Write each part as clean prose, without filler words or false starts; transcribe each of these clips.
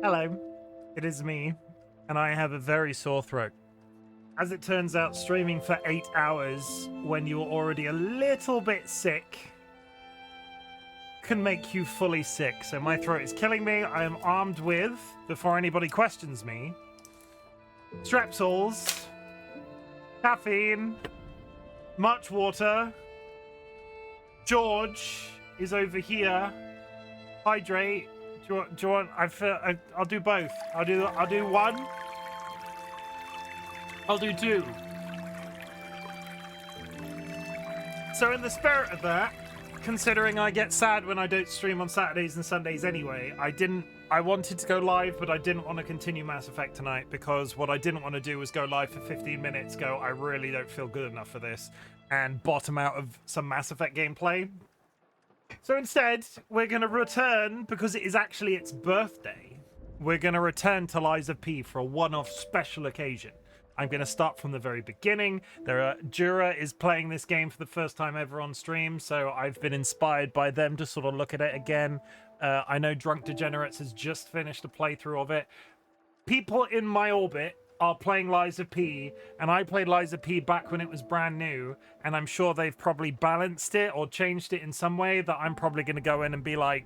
Hello, it is me, and I have a very sore throat. As it turns out, streaming for 8 hours when you're already a little bit sick can make you fully sick. So my throat is killing me. I am armed with, before anybody questions me, strepsils, caffeine, much water. George is over here. Hydrate. Do you want? I'll do both. I'll do one. I'll do two. So in the spirit of that, considering I get sad when I don't stream on Saturdays and Sundays anyway, I wanted to go live, but I didn't want to continue Mass Effect tonight because what I didn't want to do was go live for 15 minutes, I really don't feel good enough for this, and bottom out of some Mass Effect gameplay. So instead, we're going to return, because it is actually its birthday, we're going to return to Lies of P for a one-off special occasion. I'm going to start from the very beginning. Jura is playing this game for the first time ever on stream, so I've been inspired by them to sort of look at it again. I know Drunk Degenerates has just finished a playthrough of it. People in my orbit are playing Lies of P, and I played Lies of P back when it was brand new, and I'm sure they've probably balanced it or changed it in some way that I'm probably going to go in and be like,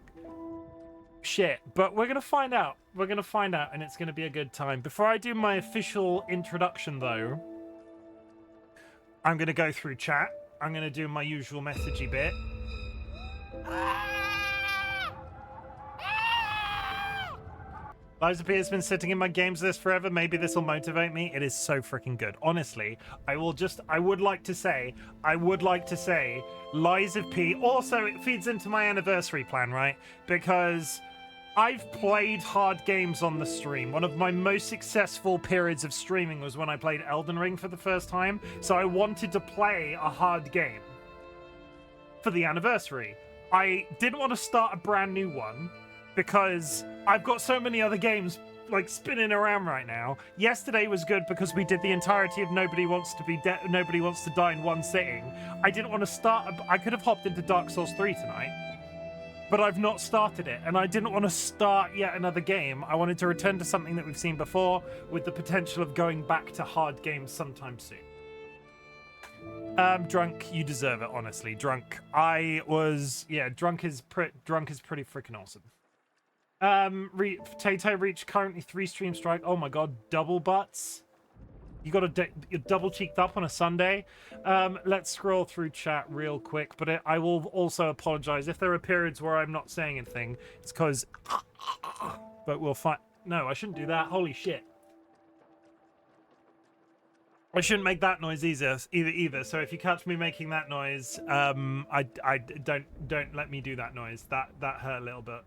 shit. But we're going to find out. We're going to find out, and it's going to be a good time. Before I do my official introduction, though, I'm going to go through chat. I'm going to do my usual messagey bit. Lies of P has been sitting in my games list forever. Maybe this will motivate me. It is so freaking good. Honestly, I would like to say, Lies of P. Also, it feeds into my anniversary plan, right? Because I've played hard games on the stream. One of my most successful periods of streaming was when I played Elden Ring for the first time. So I wanted to play a hard game for the anniversary. I didn't want to start a brand new one, because I've got so many other games like spinning around right now. Yesterday was good because we did the entirety of Nobody Wants to Die in one sitting. I didn't want to start. I could have hopped into Dark Souls 3 tonight, but I've not started it, and I didn't want to start yet another game. I wanted to return to something that we've seen before, with the potential of going back to hard games sometime soon. Drunk, you deserve it, honestly. Drunk, Drunk is pretty freaking awesome. Potato reached currently 3 stream strike. Oh my god, double butts. You got you're double cheeked up on a Sunday. Let's scroll through chat real quick, but I will also apologize if there are periods where I'm not saying anything. It's because, but we'll find. No, I shouldn't do that. Holy shit. I shouldn't make that noise either. So if you catch me making that noise, I don't let me do that noise. That hurt a little bit.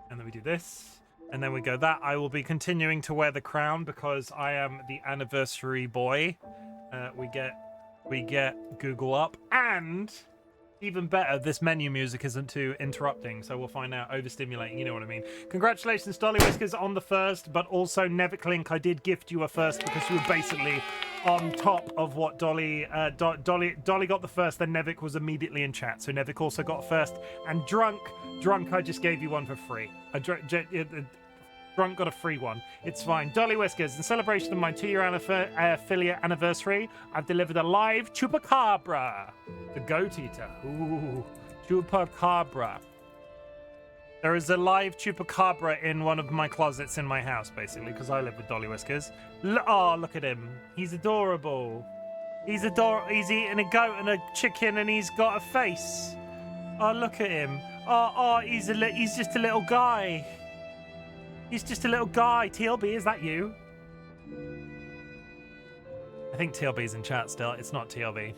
And then we do this, and then we go that. I will be continuing to wear the crown because I am the anniversary boy. We get Google up, and even better, this menu music isn't too interrupting, so we'll find out. Overstimulating, you know what I mean. Congratulations, DollyWhiskers, on the first, but also Nevic Link, I did gift you a first because you were basically on top of what Dolly got the first, then Nevic was immediately in chat, so Nevic also got first. And Drunk, I just gave you one for free. Drunk got a free one. It's fine. DollyWhiskers, in celebration of my 2-year affiliate anniversary, I've delivered a live Chupacabra, the goat eater. Ooh, Chupacabra. There is a live Chupacabra in one of my closets in my house, basically, because I live with DollyWhiskers. Oh, look at him. He's adorable. He's eating a goat and a chicken, and he's got a face. Oh, look at him. Oh, he's just a little guy. He's just a little guy. TLB, is that you? I think TLB's in chat still. It's not TLB.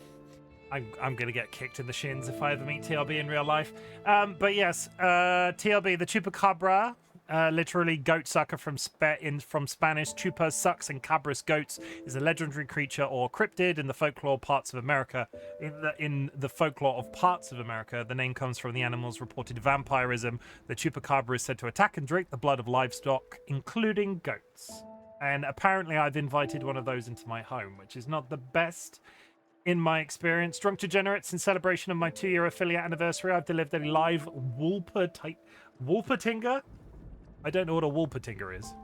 I'm going to get kicked in the shins if I ever meet TLB in real life. But yes, TLB, the Chupacabra, literally goat sucker from Spanish. Chupa sucks and cabras goats, is a legendary creature or cryptid in the folklore parts of America. In the folklore of parts of America, the name comes from the animal's reported vampirism. The Chupacabra is said to attack and drink the blood of livestock, including goats. And apparently I've invited one of those into my home, which is not the best in my experience. Drunk Degenerates, in celebration of my 2-year affiliate anniversary, I've delivered a live Wolpertinger I don't know what a Wolpertinger is.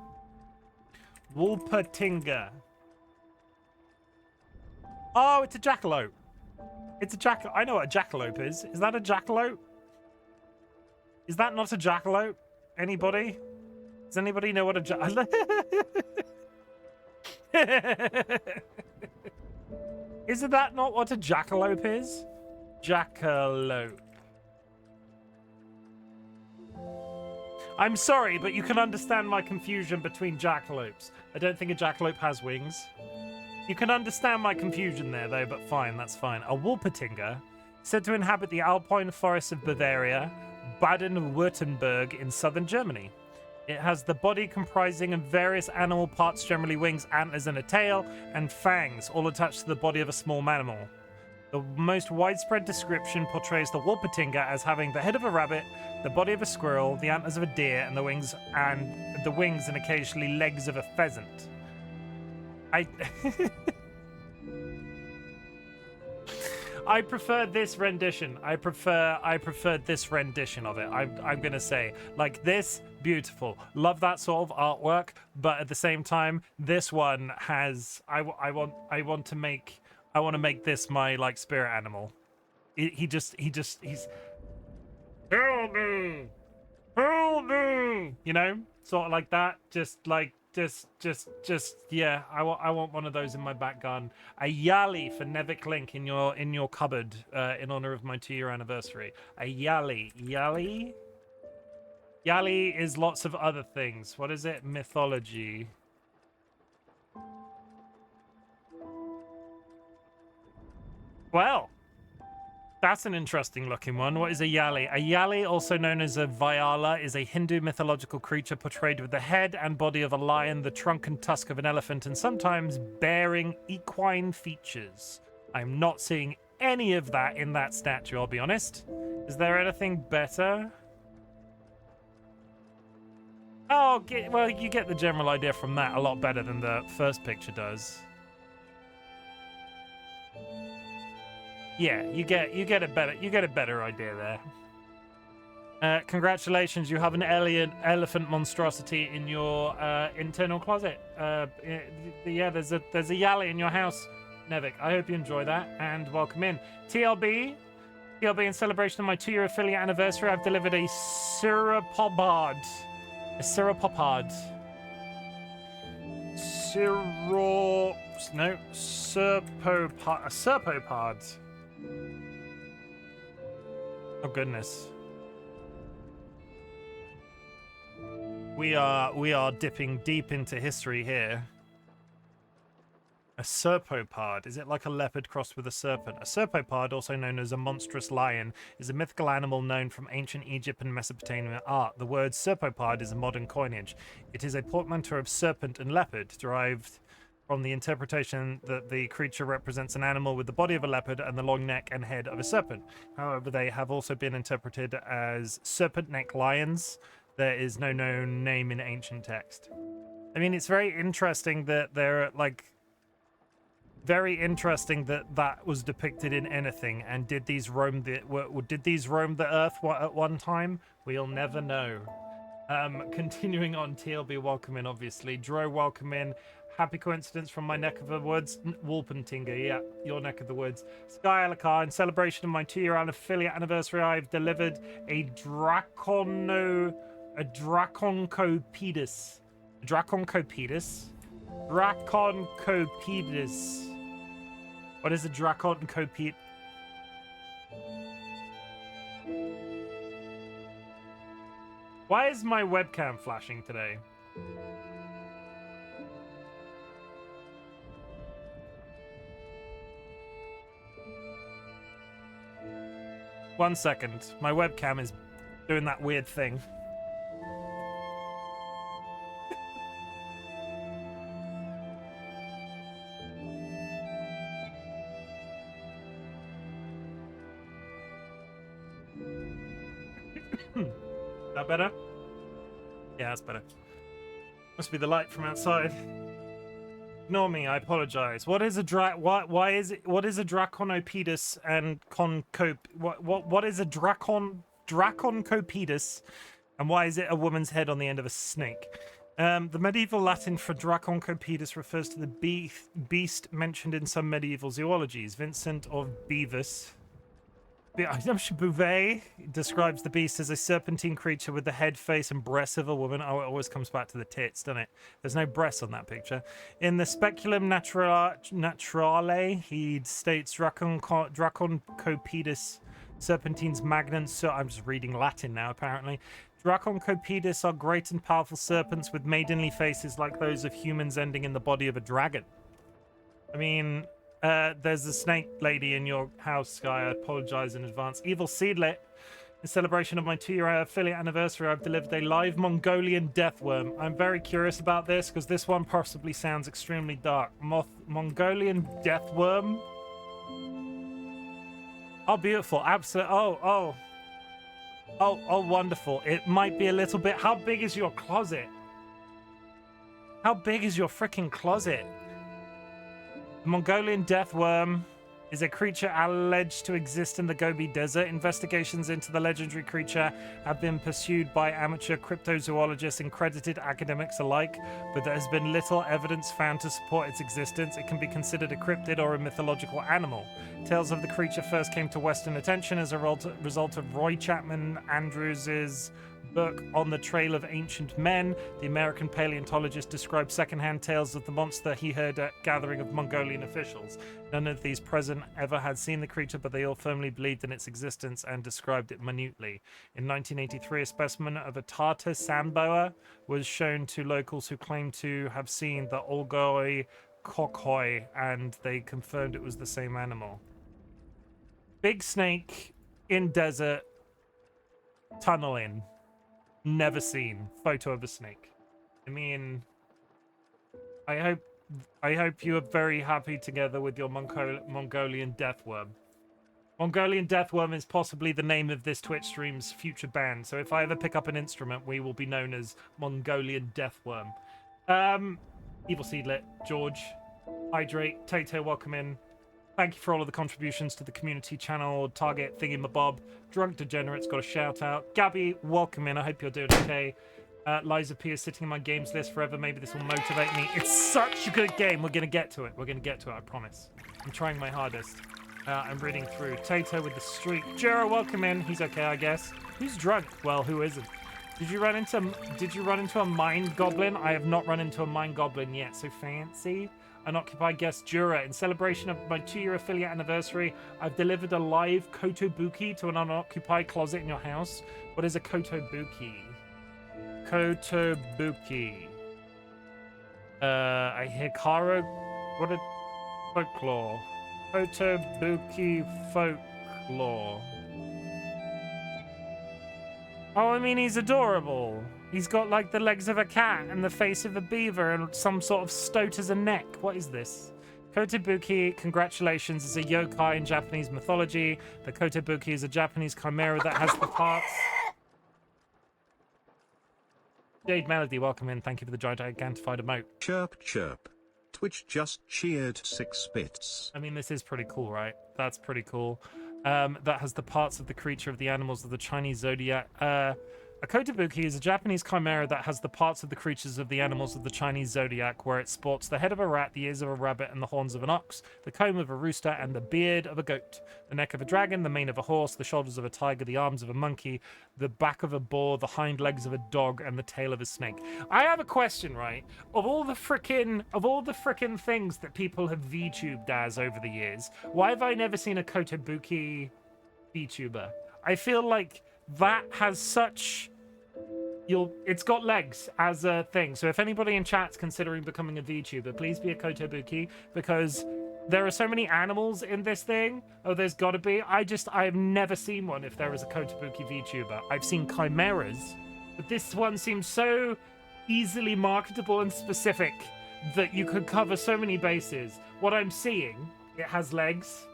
Wolpertinger. Oh, it's a jackalope. It's a jackalope. I know what a jackalope is. Is that a jackalope? Is that not a jackalope? Anybody? Does anybody know what a jackalope? Isn't that not what a jackalope is? Jackalope. I'm sorry, but you can understand my confusion between jackalopes. I don't think a jackalope has wings. You can understand my confusion there, though, but fine, that's fine. A Wolpertinger, said to inhabit the alpine forests of Bavaria, Baden-Württemberg in southern Germany. It has the body comprising of various animal parts, generally wings, antlers, and a tail, and fangs, all attached to the body of a small mammal. The most widespread description portrays the Wolpertinger as having the head of a rabbit, the body of a squirrel, the antlers of a deer, and the wings and occasionally legs of a pheasant. I prefer this rendition. I prefer this rendition of it. I'm gonna say, like, this, beautiful. Love that sort of artwork, but at the same time, this one has. I want to make this my, like, spirit animal. He's help me, you know, sort of like that. Just yeah. I want one of those in my back garden. A Yali for Nevik Link in your cupboard in honor of my 2-year anniversary. A Yali is lots of other things. What is it? Mythology. Well, that's an interesting looking one. What is a Yali? A Yali, also known as a Vyala, is a Hindu mythological creature portrayed with the head and body of a lion, the trunk and tusk of an elephant, and sometimes bearing equine features. I'm not seeing any of that in that statue, I'll be honest. Is there anything better? Oh, well, you get the general idea from that a lot better than the first picture does. Yeah, you get a better idea there. Congratulations, you have an elephant monstrosity in your internal closet. Yeah, there's a Yali in your house, Nevik. I hope you enjoy that, and welcome in. TLB, in celebration of my 2-year affiliate anniversary, I've delivered a Sauropod. A Sauropod. Serpopod. Oh goodness. We are dipping deep into history here. A serpopod. Is it like a leopard crossed with a serpent? A serpopod, also known as a monstrous lion, is a mythical animal known from ancient Egypt and Mesopotamian art. The word serpopod is a modern coinage. It is a portmanteau of serpent and leopard, derived from the interpretation that the creature represents an animal with the body of a leopard and the long neck and head of a serpent. However, they have also been interpreted as serpent neck lions. There is no known name in ancient text. I mean, it's very interesting that they're like... Very interesting that was depicted in anything. And did these roam the earth at one time? We'll never know. Continuing on, TLB, welcome in, obviously. Dro, welcome in. Happy coincidence from my neck of the woods. Wolpertinger, yeah, your neck of the woods. Sky Alakar, in celebration of my 2-year affiliate anniversary, I've delivered a Draconcopedus. Draconcopedus? Draconcopedus. What is a Draconcopedus? Why is my webcam flashing today? One second. My webcam is doing that weird thing. Is that better? Yeah, that's better. Must be the light from outside. Ignore me, I apologize. What is a what is a Draconopedus and what is a Draconcopedus And why is it a woman's head on the end of a snake? The medieval Latin for Draconcopedus refers to the beast mentioned in some medieval zoologies. Vincent of Bevis Bouvet describes the beast as a serpentine creature with the head, face, and breasts of a woman. Oh, it always comes back to the tits, doesn't it? There's no breasts on that picture. In the Speculum Naturale, he states Draconcopedus serpentines magnans. I'm just reading Latin now, apparently. Draconcopedus are great and powerful serpents with maidenly faces like those of humans ending in the body of a dragon. I mean, there's a snake lady in your house, Sky. I apologize in advance. Evil Seedlet. In celebration of my 2-year affiliate anniversary, I've delivered a live Mongolian deathworm. I'm very curious about this because this one possibly sounds extremely dark. Mongolian deathworm. Oh, beautiful. Absolutely. Oh, wonderful. It might be a little bit. How big is your closet? How big is your freaking closet? The Mongolian deathworm is a creature alleged to exist in the Gobi Desert. Investigations into the legendary creature have been pursued by amateur cryptozoologists and credited academics alike, but there has been little evidence found to support its existence. It can be considered a cryptid or a mythological animal. Tales of the creature first came to Western attention as a result of Roy Chapman Andrews's book On the Trail of Ancient Men. The American paleontologist described secondhand tales of the monster he heard at a gathering of Mongolian officials. None of these present ever had seen the creature, but they all firmly believed in its existence and described it minutely. In 1983, a specimen of a Tartar sand boa was shown to locals who claimed to have seen the Olgoi Kokhoi, and they confirmed it was the same animal. Big snake in desert, tunneling. Never seen. Photo of a snake. I mean, I hope you are very happy together with your Mongolian deathworm. Mongolian deathworm is possibly the name of this Twitch stream's future band. So if I ever pick up an instrument, we will be known as Mongolian deathworm. Evil Seedlet, George, Hydrate, Tato, welcome in. Thank you for all of the contributions to the community channel, Target, Thingy-mabob. Drunk Degenerates got a shout out. Gabby, welcome in. I hope you're doing okay. Liza P is sitting in my games list forever. Maybe this will motivate me. It's such a good game. We're going to get to it. We're going to get to it, I promise. I'm trying my hardest. I'm reading through. Tato with the streak. Jura, welcome in. He's okay, I guess. Who's drunk? Well, who isn't? Did you run into a mind goblin? I have not run into a mind goblin yet, so fancy. Unoccupied guest Jura. In celebration of my 2-year affiliate anniversary, I've delivered a live kotobuki to an unoccupied closet in your house. What is a kotobuki? Kotobuki. I hear Karo. What a folklore. Kotobuki folklore. Oh, I mean, he's adorable. He's got, like, the legs of a cat and the face of a beaver and some sort of stoat as a neck. What is this? Kotobuki, congratulations, is a yokai in Japanese mythology. The Kotobuki is a Japanese chimera that has the parts... Jade Melody, welcome in. Thank you for the gigantified emote. Chirp, chirp. Twitch just cheered 6 bits. I mean, this is pretty cool, right? That's pretty cool. That has the parts of the creature of the animals of the Chinese zodiac. A kotobuki is a Japanese chimera that has the parts of the creatures of the animals of the Chinese zodiac, where it sports the head of a rat, the ears of a rabbit, and the horns of an ox, the comb of a rooster, and the beard of a goat, the neck of a dragon, the mane of a horse, the shoulders of a tiger, the arms of a monkey, the back of a boar, the hind legs of a dog, and the tail of a snake. I have a question, right? Of all the frickin' things that people have VTubed as over the years, why have I never seen a kotobuki VTuber? I feel like that has such... It's got legs as a thing. So if anybody in chat's considering becoming a VTuber, please be a kotobuki, because there are so many animals in this thing. Oh, there's got to be. I've never seen one if there is a kotobuki VTuber. I've seen chimeras, but this one seems so easily marketable and specific that you could cover so many bases. What I'm seeing, it has legs.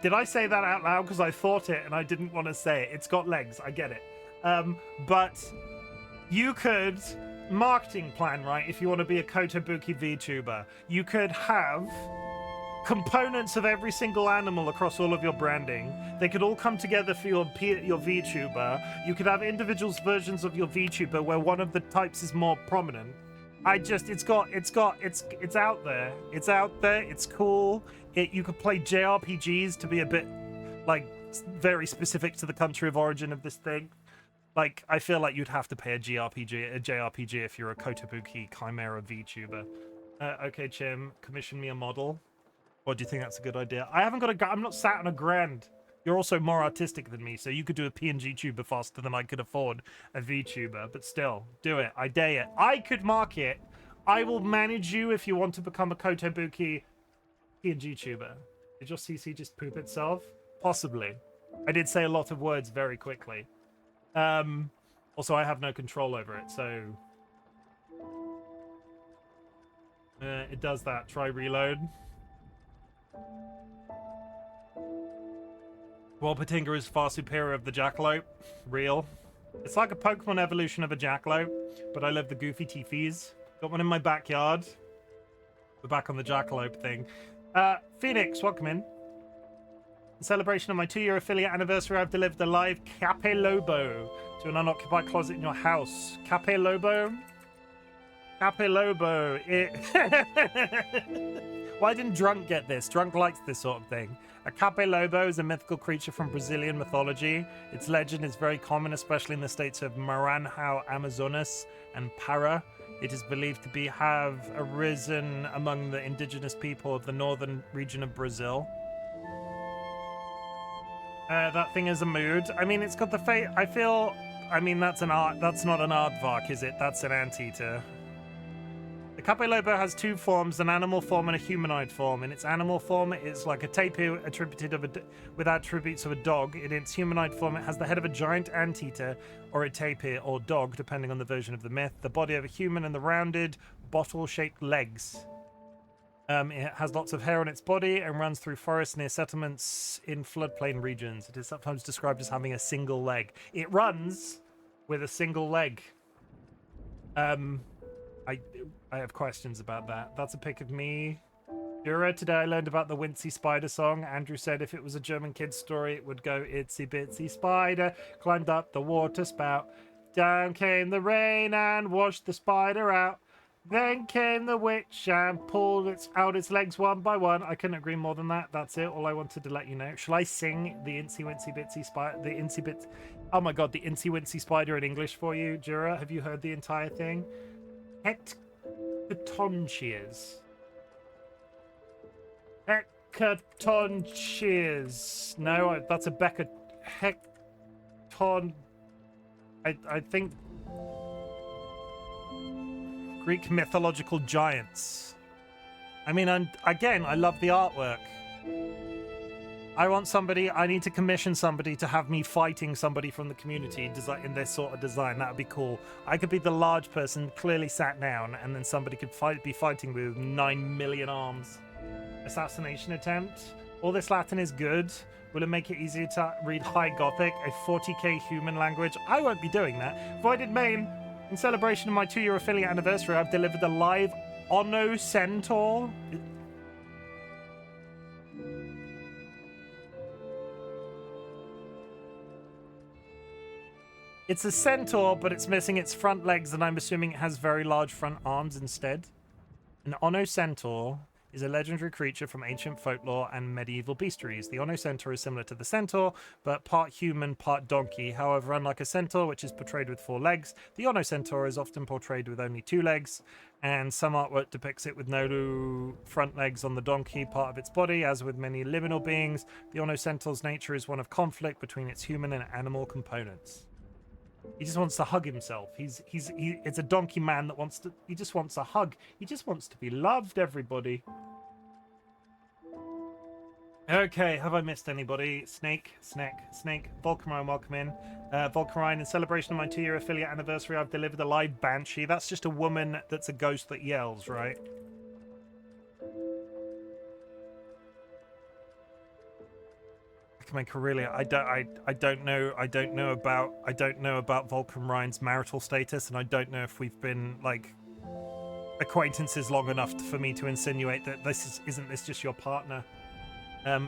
Did I say that out loud? Because I thought it and I didn't want to say it. It's got legs. I get it. But you could... Marketing plan, right? If you want to be a kotobuki VTuber, you could have components of every single animal across all of your branding. They could all come together for your VTuber. You could have individual versions of your VTuber where one of the types is more prominent. It's out there. It's out there. It's cool. You could play JRPGs to be a bit, like, very specific to the country of origin of this thing. Like, I feel like you'd have to pay a JRPG if you're a Kotobuki Chimera VTuber. Okay, Chim, commission me a model. Or do you think that's a good idea? I haven't got I'm not sat on a grand. You're also more artistic than me, so you could do a PNG tuber faster than I could afford a VTuber. But still, do it. I dare it. I could market. I will manage you if you want to become a Kotobuki PNG tuber. Did your CC just poop itself? Possibly. I did say a lot of words very quickly. Also, I have no control over it, so... it does that. Try reload. Wolpertinger is far superior of the jackalope. Real. It's like a Pokemon evolution of a jackalope, but I love the goofy Teefies. Got one in my backyard. We're back on the jackalope thing. Phoenix, welcome in. In celebration of my 2-year affiliate anniversary, I've delivered a live Cape Lobo to an unoccupied closet in your house. Cape Lobo? Cape Lobo. Why didn't Drunk get this? Drunk likes this sort of thing. A Cape Lobo is a mythical creature from Brazilian mythology. Its legend is very common, especially in the states of Maranhão, Amazonas, and Para. It is believed to have arisen among the indigenous people of the northern region of Brazil. That thing is a mood. I mean, it's got the fate. I mean, that's not an aardvark, is it? That's an anteater. The Cape Lobo has two forms, an animal form and a humanoid form. In its animal form, it is like a tapir with attributes of a dog. In its humanoid form, it has the head of a giant anteater or a tapir or dog, depending on the version of the myth, the body of a human, and the rounded, bottle-shaped legs. It has lots of hair on its body and runs through forests near settlements in floodplain regions. It is sometimes described as having a single leg. It runs with a single leg. I have questions about that. That's a pic of me. Jura, today I learned about the Wincy Spider song. Andrew said if it was a German kid's story, it would go, itsy bitsy spider climbed up the water spout. Down came the rain and washed the spider out. Then came the witch and pulled out its legs one by one. I couldn't agree more than that. That's it. All I wanted to let you know. Shall I sing the Incy Wincy Bitsy Spider? The Incy Bits. Oh my god, the Incy Wincy Spider in English for you, Jura. Have you heard the entire thing? Heckatoncheers. Heckatoncheers. No, that's a Becca. Hecton. I think. Greek mythological giants. I mean, I love the artwork. I need to commission somebody to have me fighting somebody from the community in this sort of design. That would be cool. I could be the large person, clearly sat down, and then somebody could be fighting with 9 million arms. Assassination attempt. All this Latin is good. Will it make it easier to read High Gothic, a 40k human language? I won't be doing that. Voided Main. In celebration of my 2-year affiliate anniversary, I've delivered a live Ono Centaur. It's a centaur, but it's missing its front legs, and I'm assuming it has very large front arms instead. An Ono Centaur is a legendary creature from ancient folklore and medieval bestiaries. The Ono Centaur is similar to the centaur, but part human, part donkey. However, unlike a centaur, which is portrayed with 4 legs, the Ono Centaur is often portrayed with only 2 legs, and some artwork depicts it with no front legs on the donkey part of its body. As with many liminal beings, the Ono Centaur's nature is one of conflict between its human and animal components. He just wants to hug himself. It's a donkey man that he just wants a hug. He just wants to be loved, everybody. Okay, have I missed anybody? Snake. Volcarine, welcome in. Volcarine, in celebration of my 2-year affiliate anniversary, I've delivered a live Banshee. That's just a woman that's a ghost that yells, right? Carelia, I don't know about Vulcan Ryan's marital status, and I don't know if we've been like acquaintances long enough for me to insinuate that isn't this just your partner.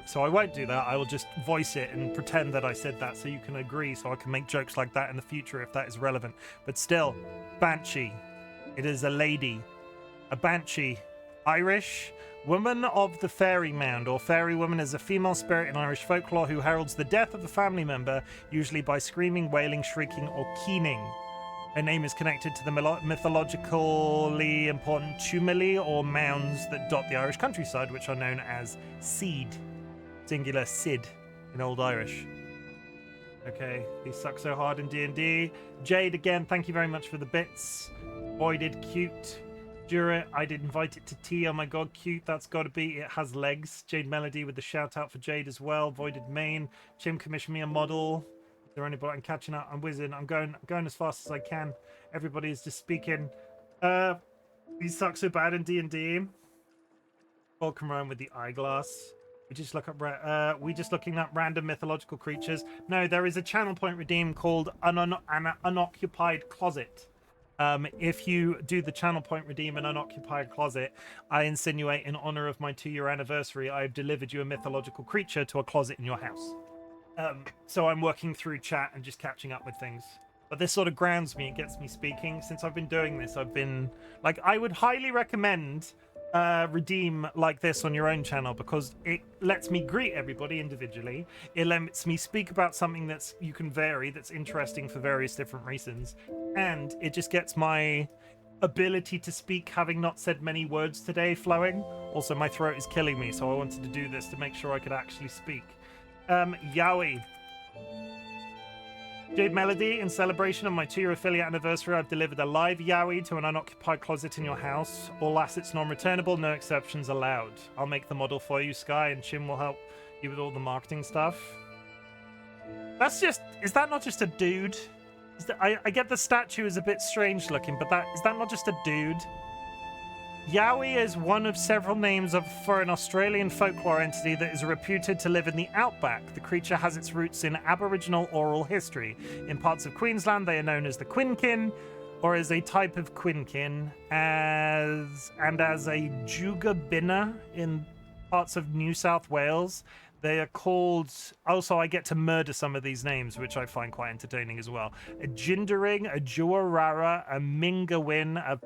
So I won't do that. I will just voice it and pretend that I said that so you can agree, so I can make jokes like that in the future if that is relevant. But still, Banshee. It is a lady. A Banshee. Irish. Woman of the Fairy Mound, or Fairy Woman, is a female spirit in Irish folklore who heralds the death of a family member, usually by screaming, wailing, shrieking, or keening. Her name is connected to the mythologically important tumuli, or mounds that dot the Irish countryside, which are known as seed. Singular Sid in Old Irish. Okay, these suck so hard in D&D. Jade, again, thank you very much for the bits. Voided, cute. Jura, I did invite it to tea. Oh my god, cute. That's got to be. It has legs. Jade Melody with the shout out for Jade as well. Voided Main. Chim commissioned me a model. Is there anybody? I'm catching up. I'm whizzing. I'm going as fast as I can. Everybody is just speaking. These suck so bad in D&D. Welcome around with the eyeglass. We just looking up random mythological creatures. No, there is a channel point redeem called an unoccupied closet. If you do the channel point redeem an unoccupied closet, I insinuate in honor of my 2-year anniversary, I've delivered you a mythological creature to a closet in your house. So I'm working through chat and just catching up with things. But this sort of grounds me and gets me speaking. Since I've been doing this, I've been like, I would highly recommend redeem like this on your own channel, because it lets me greet everybody individually. It lets me speak about something that's you can vary, that's interesting for various different reasons, and it just gets my ability to speak, having not said many words today, flowing. Also, my throat is killing me, so I wanted to do this to make sure I could actually speak. Yowie. Jade Melody, in celebration of my 2-year affiliate anniversary, I've delivered a live Yowie to an unoccupied closet in your house. All assets non-returnable, no exceptions allowed. I'll make the model for you, Sky, and Chim will help you with all the marketing stuff. That's just... Is that not just a dude? I get the statue is a bit strange looking, but is that not just a dude? Yowie is one of several names for an Australian folklore entity that is reputed to live in the outback. The creature has its roots in Aboriginal oral history. In parts of Queensland, they are known as the Quinkin, or as a type of Quinkin, as a Jugabinna in parts of New South Wales. They are called... Also, I get to murder some of these names, which I find quite entertaining as well. A Jindering, a Juarara, a Mingawin, a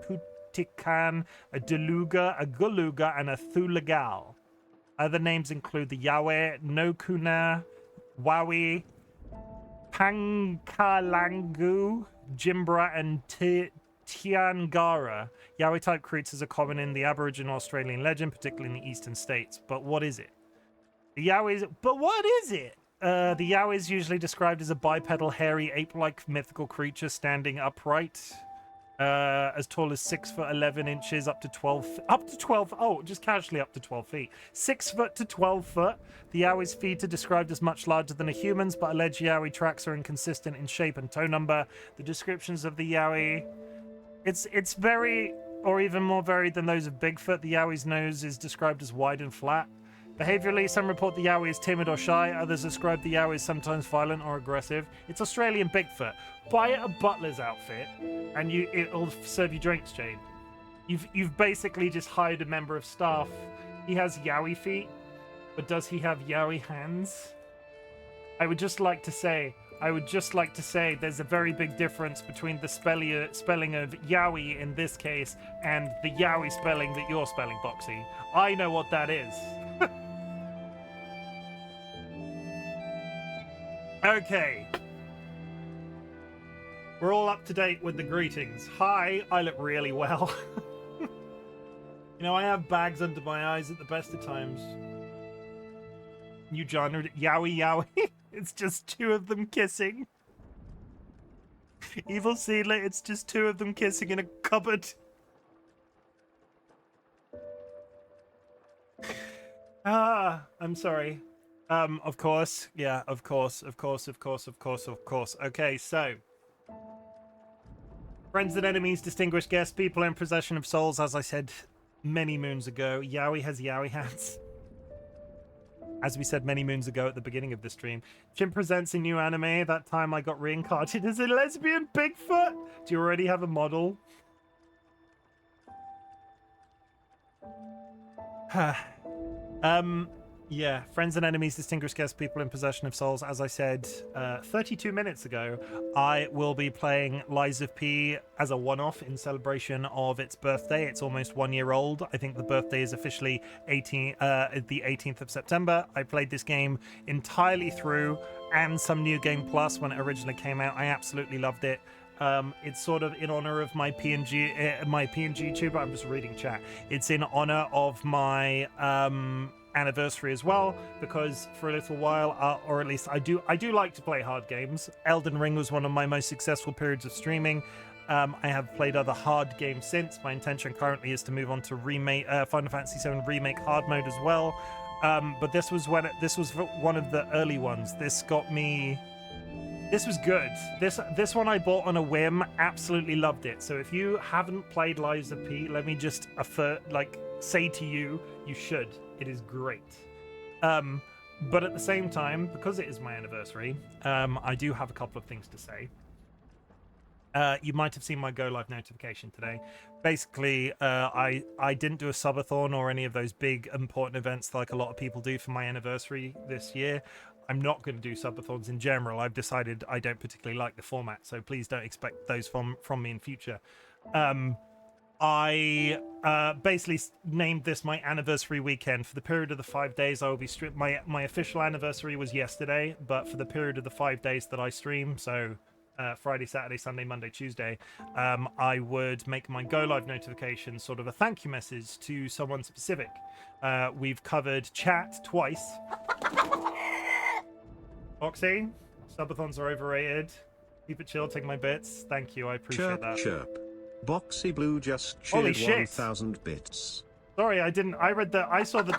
Tikan, a Deluga, a Guluga, and a Thulagal. Other names include the Yahweh, Nokuna, Wawi, Pankalangu, Jimbra, and Tiangara. Yahweh-type creatures are common in the Aboriginal Australian legend, particularly in the eastern states. But what is it? But what is it? The Yahweh is usually described as a bipedal, hairy, ape-like mythical creature standing upright. As tall as 6'11" up to 12, just casually up to 12 feet. 6 foot to 12 foot. The Yahweh's feet are described as much larger than a human's, but alleged Yahweh tracks are inconsistent in shape and toe number. The descriptions of the Yahweh, it's very, or even more varied than those of Bigfoot. The Yahweh's nose is described as wide and flat. Behaviorally, some report the Yahweh is timid or shy. Others describe the Yahweh as sometimes violent or aggressive. It's Australian Bigfoot. Buy a butler's outfit, and it'll serve you drinks, Jade. You've basically just hired a member of staff. He has Yowie feet, but does he have Yowie hands? I would just like to say there's a very big difference between the spelling of Yowie in this case and the Yowie spelling that you're spelling, Boxy. I know what that is. Okay. We're all up to date with the greetings. Hi, I look really well. You know, I have bags under my eyes at the best of times. New genre, Yowie Yowie. It's just 2 of them kissing. Evil Seedler, it's just 2 of them kissing in a cupboard. I'm sorry. Of course. Yeah, of course. Okay, so. Friends and enemies, distinguished guests, people in possession of souls, as I said many moons ago. Yowie has Yowie hands. As we said many moons ago at the beginning of the stream. Chim presents a new anime. That time I got reincarnated as a lesbian Bigfoot. Do you already have a model? Yeah, friends and enemies, distinguished guests, people in possession of souls. As I said 32 minutes ago, I will be playing Lies of P as a one-off in celebration of its birthday. It's almost 1 year old. I think the birthday is officially the 18th of September. I played this game entirely through and some New Game Plus when it originally came out. I absolutely loved it. It's sort of in honor of my PNG tuber. I'm just reading chat. It's in honor of my anniversary as well, because for a little while, or at least I do like to play hard games. Elden Ring was one of my most successful periods of streaming. I have played other hard games since. My intention currently is to move on to Final Fantasy VII Remake hard mode as well. But this was one of the early ones. This was good. This one I bought on a whim. Absolutely loved it. So if you haven't played Lies of P, let me just say to you, you should. It is great. But at the same time, because it is my anniversary, I do have a couple of things to say. You might have seen my go live notification today. Basically, I didn't do a subathon or any of those big important events like a lot of people do for my anniversary this year. I'm not going to do subathons in general. I've decided I don't particularly like the format, so please don't expect those from me in future. I basically named this my anniversary weekend. For the period of the 5 days I will be my official anniversary was yesterday, but for the period of the 5 days that I stream, so Friday, Saturday, Sunday, Monday, Tuesday, I would make my go live notification sort of a thank you message to someone specific. We've covered chat twice. Foxy, subathons are overrated. Keep it chill, take my bits. Thank you, I appreciate that. Chirp. Boxy Blue just cheered 1,000 bits. Sorry, I didn't. I saw the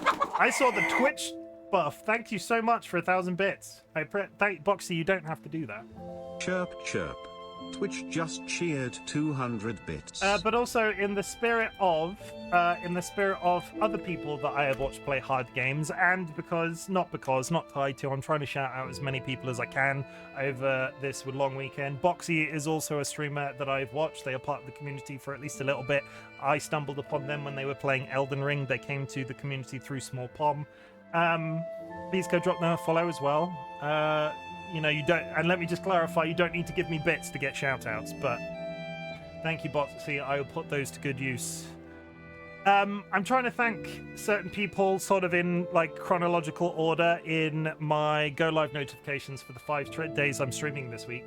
Twitch buff. Thank you so much for 1,000 bits. Thank Boxy. You don't have to do that. Chirp. Twitch just cheered 200 bits. But also in the spirit of other people that I have watched play hard games, and not tied to. I'm trying to shout out as many people as I can over this long weekend. Boxy is also a streamer that I've watched. They are part of the community for at least a little bit. I stumbled upon them when they were playing Elden Ring. They came to the community through Small Pom. Please go drop them a follow as well. You don't, and let me just clarify, you don't need to give me bits to get shout-outs, but thank you, Boxy. I will put those to good use. I'm trying to thank certain people sort of in chronological order in my go live notifications for the 5 days I'm streaming this week.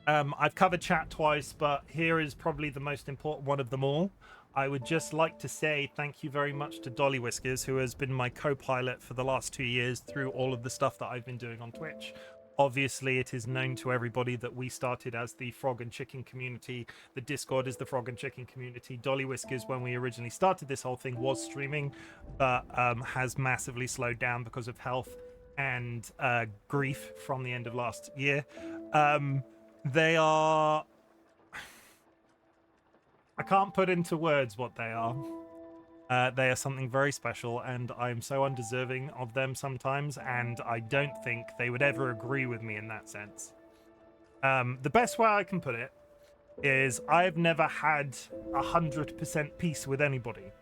I've covered chat twice, but here is probably the most important one of them all. I would just like to say thank you very much to DollyWhiskers, who has been my co-pilot for the last 2 years through all of the stuff that I've been doing on Twitch. Obviously, it is known to everybody that we started as the Frog and Chicken community. The Discord is the Frog and Chicken community. DollyWhiskers, when we originally started this whole thing, was streaming, but has massively slowed down because of health and grief from the end of last year. They are... I can't put into words what they are. They are something very special, and I'm so undeserving of them sometimes, and I don't think they would ever agree with me in that sense. The best way I can put it is I've never had 100% peace with anybody.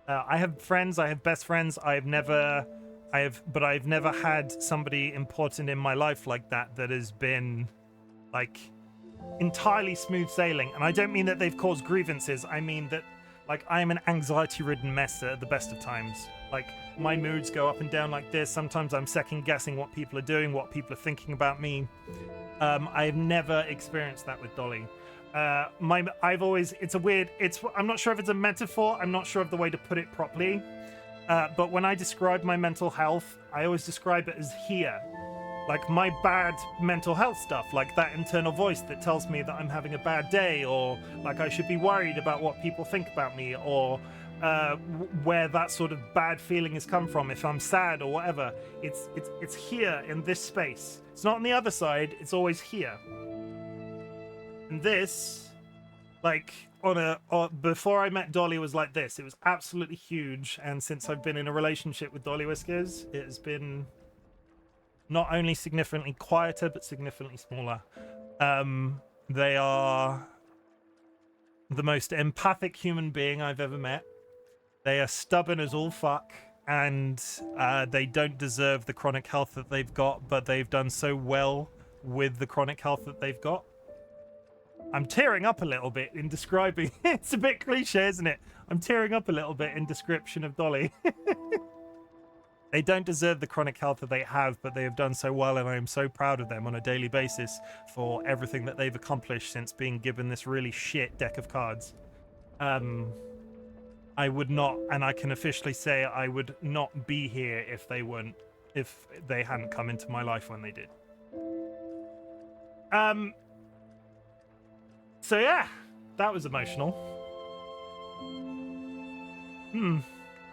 I have friends, I have best friends, I've never had somebody important in my life like that has been entirely smooth sailing. And I don't mean that they've caused grievances. I mean that I am an anxiety-ridden mess at the best of times. My moods go up and down like this. Sometimes I'm second-guessing what people are doing, what people are thinking about me. I've never experienced that with Dolly. I'm not sure if it's a metaphor. I'm not sure of the way to put it properly. But when I describe my mental health, I always describe it as here. My bad mental health stuff, that internal voice that tells me that I'm having a bad day, or I should be worried about what people think about me, or where that sort of bad feeling has come from, if I'm sad or whatever. It's here in this space. It's not on the other side, it's always here. And this, before I met Dolly, was like this. It was absolutely huge, and since I've been in a relationship with DollyWhiskers, it has been not only significantly quieter, but significantly smaller. They are the most empathic human being I've ever met. They are stubborn as all fuck, and they don't deserve the chronic health that they've got, but they've done so well with the chronic health that they've got. I'm tearing up a little bit in describing. It's a bit cliche, isn't it? I'm tearing up a little bit in description of Dolly. They don't deserve the chronic health that they have, but they have done so well, and I am so proud of them on a daily basis for everything that they've accomplished since being given this really shit deck of cards. I would not, and I can officially say I would not be here if they hadn't come into my life when they did. So yeah, that was emotional.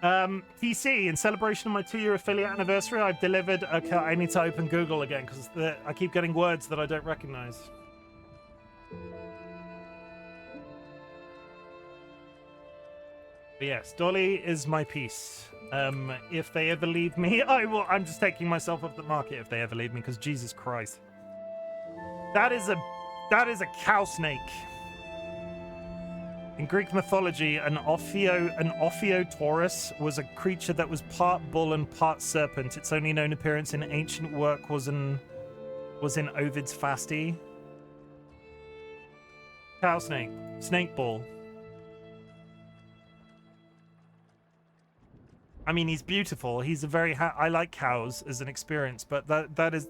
TC, in celebration of my 2-year affiliate anniversary, I've delivered. Okay, I need to open Google again because I keep getting words that I don't recognize. But yes, Dolly is my piece. If they ever leave me, I'm just taking myself off the market if they ever leave me, because Jesus Christ. That is a cow snake. In Greek mythology, an Ophiotaurus was a creature that was part bull and part serpent. Its only known appearance in ancient work was in Ovid's Fasti. Cow snake, snake ball. I mean, he's beautiful. He's a very I like cows as an experience, but that is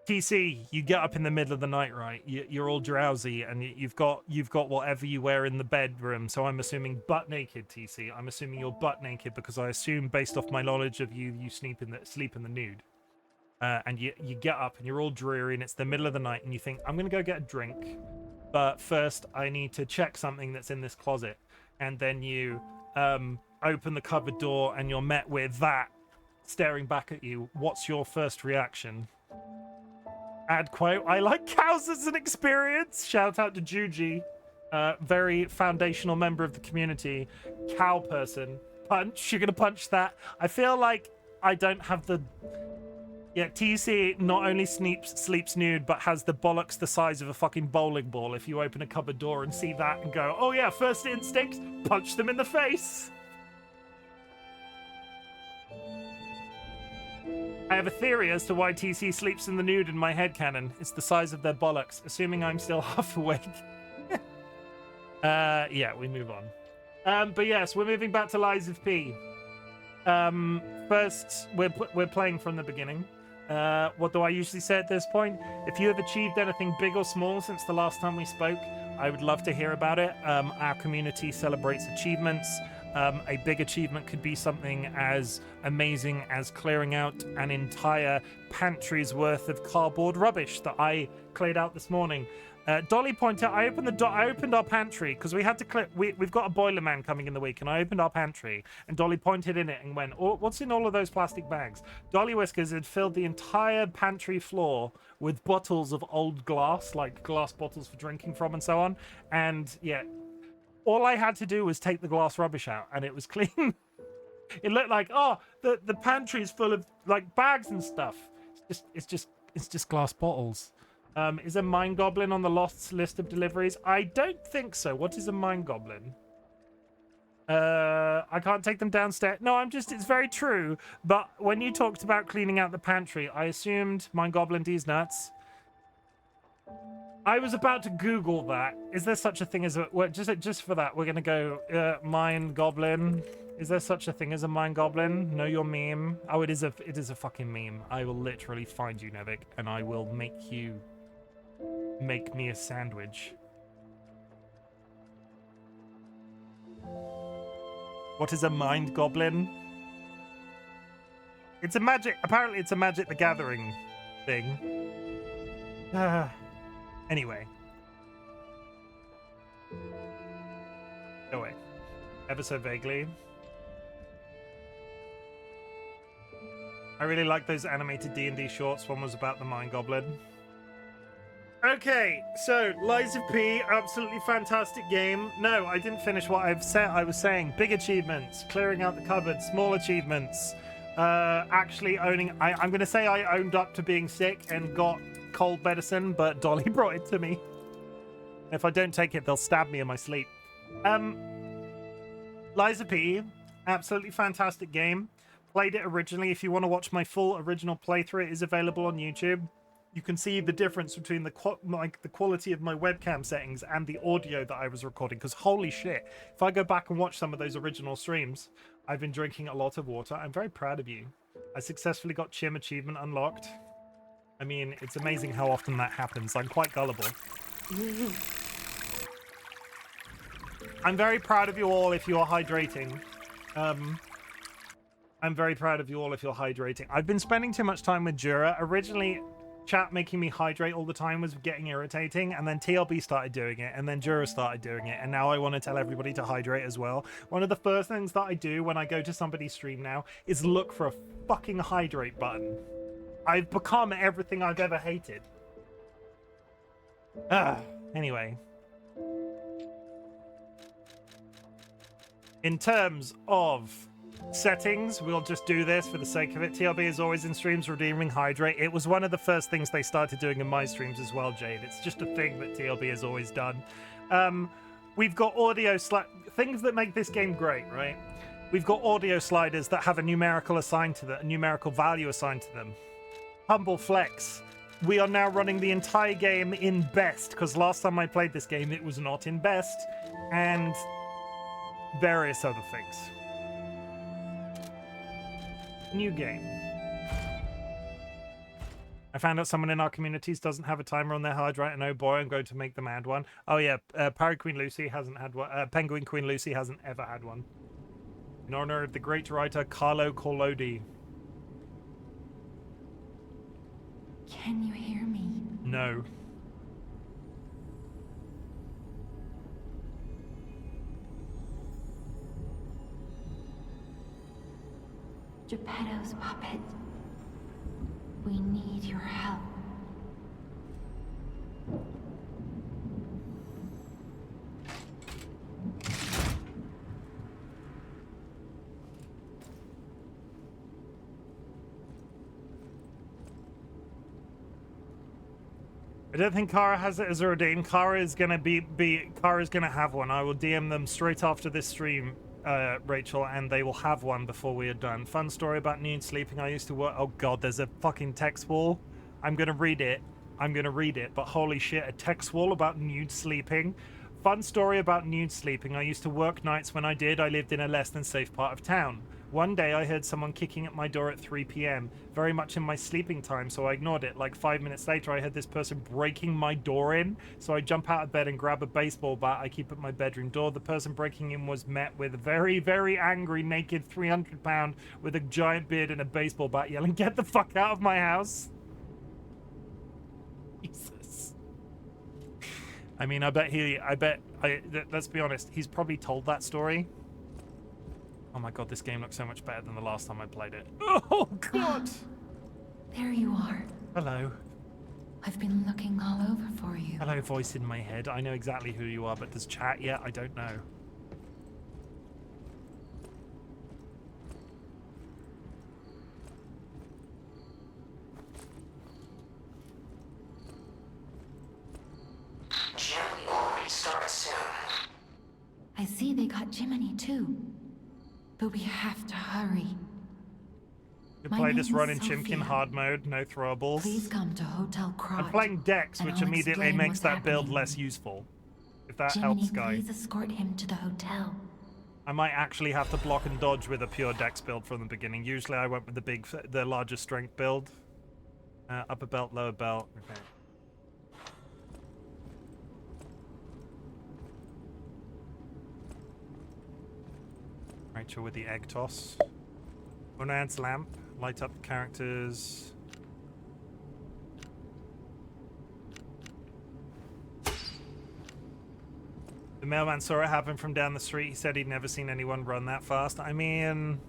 TC, you get up in the middle of the night, right? You're all drowsy, and you've got whatever you wear in the bedroom. So I'm assuming butt naked, TC. I'm assuming you're butt naked because I assume, based off my knowledge of you, you sleep in the nude. And you get up and you're all dreary, and it's the middle of the night, and you think, I'm gonna go get a drink, but first I need to check something that's in this closet. And then you open the cupboard door, and you're met with that staring back at you. What's your first reaction? Add quote, I like cows as an experience. Shout out to Juji, very foundational member of the community. Cow person. Punch. You're going to punch that. I feel like I don't have the... Yeah, TC not only sleeps nude, but has the bollocks the size of a fucking bowling ball. If you open a cupboard door and see that and go, oh yeah, first instinct, punch them in the face. I have a theory as to why TC sleeps in the nude in my headcanon. It's the size of their bollocks, assuming I'm still half awake. Yeah, we move on. But yes, we're moving back to Lies of P. First, we're playing from the beginning. What do I usually say at this point? If you have achieved anything big or small since the last time we spoke, I would love to hear about it. Our community celebrates achievements. A big achievement could be something as amazing as clearing out an entire pantry's worth of cardboard rubbish that I cleared out this morning. Dolly pointed out, I opened our pantry because we had to clear. We've got a boiler man coming in the week, and I opened our pantry, and Dolly pointed in it and went, "Oh, what's in all of those plastic bags?" DollyWhiskers had filled the entire pantry floor with bottles of old glass, like glass bottles for drinking from, and so on. And yeah, all I had to do was take the glass rubbish out, and it was clean. It looked like, oh, the pantry is full of like bags and stuff. It's just glass bottles. Is a mine goblin on the lost list of deliveries? I don't think so. What is a mine goblin? I can't take them downstairs. No, it's very true. But when you talked about cleaning out the pantry, I assumed mine goblin D's nuts. I was about to Google that. Is there such a thing as a... Well, just for that, we're going to go mine goblin. Is there such a thing as a mine goblin? Know your meme. Oh, it is a fucking meme. I will literally find you, Nevik, and I will make you... make me a sandwich. What is a mind goblin? It's a magic... Apparently it's a Magic the Gathering thing. Anyway. Go away. Ever so vaguely. I really like those animated D&D shorts. One was about the Mind Goblin. Okay, so Lies of P, absolutely fantastic game. No, I didn't finish what I was saying. Big achievements, clearing out the cupboard, small achievements, actually owning... I'm going to say I owned up to being sick and got cold medicine, but Dolly brought it to me. If I don't take it, they'll stab me in my sleep. Liza P, absolutely fantastic game. Played it originally. If you want to watch my full original playthrough, it is available on YouTube. You can see the difference between the quality of my webcam settings and the audio that I was recording. Because holy shit, if I go back and watch some of those original streams, I've been drinking a lot of water. I'm very proud of you. I successfully got Chim achievement unlocked. I mean, it's amazing how often that happens. I'm quite gullible. I'm very proud of you all if you're hydrating. I'm very proud of you all if you're hydrating. I've been spending too much time with Jura. Originally, chat making me hydrate all the time was getting irritating, and then TLB started doing it, and then Jura started doing it, and now I want to tell everybody to hydrate as well. One of the first things that I do when I go to somebody's stream now is look for a fucking hydrate button. I've become everything I've ever hated. Anyway. In terms of settings, we'll just do this for the sake of it. TLB is always in streams redeeming hydrate. It was one of the first things they started doing in my streams as well, Jade. It's just a thing that TLB has always done. We've got audio things that make this game great, right? We've got audio sliders that have a numerical assigned to them, a numerical value assigned to them. Humble flex. We are now running the entire game in best, because last time I played this game, it was not in best, and various other things. New game. I found out someone in our communities doesn't have a timer on their hydrate, and oh boy, I'm going to make them add one. Oh yeah, Parry Queen Lucy hasn't had one. Penguin Queen Lucy hasn't ever had one. In honor of the great writer Carlo Collodi. Can you hear me? No. Geppetto's puppet. We need your help. I don't think Kara has it as a redeem. Kara is gonna Kara's gonna have one. I will DM them straight after this stream, Rachel, and they will have one before we are done. Fun story about nude sleeping. I used to work. Oh god, there's a fucking text wall. I'm gonna read it. But holy shit, a text wall about nude sleeping. Fun story about nude sleeping. I used to work nights. When I did, I lived in a less than safe part of town. One day I heard someone kicking at my door at 3 p.m. very much in my sleeping time, so I ignored it. Like 5 minutes later, I heard this person breaking my door in, so I jump out of bed and grab a baseball bat I keep at my bedroom door. The person breaking in was met with a very, very angry, naked 300-pound with a giant beard and a baseball bat yelling, "Get the fuck out of my house!" Jesus. I mean, let's be honest, he's probably told that story. Oh my god, this game looks so much better than the last time I played it. Oh god! There you are. Hello. I've been looking all over for you. Hello, voice in my head. I know exactly who you are, but does chat yet? I don't know. Jimmy will restart soon. I see they got Jiminy too. But we have to hurry. You My play this name run is in Chimken Sophia. hard mode, no throwables. Please come to Hotel Crotch. I'm playing Dex, and which I'll immediately explain makes what's that build happening. less useful. If that Jiminy, helps, Guy. please escort him to the hotel. I might actually have to block and dodge with a pure Dex build from the beginning. Usually I went with the larger strength build. Upper belt, lower belt. Okay. Rachel with the egg toss. Onad's lamp. Light up the characters. The mailman saw it happen from down the street. He said he'd never seen anyone run that fast. I mean...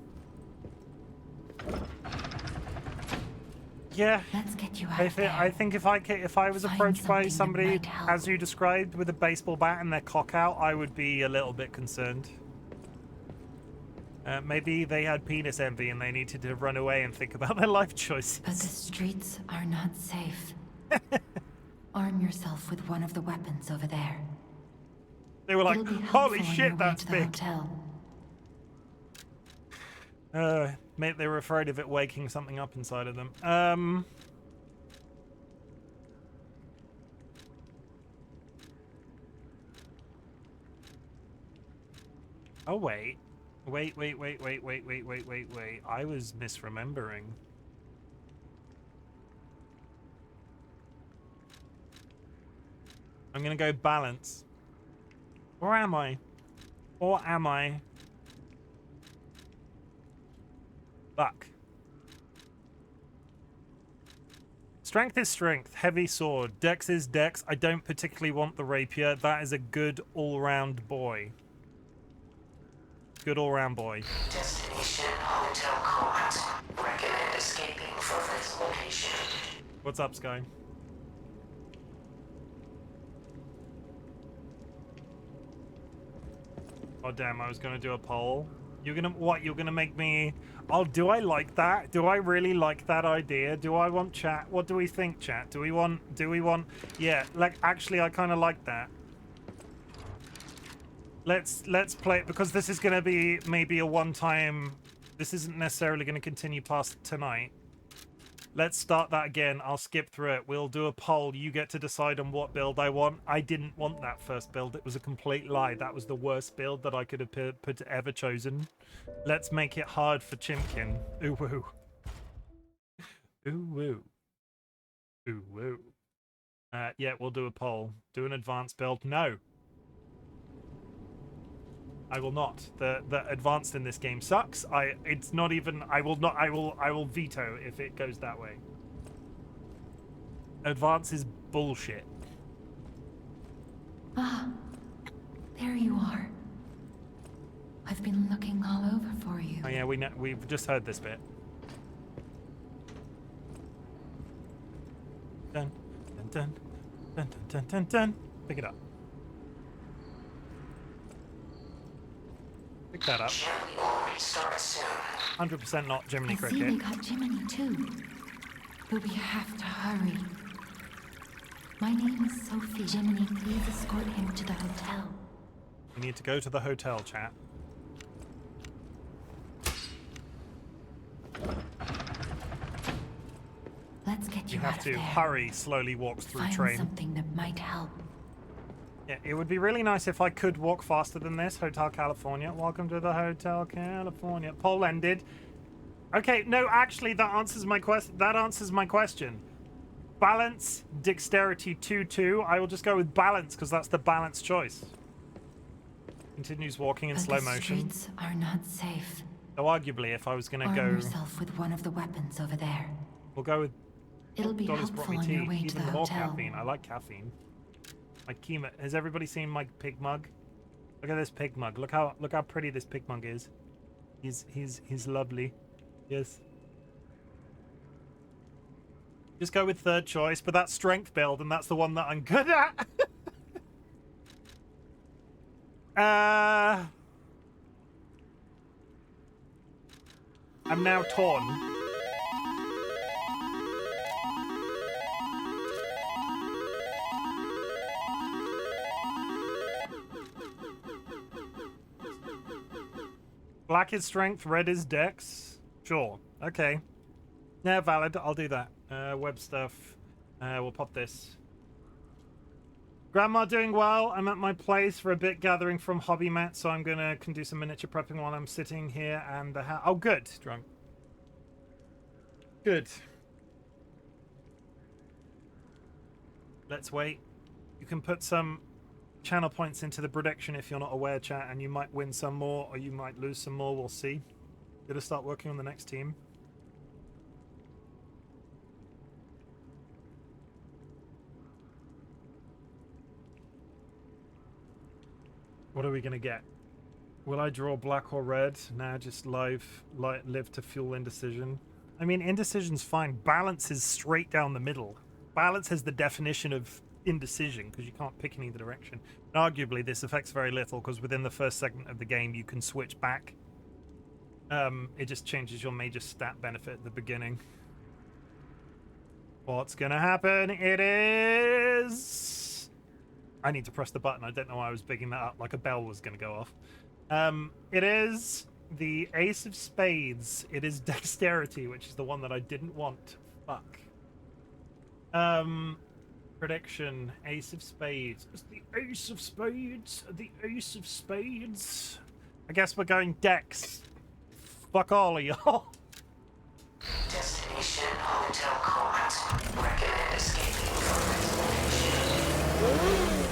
yeah. Let's get you out I of there. think if I was Find approached by something that somebody, might help. as you described, with a baseball bat and their cock out, I would be a little bit concerned. Maybe they had penis envy and they needed to run away and think about their life choices. But the streets are not safe. Arm yourself with one of the weapons over there. They were like, It'll be helpful holy on your shit, way that's to the big. hotel. Mate, they were afraid of it waking something up inside of them. Oh, wait. Wait. I was misremembering. I'm gonna go balance. Or am I? Or am I? Fuck. Strength is strength. Heavy sword. Dex is dex. I don't particularly want the rapier. That is a good all-round boy. Good all-round boy. Destination Hotel Court. Recommend escaping from this location. What's up, Sky? Oh damn, I was gonna do a poll. You're gonna what? You're gonna make me... Oh, do I like that? Do I really like that idea? Do I want chat? What do we think, chat? Do we want... Yeah, like, actually, I kind of like that. Let's play it, because this is gonna be maybe a one-time... This isn't necessarily gonna continue past tonight. Let's start that again. I'll skip through it. We'll do a poll. You get to decide on what build I want. I didn't want that first build. It was a complete lie. That was the worst build that I could have ever chosen. Let's make it hard for Chimken. Ooh woo. Ooh woo. Ooh woo. Yeah, we'll do a poll. Do an advanced build. No. I will not. The advanced in this game sucks. It's not even... I will veto if it goes that way. Advance is bullshit. Ah, there you are. I've been looking all over for you. Oh yeah, we've just heard this bit. Dun dun dun dun dun dun dun dun. Pick it up. Pick that up. Jiminy will restart soon. 100% not Jiminy I see Cricket. they got Jiminy too. But we have to hurry. My name is Sophie. Jiminy, please escort him to the hotel. We need to go to the hotel, chat. Let's get You you out have of to there. hurry, slowly walk through Find train. something that might help. Yeah, it would be really nice if I could walk faster than this. Hotel California. Welcome to the Hotel California. Poll ended. Okay, no, actually, that answers my question. Balance, dexterity 2-2. I will just go with balance because that's the balanced choice. Continues walking in But slow the motion. streets are not safe. So arguably, if I was gonna Arm go, yourself with one of the weapons over there. we'll go with It'll be Dolly's brought helpful me on tea. your way to the Even more hotel. caffeine. I like caffeine. My chemo. Has everybody seen my pig mug? Look at this pig mug. Look how pretty this pig mug is. He's lovely. Yes. Just go with third choice, but that's strength build, and that's the one that I'm good at. I'm now torn. Black is strength, red is dex. Sure. Okay. Yeah, valid. I'll do that. Web stuff. We'll pop this. Grandma doing well. I'm at my place for a bit gathering from hobby mats, so I'm gonna can do some miniature prepping while I'm sitting here and the house. Oh, good. Drunk. Good. Let's wait. You can put some channel points into the prediction if you're not aware, chat, and you might win some more or you might lose some more. We'll see. Gonna start working on the next team. What are we gonna get? Will I draw black or red? Nah, just live to fuel indecision. I mean, indecision's fine. Balance is straight down the middle. Balance is the definition of indecision because you can't pick in either direction. And arguably, this affects very little because within the first segment of the game, you can switch back. It just changes your major stat benefit at the beginning. What's gonna happen? It is... I need to press the button. I don't know why I was bigging that up like a bell was gonna go off. It is the Ace of Spades. It is Dexterity, which is the one that I didn't want. Fuck. Prediction. Ace of Spades. It's the Ace of Spades. The Ace of Spades. I guess we're going Dex. Fuck all of y'all. Destination Hotel Court. Recommend escaping from this location.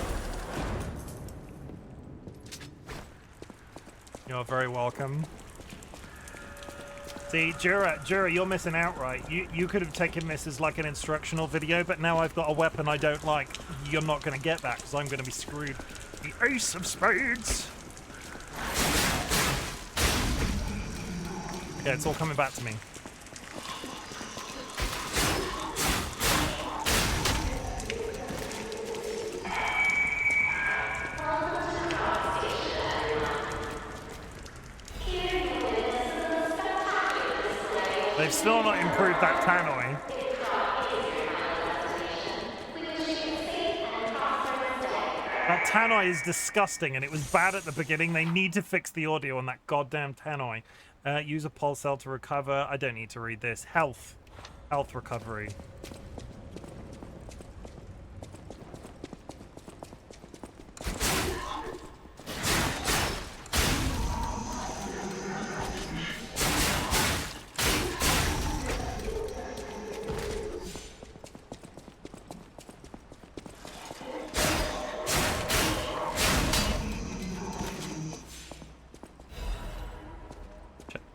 You're very welcome. See, Jura, you're missing out, right? You could have taken this as like an instructional video, but now I've got a weapon I don't like. You're not going to get that because I'm going to be screwed. The Ace of Spades. Yeah, it's all coming back to me. They've still not improved that tannoy. That tannoy is disgusting, and it was bad at the beginning. They need to fix the audio on that goddamn tannoy. Use a pulse cell to recover. I don't need to read this. Health recovery.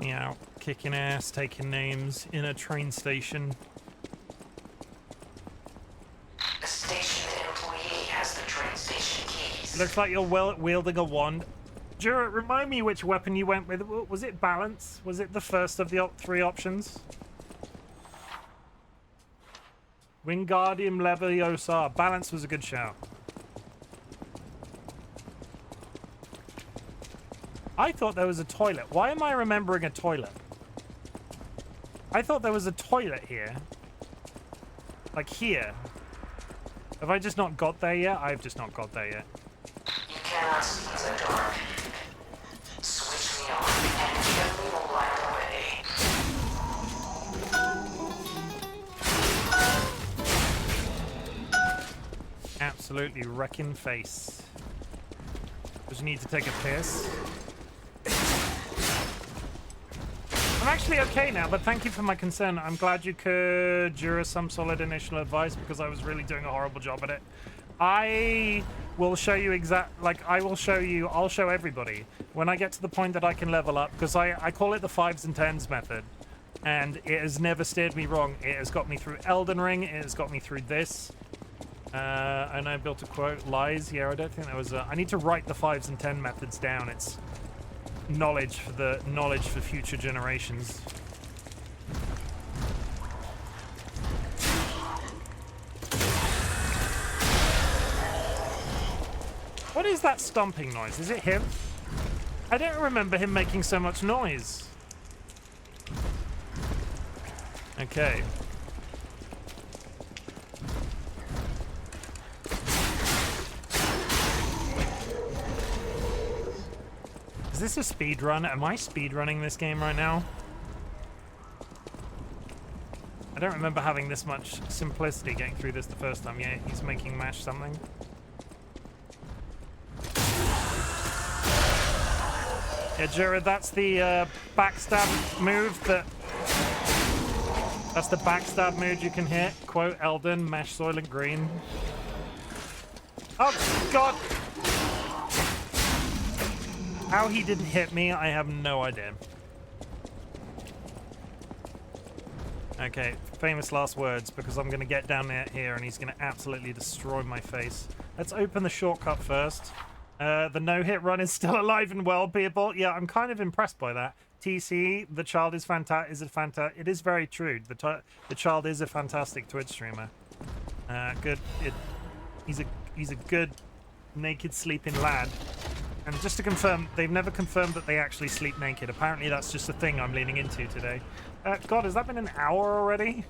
Me out, kicking ass, taking names in a train station. A station employee has the train station keys. Looks like you're wielding a wand. Jura, remind me which weapon you went with. Was it balance? Was it the first of the three options? Wingardium Leviosa. Balance was a good shout. I thought there was a toilet. Why am I remembering a toilet? I thought there was a toilet here. Like here. Have I just not got there yet? I've just not got there yet. You cannot see the dark. Switch me on and get me the light away. Absolutely wrecking face. Just need to take a piss. I'm actually okay now, but thank you for my concern. I'm glad you could Jura some solid initial advice because I was really doing a horrible job at it. I will show you I'll show everybody when I get to the point that I can level up, because I call it the 5s and 10s method, and it has never steered me wrong. It has got me through Elden Ring, it has got me through this. And I built a quote, lies. Yeah, I don't think that was I need to write the 5s and 10 methods down. It's knowledge for future generations. What is that stomping noise? Is it him? I don't remember him making so much noise. Okay. Is this a speed run? Am I speed running this game right now? I don't remember having this much simplicity getting through this the first time. Yeah, he's making mash something. Yeah, Jared, that's the backstab move that's the backstab move you can hit. Quote Elden, mash Soylent Green. Oh, God! How he didn't hit me, I have no idea. Okay, famous last words, because I'm going to get down there here and he's going to absolutely destroy my face. Let's open the shortcut first. The no-hit run is still alive and well, people. Yeah, I'm kind of impressed by that. TC, the child is fantastic. It is very true. The child is a fantastic Twitch streamer. Good. He's a good naked sleeping lad. And just to confirm, they've never confirmed that they actually sleep naked. Apparently that's just a thing I'm leaning into today. God, has that been an hour already?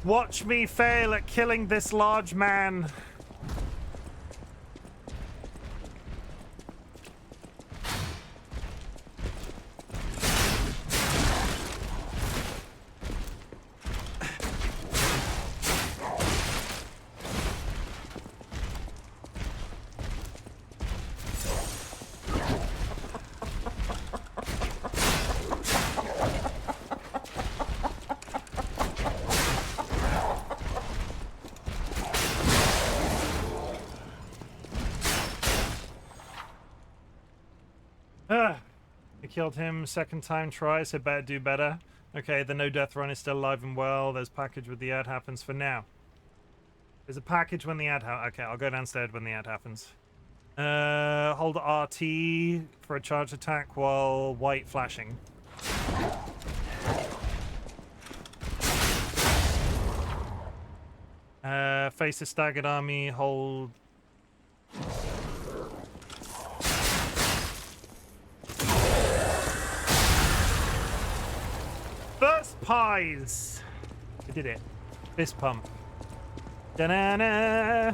Watch me fail at killing this large man. I killed him second time try, so better do better. Okay, the no death run is still alive and well. There's package with the ad happens for now. There's a package when the ad okay, I'll go downstairs when the ad happens. Hold RT for a charge attack while white flashing. Face a staggered army, hold... First pies! I did it. Fist pump. Da-na-na!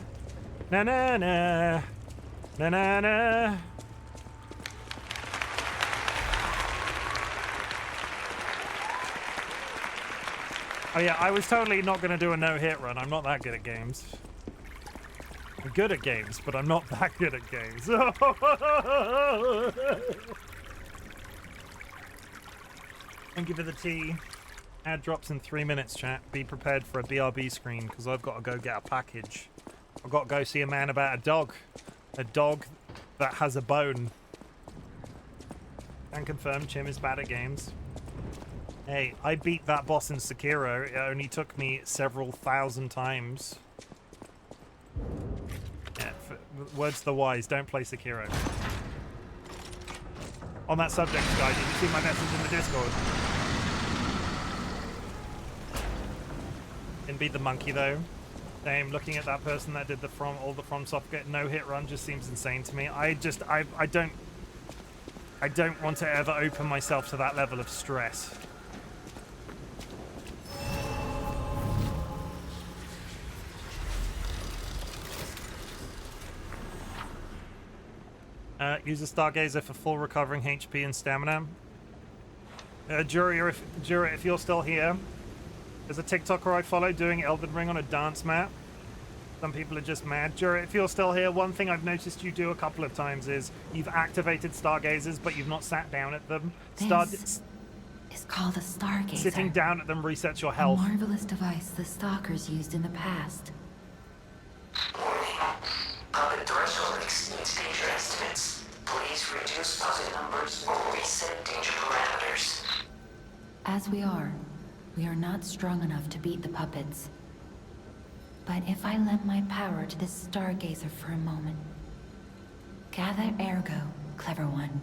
Na-na-na! Na-na-na! Oh yeah, I was totally not going to do a no-hit run. I'm not that good at games. I'm good at games, but I'm not that good at games. Thank you for the tea. Ad drops in 3 minutes, chat. Be prepared for a BRB screen, because I've got to go get a package. I've got to go see a man about a dog. A dog that has a bone. Can confirm Chim is bad at games. Hey, I beat that boss in Sekiro. It only took me several thousand times. Yeah, words to the wise, don't play Sekiro. On that subject, guys, did you see my message in the Discord? Didn't beat the monkey, though. Same, looking at that person that did the all the FromSoft no-hit run just seems insane to me. I don't want to ever open myself to that level of stress. Use a Stargazer for full recovering HP and stamina. Juria, if you're still here, there's a TikToker I follow doing Elden Ring on a dance mat. Some people are just mad. Juria, if you're still here, one thing I've noticed you do a couple of times is you've activated Stargazers, but you've not sat down at them. This is called a Stargazer. Sitting down at them resets your health. A marvelous device the stalkers used in the past. Puppet threshold exceeds danger estimates. Please reduce puppet numbers or reset danger parameters. As we are not strong enough to beat the puppets. But if I lend my power to this Stargazer for a moment. Gather ergo, clever one.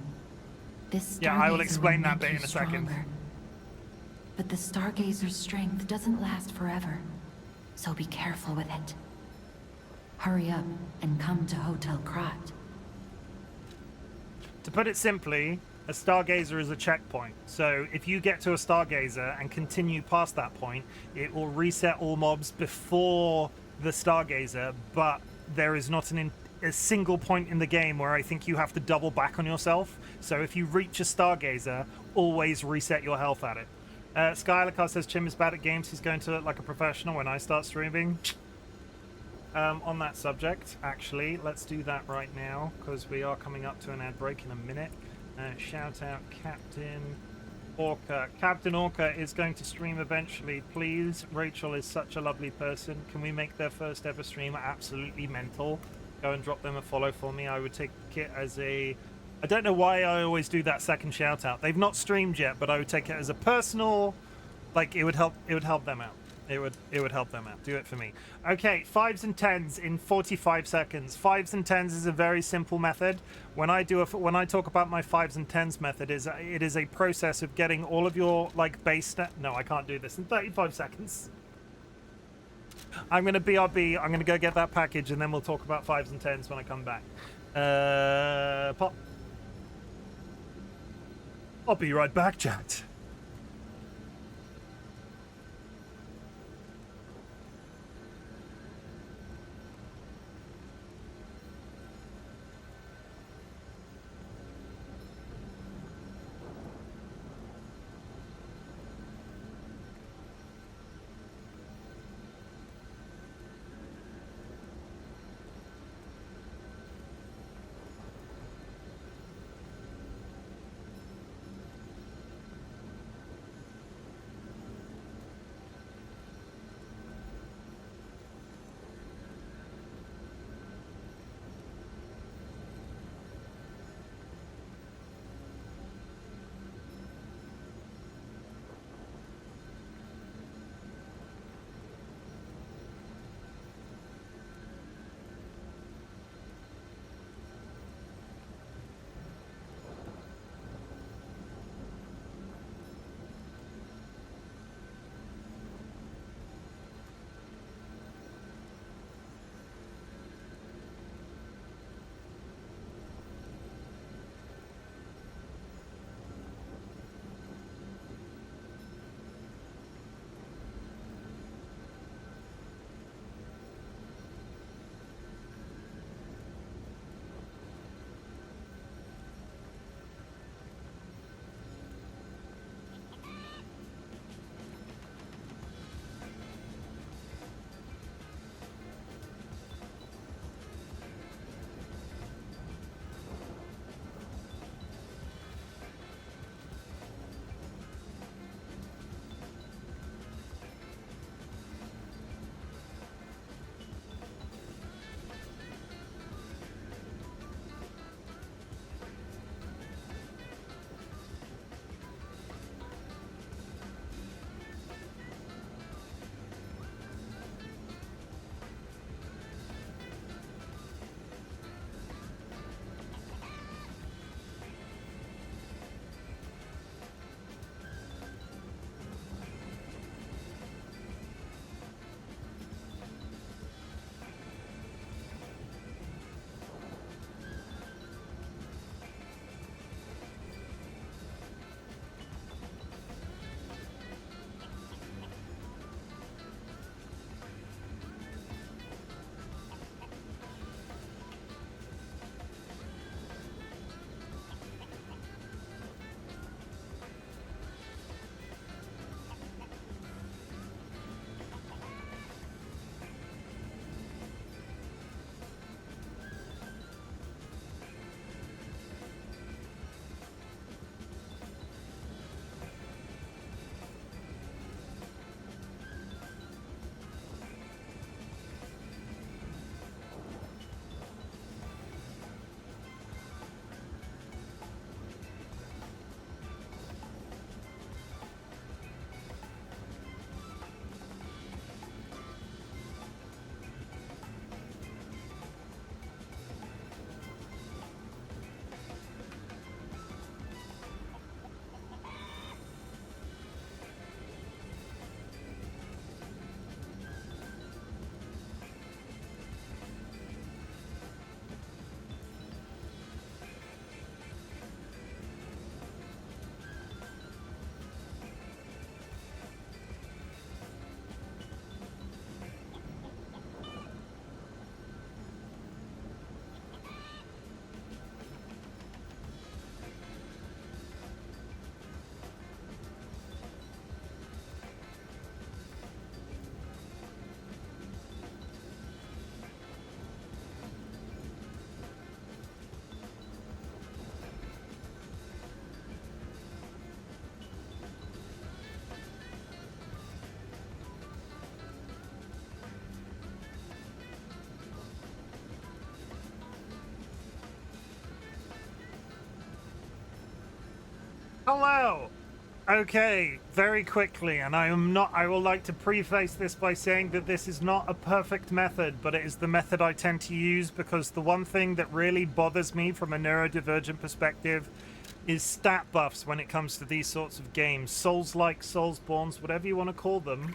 This Stargazer I will explain that make bit you in a second. stronger. But the Stargazer's strength doesn't last forever. So be careful with it. Hurry up and come to Hotel Krat. To put it simply, a Stargazer is a checkpoint. So if you get to a Stargazer and continue past that point, it will reset all mobs before the Stargazer, but there is not a single point in the game where I think you have to double back on yourself. So if you reach a Stargazer, always reset your health at it. Skylar says Chim is bad at games. He's going to look like a professional when I start streaming. On that subject, actually, let's do that right now, because we are coming up to an ad break in a minute. Shout out Captain Orca. Captain Orca is going to stream eventually. Please, Rachel is such a lovely person. Can we make their first ever stream absolutely mental? Go and drop them a follow for me. I would take it as a... I don't know why I always do that second shout out. They've not streamed yet, but I would take it as a personal... Like, it would help them out. It would help them out. Do it for me. Okay, 5s and 10s in 45 seconds. 5s and 10s is a very simple method. When I talk about my 5s and 10s method, it is a process of getting all of your like base No, I can't do this in 35 seconds. I'm gonna BRB. I'm gonna go get that package, and then we'll talk about 5s and 10s when I come back. Pop. I'll be right back, chat. Hello. Okay, very quickly, and I will like to preface this by saying that this is not a perfect method, but it is the method I tend to use because the one thing that really bothers me from a neurodivergent perspective is stat buffs when it comes to these sorts of games. Souls-like, Soulsborns, whatever you want to call them,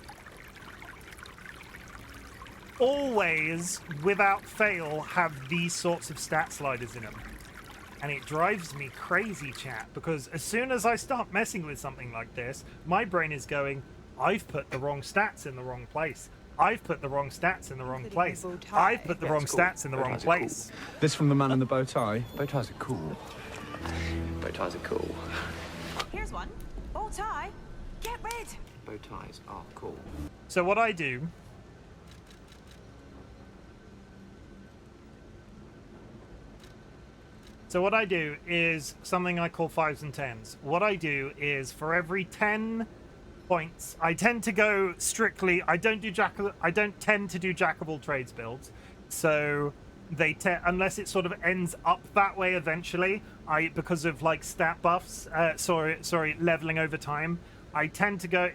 always, without fail, have these sorts of stat sliders in them. And it drives me crazy, chat, because as soon as I start messing with something like this, my brain is going, I've put the wrong stats in the wrong place. I've put the wrong stats in the wrong place. I've put the wrong stats in the wrong place. This from the man in the bow tie. Bow ties are cool. Bow ties are cool. Here's one. Bow tie. Get rid. Bow ties are cool. So what I do is something I call 5s and 10s. What I do is for every 10 points, I tend to go strictly. I don't tend to do jack of all trades builds. So unless it sort of ends up that way eventually, because of like stat buffs, leveling over time, I tend to go,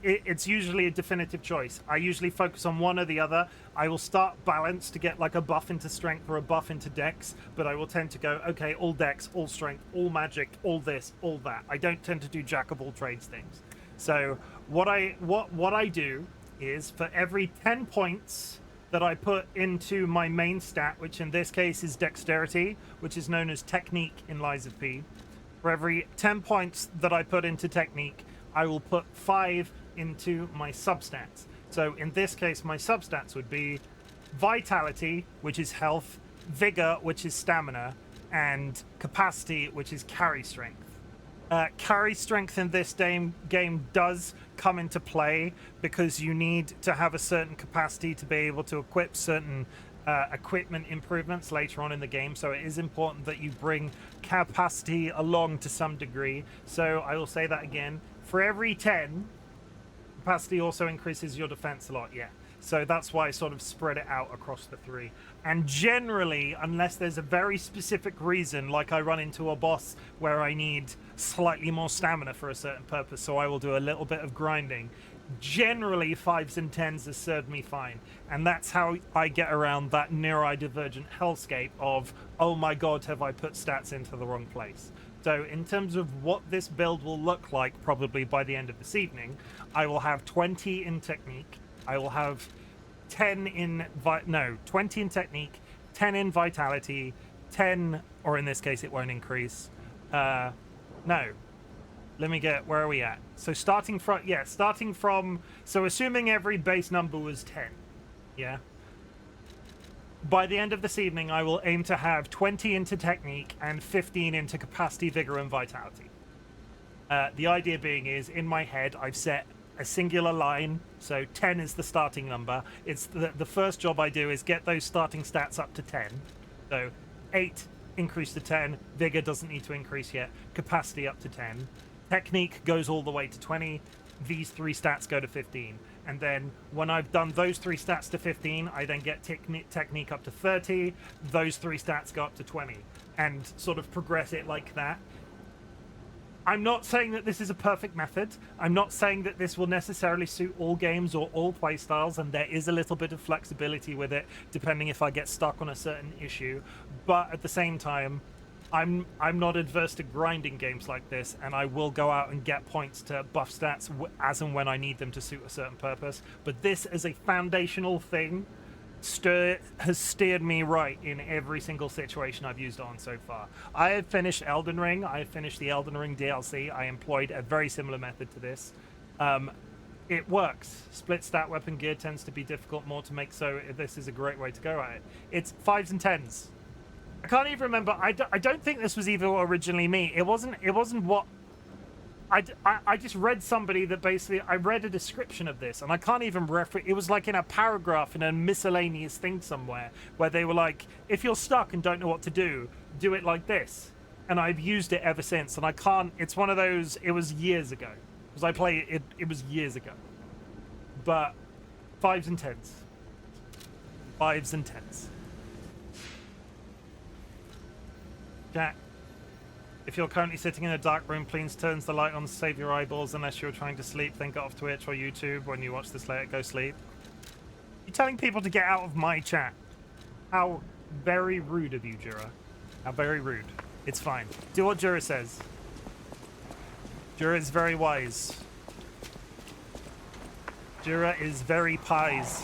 it's usually a definitive choice. I usually focus on one or the other. I will start balance to get like a buff into strength or a buff into dex, but I will tend to go, okay, all dex, all strength, all magic, all this, all that. I don't tend to do jack of all trades things. So what I do is for every 10 points that I put into my main stat, which in this case is dexterity, which is known as technique in Lies of P, for every 10 points that I put into technique, I will put 5 into my substats. So in this case, my substats would be vitality, which is health, vigor, which is stamina, and capacity, which is carry strength. Carry strength in this game does come into play because you need to have a certain capacity to be able to equip certain equipment improvements later on in the game, so it is important that you bring capacity along to some degree. So I will say that again. For every 10, capacity also increases your defense a lot, yeah. So that's why I sort of spread it out across the 3. And generally, unless there's a very specific reason, like I run into a boss where I need slightly more stamina for a certain purpose, so I will do a little bit of grinding, generally 5s and 10s has served me fine. And that's how I get around that neurodivergent hellscape of, oh my god, have I put stats into the wrong place. So in terms of what this build will look like probably by the end of this evening, I will have 20 in technique, I will have 20 in technique, 10 in vitality, 10, or in this case it won't increase. Let me get, where are we at? So starting from, so assuming every base number was 10, yeah? By the end of this evening, I will aim to have 20 into technique and 15 into capacity, vigor, and vitality. The idea being is, in my head, I've set a singular line, so 10 is the starting number. It's the first job I do is get those starting stats up to 10. So 8 increase to 10, vigor doesn't need to increase yet, capacity up to 10. Technique goes all the way to 20, these 3 stats go to 15. And then when I've done those 3 stats to 15, I then get technique up to 30, those 3 stats go up to 20, and sort of progress it like that. I'm not saying that this is a perfect method. I'm not saying that this will necessarily suit all games or all playstyles, and there is a little bit of flexibility with it, depending if I get stuck on a certain issue. But at the same time, I'm not adverse to grinding games like this, and I will go out and get points to buff stats as and when I need them to suit a certain purpose. But this as a foundational thing has steered me right in every single situation I've used it on so far. I have finished Elden Ring. I have finished the Elden Ring DLC. I employed a very similar method to this. It works. Split stat weapon gear tends to be difficult more to make, so this is a great way to go at it. It's 5s and 10s. I can't even remember. I don't think this was even originally me. It wasn't what... I just read somebody that basically... I read a description of this, and I can't even refer... It was like in a paragraph in a miscellaneous thing somewhere, where they were like, if you're stuck and don't know what to do it like this. And I've used it ever since, and I can't... It's one of those... It was years ago. Because I played it... It was years ago. But 5s and 10s. 5s and 10s. Jack, If you're currently sitting in a dark room, please turn the light on to save your eyeballs. Unless you're trying to sleep, then get off Twitch or YouTube. When you watch this later, go sleep. You're telling people to get out of my chat. How very rude of you, Jura. How very rude. It's fine. Do what Jura says. Jura is very wise. Jura is very pies.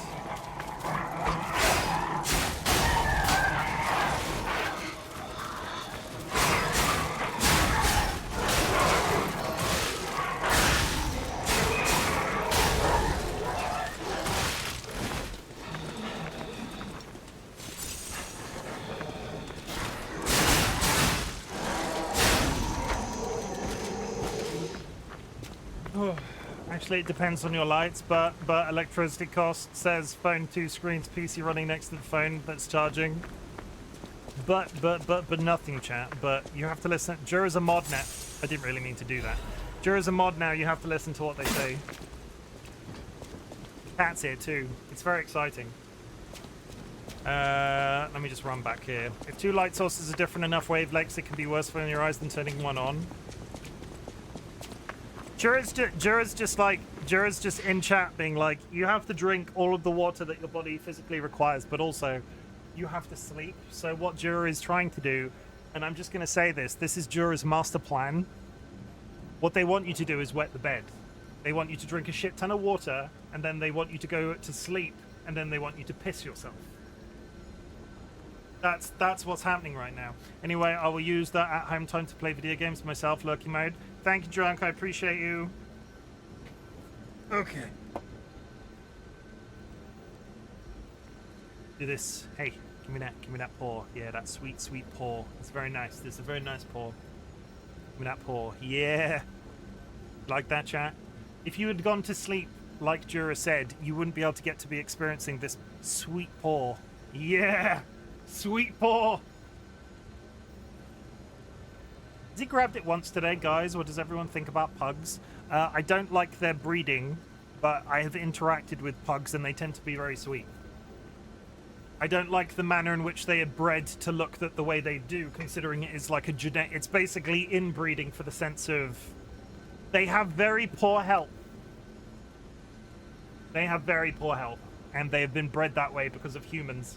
Actually, it depends on your lights, but electricity cost says phone 2 screens, PC running next to the phone that's charging. But nothing, chat. But you have to listen. Jura's a mod now. I didn't really mean to do that. Jura's a mod now. You have to listen to what they say. Cat's here too. It's very exciting. Let me just run back here. If 2 light sources are different enough wavelengths, it can be worse for your eyes than turning one on. Jura's just in chat being like, you have to drink all of the water that your body physically requires, but also you have to sleep. So what Jura is trying to do, and I'm just going to say this is Jura's master plan. What they want you to do is wet the bed. They want you to drink a shit ton of water, and then they want you to go to sleep, and then they want you to piss yourself. That's what's happening right now. Anyway, I will use that at home time to play video games myself, lurking mode. Thank you, Drunk. I appreciate you. Okay. Do this. Hey, give me that paw. Yeah, that sweet, sweet paw. It's very nice. This is a very nice paw. Give me that paw. Yeah. Like that, chat? If you had gone to sleep, like Jura said, you wouldn't be able to get to be experiencing this sweet paw. Yeah. Sweet paw. Has he grabbed it once today, guys? What does everyone think about pugs? I don't like their breeding, but I have interacted with pugs and they tend to be very sweet. I don't like the manner in which they are bred to look the way they do, considering it is like a genetic... It's basically inbreeding for the sense of... They have very poor health. They have very poor health, and they have been bred that way because of humans.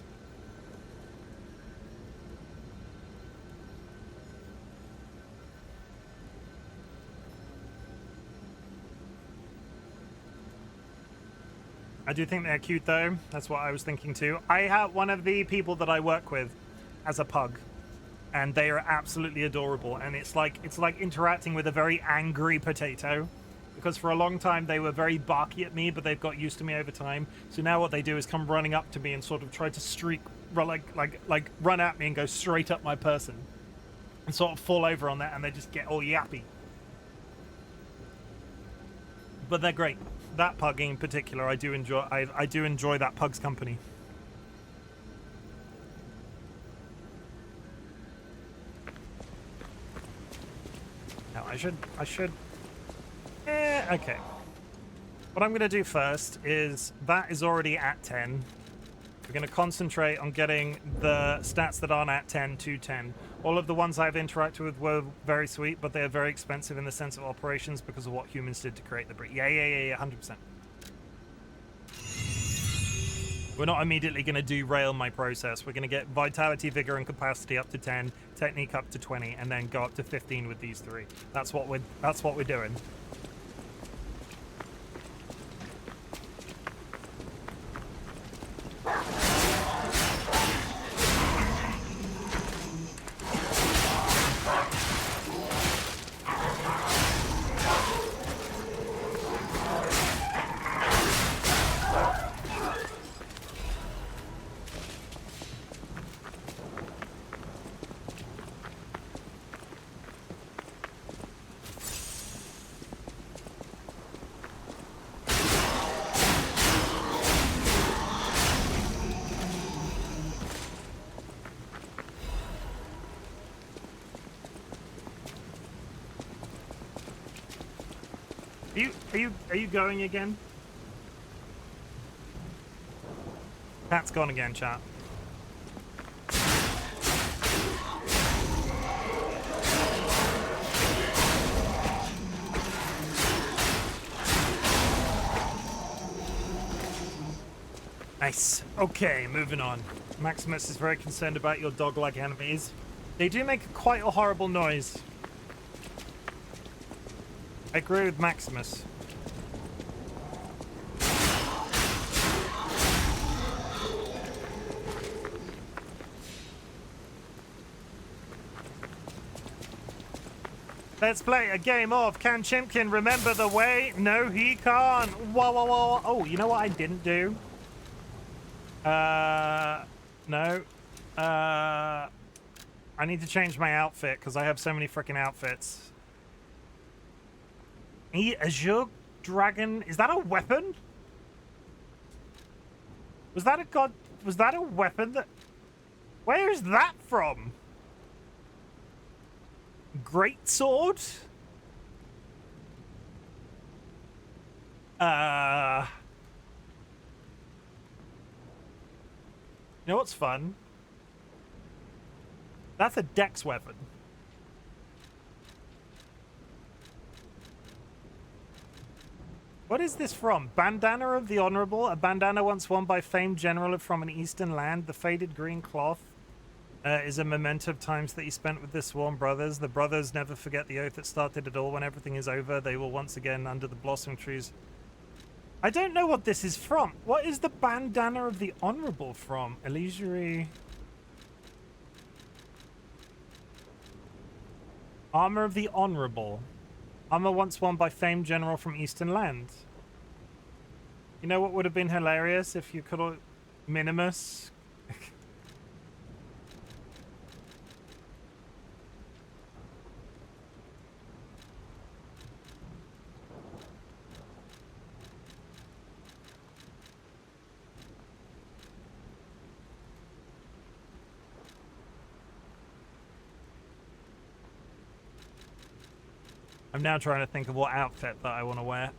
I do think they're cute, though. That's what I was thinking, too. I have one of the people that I work with as a pug, and they are absolutely adorable. And it's like interacting with a very angry potato, because for a long time they were very barky at me, but they've got used to me over time. So now what they do is come running up to me and sort of try to streak, like run at me and go straight up my person, and sort of fall over on that, and they just get all yappy. But they're great. That pug in particular, I do enjoy. I do enjoy that pug's company. Now I should. Okay. What I'm gonna do first is that is already at 10. We're gonna concentrate on getting the stats that aren't at 10 to 10. All of the ones I've interacted with were very sweet, but they are very expensive in the sense of operations because of what humans did to create the breed. Yeah, 100%. We're not immediately going to derail my process. We're going to get vitality, vigor, and capacity up to 10, technique up to 20, and then go up to 15 with these 3. That's what we're doing. Are you going again? Pat's gone again, chat. Nice. Okay, moving on. Maximus is very concerned about your dog-like enemies. They do make quite a horrible noise. I agree with Maximus. Let's play a game of Can Chimken remember the way? No, he can't. Whoa, whoa, whoa. Oh, you know what I didn't do? No. I need to change my outfit because I have so many freaking outfits. Azure Dragon. Is that a weapon? Was that a god? Was that a weapon that... Where is that from? Great sword? You know what's fun? That's a dex weapon. What is this from? Bandana of the Honorable. A bandana once worn by famed general from an eastern land. The faded green cloth is a memento of times that he spent with the sworn brothers. The brothers never forget the oath that started it all. When everything is over, they will once again under the blossom trees. I don't know what this is from. What is the bandana of the Honorable from? Illusory... Armor of the Honorable. Armor once worn by famed general from Eastern Land. You know what would have been hilarious if you could have... Minimus. I'm now trying to think of what outfit that I want to wear.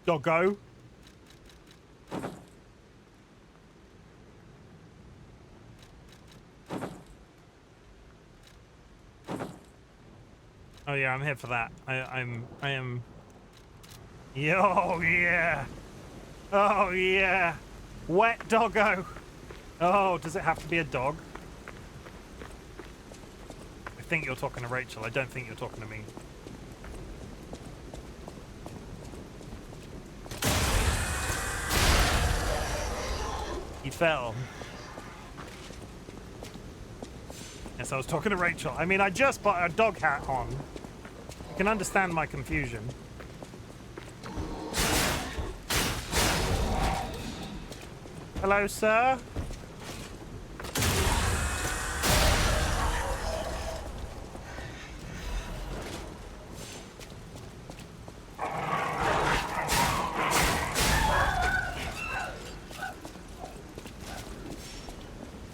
Doggo. Oh yeah, I'm here for that. I am. Yo, yeah. Oh yeah. Wet doggo. Oh, does it have to be a dog? I think you're talking to Rachel. I don't think you're talking to me. He fell. Yes, I was talking to Rachel. I mean, I just put a dog hat on. You can understand my confusion. Hello, sir.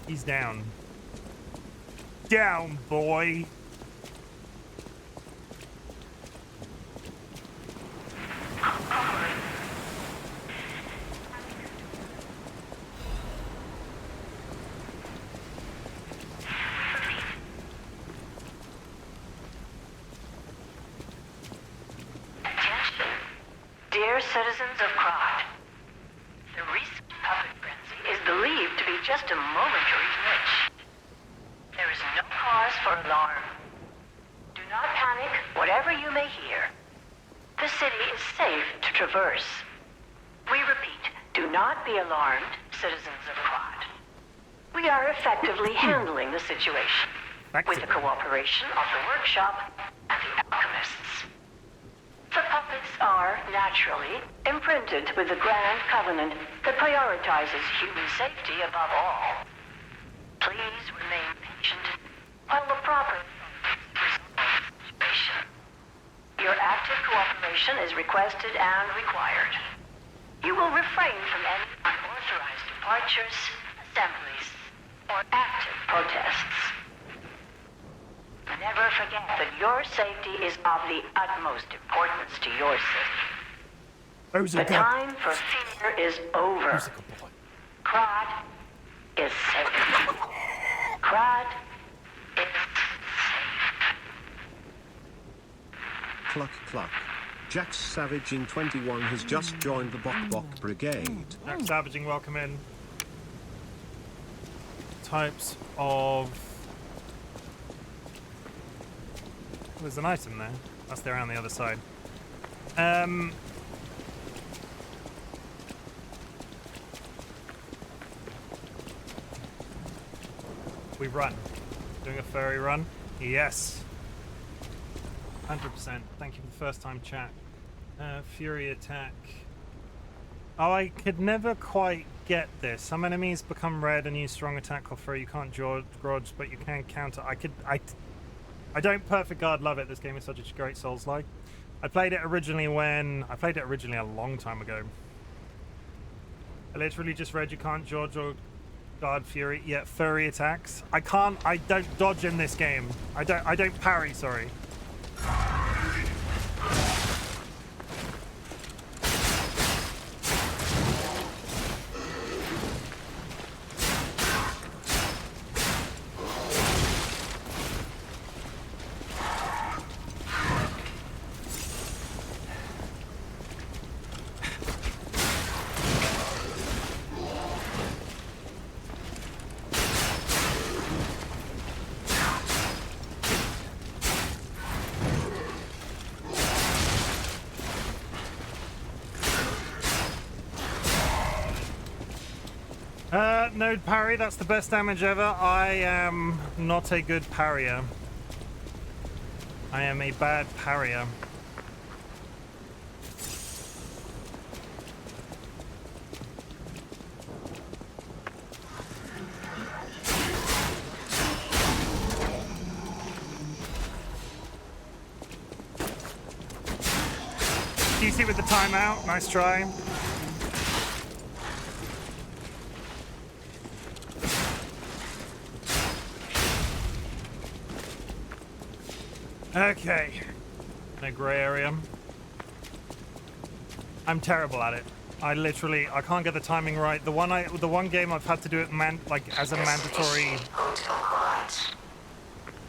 He's down. Down, boy. Dear citizens of Crod, the recent puppet frenzy is believed to be just a momentary glitch. There is no cause for alarm. Do not panic, whatever you may hear. The city is safe to traverse. We repeat, do not be alarmed, citizens of Crod. We are effectively handling the situation with the cooperation of the workshop and the alchemists. The puppets are, naturally, imprinted with the grand covenant that prioritizes human safety above all. Please remain patient while the proper resolve the situation. Your active cooperation is requested and required. You will refrain from any unauthorized departures, assemblies, or active protests. Never forget that your safety is of the utmost importance to your city. The time for fear is over. Crod is safe. Crod is safe. Cluck cluck. Jax Savage in 21 has just joined the Bok Bok Brigade. Jack Savaging, welcome in. Types of... There's an item there. That's there on the other side. We run. Doing a furry run? Yes. 100%. Thank you for the first time chat. Fury attack. Oh, I could never quite get this. Some enemies become red and use strong attack or furry. You can't grudge, but you can counter. I don't perfect guard love it. This game is such a great Souls-like. I played it originally a long time ago. I literally just read you can't dodge or guard fury. Yeah, furry attacks. I don't dodge in this game. I don't parry, sorry. Node parry, that's the best damage ever. I am not a good parrier. I am a bad parrier. DC with the timeout, nice try. Okay, no gray area. I'm terrible at it. I can't get the timing right. The one game I've had to do it as a mandatory.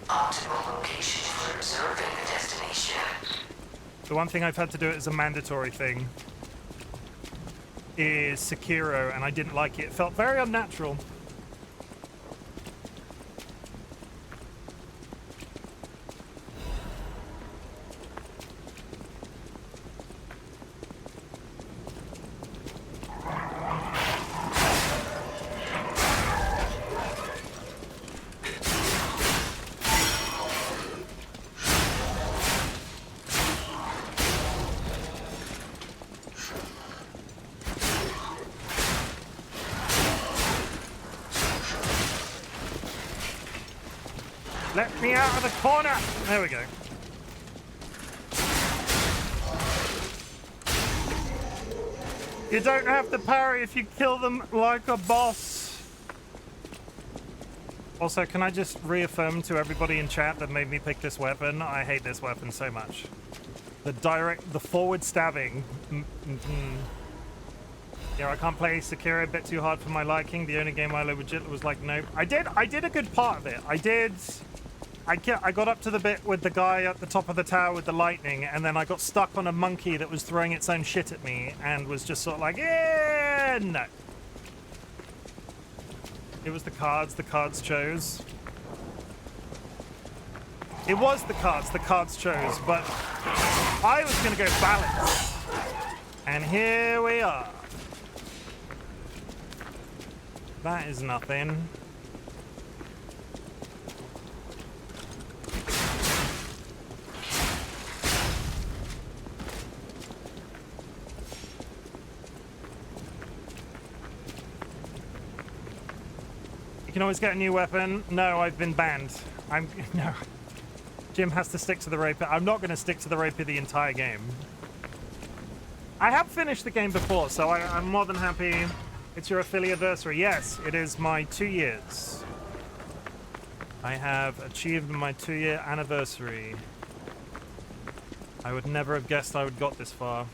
Optimal location for observing the destination. The one thing I've had to do it as a mandatory thing is Sekiro, and I didn't like it. It felt very unnatural. Let me out of the corner! There we go. You don't have to parry if you kill them like a boss. Also, can I just reaffirm to everybody in chat that made me pick this weapon? I hate this weapon so much. The forward stabbing. Yeah, I can't play Sekiro, a bit too hard for my liking. The only game I legit was like, nope. I did a good part of it. I got up to the bit with the guy at the top of the tower with the lightning, and then I got stuck on a monkey that was throwing its own shit at me, and was just sort of like, yeah, no. It was the cards chose. It was the cards chose, but I was gonna go balance. And here we are. That is nothing. You can always get a new weapon. No, I've been banned. No. Jim has to stick to the rapier. I'm not going to stick to the rapier the entire game. I have finished the game before, so I'm more than happy. It's your affiliate-versary. Yes, it is my 2 years. I have achieved my 2-year anniversary. I would never have guessed I would got this far.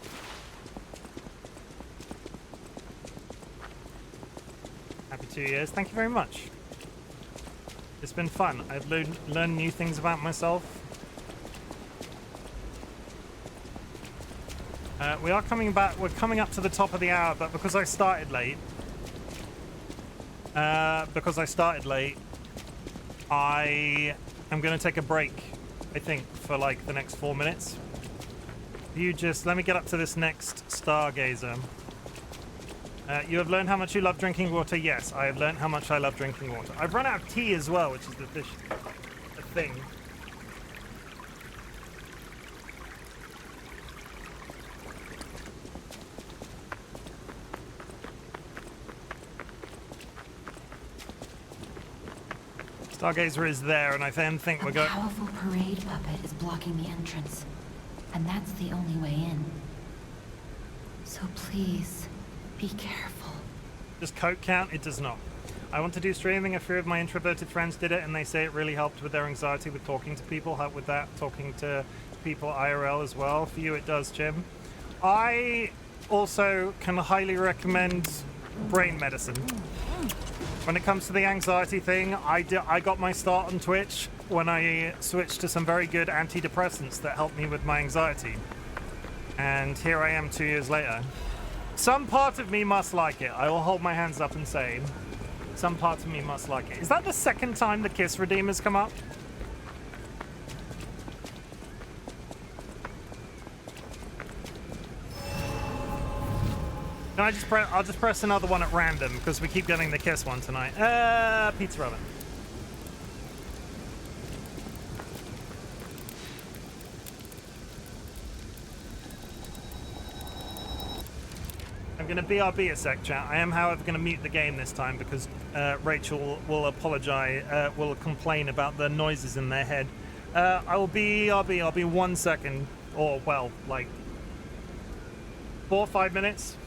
2 years. Thank you very much. It's been fun. I've learned new things about myself. We are coming back. We're coming up to the top of the hour, but because I started late, I am going to take a break, I think, for like the next 4 minutes. You just let me get up to this next stargazer. You have learned how much you love drinking water. Yes, I have learned how much I love drinking water. I've run out of tea as well, which is the thing. Stargazer is there, and I then think we're going. A powerful parade puppet is blocking the entrance, and that's the only way in. So please, be careful. Does coke count? It does not. I want to do streaming. A few of my introverted friends did it, and they say it really helped with their anxiety with talking to people. Help with that, talking to people IRL as well. For you, it does, Chim. I also can highly recommend brain medicine. When it comes to the anxiety thing, I got my start on Twitch when I switched to some very good antidepressants that helped me with my anxiety. And here I am 2 years later. Some part of me must like it. I will hold my hands up and say, some part of me must like it. Is that the second time the Kiss Redeemer's come up? No, I'll just press another one at random because we keep getting the Kiss one tonight. Pizza oven. I'm going to BRB a sec, chat. I am, however, going to mute the game this time because Rachel will apologize, will complain about the noises in their head. I'll be 1 second, or well, like 4 or 5 minutes.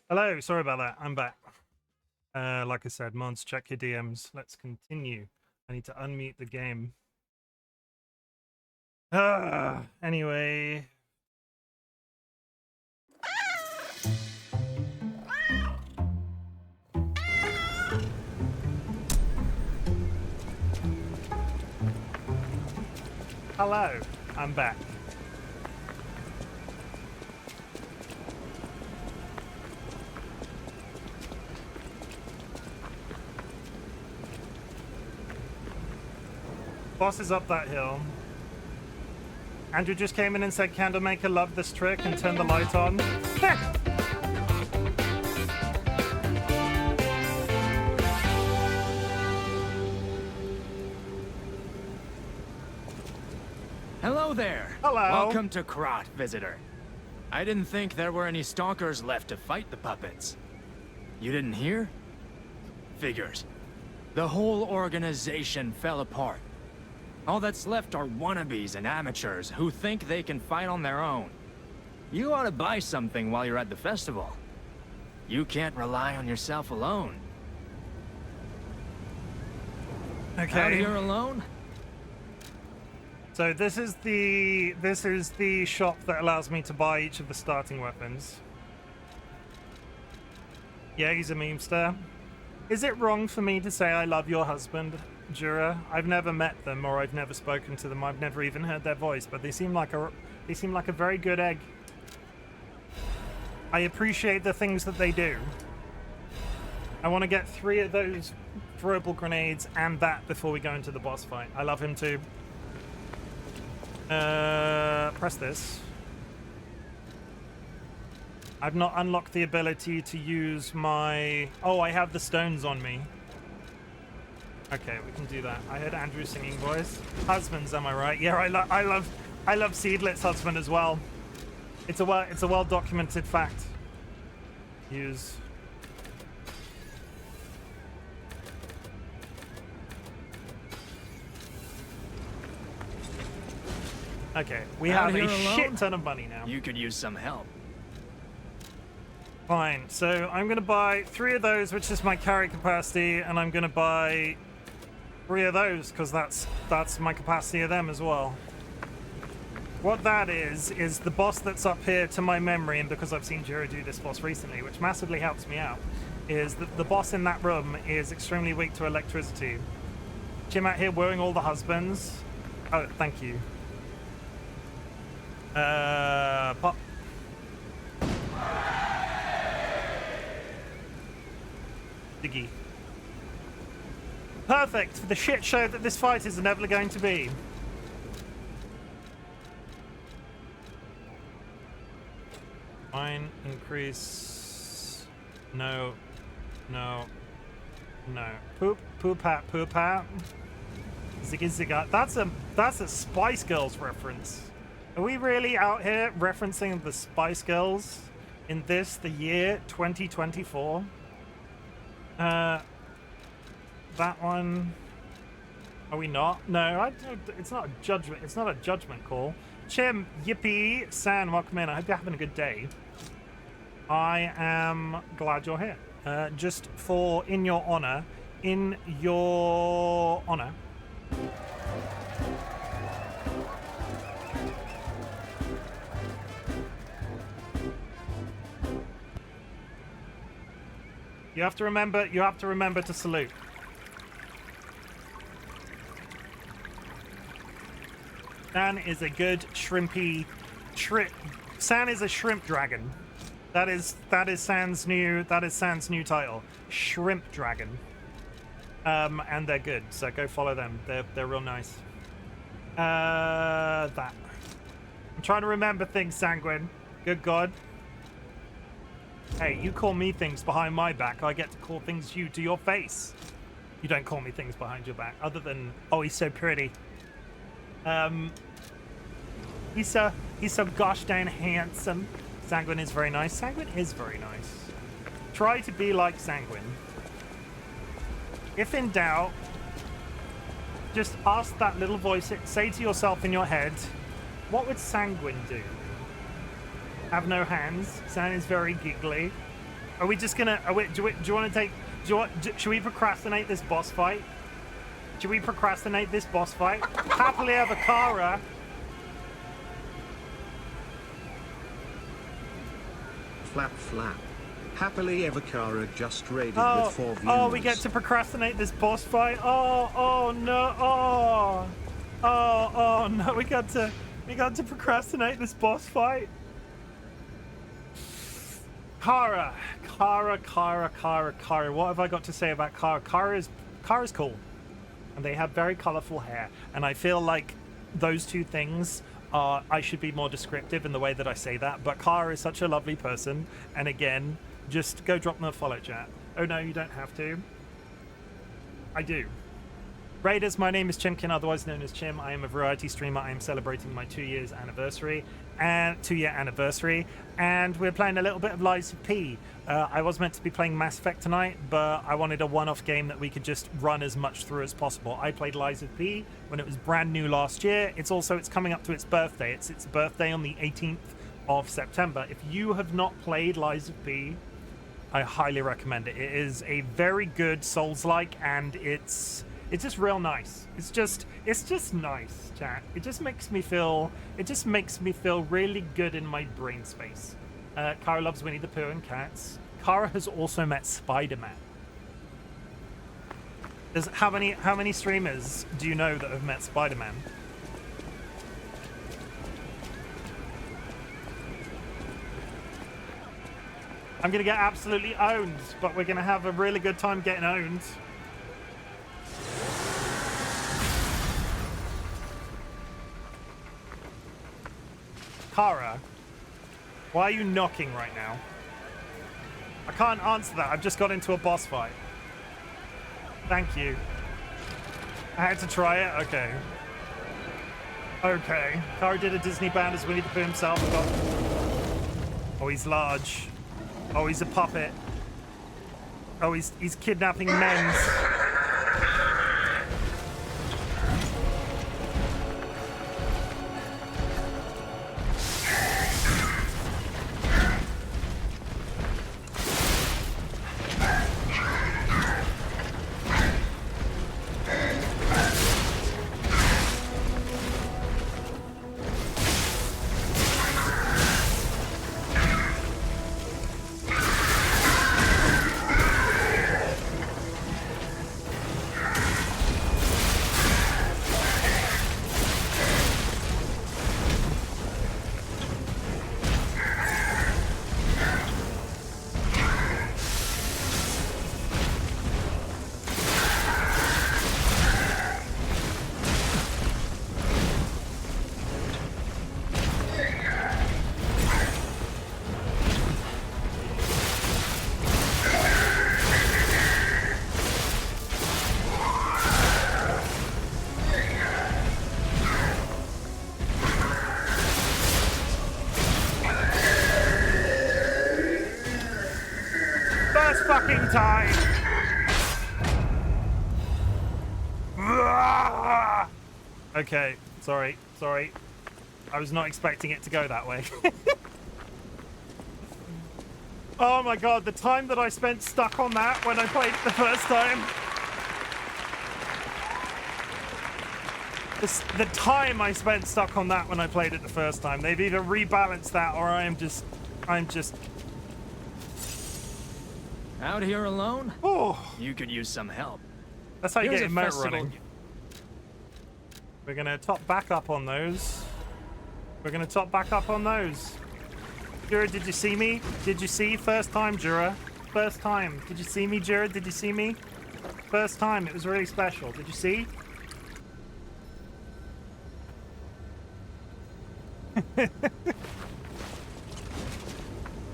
Hello, sorry about that. I'm back. Like I said, mods, check your DMs. Let's continue. I need to unmute the game. Anyway. Hello, I'm back. Boss is up that hill. Andrew just came in and said, Candlemaker loved this trick and turned the light on. Hello there. Hello. Welcome to Krot, visitor. I didn't think there were any stalkers left to fight the puppets. You didn't hear? Figures. The whole organization fell apart. All that's left are wannabes and amateurs who think they can fight on their own. You ought to buy something while you're at the festival. You can't rely on yourself alone. Okay. Out here alone? So this is the shop that allows me to buy each of the starting weapons. Yeah, he's a memester. Is it wrong for me to say I love your husband, Jura? I've never met them or I've never spoken to them. I've never even heard their voice, but they seem like a very good egg. I appreciate the things that they do. I want to get 3 of those throwable grenades and that before we go into the boss fight. I love him too. Press this. I've not unlocked the ability to use my... Oh, I have the stones on me. Okay, we can do that. I heard Andrew's singing voice. Husbands, am I right? Yeah, I love Seedlit's husband as well. It's a well documented fact. Use. Okay, we have a shit ton of money now. You could use some help. Fine, so I'm going to buy 3 of those, which is my carry capacity, and I'm going to buy 3 of those, because that's my capacity of them as well. What that is the boss that's up here to my memory, and because I've seen Jiro do this boss recently, which massively helps me out, is that the boss in that room is extremely weak to electricity. Chim out here wooing all the husbands. Oh, thank you. Pop. Diggy. Perfect for the shit show that this fight is inevitably going to be. Fine, increase. No. Poop hat. Ziggy zigga. That's a Spice Girls reference. Are we really out here referencing the Spice Girls in the year 2024? That one. Are we not? No, it's not a judgment. It's not a judgment call. Chim, yippee, San, welcome in. I hope you're having a good day. I am glad you're here. Just for in your honor. You have to remember to salute. San is a good shrimpy San is a shrimp dragon. That is San's new title. Shrimp Dragon. And they're good, so go follow them. They're real nice. That. I'm trying to remember things, Sanguine. Good God. Hey, you call me things behind my back, I get to call things you to your face. You don't call me things behind your back, other than, oh, he's so pretty. He's so gosh dang handsome. Sanguine is very nice. Sanguine is very nice. Try to be like Sanguine. If in doubt, just ask that little voice, say to yourself in your head, what would Sanguine do? Have no hands. San is very giggly. Are we just gonna? Do you want to take? Should we procrastinate this boss fight? Should we procrastinate this boss fight? Happily ever Kara. Flap flap. Happily ever Kara just raided with 4 viewers. Oh, we get to procrastinate this boss fight. Oh no. Oh no. We got to procrastinate this boss fight. Kara. What have I got to say about Kara? Kara's cool. And they have very colorful hair. And I feel like those two things are, I should be more descriptive in the way that I say that. But Kara is such a lovely person. And again, just go drop them a follow, chat. Oh no, you don't have to. I do. Raiders, my name is Chimken, otherwise known as Chim. I am a variety streamer. I am celebrating my 2-year anniversary, and we're playing a little bit of Lies of P. I was meant to be playing Mass Effect tonight, but I wanted a one-off game that we could just run as much through as possible. I played Lies of P when it was brand new last year. It's coming up to its birthday. It's its birthday on the 18th of September. If you have not played Lies of P, I highly recommend it. It is a very good Souls-like, and it's just real nice. It's just nice, chat. It just makes me feel really good in my brain space. Kara loves Winnie the Pooh and cats. Kara has also met Spider-Man. How many streamers do you know that have met Spider-Man? I'm gonna get absolutely owned, but we're gonna have a really good time getting owned. Kara, why are you knocking right now? I can't answer that. I've just got into a boss fight. Thank you. I had to try it? Okay. Okay. Kara did a Disney band as Winnie the Pooh himself. Oh, he's large. Oh, he's a puppet. Oh, he's kidnapping men. Time. Okay, sorry. I was not expecting it to go that way. Oh my god, the time that I spent stuck on that when I played it the first time. The time I spent stuck on that when I played it the first time. They've either rebalanced that or I'm just out here alone? Oh, you could use some help. That's how you Here's get a emote festival. running. We're gonna top back up on those. Jura, did you see me? Did you see? First time, Jura. First time. Did you see me, Jura? Did you see me? First time. It was really special. Did you see?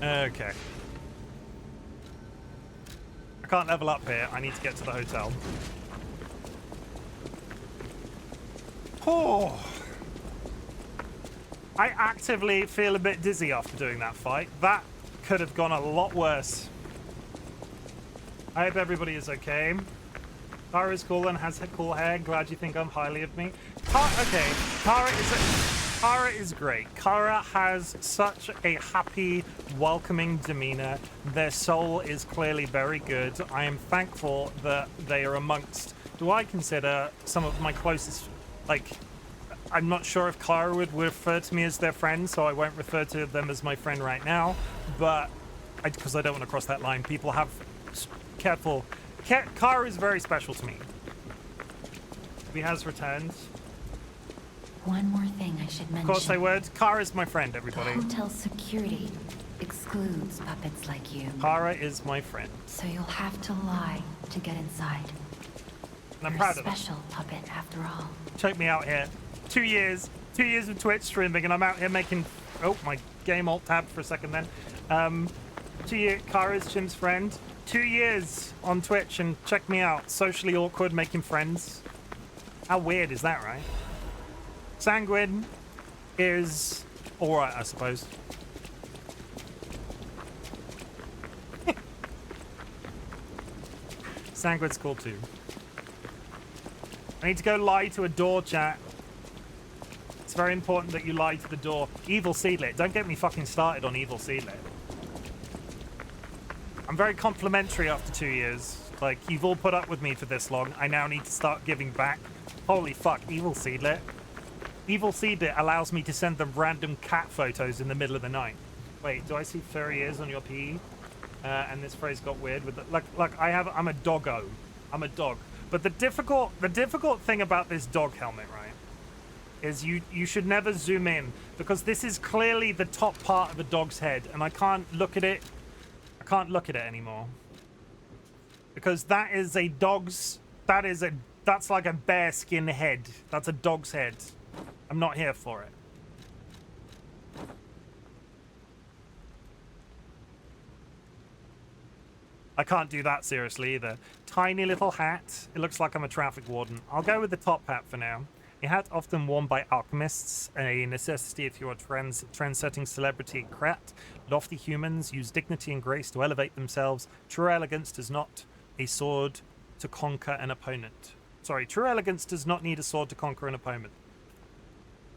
Okay. I can't level up here. I need to get to the hotel. Oh. I actively feel a bit dizzy after doing that fight. That could have gone a lot worse. I hope everybody is okay. Tara is cool and has cool hair. Glad you think I'm highly of me. Okay, Tara is Kara is great. Kara has such a happy, welcoming demeanor. Their soul is clearly very good. I am thankful that they are amongst, do I consider, some of my closest, like, I'm not sure if Kara would refer to me as their friend, so I won't refer to them as my friend right now, but, because I don't want to cross that line. People have, careful. Kara is very special to me. He has returned. One more thing I should mention. Of course I would. Kara's my friend, The everybody. hotel security excludes puppets like you. Kara is my friend. So you'll have to lie to get inside. And I'm You're proud a of it. special puppet after all. Check me out here. 2 years. 2 years of Twitch streaming, and I'm out here making... Oh, my game alt tabbed for a second then. 2 years. Kara's Chim's friend. 2 years on Twitch, and check me out. Socially awkward, making friends. How weird is that, right? Sanguine is alright, I suppose. Sanguine's cool too. I need to go lie to a door, chat. It's very important that you lie to the door. Evil Seedlit. Don't get me fucking started on Evil Seedlit. I'm very complimentary after 2 years. Like, you've all put up with me for this long. I now need to start giving back. Holy fuck, Evil Seedlit. Evil Seedlit allows me to send them random cat photos in the middle of the night. Wait, do I see furry ears on your PE? And this phrase got weird with the, I'm a doggo. I'm a dog. But the difficult thing about this dog helmet, right, is you should never zoom in, because this is clearly the top part of a dog's head, and I can't look at it. I can't look at it anymore. Because that is a dog's, that's like a bear skin head. That's a dog's head. I'm not here for it. I can't do that seriously either. Tiny little hat. It looks like I'm a traffic warden. I'll go with the top hat for now. A hat often worn by alchemists, a necessity if you're a trend-setting celebrity crat. Lofty humans use dignity and grace to elevate themselves. True elegance does not a sword to conquer an opponent. Sorry, true elegance does not need a sword to conquer an opponent.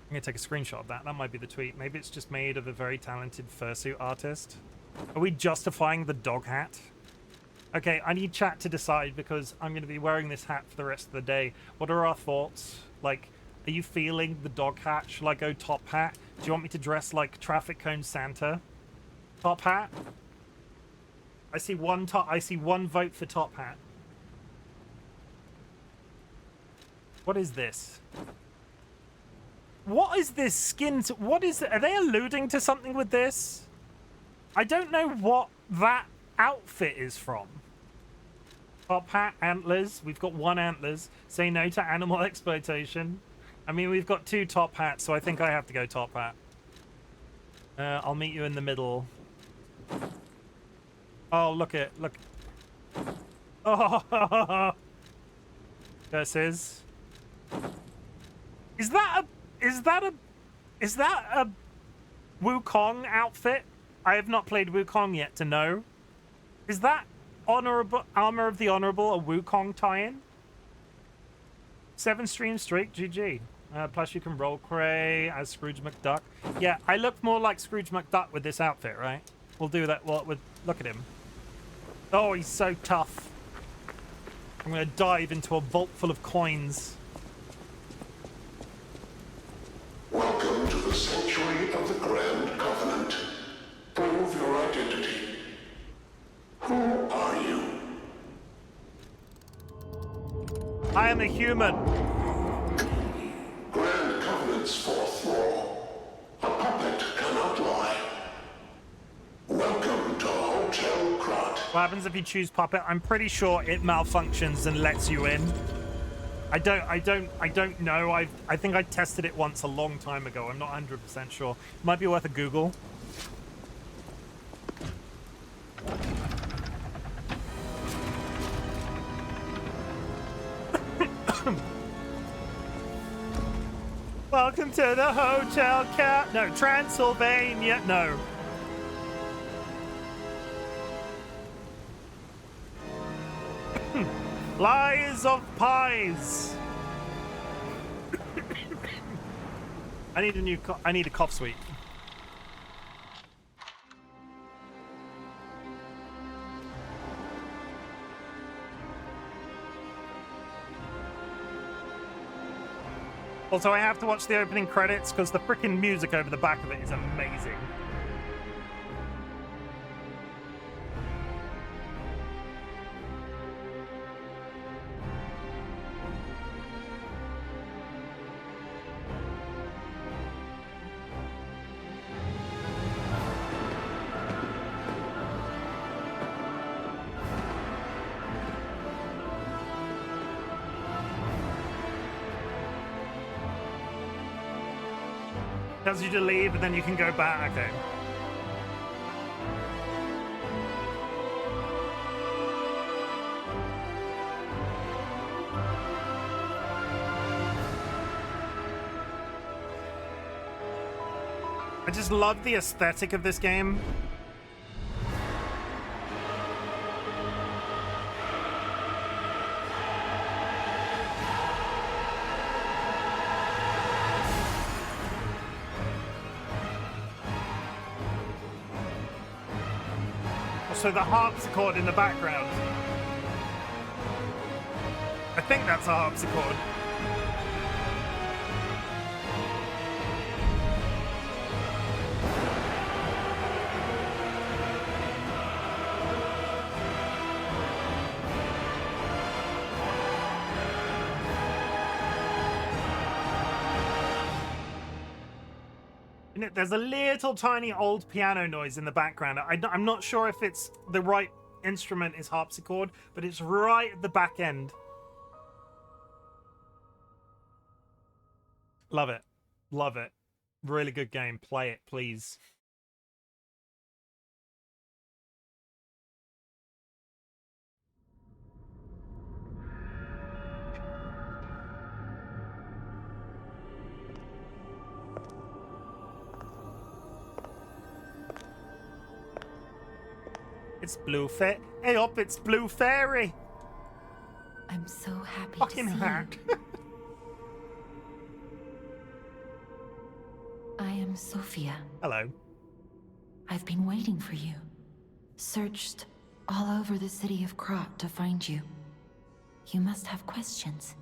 I'm gonna take a screenshot of that. That might be the tweet. Maybe it's just made of a very talented fursuit artist. Are we justifying the dog hat? Okay, I need chat to decide, because I'm going to be wearing this hat for the rest of the day. What are our thoughts? Like, are you feeling the dog hat? Shall I go top hat? Do you want me to dress like traffic cone Santa? Top hat? I see one vote for top hat. What is this? What is this skin? What is it? Are they alluding to something with this? I don't know what that outfit is from. Top hat, antlers. We've got one antlers. Say no to animal exploitation. I mean, we've got 2 top hats, so I think I have to go top hat. I'll meet you in the middle. Oh, look. Oh, curses. Is that a Wukong outfit? I have not played Wukong yet to know. Is that Armor of the Honorable a Wukong tie-in? 7 stream streak, GG. Plus you can roll cray as Scrooge McDuck. Yeah, I look more like Scrooge McDuck with this outfit, right? We'll do that. Look at him. Oh, he's so tough. I'm gonna dive into a vault full of coins. Welcome to the Sanctuary of the Grand Covenant. Prove your identity. Who are you? I am a human. Grand Covenant's 4th law. A puppet cannot lie. Welcome to Hotel Krat. What happens if you choose puppet? I'm pretty sure it malfunctions and lets you in. I don't know. I think I tested it once a long time ago. I'm not 100% sure. Might be worth a Google. Welcome to the Hotel Cat. No, Transylvania. No. Lies of pies. I need a new. I need a cough sweep. Also, I have to watch the opening credits because the freaking music over the back of it is amazing. Tells you to leave, and then you can go back. Okay. I just love the aesthetic of this game. Also, the harpsichord in the background. I think that's a harpsichord. There's a little tiny old piano noise in the background. I'm not sure if it's the right instrument is harpsichord, but it's right at the back end. Love it. Love it. Really good game. Play it, please. It's Blue Fairy. Hey up, it's Blue Fairy. I'm so happy Fucking to see hack. you. I am Sophia. Hello. I've been waiting for you. Searched all over the city of Krot to find you. You must have questions.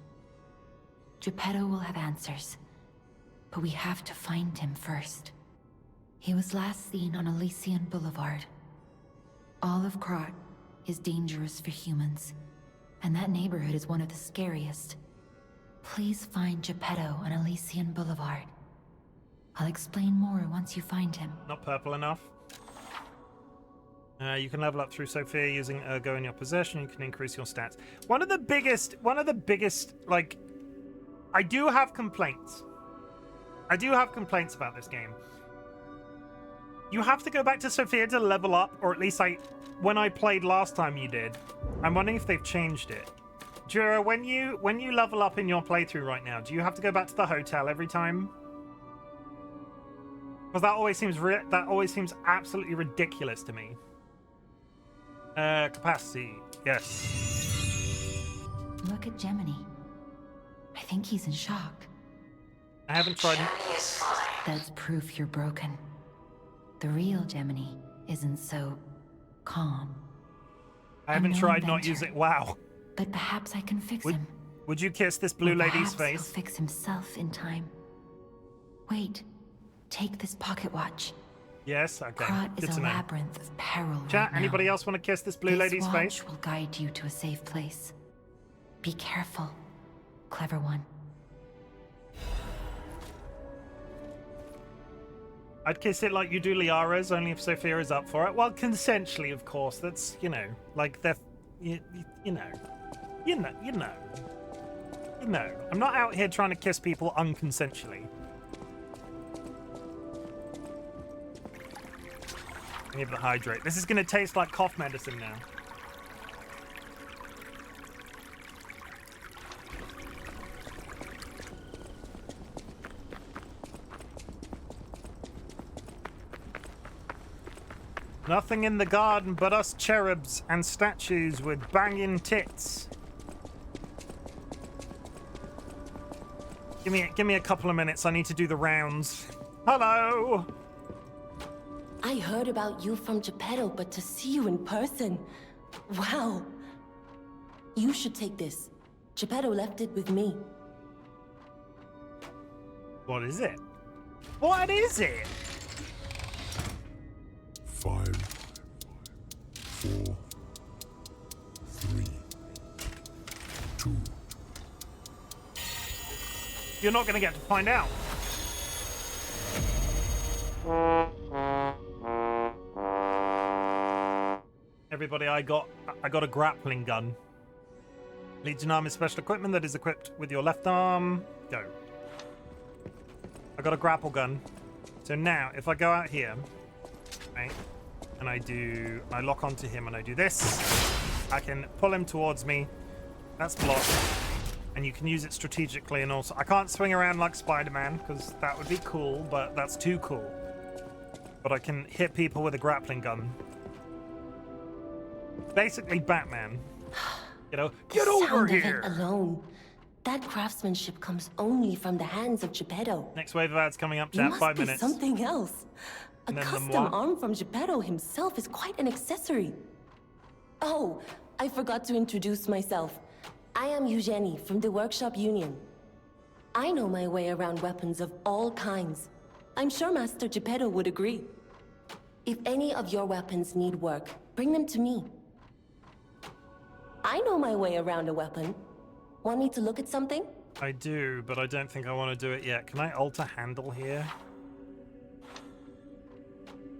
Geppetto will have answers. But we have to find him first. He was last seen on Elysian Boulevard. All of Krot is dangerous for humans, and that neighborhood is one of the scariest. Please find Geppetto on Elysian Boulevard. I'll explain more once you find him. Not purple enough. You can level up through Sophia using Ergo in your possession. You can increase your stats. One of the biggest, like, I do have complaints. I do have complaints about this game. You have to go back to Sophia to level up, or at least when I played last time you did. I'm wondering if they've changed it. Jura, when you level up in your playthrough right now, do you have to go back to the hotel every time? Because that always seems absolutely ridiculous to me. Capacity, yes. Look at Gemini. I think he's in shock. I haven't tried. Gemini is fine. That's proof you're broken. The real Gemini isn't so calm. I haven't tried not inventor. using. Wow. But perhaps I can fix him. Would you kiss this blue Or lady's perhaps face? He'll fix himself in time. Wait, take this pocket watch. Yes, okay. Krot Good is to a know. labyrinth of peril Chat, right anybody now. else want to kiss this blue lady's This face? watch will guide you to a safe place. Be careful, clever one. I'd kiss it like you do Liara's, only if Sophia is up for it. Well, consensually, of course. That's, you know, like they're, you know. I'm not out here trying to kiss people unconsensually. I need to hydrate. This is going to taste like cough medicine now. Nothing in the garden but us cherubs and statues with banging tits. Give me a couple of minutes. I need to do the rounds. Hello. I heard about you from Geppetto, but to see you in person, wow. You should take this. Geppetto left it with me. What is it? What is it? 5, 4, 3, 2. You're not going to get to find out. Everybody, I got a grappling gun. Legion Army special equipment that is equipped with your left arm. Go. I got a grapple gun. So now, if I go out here, right, and I lock onto him and I do this, I can pull him towards me. That's blocked. And you can use it strategically, and also I can't swing around like Spider-Man because that would be cool, but that's too cool. But I can hit people with a grappling gun. Basically Batman. You know, get over here! Of it alone. That craftsmanship comes only from the hands of Geppetto. Next wave of ads coming up, chat. 5 minutes. Something else. A And then the custom moi. arm from Geppetto himself is quite an accessory. Oh, I forgot to introduce myself. I am Eugenie from the Workshop Union. I know my way around weapons of all kinds. I'm sure Master Geppetto would agree. If any of your weapons need work, bring them to me. I know my way around a weapon. Want me to look at something? I do, but I don't think I want to do it yet. Can I alter handle here?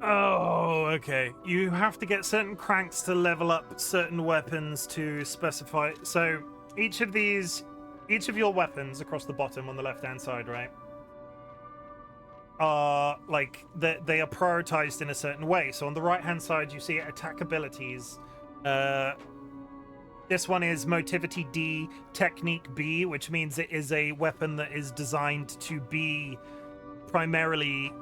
Oh, okay. You have to get certain cranks to level up certain weapons to specify. So each of your weapons across the bottom on the left-hand side, right, are like they are prioritized in a certain way. So on the right-hand side, you see attack abilities. This one is Motivity D, Technique B, which means it is a weapon that is designed to be primarily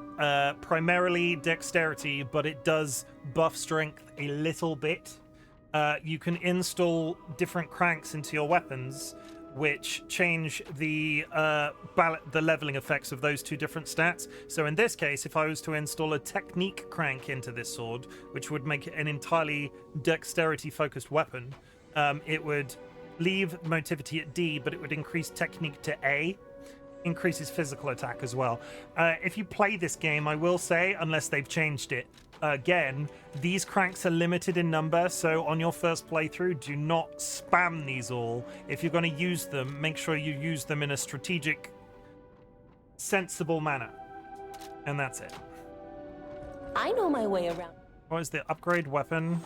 dexterity, but it does buff strength a little bit. You can install different cranks into your weapons, which change the leveling effects of those two different stats. So in this case, if I was to install a Technique crank into this sword, which would make it an entirely dexterity-focused weapon, it would leave Motivity at D, but it would increase Technique to A. Increases physical attack as well. If you play this game, I will say, unless they've changed it, again, these cranks are limited in number, so on your first playthrough, do not spam these all. If you're going to use them, make sure you use them in a strategic, sensible manner. And that's it. I know my way around. What is the upgrade weapon?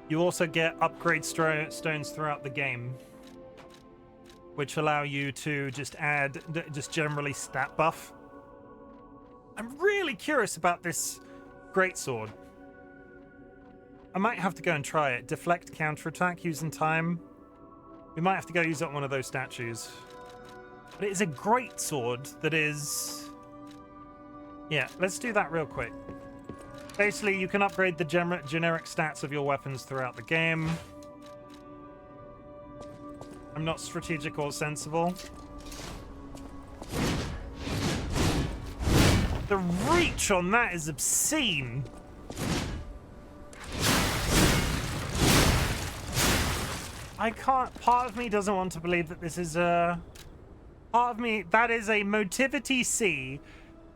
You also get upgrade stones throughout the game, which allow you to just add, just generally stat buff. I'm really curious about this greatsword. I might have to go and try it. Deflect counterattack using time. We might have to go use it on one of those statues. But it is a greatsword that is... Yeah, let's do that real quick. Basically, you can upgrade the generic stats of your weapons throughout the game. I'm not strategic or sensible. The reach on that is obscene. I can't... Part of me doesn't want to believe that this is a... Part of me... That is a Motivity C,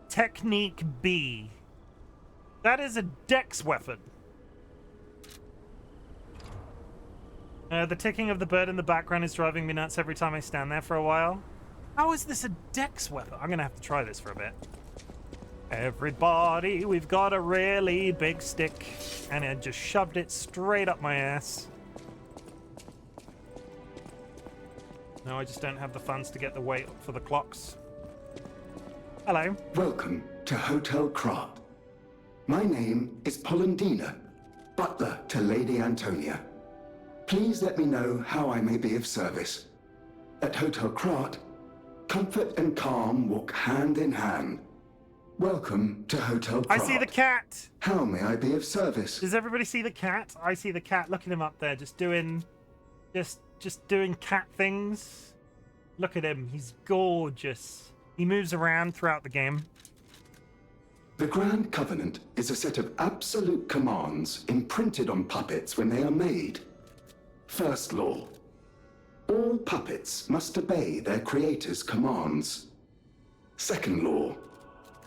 Technique B. That is a dex weapon. The ticking of the bird in the background is driving me nuts every time I stand there for a while. How is this a dex weapon? I'm gonna have to try this for a bit. Everybody, we've got a really big stick. And I just shoved it straight up my ass. No, I just don't have the funds to get the weight for the clocks. Hello. Welcome to Hotel Krat. My name is Polendina, butler to Lady Antonia. Please let me know how I may be of service. At Hotel Krat, comfort and calm walk hand in hand. Welcome to Hotel Krat. I see the cat! How may I be of service? Does everybody see the cat? I see the cat. Look at him up there, just doing cat things. Look at him. He's gorgeous. He moves around throughout the game. The Grand Covenant is a set of absolute commands imprinted on puppets when they are made. First law. All puppets must obey their creator's commands. Second law.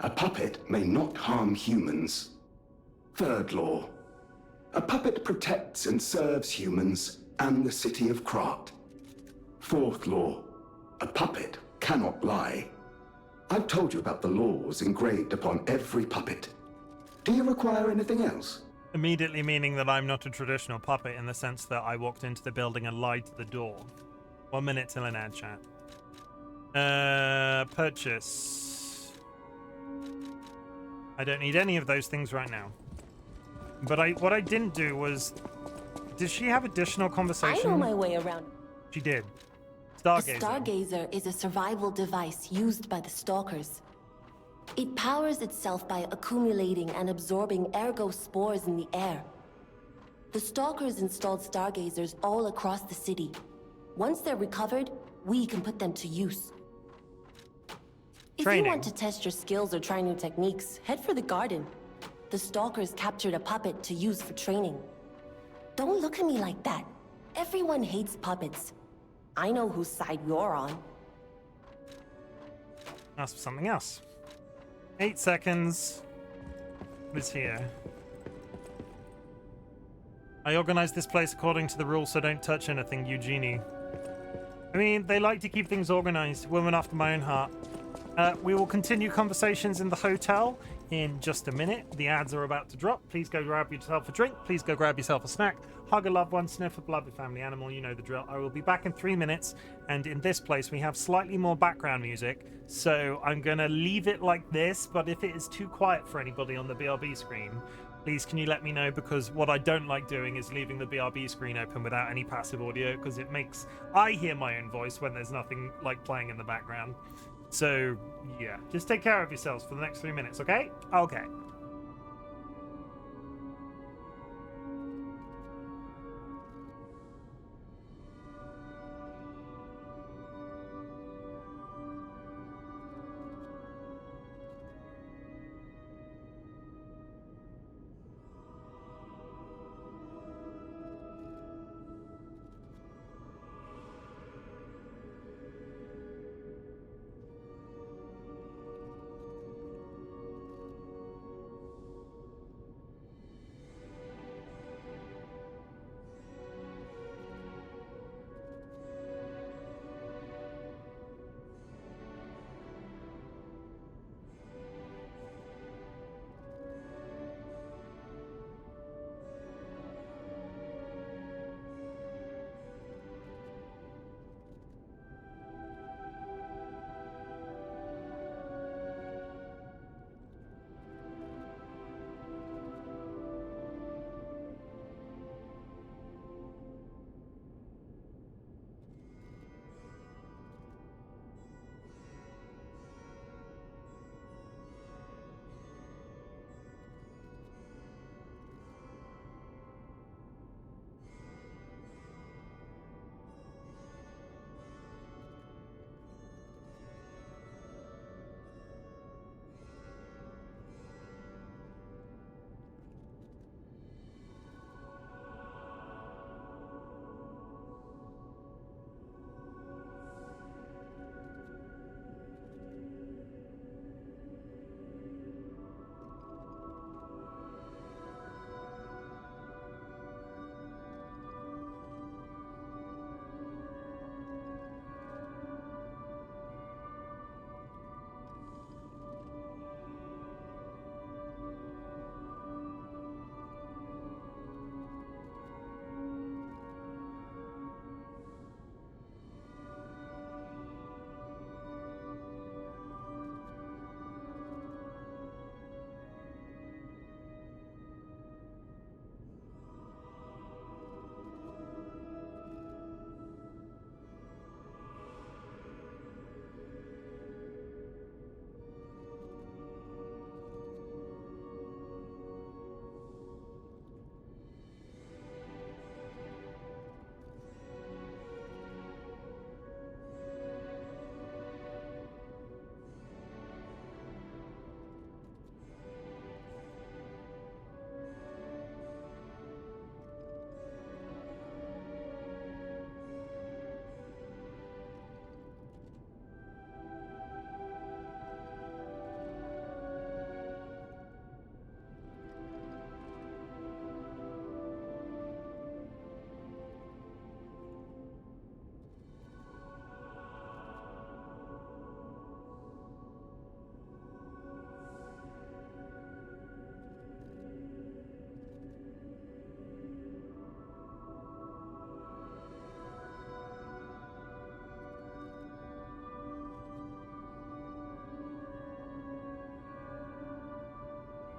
A puppet may not harm humans. Third law. A puppet protects and serves humans and the city of Krat. Fourth law. A puppet cannot lie. I've told you about the laws engraved upon every puppet. Do you require anything else? Immediately meaning that I'm not a traditional puppet in the sense that I walked into the building and lied to the door. 1 minute till an ad chat. Purchase. I don't need any of those things right now. But what I didn't do was... Did she have additional conversation? I know my way around. She did. Stargazer. A stargazer is a survival device used by the stalkers. It powers itself by accumulating and absorbing ergo spores in the air. The stalkers installed stargazers all across the city. Once they're recovered, we can put them to use. If you want to test your skills or try new techniques, head for the garden. The stalkers captured a puppet to use for training. Don't look at me like that. Everyone hates puppets. I know whose side you're on. Ask for something else. 8 seconds. What is here? I organized this place according to the rules, so don't touch anything, Eugenie. I mean, they like to keep things organized. Woman after my own heart. We will continue conversations in the hotel in just a minute. The ads are about to drop. Please go grab yourself a drink. Please go grab yourself a snack. Hug a loved one, sniff a beloved family animal. You know the drill. I will be back in 3 minutes. And in this place, we have slightly more background music. So I'm going to leave it like this. But if it is too quiet for anybody on the BRB screen, please can you let me know? Because what I don't like doing is leaving the BRB screen open without any passive audio. Because it makes... I hear my own voice when there's nothing like playing in the background. So, yeah. Just take care of yourselves for the next 3 minutes, okay? Okay.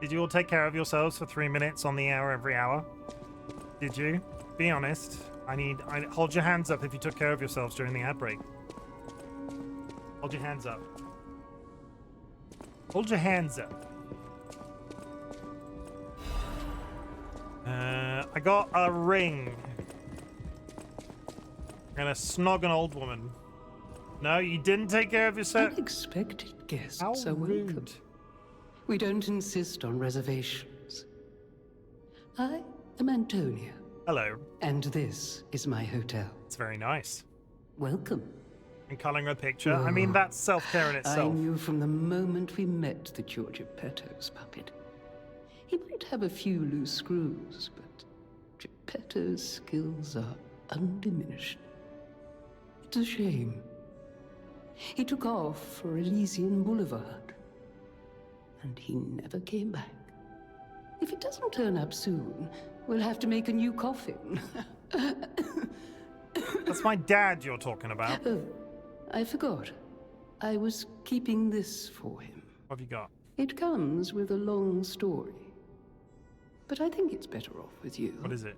Did you all take care of yourselves for 3 minutes on the hour every hour? Did you? Be honest. I hold your hands up if you took care of yourselves during the ad break. Hold your hands up. Hold your hands up. I got a ring. And a snog an old woman. No, you didn't take care of yourself. Unexpected guests How are welcome. rude. We don't insist on reservations. I am Antonia. Hello. And this is my hotel. It's very nice. Welcome. And colouring a picture. I mean, that's self-care in I itself. knew from the moment we met that you're Geppetto's puppet. He might have a few loose screws, but Geppetto's skills are undiminished. It's a shame. He took off for Elysian Boulevard, and he never came back. If he doesn't turn up soon, we'll have to make a new coffin. That's my dad you're talking about. Oh, I forgot. I was keeping this for him. What have you got? It comes with a long story. But I think it's better off with you. What is it?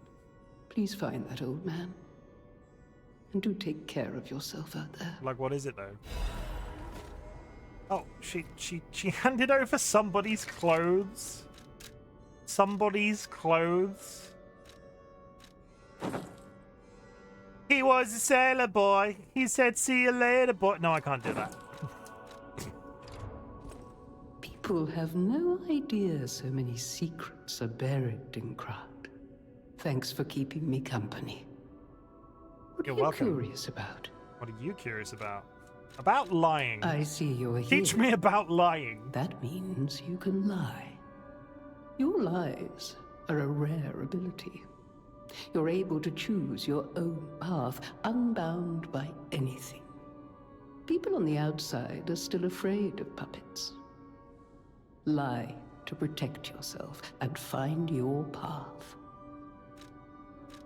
Please find that old man. And do take care of yourself out there. Like, what is it, though? Oh, she handed over somebody's clothes. Somebody's clothes. He was a sailor boy. He said, see you later, boy. No, I can't do that. People have no idea so many secrets are buried in Krat. Thanks for keeping me company. What You're are you welcome. curious about? What are you curious about? About lying. I see you're here. Teach me about lying. That means you can lie. Your lies are a rare ability. You're able to choose your own path, unbound by anything. People on the outside are still afraid of puppets. Lie to protect yourself and find your path.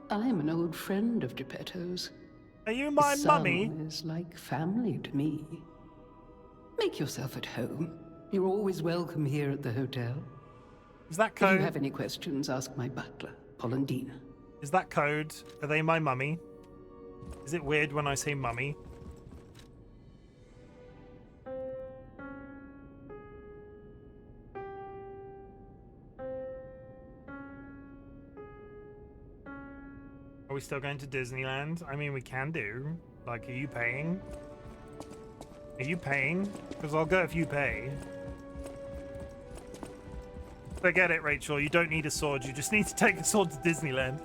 I'm an old friend of Geppetto's. Are you my mummy? Son is like family to me. Make yourself at home. You're always welcome here at the hotel. Is that If code? you have any questions, ask my butler, Polendina. Is that code? Are they my mummy? Is it weird when I say mummy? Are we still going to Disneyland? I mean, we can do. Like, are you paying? Are you paying? Because I'll go if you pay. Forget it, Rachel. You don't need a sword. You just need to take a sword to Disneyland.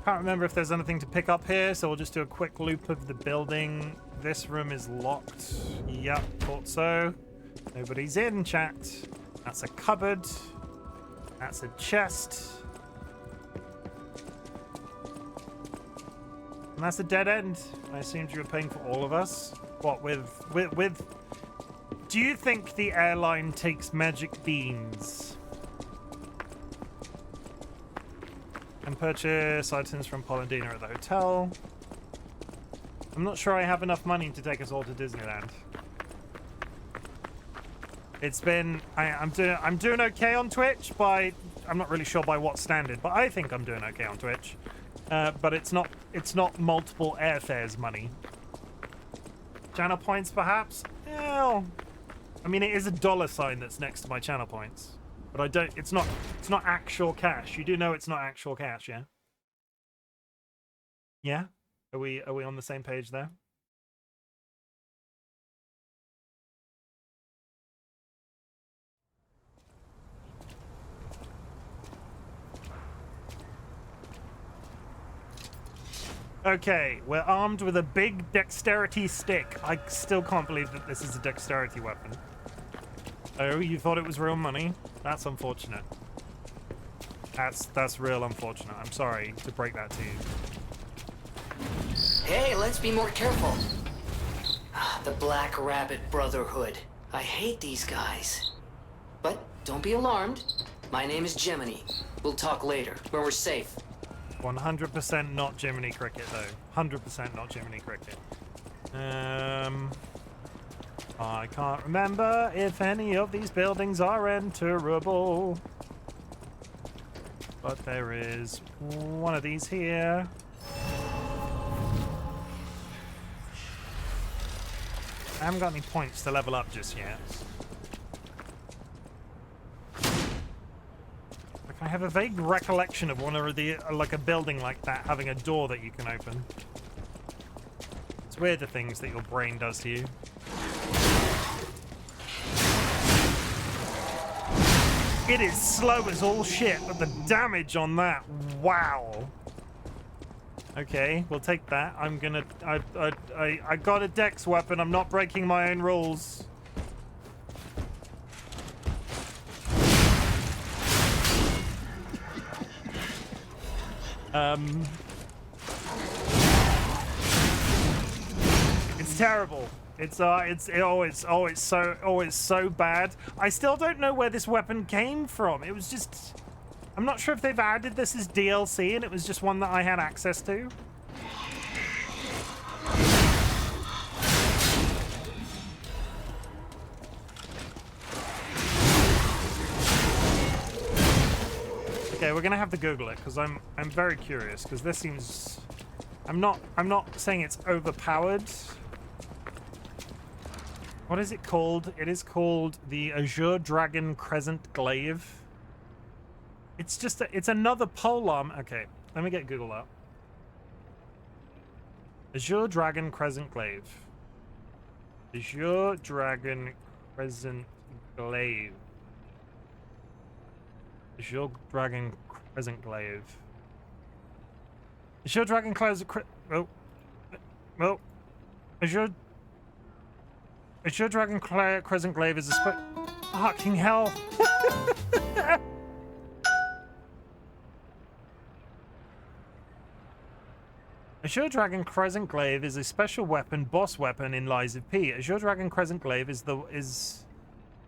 Can't remember if there's anything to pick up here, so we'll just do a quick loop of the building. This room is locked. Yep, thought so. Nobody's in, chat. That's a cupboard. That's a chest. And that's a dead end. I assumed you were paying for all of us. What, with... Do you think the airline takes magic beans? And purchase items from Polendina at the hotel. I'm not sure I have enough money to take us all to Disneyland. It's been... I'm doing okay on Twitch by... I'm not really sure by what standard, but I think I'm doing okay on Twitch. But it's not multiple airfares money. Channel points, perhaps? Well, I mean, it is a $sign that's next to my channel points. But I don't... It's not actual cash. You do know it's not actual cash, yeah? Yeah? Are we on the same page there? Okay, we're armed with a big dexterity stick. I still can't believe that this is a dexterity weapon. Oh, you thought it was real money? That's unfortunate. That's real unfortunate. I'm sorry to break that to you. Hey, let's be more careful. The Black Rabbit Brotherhood. I hate these guys. But don't be alarmed. My name is Gemini. We'll talk later, when we're safe. 100% not Jiminy Cricket, though. 100% not Jiminy Cricket. I can't remember if any of these buildings are enterable. But there is one of these here. I haven't got any points to level up just yet. Like, I have a vague recollection of one of the, like a building like that having a door that you can open. It's weird the things that your brain does to you. It is slow as all shit, but the damage on that, wow. Okay, we'll take that. I'm gonna, I got a dex weapon. I'm not breaking my own rules. It's terrible. It's so bad. I still don't know where this weapon came from. It was just, I'm not sure if they've added this as DLC and it was just one that I had access to. Okay, we're gonna have to Google it because I'm very curious because this seems, I'm not saying it's overpowered. What is it called? It is called the Azure Dragon Crescent Glaive. It's just it's another polearm. Okay, let me get Google up. Azure Dragon Crescent Glaive. Azure Dragon Crescent Glaive. Azure Dragon Crescent Glaive. Azure Dragon Crescent. Oh. Azure Dragon Crescent Glaive is a fucking hell. Azure Dragon Crescent Glaive is a special weapon, boss weapon in Lies of P. Azure Dragon Crescent Glaive is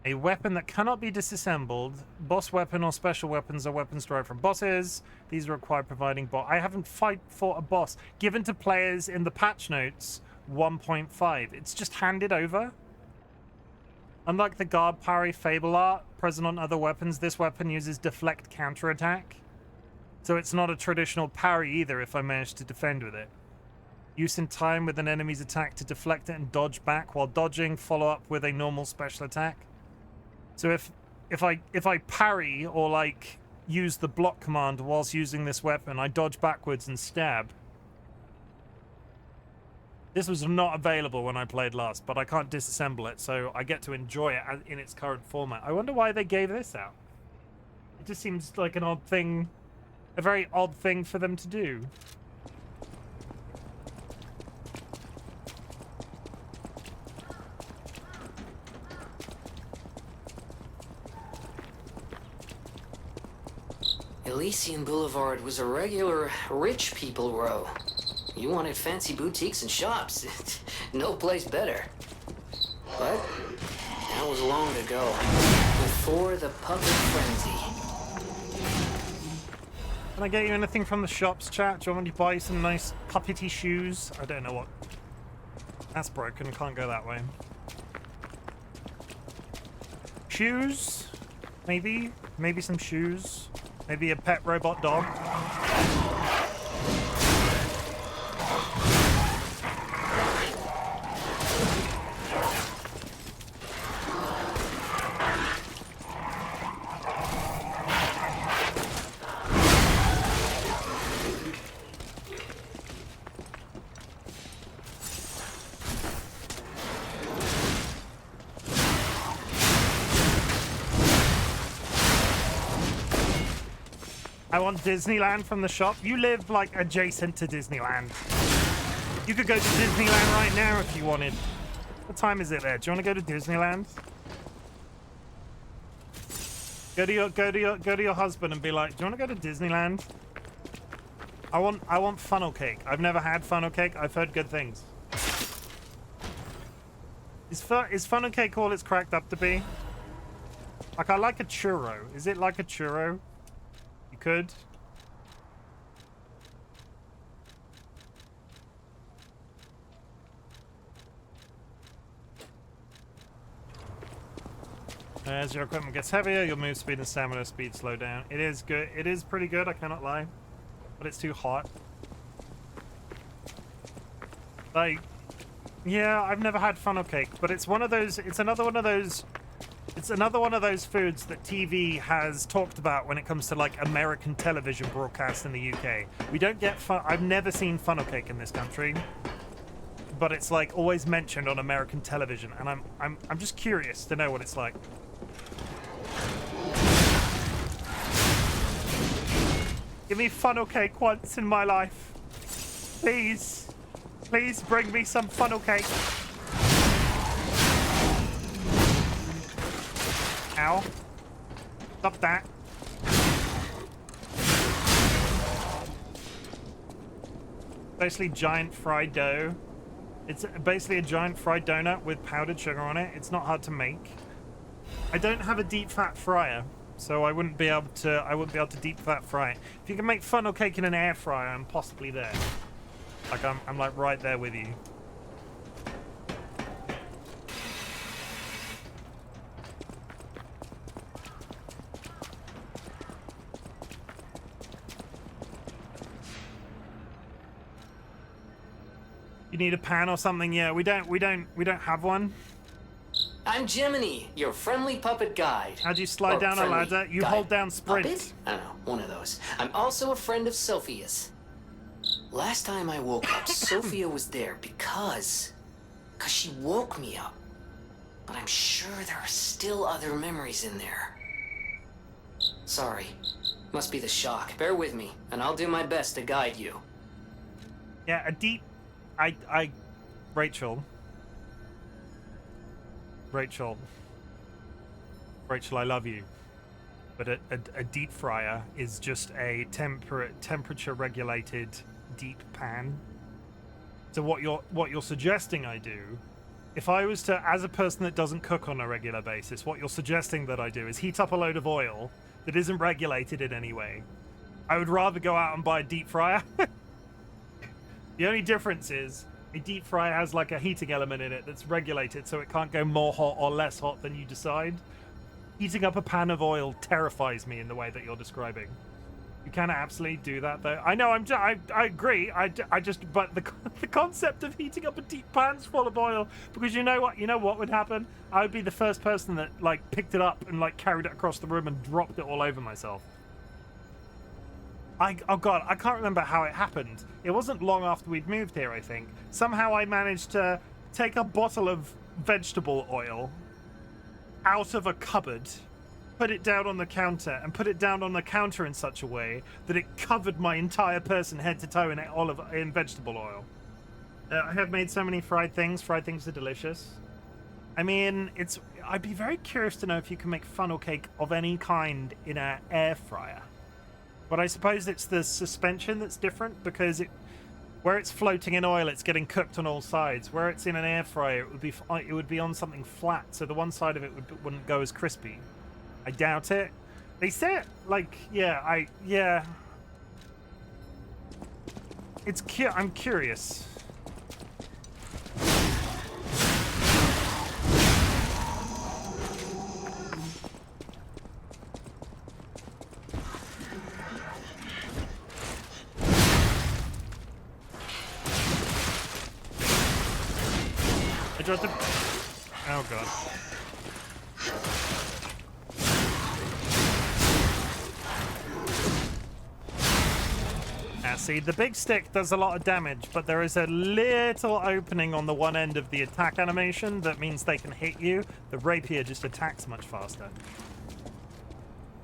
a weapon that cannot be disassembled. Boss weapon or special weapons are weapons derived from bosses. These require providing I haven't fought a boss. Given to players in the patch notes 1.5. It's just handed over. Unlike the guard parry fable art present on other weapons, this weapon uses deflect counterattack. So it's not a traditional parry either if I manage to defend with it. Use in time with an enemy's attack to deflect it and dodge back. While dodging, follow up with a normal special attack. So if I parry or like use the block command whilst using this weapon, I dodge backwards and stab. This was not available when I played last, but I can't disassemble it, so I get to enjoy it in its current format. I wonder why they gave this out. It just seems like an odd thing, a very odd thing for them to do. Elysian Boulevard was a regular rich people row. You wanted fancy boutiques and shops. No place better. But that was long ago, before the puppet frenzy. Can I get you anything from the shops, chat? Do you want me to buy some nice puppety shoes? I don't know what. That's broken, can't go that way. Shoes? Maybe? Maybe some shoes? Maybe a pet robot dog? I want Disneyland from the shop. You live like adjacent to Disneyland. You could go to Disneyland right now if you wanted. What time is it there? Do you want to go to Disneyland? Go to your husband and be like, do you want to go to Disneyland? I want funnel cake. I've never had funnel cake. I've heard good things. Is funnel cake all it's cracked up to be? Like, I like a churro. Is it like a churro? You could. As your equipment gets heavier, your move speed and stamina speed slow down. It is good. It is pretty good, I cannot lie. But it's too hot. Like, yeah, I've never had funnel cake, but it's one of those, it's another one of those foods that TV has talked about when it comes to like American television broadcasts in the UK. We don't get I've never seen funnel cake in this country, but it's like always mentioned on American television, and I'm just curious to know what it's like. Give me funnel cake once in my life. Please. Please bring me some funnel cake. Ow. Stop that. Basically giant fried dough. It's basically a giant fried donut with powdered sugar on it. It's not hard to make. I don't have a deep fat fryer, so I wouldn't be able to deep fat fry it. If you can make funnel cake in an air fryer, I'm possibly there. Like I'm like right there with you. You need a pan or something? Yeah, we don't have one. I'm Jiminy, your friendly puppet guide. How do you slide down a ladder? You hold down sprint. Puppet? I don't know, one of those. I'm also a friend of Sophia's. Last time I woke up, Sophia was there because she woke me up. But I'm sure there are still other memories in there. Sorry. Must be the shock. Bear with me, and I'll do my best to guide you. Yeah, Rachel, I love you, but a deep fryer is just a temperature regulated deep pan. So what you're suggesting I do, if I was to, as a person that doesn't cook on a regular basis, what you're suggesting that I do is heat up a load of oil that isn't regulated in any way. I would rather go out and buy a deep fryer. The only difference is a deep fryer has like a heating element in it that's regulated, so it can't go more hot or less hot than you decide. Heating up a pan of oil terrifies me in the way that you're describing. You can absolutely do that, though. I know. I agree. But the concept of heating up a deep pan's full of oil, because you know what would happen? I would be the first person that like picked it up and like carried it across the room and dropped it all over myself. Oh god, I can't remember how it happened. It wasn't long after we'd moved here, I think. Somehow I managed to take a bottle of vegetable oil out of a cupboard, put it down on the counter, and put it down on the counter in such a way that it covered my entire person head to toe in vegetable oil. I have made so many fried things. Fried things are delicious. I mean, I'd be very curious to know if you can make funnel cake of any kind in an air fryer. But I suppose it's the suspension that's different, because where it's floating in oil, it's getting cooked on all sides. Where it's in an air fryer, it would be on something flat, so the one side of it wouldn't go as crispy. I doubt it. They say it like, yeah. I'm curious. Oh god. Now see, the big stick does a lot of damage, but there is a little opening on the one end of the attack animation that means they can hit you. The rapier just attacks much faster.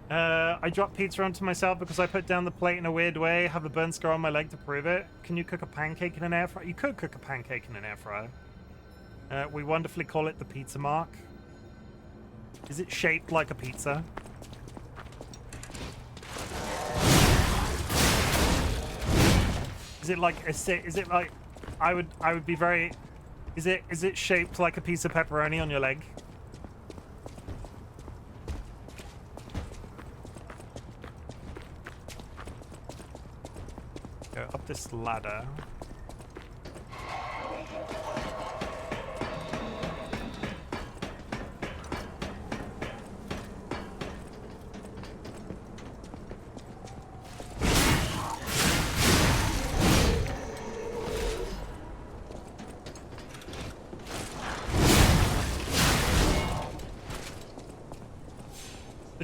I dropped pizza onto myself because I put down the plate in a weird way. Have a burn scar on my leg to prove it. Can you cook a pancake in an air fryer? You could cook a pancake in an air fryer. We wonderfully call it the pizza mark. Is it shaped like a pizza? Is it like I would be very, is it shaped like a piece of pepperoni on your leg? Go up this ladder.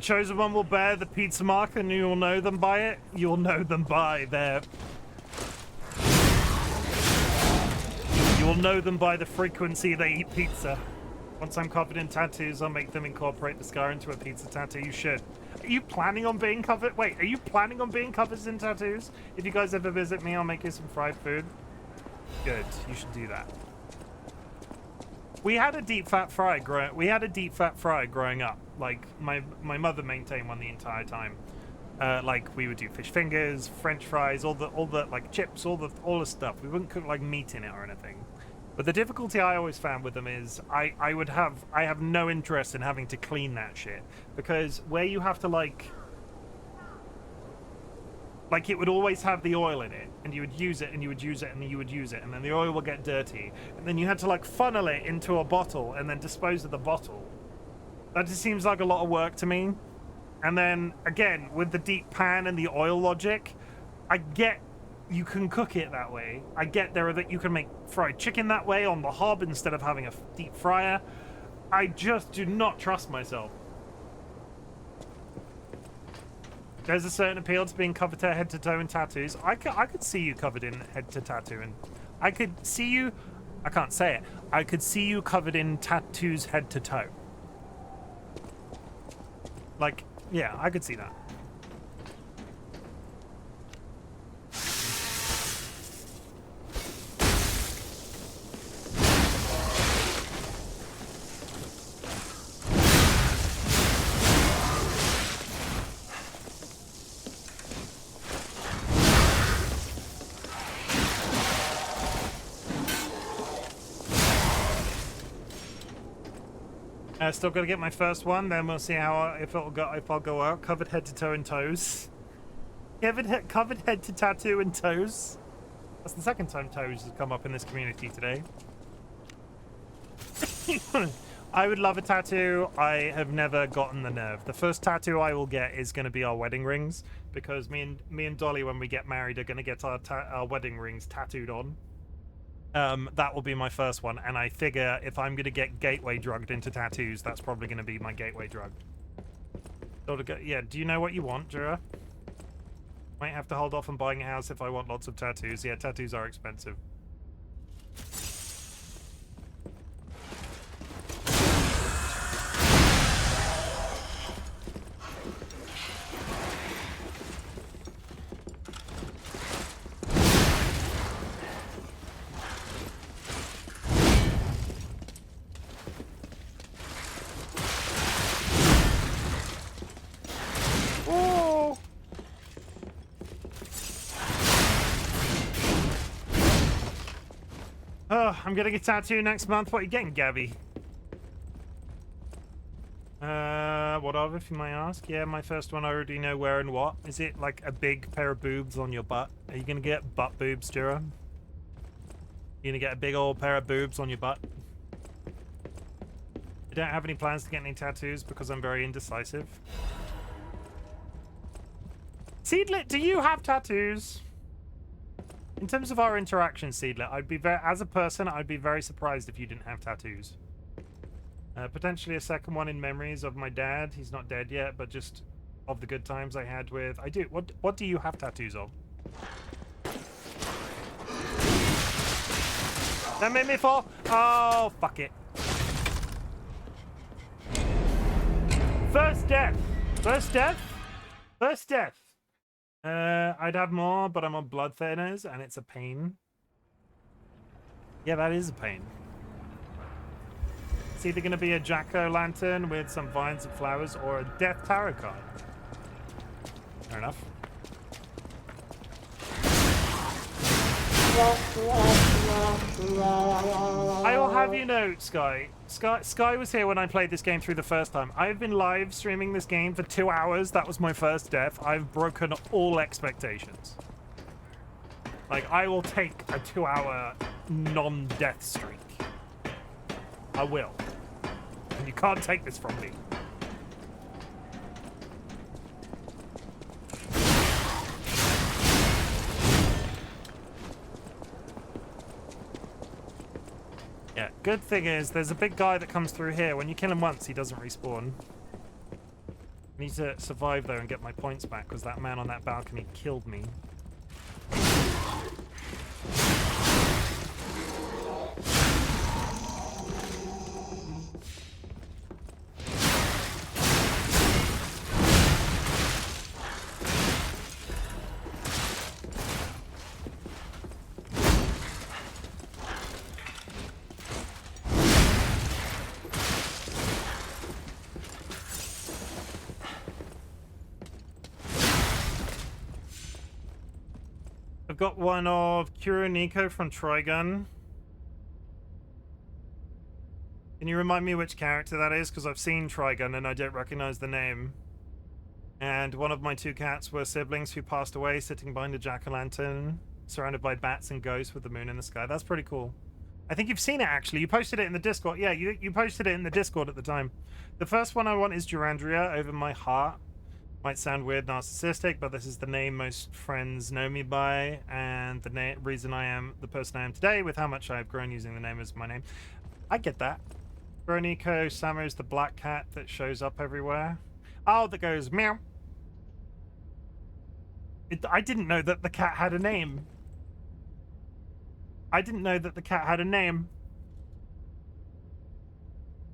chosen one will bear the pizza mark and you'll know them by it. You'll know them by their... You'll know them by the frequency they eat pizza. Once I'm covered in tattoos, I'll make them incorporate the scar into a pizza tattoo. You should. Are you planning on being covered? Wait, are you planning on being covered in tattoos? If you guys ever visit me, I'll make you some fried food. Good. You should do that. We had a deep fat fry growing up. Like my mother maintained one the entire time. Like we would do fish fingers, French fries, all the like chips, all the stuff. We wouldn't cook like meat in it or anything. But the difficulty I always found with them is I have no interest in having to clean that shit, because where you have to like it would always have the oil in it, and you would use it and you would use it and you would use it, and then the oil will get dirty, and then you had to like funnel it into a bottle and then dispose of the bottle. That just seems like a lot of work to me. And then again, with the deep pan and the oil logic, I get you can cook it that way. I get that you can make fried chicken that way on the hob instead of having a deep fryer. I just do not trust myself. There's a certain appeal to being covered head to toe in tattoos. I could see you covered in head to tattoo, and I could see you. I can't say it. I could see you covered in tattoos head to toe. Like, yeah, I could see that. Still gotta get my first one, then we'll see how if I'll go out covered head to toe in toes. Covered head to tattoo and toes. That's the second time toes has come up in this community today. I would love a tattoo. I have never gotten the nerve. The first tattoo I will get is going to be our wedding rings, because me and Dolly, when we get married, are going to get our wedding rings tattooed on. That will be my first one, and I figure if I'm going to get gateway drugged into tattoos, that's probably going to be my gateway drug. Yeah, do you know what you want, Jura? Might have to hold off on buying a house if I want lots of tattoos. Yeah, tattoos are expensive. I'm getting a tattoo next month. What are you getting, Gabby? What of, if you may ask? Yeah, my first one I already know where and what. Is it like a big pair of boobs on your butt? Are you gonna get butt boobs, Jura? You gonna get a big old pair of boobs on your butt? I don't have any plans to get any tattoos because I'm very indecisive. Seedlit, do you have tattoos? In terms of our interaction, Seedlet, as a person, I'd be very surprised if you didn't have tattoos. Potentially a second one in memories of my dad. He's not dead yet, but just of the good times I had with... I do. What do you have tattoos of? That made me fall? Oh, fuck it. First death. First death? First death. I'd have more, but I'm on blood thinners, and it's a pain. Yeah, that is a pain. It's either going to be a jack-o'-lantern with some vines and flowers, or a death tarot card. Fair enough. I will have you know, Sky was here when I played this game through the first time. I've been live streaming this game for 2 hours. That was my first death. I've broken all expectations. Like, I will take a 2-hour non-death streak. I will. And you can't take this from me. Yeah, good thing is, there's a big guy that comes through here. When you kill him once, he doesn't respawn. I need to survive though and get my points back because that man on that balcony killed me. Got one of Kuroniko from Trigun. Can you remind me which character that is? Because I've seen Trigun and I don't recognize the name. And one of my two cats were siblings who passed away sitting behind a jack-o'-lantern, surrounded by bats and ghosts with the moon in the sky. That's pretty cool. I think you've seen it actually. You posted it in the Discord. Yeah, you posted it in the Discord at the time. The first one I want is Durandria, Over My Heart. Might sound weird, narcissistic, but this is the name most friends know me by, and the reason I am the person I am today, with how much I've grown using the name as my name. I get that. Veroniko Samu is the black cat that shows up everywhere. Oh, that goes meow. I didn't know that the cat had a name. I didn't know that the cat had a name.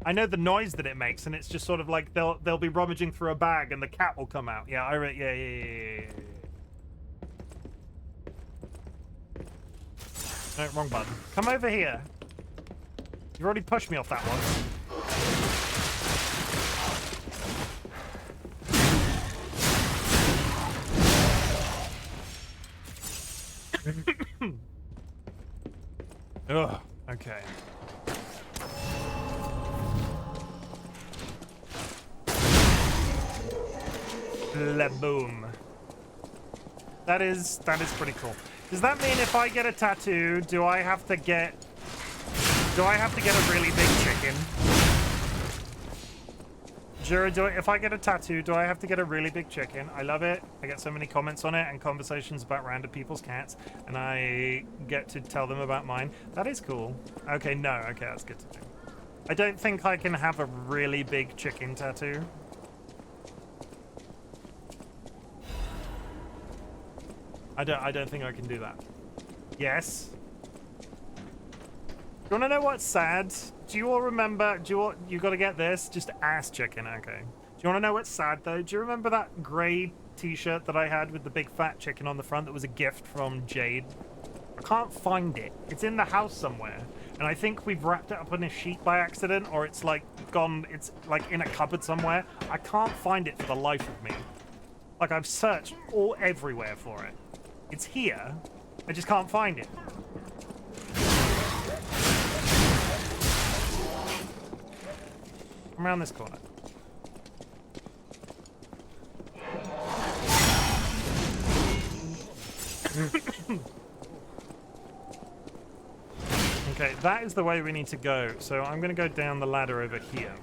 I know the noise that it makes, and it's just sort of like they'll be rummaging through a bag, and the cat will come out. Yeah, yeah. No, wrong button. Come over here. You already pushed me off that one. Ugh. Okay. Boom. That is pretty cool. Does that mean if I get a tattoo, do I have to get a really big chicken? Jura, if I get a tattoo, do I have to get a really big chicken? I love it. I get so many comments on it and conversations about random people's cats, and I get to tell them about mine. That is cool. Okay, no. Okay, that's good to do. I don't think I can have a really big chicken tattoo. I don't think I can do that. Yes. You want to know what's sad? Do you all remember? You got to get this? Just ass chicken. Okay. Do you want to know what's sad though? Do you remember that grey T-shirt that I had with the big fat chicken on the front that was a gift from Jade? I can't find it. It's in the house somewhere, and I think we've wrapped it up in a sheet by accident, or it's like gone. It's like in a cupboard somewhere. I can't find it for the life of me. Like I've searched everywhere for it. It's here. I just can't find it. Come around this corner. Okay, that is the way we need to go. So I'm going to go down the ladder over here.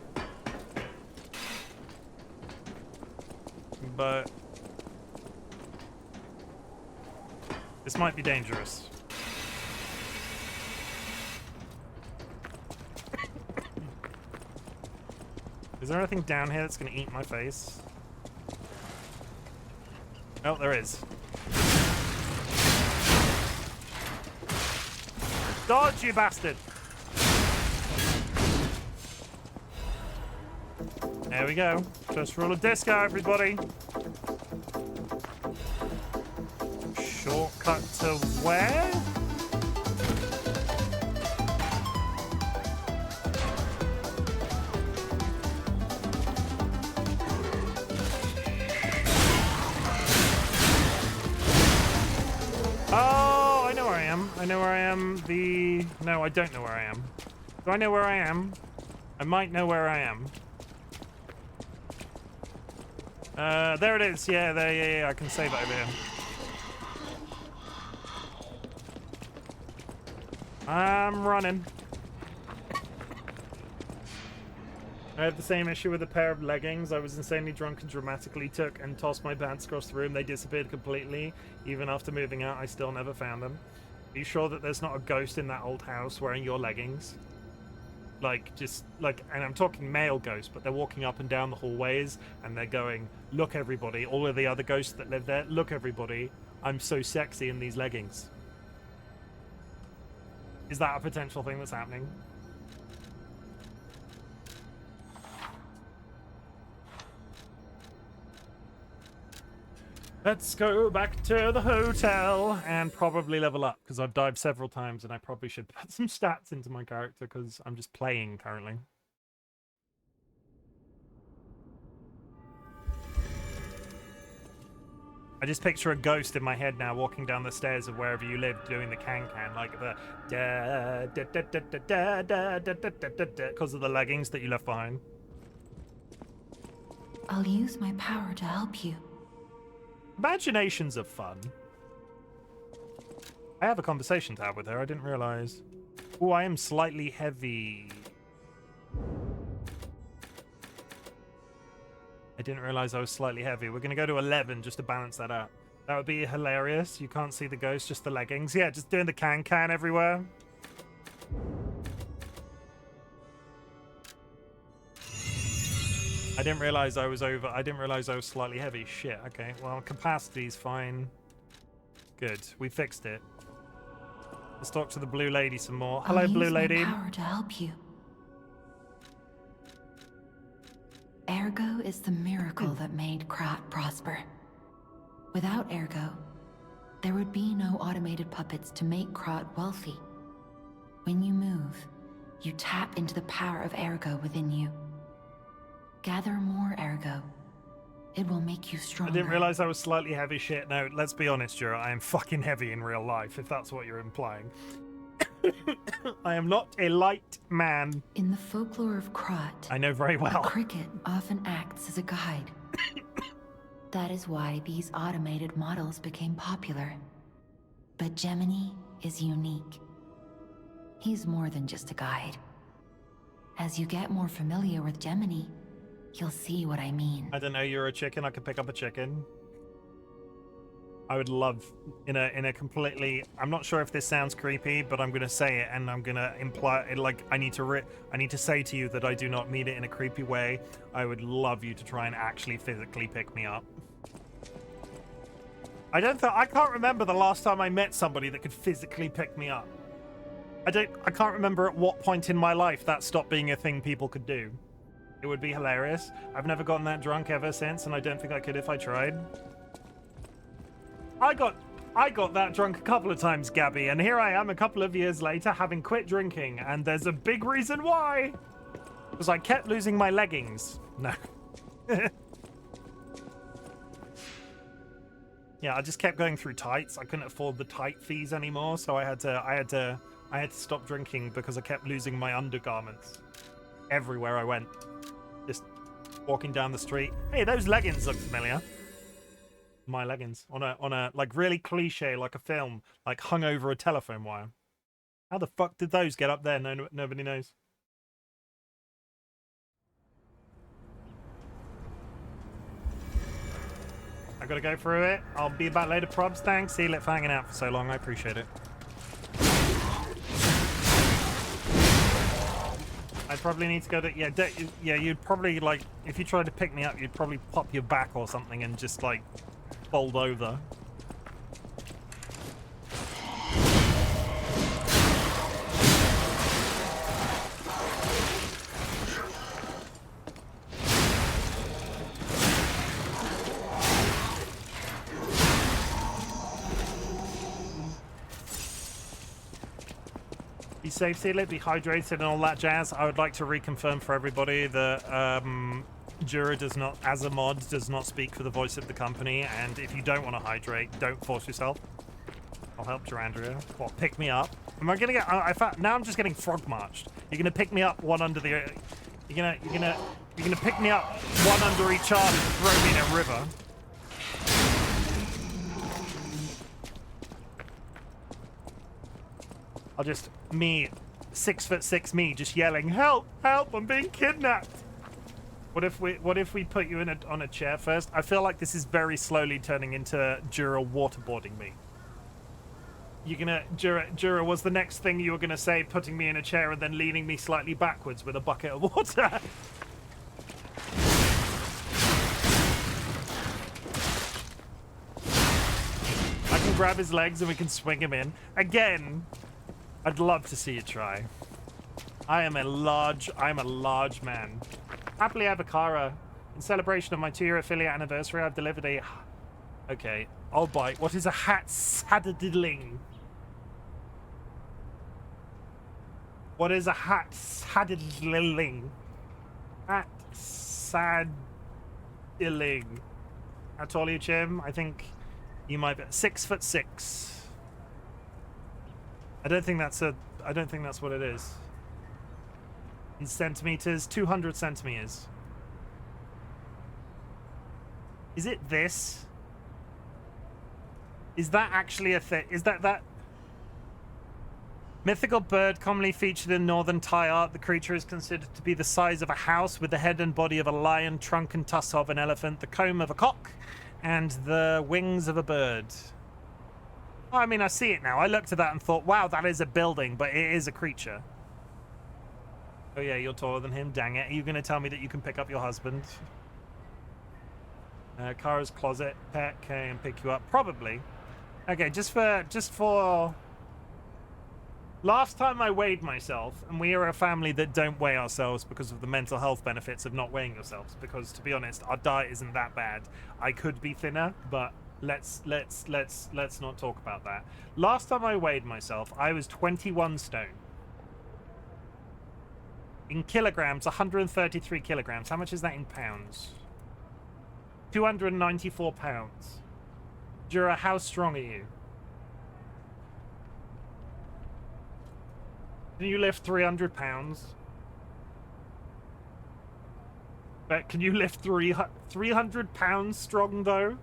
But this might be dangerous. Is there anything down here that's going to eat my face? Oh, there is. Dodge, you bastard! There we go. First rule of disco, everybody. Shortcut to where? Oh, I know where I am. I know where I am. No, I don't know where I am. Do I know where I am? I might know where I am. There it is. Yeah, there. Yeah. I can save it over here. I'm running. I have the same issue with a pair of leggings. I was insanely drunk and dramatically took and tossed my pants across the room. They disappeared completely. Even after moving out, I still never found them. Are you sure that there's not a ghost in that old house wearing your leggings? Like, just, like, and I'm talking male ghosts, but they're walking up and down the hallways, and they're going, look everybody, all of the other ghosts that live there, look everybody, I'm so sexy in these leggings. Is that a potential thing that's happening? Let's go back to the hotel and probably level up, because I've dived several times and I probably should put some stats into my character because I'm just playing currently. I just picture a ghost in my head now walking down the stairs of wherever you live doing the can-can, like the da da da da da da da da da da da because of the leggings that you left behind. I'll use my power to help you. Imaginations are fun. I have a conversation to have with her, I didn't realize. Oh, I am slightly heavy. I didn't realize I was slightly heavy. We're gonna go to 11 just to balance that out. That would be hilarious. You can't see the ghost, just the leggings. Yeah, just doing the can-can everywhere. I didn't realize I was over. I didn't realize I was slightly heavy. Shit. Okay. Well, capacity's fine. Good. We fixed it. Let's talk to the blue lady some more. Hello, blue lady. I'll use my power to help you. Ergo is the miracle that made Krat prosper. Without Ergo, there would be no automated puppets to make Krat wealthy. When you move, you tap into the power of Ergo within you. Gather more Ergo. It will make you stronger. I didn't realize I was slightly heavy. Shit. No, let's be honest, Jura. I am fucking heavy in real life, if that's what you're implying. I am not a light man. In the folklore of Krat, I know very well. A cricket often acts as a guide. That is why these automated models became popular. But Gemini is unique. He's more than just a guide. As you get more familiar with Gemini, you'll see what I mean. I don't know, you're a chicken, I could pick up a chicken. I would love, in a completely, I'm not sure if this sounds creepy, but I'm gonna say it and I'm gonna imply it, like I need to say to you that I do not mean it in a creepy way. I would love you to try and actually physically pick me up. I can't remember the last time I met somebody that could physically pick me up. I can't remember at what point in my life that stopped being a thing people could do. It would be hilarious. I've never gotten that drunk ever since, and I don't think I could if I tried. I got that drunk a couple of times, Gabby, and here I am a couple of years later having quit drinking, and there's a big reason why. Because I kept losing my leggings. No. Yeah, I just kept going through tights. I couldn't afford the tight fees anymore, so I had to stop drinking because I kept losing my undergarments everywhere I went. Just walking down the street. Hey, those leggings look familiar. My leggings on a like really cliche, like a film, like hung over a telephone wire. How the fuck did those get up there? No, nobody knows. I gotta go through it. I'll be back later, probs. Thanks, Sealit, for hanging out for so long. I appreciate it. I probably need to go to... Yeah, you'd probably, like... If you tried to pick me up, you'd probably pop your back or something and just, like, fold over. Be safe, Sealit, be hydrated and all that jazz. I would like to reconfirm for everybody that Jura does not, as a mod, does not speak for the voice of the company, and if you don't want to hydrate, don't force yourself. I'll help Durandria. What, pick me up? Am I gonna get... now I'm just getting frog marched. You're gonna pick me up one under the... You're gonna pick me up one under each arm and throw me in a river. I'll just... Me, 6'6" me, just yelling, "Help! Help! I'm being kidnapped!" What if we put you in on a chair first? I feel like this is very slowly turning into Jura waterboarding me. Jura, was the next thing you were gonna say putting me in a chair and then leaning me slightly backwards with a bucket of water? I can grab his legs and we can swing him in. Again, I'd love to see you try. I'm a large man. Happily Abakara. In celebration of my 2-year affiliate anniversary, I've delivered a... Okay, I'll bite. What is a hat saddiddling? What is a hat saddiddling? Hat saddiddling. How tall are you, Chim? I think you might be 6'6". I don't think that's what it is. In centimeters, 200 centimeters. Is it this? Is that actually a thing? Is that mythical bird commonly featured in northern Thai art? The creature is considered to be the size of a house, with the head and body of a lion, trunk and tusks of an elephant, the comb of a cock, and the wings of a bird. Oh, I mean, I see it now. I looked at that and thought, wow, that is a building, but it is a creature. Oh yeah, you're taller than him. Dang it! Are you going to tell me that you can pick up your husband? Kara's closet, pet, can pick you up. Probably. Okay, just for... Last time I weighed myself, and we are a family that don't weigh ourselves because of the mental health benefits of not weighing yourselves, because to be honest, our diet isn't that bad. I could be thinner, but let's not talk about that. Last time I weighed myself, I was 21 stone. In kilograms, 133 kilograms. How much is that in pounds? 294 pounds. Jura, how strong are you? Can you lift 300 pounds? But can you lift 300 pounds strong, though?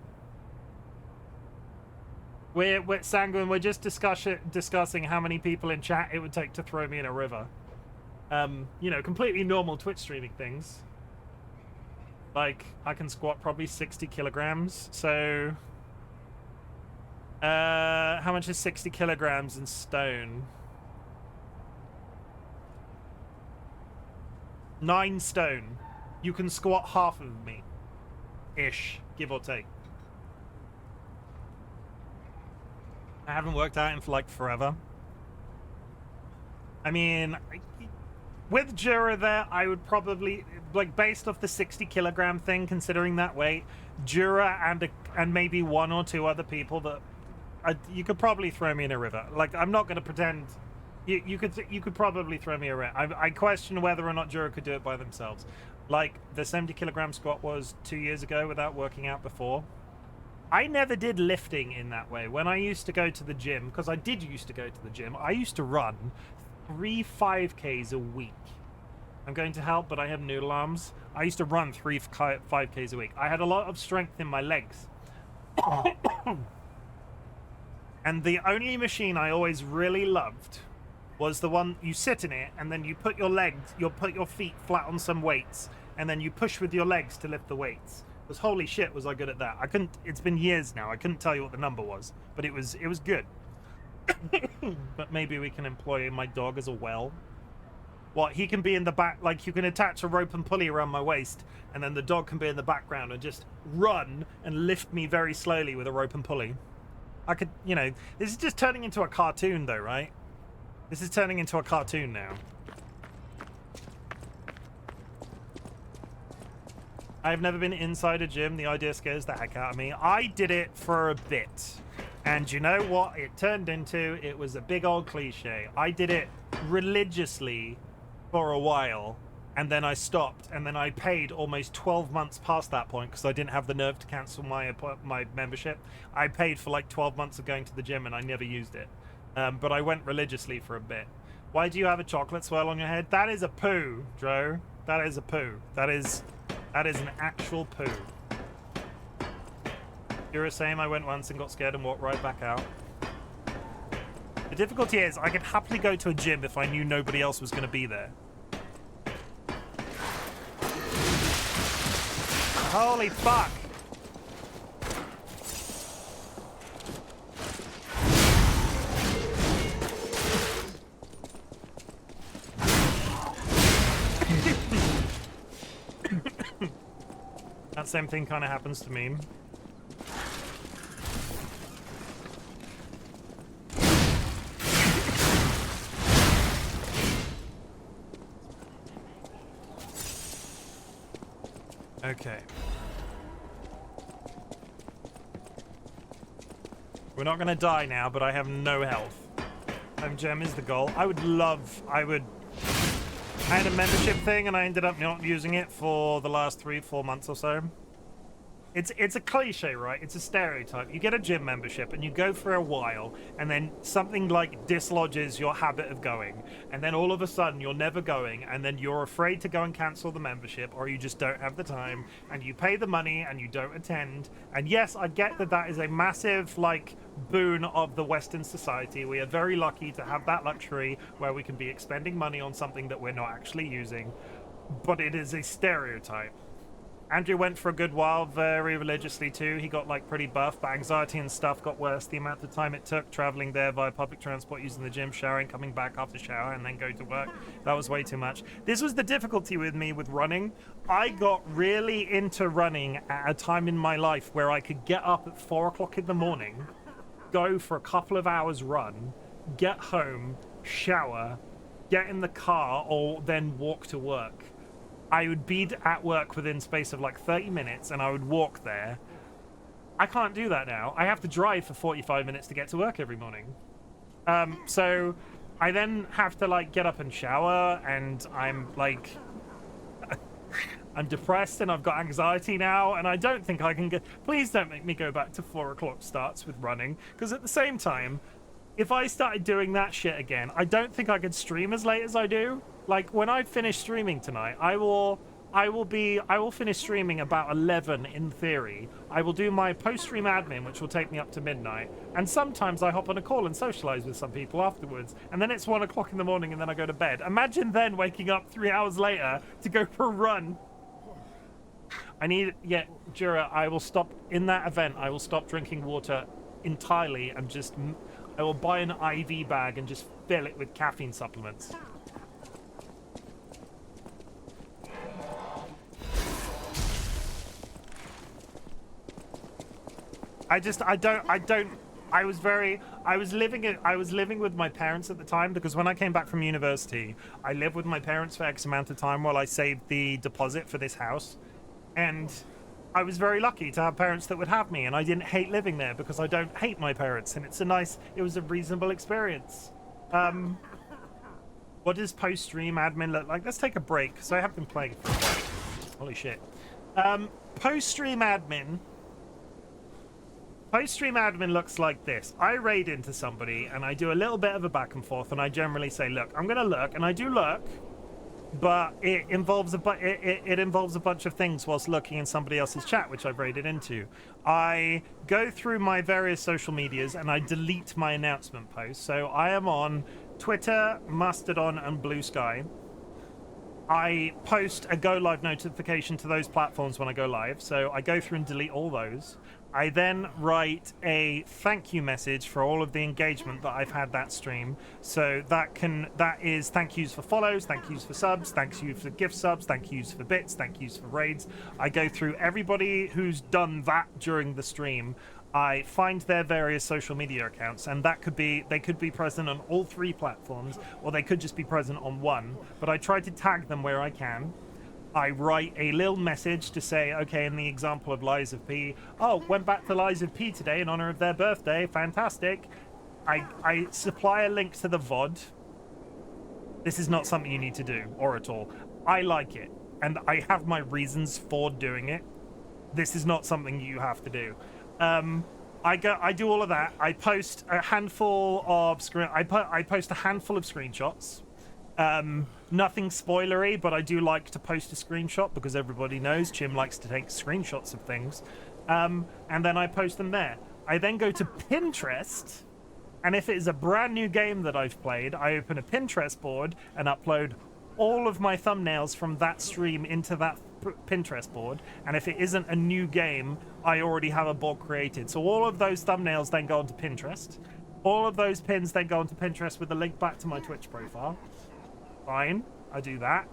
We're Sanguine, we're just discussing how many people in chat it would take to throw me in a river. You know, completely normal Twitch streaming things. Like, I can squat probably 60 kilograms, so... how much is 60 kilograms in stone? 9 stone. You can squat half of me. Ish, give or take. I haven't worked out in like forever. I mean... With Jura there, I would probably, like, based off the 60 kilogram thing, considering that weight, Jura and maybe 1 or 2 other people that you could probably throw me in a river. Like, I'm not going to pretend. You could probably throw me a river. I question whether or not Jura could do it by themselves. Like, the 70 kilogram squat was 2 years ago without working out before. I never did lifting in that way. When I used to go to the gym, because I did used to go to the gym, I used to run 3 5Ks a week. I'm going to help, but I have noodle arms. I used to run 3 5Ks a week. I had a lot of strength in my legs. And the only machine I always really loved was the one you sit in it and then you put your feet flat on some weights and then you push with your legs to lift the weights. Because holy shit was I good at that. It's been years now. I couldn't tell you what the number was, but it was good. But maybe we can employ my dog as a well. What, he can be in the back, like you can attach a rope and pulley around my waist and then the dog can be in the background and just run and lift me very slowly with a rope and pulley. I could, you know, this is just turning into a cartoon though, right? This is turning into a cartoon now. I've never been inside a gym. The idea scares the heck out of me. I did it for a bit. And you know what it turned into? It was a big old cliche. I did it religiously for a while, and then I stopped, and then I paid almost 12 months past that point because I didn't have the nerve to cancel my membership. I paid for like 12 months of going to the gym, and I never used it. But I went religiously for a bit. Why do you have a chocolate swirl on your head? That is a poo, Dro. That is a poo. That is an actual poo. You're the same. I went once and got scared and walked right back out. The difficulty is I could happily go to a gym if I knew nobody else was going to be there. Holy fuck! same thing kind of happens to me. Okay. We're not gonna die now, but I have no health. Home gem is the goal. I had a membership thing and I ended up not using it for the last 3-4 months or so. It's a cliche, right? It's a stereotype. You get a gym membership and you go for a while, and then something like dislodges your habit of going, and then all of a sudden you're never going, and then you're afraid to go and cancel the membership, or you just don't have the time, and you pay the money and you don't attend. And yes, I get that that is a massive, like, boon of the Western society. We are very lucky to have that luxury where we can be expending money on something that we're not actually using, but it is a stereotype. Andrew went for a good while, very religiously too. He got like pretty buff, but anxiety and stuff got worse. The amount of time it took traveling there via public transport, using the gym, showering, coming back after shower, and then go to work, that was way too much. This was the difficulty with me with running. I got really into running at a time in my life where I could get up at 4 o'clock in the morning, go for a couple of hours run, get home, shower, get in the car, or then walk to work. I would be at work within space of like 30 minutes and I would walk there. I can't do that now. I have to drive for 45 minutes to get to work every morning. So I then have to like get up and shower, and I'm like, I'm depressed and I've got anxiety now, and I don't think I can get, please don't make me go back to 4 o'clock starts with running, because at the same time, if I started doing that shit again, I don't think I could stream as late as I do. Like, when I finish streaming tonight, I will finish streaming about 11 in theory. I will do my post-stream admin, which will take me up to midnight. And sometimes I hop on a call and socialize with some people afterwards. And then it's 1 o'clock in the morning and then I go to bed. Imagine then waking up 3 hours later to go for a run. Jura, I will stop, in that event, I will stop drinking water entirely and just, I will buy an IV bag and just fill it with caffeine supplements. I was living with my parents at the time, because when I came back from university, I lived with my parents for X amount of time while I saved the deposit for this house. And I was very lucky to have parents that would have me, and I didn't hate living there because I don't hate my parents, and it was a reasonable experience. What does post-stream admin look like? Let's take a break, because I have been playing for a while. Holy shit. Post-stream admin looks like this. I raid into somebody and I do a little bit of a back and forth, and I generally say, look, I'm gonna look, and I do look, but it involves a bunch of things whilst looking in somebody else's chat, which I've raided into. I go through my various social medias and I delete my announcement posts. So I am on Twitter, Mastodon, and Blue Sky. I post a go live notification to those platforms when I go live, so I go through and delete all those. I then write a thank you message for all of the engagement that I've had that stream. So that is thank yous for follows, thank yous for subs, thank you for gift subs, thank yous for bits, thank yous for raids. I go through everybody who's done that during the stream. I find their various social media accounts, and they could be present on all 3 platforms, or they could just be present on one, but I try to tag them where I can. I write a little message to say, okay, in the example of Lies of P, oh, went back to Lies of P today in honor of their birthday, fantastic. I supply a link to the VOD. This is not something you need to do, or at all. I like it, and I have my reasons for doing it. This is not something you have to do. I do all of that. I post a handful of screenshots. Nothing spoilery, but I do like to post a screenshot because everybody knows Chim likes to take screenshots of things. And then I post them there. I then go to Pinterest, and if it is a brand new game that I've played, I open a Pinterest board and upload all of my thumbnails from that stream into that Pinterest board. And if it isn't a new game, I already have a board created. So all of those thumbnails then go onto Pinterest. All of those pins then go onto Pinterest with a link back to my Twitch profile. Fine, I do that.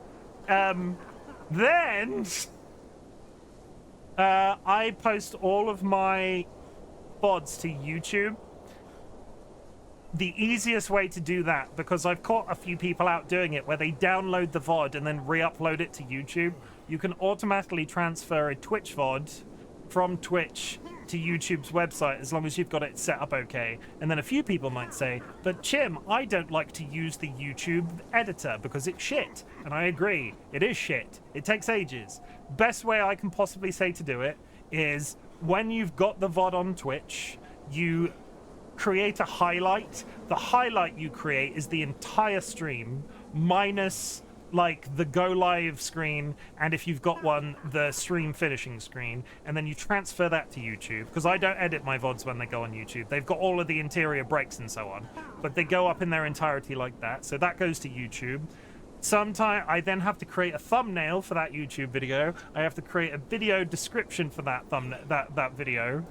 Then I post all of my VODs to YouTube. The easiest way to do that, because I've caught a few people out doing it, where they download the VOD and then re-upload it to YouTube, you can automatically transfer a Twitch VOD from Twitch to YouTube's website as long as you've got it set up okay. And then a few people might say, but Chim, I don't like to use the YouTube editor because it's shit. And I agree, it is shit. It takes ages. Best way I can possibly say to do it is when you've got the VOD on Twitch, you create a highlight. The highlight you create is the entire stream minus like the go live screen, and if you've got one, the stream finishing screen, and then you transfer that to YouTube, because I don't edit my VODs when they go on YouTube. They've got all of the interior breaks and so on, but they go up in their entirety like that, so that goes to YouTube. Sometime I then have to create a thumbnail for that YouTube video. I have to create a video description for that that video.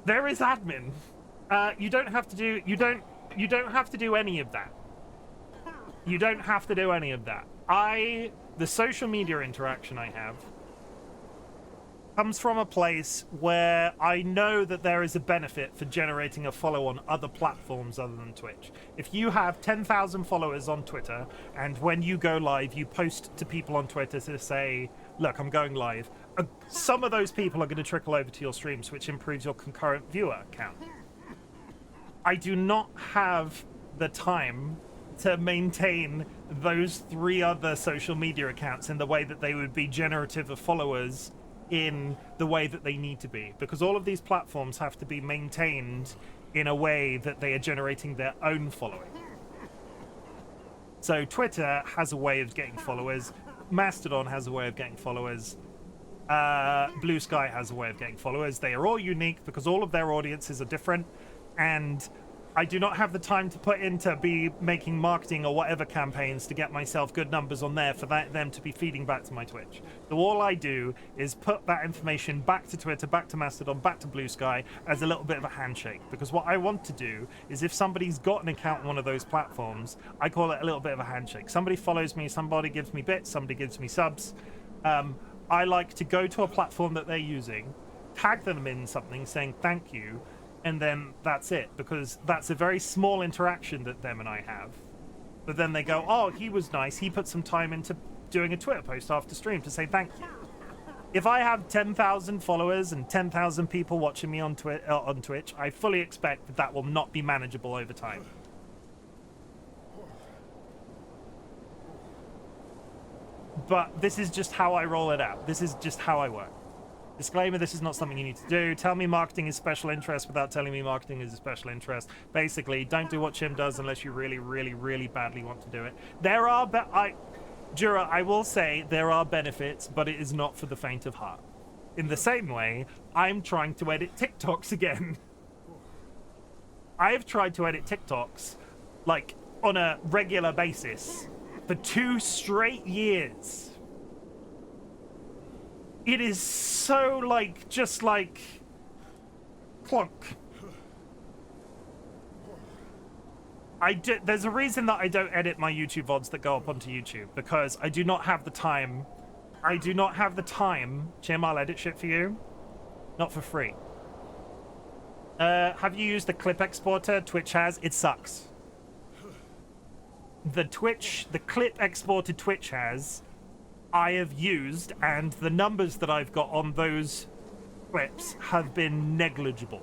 There is admin. You don't have to do you don't have to do any of that. You don't have to do any of that. The social media interaction I have comes from a place where I know that there is a benefit for generating a follow on other platforms other than Twitch. If you have 10,000 followers on Twitter, and when you go live, you post to people on Twitter to say, look, I'm going live, some of those people are going to trickle over to your streams, which improves your concurrent viewer count. I do not have the time to maintain those 3 other social media accounts in the way that they would be generative of followers in the way that they need to be, because all of these platforms have to be maintained in a way that they are generating their own following. So Twitter has a way of getting followers, Mastodon has a way of getting followers, Blue Sky has a way of getting followers. They are all unique because all of their audiences are different, and I do not have the time to put into be making marketing or whatever campaigns to get myself good numbers on there for them to be feeding back to my Twitch. So all I do is put that information back to Twitter, back to Mastodon, back to Blue Sky as a little bit of a handshake. Because what I want to do is if somebody's got an account on one of those platforms, I call it a little bit of a handshake. Somebody follows me, somebody gives me bits, somebody gives me subs. I like to go to a platform that they're using, tag them in something saying thank you, and then that's it, because that's a very small interaction that them and I have. But then they go, oh, he was nice, he put some time into doing a Twitter post after stream to say thank you. If I have 10,000 followers and 10,000 people watching me on Twitch, I fully expect that will not be manageable over time. But this is just how I roll it out. This is just how I work. Disclaimer, this is not something you need to do. Tell me marketing is special interest without telling me marketing is a special interest. Basically, don't do what Chim does unless you really, really, really badly want to do it. There are, Jura, I will say there are benefits, but it is not for the faint of heart. In the same way, I'm trying to edit TikToks again. I've tried to edit TikToks, like, on a regular basis for 2 straight years. It is so, like, just like clunk. There's a reason that I don't edit my YouTube VODs that go up onto YouTube, because I do not have the time. I do not have the time. Chim, I'll edit shit for you. Not for free. Have you used the clip exporter Twitch has? It sucks. The clip exporter Twitch has, I have used, and the numbers that I've got on those clips have been negligible.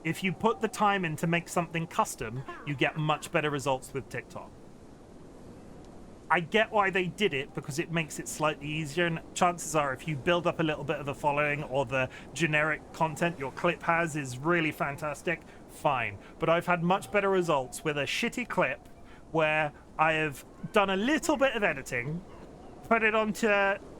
If you put the time in to make something custom, you get much better results with TikTok. I get why they did it, because it makes it slightly easier, and chances are if you build up a little bit of a following, or the generic content your clip has is really fantastic, fine. But I've had much better results with a shitty clip where I have done a little bit of editing, put it onto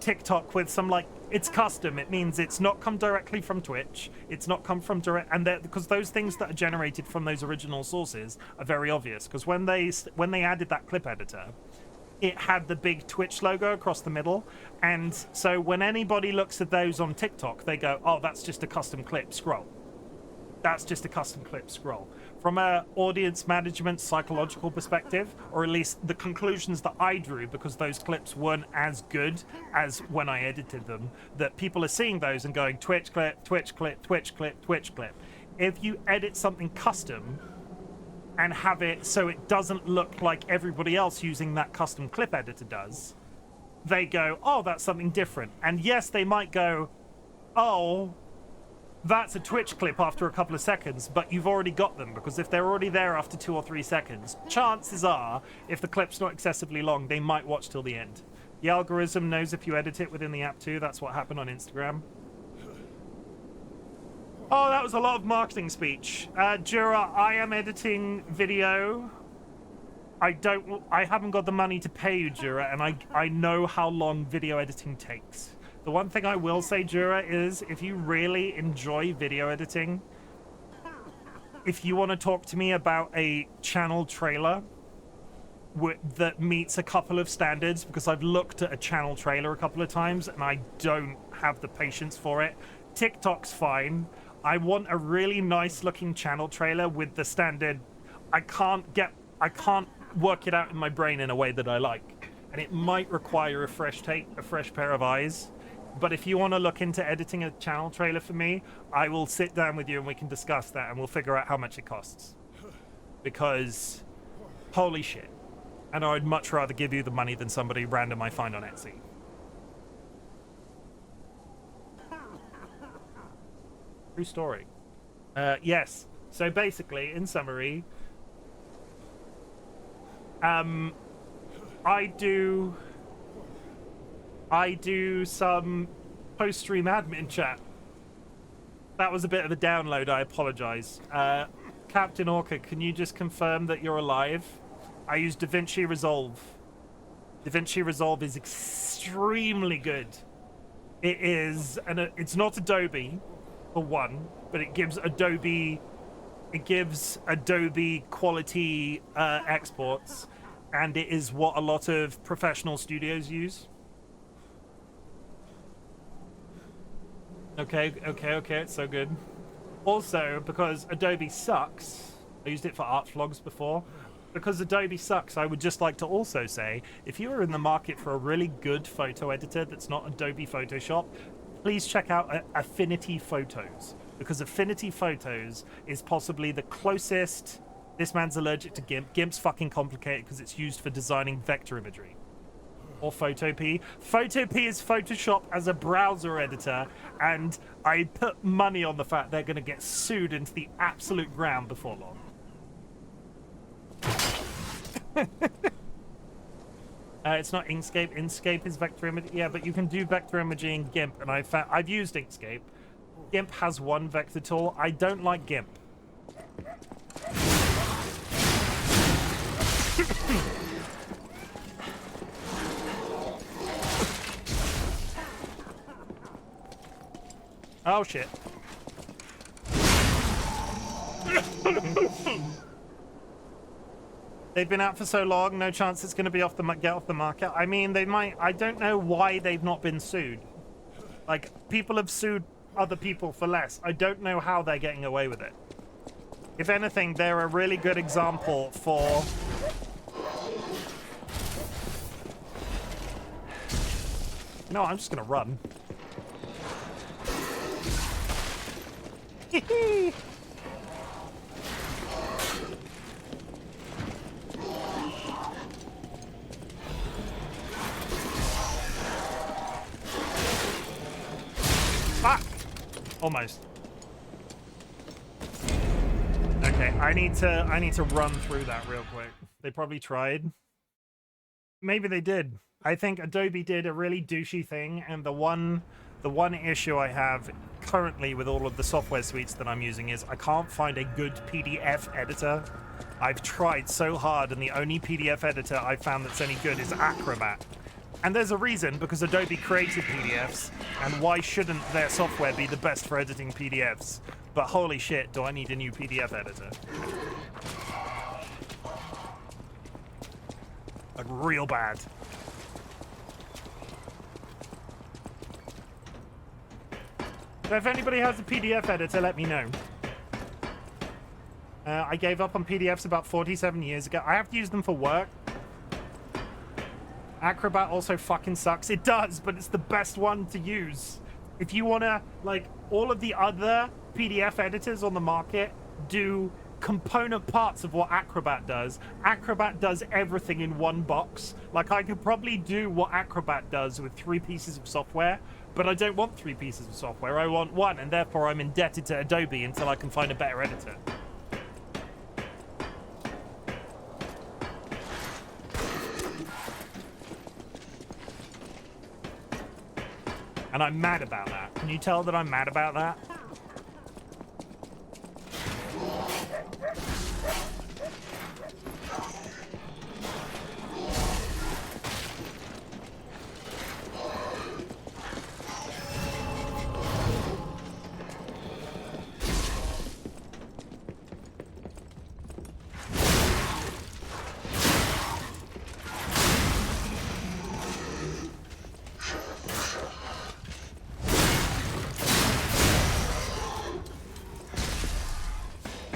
TikTok with some, like, it's custom. It means it's not come directly from Twitch. It's not come from direct, and because those things that are generated from those original sources are very obvious. Because when they added that clip editor, it had the big Twitch logo across the middle, and so when anybody looks at those on TikTok, they go, "Oh, that's just a custom clip. Scroll." That's just a custom clip scroll. From a audience management psychological perspective, or at least the conclusions that I drew, because those clips weren't as good as when I edited them, that people are seeing those and going, Twitch clip, Twitch clip, Twitch clip, Twitch clip. If you edit something custom and have it so it doesn't look like everybody else using that custom clip editor does, they go, oh, that's something different. And yes, they might go, oh, that's a Twitch clip after a couple of seconds, but you've already got them, because if they're already there after 2 or 3 seconds, chances are, if the clip's not excessively long, they might watch till the end. The algorithm knows if you edit it within the app too. That's what happened on Instagram. Oh, that was a lot of marketing speech. Jura, I am editing video. I haven't got the money to pay you, Jura, and I know how long video editing takes. The one thing I will say, Jura, is if you really enjoy video editing, if you want to talk to me about a channel trailer that meets a couple of standards, because I've looked at a channel trailer a couple of times and I don't have the patience for it. TikTok's fine. I want a really nice looking channel trailer with the standard. I can't work it out in my brain in a way that I like. And it might require a fresh take, a fresh pair of eyes. But if you want to look into editing a channel trailer for me, I will sit down with you and we can discuss that and we'll figure out how much it costs. Because, holy shit. And I'd much rather give you the money than somebody random I find on Etsy. True story. Yes. So basically, in summary, I do some post-stream admin chat. That was a bit of a download, I apologize. Captain Orca, can you just confirm that you're alive? I use DaVinci Resolve. DaVinci Resolve is extremely good. It is, and it's not Adobe, for one, but it gives Adobe quality exports, and it is what a lot of professional studios use. Okay, it's so good. Also, because Adobe sucks, I used it for art vlogs before. Because Adobe sucks, I would just like to also say, if you are in the market for a really good photo editor that's not Adobe Photoshop, please check out Affinity Photos. Because Affinity Photos is possibly the closest... This man's allergic to GIMP. GIMP's fucking complicated because it's used for designing vector imagery. Or Photopea. Photopea is Photoshop as a browser editor, and I put money on the fact they're going to get sued into the absolute ground before long. It's not Inkscape. Inkscape is vector imaging. Yeah, but you can do vector imaging in GIMP, and I've used Inkscape. GIMP has one vector tool. I don't like GIMP. Oh shit. They've been out for so long, no chance it's going to be get off the market. I mean, they might. I don't know why they've not been sued. Like, people have sued other people for less. I don't know how they're getting away with it. If anything, they're a really good example for... No, I'm just gonna run. Fuck! Almost. Okay, I need to run through that real quick. They probably tried. Maybe they did. I think Adobe did a really douchey thing, and the one issue I have currently with all of the software suites that I'm using is I can't find a good PDF editor. I've tried so hard, and the only PDF editor I've found that's any good is Acrobat. And there's a reason, because Adobe created PDFs, and why shouldn't their software be the best for editing PDFs? But holy shit, do I need a new PDF editor. Like, real bad. So if anybody has a PDF editor, let me know. I gave up on PDFs about 47 years ago. I have to use them for work. Acrobat also fucking sucks. It does, but it's the best one to use. If you want to, like, all of the other PDF editors on the market do component parts of what Acrobat does. Acrobat does everything in one box. Like, I could probably do what Acrobat does with 3 pieces of software, but I don't want 3 pieces of software. I want 1, and therefore I'm indebted to Adobe until I can find a better editor. And I'm mad about that. Can you tell that I'm mad about that?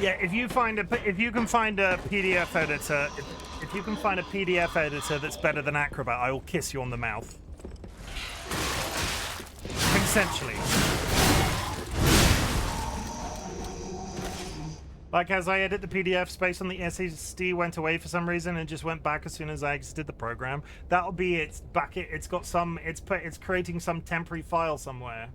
Yeah, if you can find a PDF editor, if you can find a PDF editor that's better than Acrobat, I will kiss you on the mouth. Consensually. Like, as I edit the PDF, space on the SSD went away for some reason and just went back as soon as I exited the program. That'll be it's back. It's got some. It's creating some temporary file somewhere.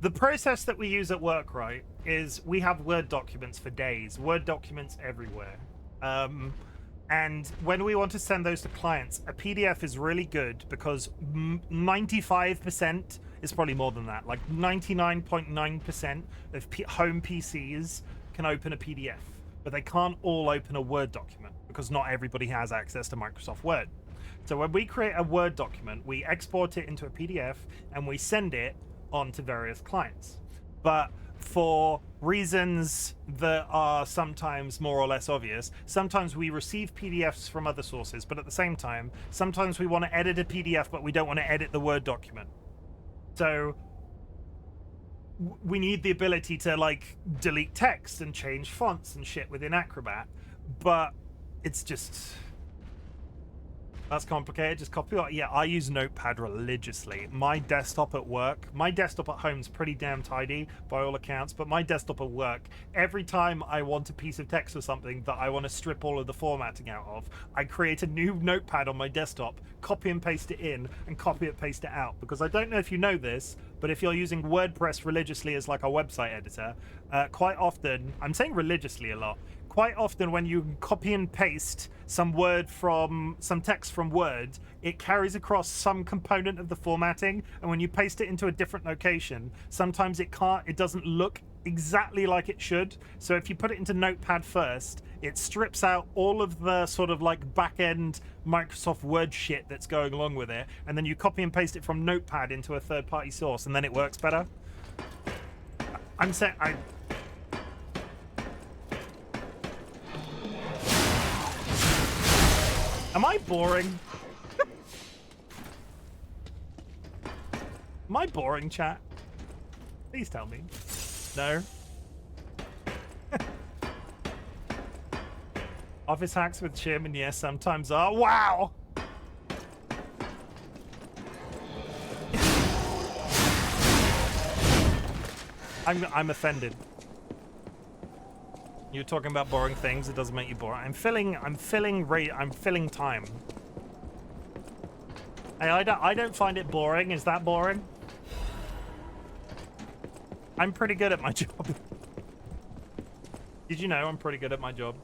The process that we use at work, right, is we have Word documents for days. Word documents everywhere. And when we want to send those to clients, a PDF is really good because 95%, it's probably more than that, like 99.9% of home PCs can open a PDF, but they can't all open a Word document because not everybody has access to Microsoft Word. So when we create a Word document, we export it into a PDF and we send it on to various clients. But for reasons that are sometimes more or less obvious, sometimes we receive PDFs from other sources, but at the same time, sometimes we want to edit a PDF, but we don't want to edit the Word document. So we need the ability to, like, delete text and change fonts and shit within Acrobat, but it's just... That's complicated. Just copy. Yeah, I use Notepad religiously. My desktop at work, my desktop at home is pretty damn tidy by all accounts, but my desktop at work, every time I want a piece of text or something that I want to strip all of the formatting out of, I create a new Notepad on my desktop, copy and paste it in, and copy and paste it out. Because I don't know if you know this, but if you're using WordPress religiously as like a website editor, quite often, I'm saying religiously a lot, quite often when you copy and paste some text from Word, it carries across some component of the formatting, and when you paste it into a different location, sometimes it doesn't look exactly like it should. So if you put it into Notepad first, it strips out all of the sort of like back-end Microsoft Word shit that's going along with it, and then you copy and paste it from Notepad into a third-party source, and then it works better. I'm saying Am I boring? Am I boring, chat? Please tell me. No? Office hacks with Chim, and yes, sometimes are. Wow! I'm offended. You're talking about boring things. It doesn't make you boring. I'm filling time. Hey, I don't find it boring. Is that boring? I'm pretty good at my job. Did you know I'm pretty good at my job?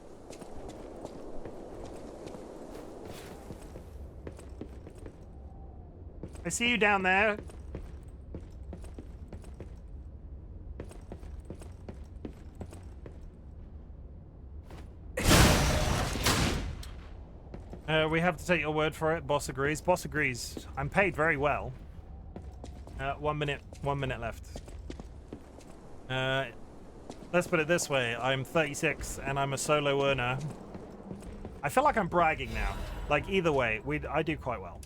I see you down there. We have to take your word for it. Boss agrees. Boss agrees. I'm paid very well. 1 minute left. Let's put it this way. I'm 36 and I'm a solo earner. I feel like I'm bragging now. Like, either way, I do quite well.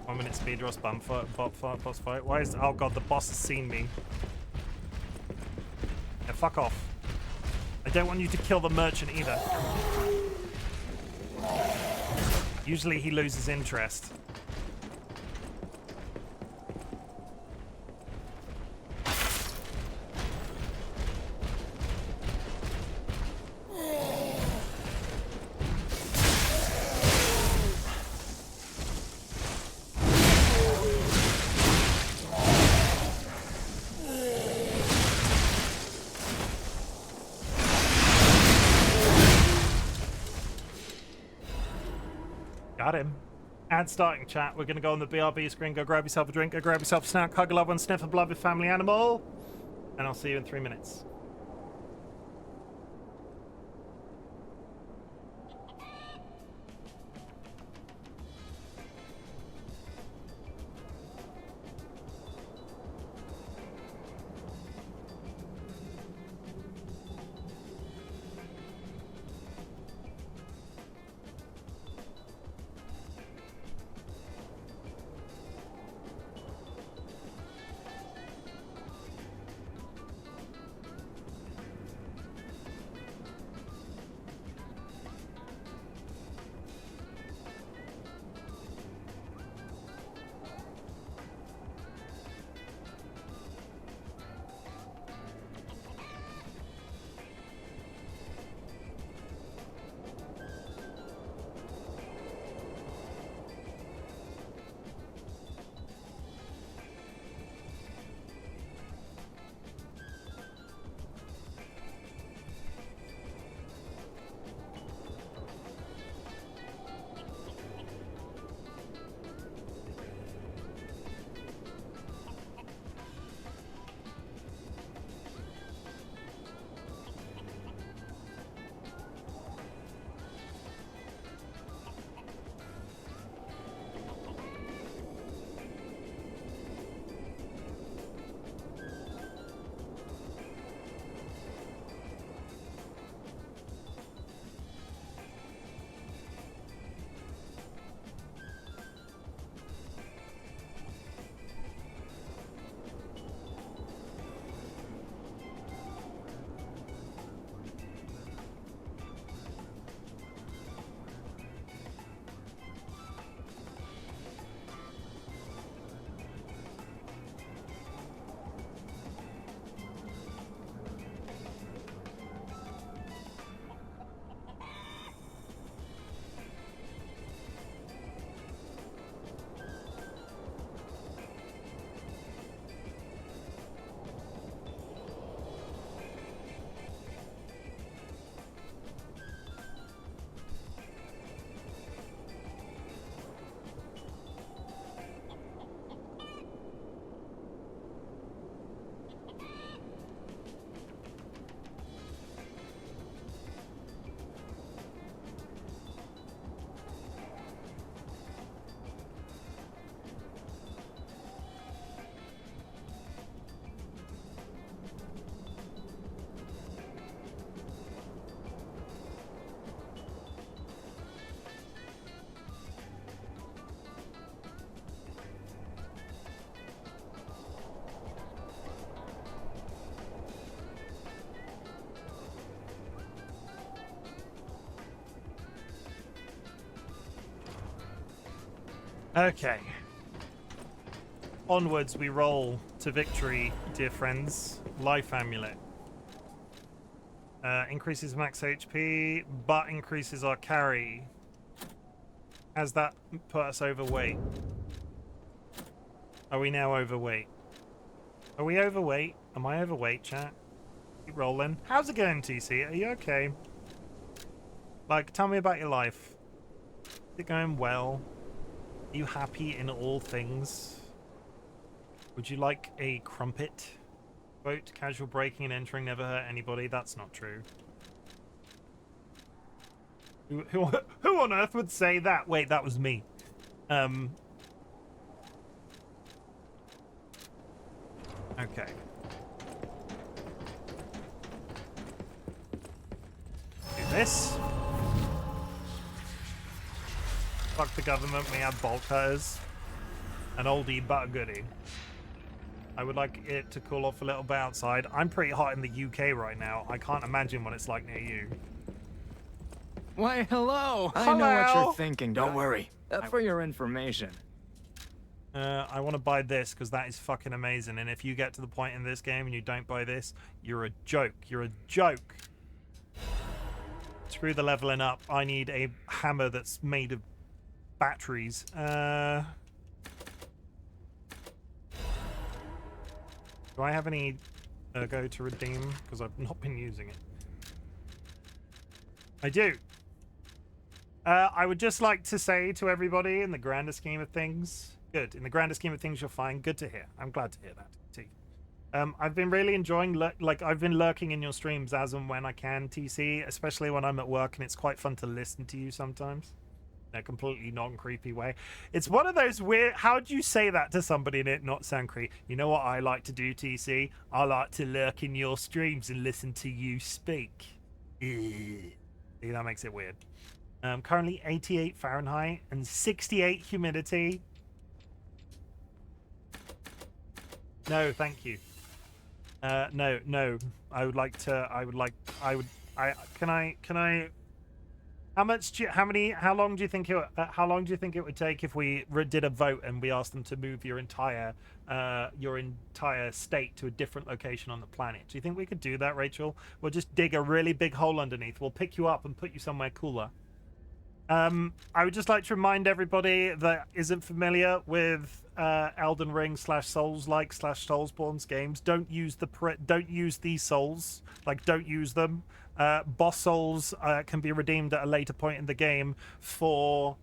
1 minute speed rush, boss fight. Why is... Oh god, the boss has seen me. Yeah, fuck off. I don't want you to kill the merchant either. Usually he loses interest. Got him. And starting chat, we're going to go on the BRB screen, go grab yourself a drink, go grab yourself a snack, hug a loved one, sniff a beloved family animal, and I'll see you in 3 minutes. Okay. Onwards we roll to victory, dear friends. Life amulet. Increases max HP, but increases our carry. Has that put us overweight? Are we now overweight? Are we overweight? Am I overweight, chat? Keep rolling. How's it going, TC? Are you okay? Like, tell me about your life. Is it going well? Are you happy in all things? Would you like a crumpet? Quote, casual breaking and entering never hurt anybody. That's not true. Who on earth would say that? Wait, that was me. Okay. Do this. Fuck the government, we have bolt cutters. An oldie but a goodie. I would like it to cool off a little bit outside. I'm pretty hot in the UK right now. I can't imagine what it's like near you. Why, hello! I Hello. know what you're thinking, don't worry. For your information. I want to buy this because that is fucking amazing. And if you get to the point in this game and you don't buy this, you're a joke. You're a joke. Screw the leveling up. I need a hammer that's made of batteries. Do I have any go to redeem? Because I've not been using it. I do. I would just like to say to everybody, in the grander scheme of things, good. In the grander scheme of things, you're fine. Good to hear. I'm glad to hear that, T. I've been really enjoying, I've been lurking in your streams as and when I can, TC, especially when I'm at work, and it's quite fun to listen to you sometimes. In a completely non-creepy way. It's one of those weird, how do you say that to somebody and it not sound creepy? You know what I like to do, TC? I like to lurk in your streams and listen to you speak. See, that makes it weird. Currently 88 Fahrenheit and 68 humidity. No, thank you. No. How long do you think it would take if we did a vote and we asked them to move your entire state to a different location on the planet? Do you think we could do that, Rachel? We'll just dig a really big hole underneath. We'll pick you up and put you somewhere cooler. I would just like to remind everybody that isn't familiar with Elden Ring / Souls-like / Soulsborne's games. Don't use these souls. Don't use them. Boss souls can be redeemed at a later point in the game for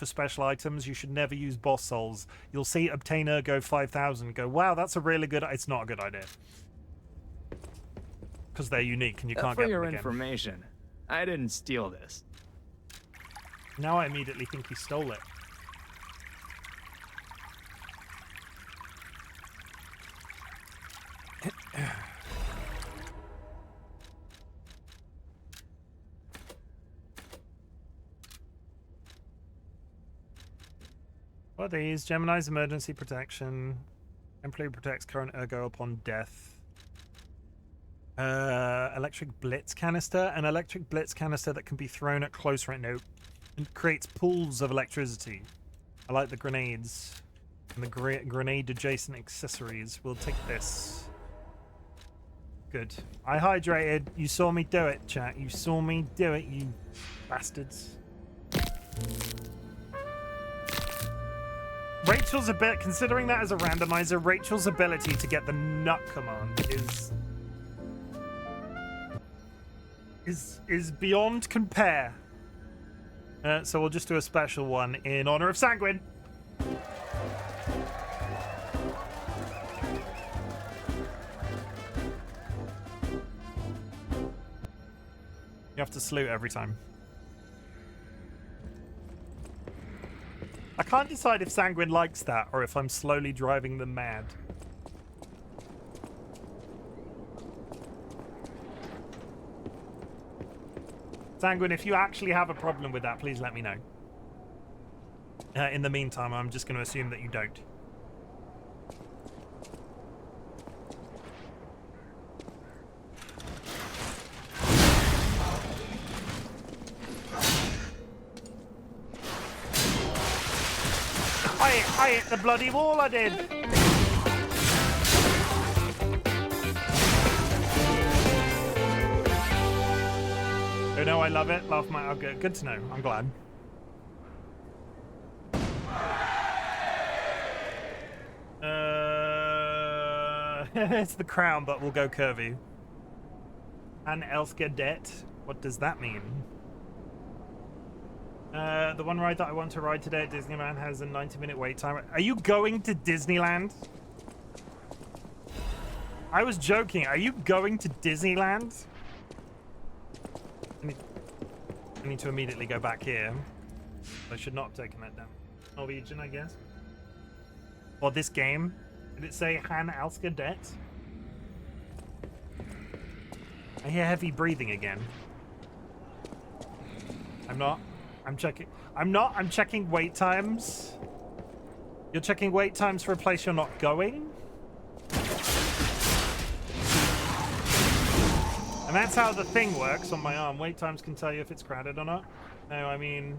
special items. You should never use boss souls. You'll see Obtain Ergo 5000 go, wow, that's a really good. It's not a good idea because they're unique and you can't get them again. For your information, I didn't steal this. Now I immediately think he stole it. What are these? Gemini's emergency protection. Temporarily protects current ergo upon death. Electric blitz canister. An electric blitz canister that can be thrown at close range. Nope. It creates pools of electricity. I like the grenades. And the grenade adjacent accessories. We'll take this. Good. I hydrated. You saw me do it, chat. You saw me do it, you bastards. Rachel's considering that as a randomizer, Rachel's ability to get the nut command is beyond compare. So we'll just do a special one in honor of Sanguine. You have to salute every time. I can't decide if Sanguine likes that or if I'm slowly driving them mad. Sanguine, if you actually have a problem with that, please let me know. In the meantime, I'm just going to assume that you don't. I hit the bloody wall, I did. Oh no, I love it. Laugh my... Oh, good to know. I'm glad. It's the crown, but we'll go curvy. An Elskadet. What does that mean? The one ride that I want to ride today at Disneyland has a 90-minute wait time. Are you going to Disneyland? I was joking. Are you going to Disneyland? I need to immediately go back here. I should not have taken that down. Norwegian, I guess. Or this game. Did it say Han Alskadet? I hear heavy breathing again. I'm not. I'm checking. I'm not. I'm checking wait times. You're checking wait times for a place you're not going? And that's how the thing works on my arm. Wait times can tell you if it's crowded or not. No, I mean...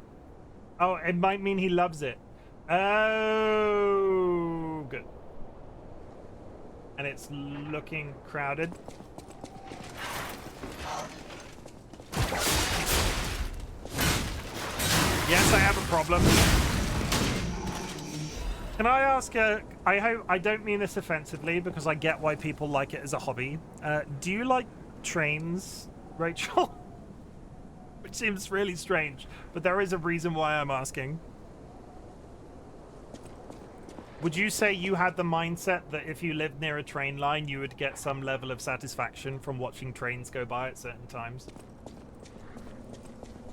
Oh, it might mean he loves it. Oh, good. And it's looking crowded. Yes, I have a problem. Can I ask, I hope I don't mean this offensively because I get why people like it as a hobby. Do you like trains, Rachel? Which seems really strange, but there is a reason why I'm asking. Would you say you had the mindset that if you lived near a train line, you would get some level of satisfaction from watching trains go by at certain times?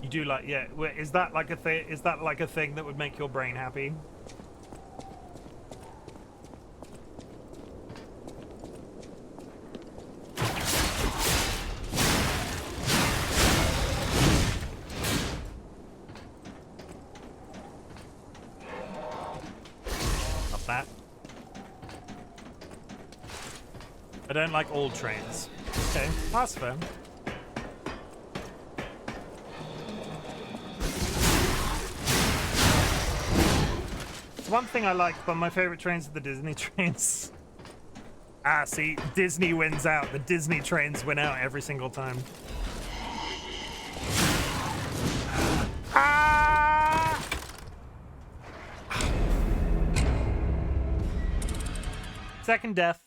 You do like, yeah. Is that like a thing? Is that like a thing that would make your brain happy? Not that. I don't like old trains. Okay, that's fair. One thing I like, but my favorite trains are the Disney trains. Ah, see, Disney wins out. The Disney trains win out every single time. Ah! Second death.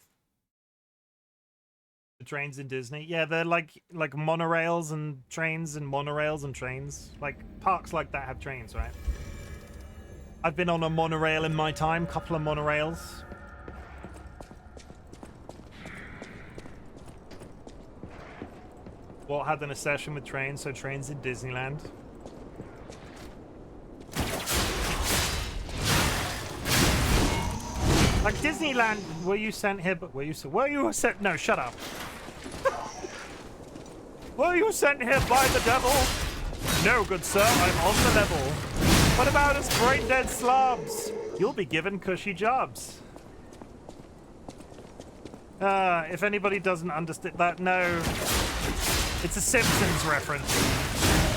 The trains in Disney. Yeah, they're like monorails and trains and monorails and trains. Like parks like that have trains, right? I've been on a monorail in my time, couple of monorails. Walt had an obsession with trains, so trains in Disneyland. Like Disneyland, were you sent here? But were you sent? No, shut up. Were you sent here by the devil? No, good sir, I'm on the level. What about us brain-dead slobs? You'll be given cushy jobs. If anybody doesn't understand that, no. It's a Simpsons reference.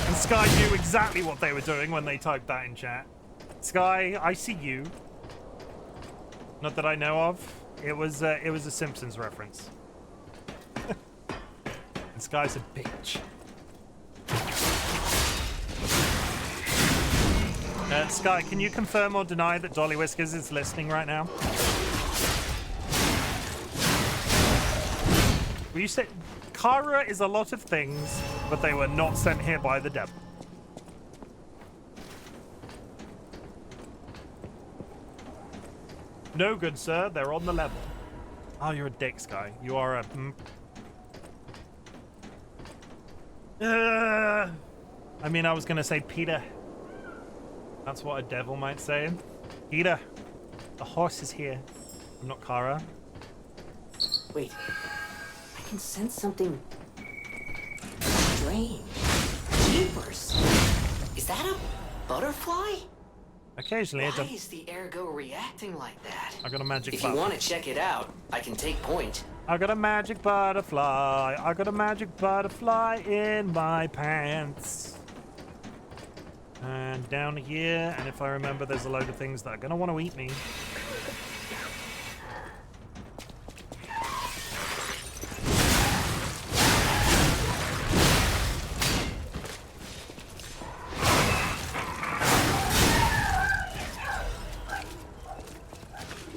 And Sky knew exactly what they were doing when they typed that in chat. Sky, I see you. Not that I know of. It was a Simpsons reference. And Sky's a bitch. Sky, can you confirm or deny that DollyWhiskers is listening right now? Well, you said Kara is a lot of things, but they were not sent here by the devil. No, good sir, they're on the level. Oh, you're a dick, Sky. You are a... I mean, I was going to say Peter. That's what a devil might say. Peter, the horse is here. I'm not Kara. Wait, I can sense something strange. Jeepers! Is that a butterfly? Occasionally, Why is the ergo reacting like that? I got a magic If butterfly. you want to check it out, I can take point. I got a magic butterfly. I got a magic butterfly in my pants. And down here, and if I remember, there's a load of things that are gonna want to eat me.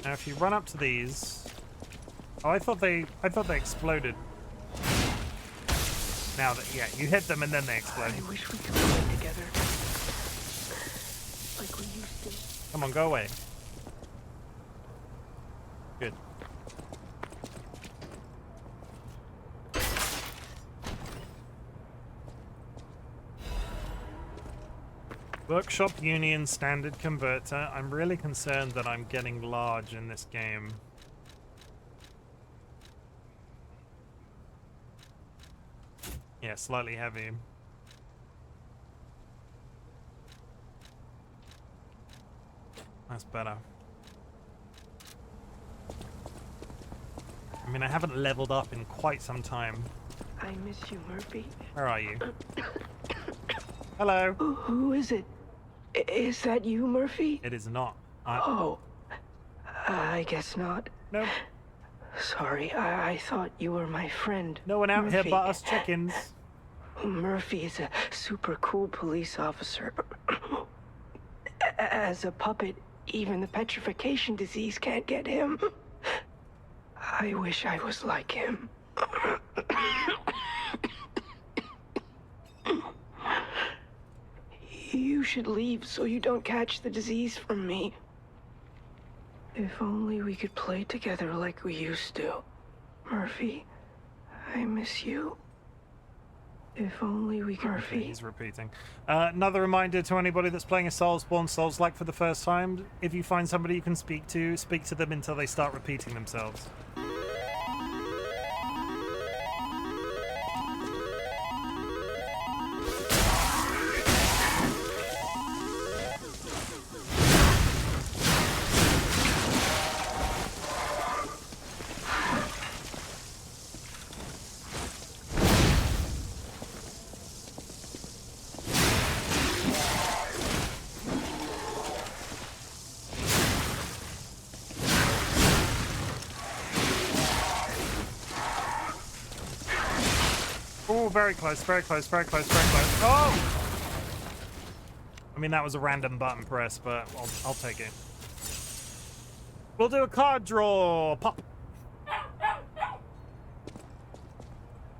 Now, if you run up to these, oh, I thought they exploded. Now that, yeah, you hit them and then they explode. I wish we could work together. Like we used to. Come on, go away. Good. Workshop Union Standard Converter. I'm really concerned that I'm getting large in this game. Yeah, slightly heavy. That's better. I mean, I haven't leveled up in quite some time. I miss you, Murphy. Where are you? Hello. Who is it? Is that you, Murphy? It is not. Oh. I guess not. Nope. Sorry, I thought you were my friend. No one out Murphy. here but us chickens. Murphy is a super cool police officer. As a puppet, even the petrification disease can't get him. I wish I was like him. You should leave so you don't catch the disease from me. If only we could play together like we used to. Murphy, I miss you. If only we could... Murphy. He's repeating. Another reminder to anybody that's playing a Soulsborne Souls-like for the first time, if you find somebody you can speak to them until they start repeating themselves. Oh, very close, very close, very close, very close. Oh! I mean, that was a random button press, but I'll take it. We'll do a card draw. Pop.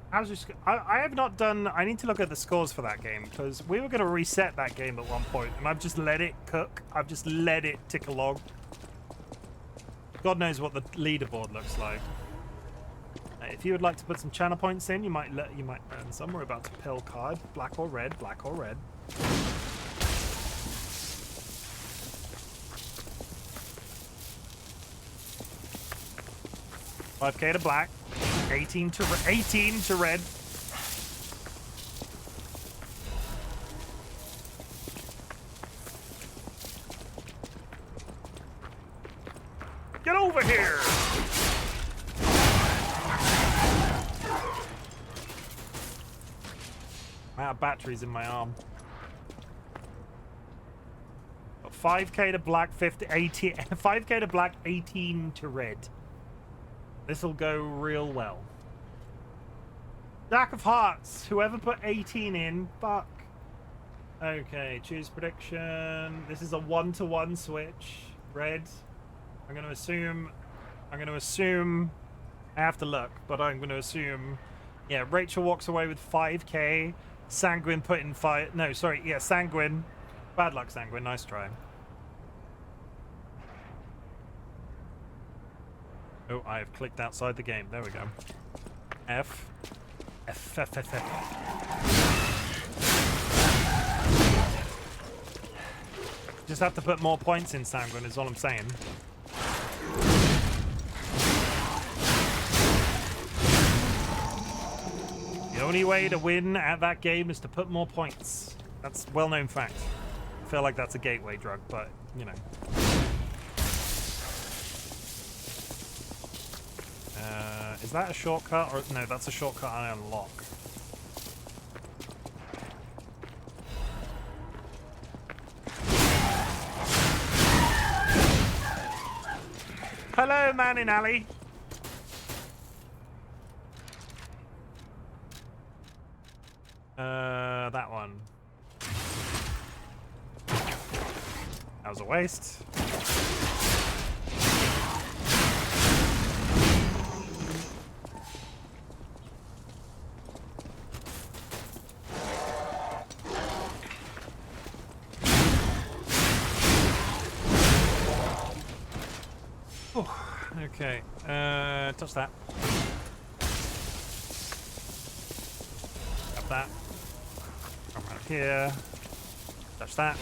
How's your I have not done... I need to look at the scores for that game, because we were going to reset that game at one point, and I've just let it cook. I've just let it tick along. God knows what the leaderboard looks like. If you would like to put some channel points in, you might earn some. We're about to pill card, black or red, black or red. $5K to black, 18 to red. Get over here! I'm out of batteries in my arm. Got 5K to black, 18, 5K to black, 18 to red. This'll go real well. Jack of Hearts. Whoever put 18 in, fuck. Okay, choose prediction. This is a 1-to-1 switch. Red. I'm gonna assume. I have to look, but I'm gonna assume. Yeah, Rachel walks away with 5K. Sanguine put in 5. No, sorry. Yeah, Sanguine. Bad luck, Sanguine. Nice try. Oh, I have clicked outside the game. There we go. F. F, F, F, F. Just have to put more points in, Sanguine, is all I'm saying. The only way to win at that game is to put more points. That's a well-known fact. I feel like that's a gateway drug, but, you know. Is that a shortcut? Or no, that's a shortcut I unlock. Hello, man in alley. That one. That was a waste. Okay, touch that. Grab that. Come around here. Touch that.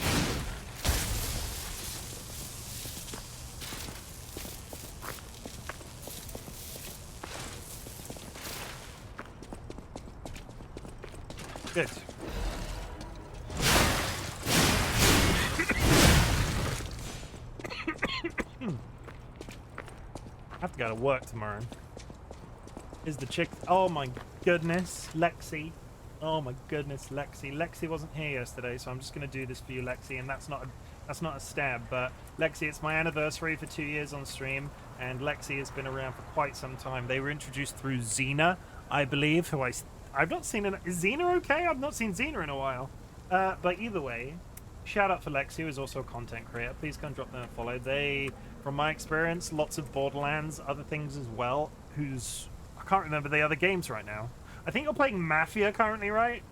Good. have to go to work tomorrow. Is the chick... Oh my goodness, Lexi. Oh my goodness, Lexi. Lexi wasn't here yesterday, so I'm just going to do this for you, Lexi, and that's not a stab, but Lexi, it's my anniversary for 2 years on stream, and Lexi has been around for quite some time. They were introduced through Xena, I believe, who I've not seen... Is Xena okay? I've not seen Xena in a while. But either way, shout out for Lexi, who is also a content creator. Please go and drop them a follow. They, from my experience, lots of Borderlands, other things as well, I can't remember the other games right now. I think you're playing Mafia currently, right?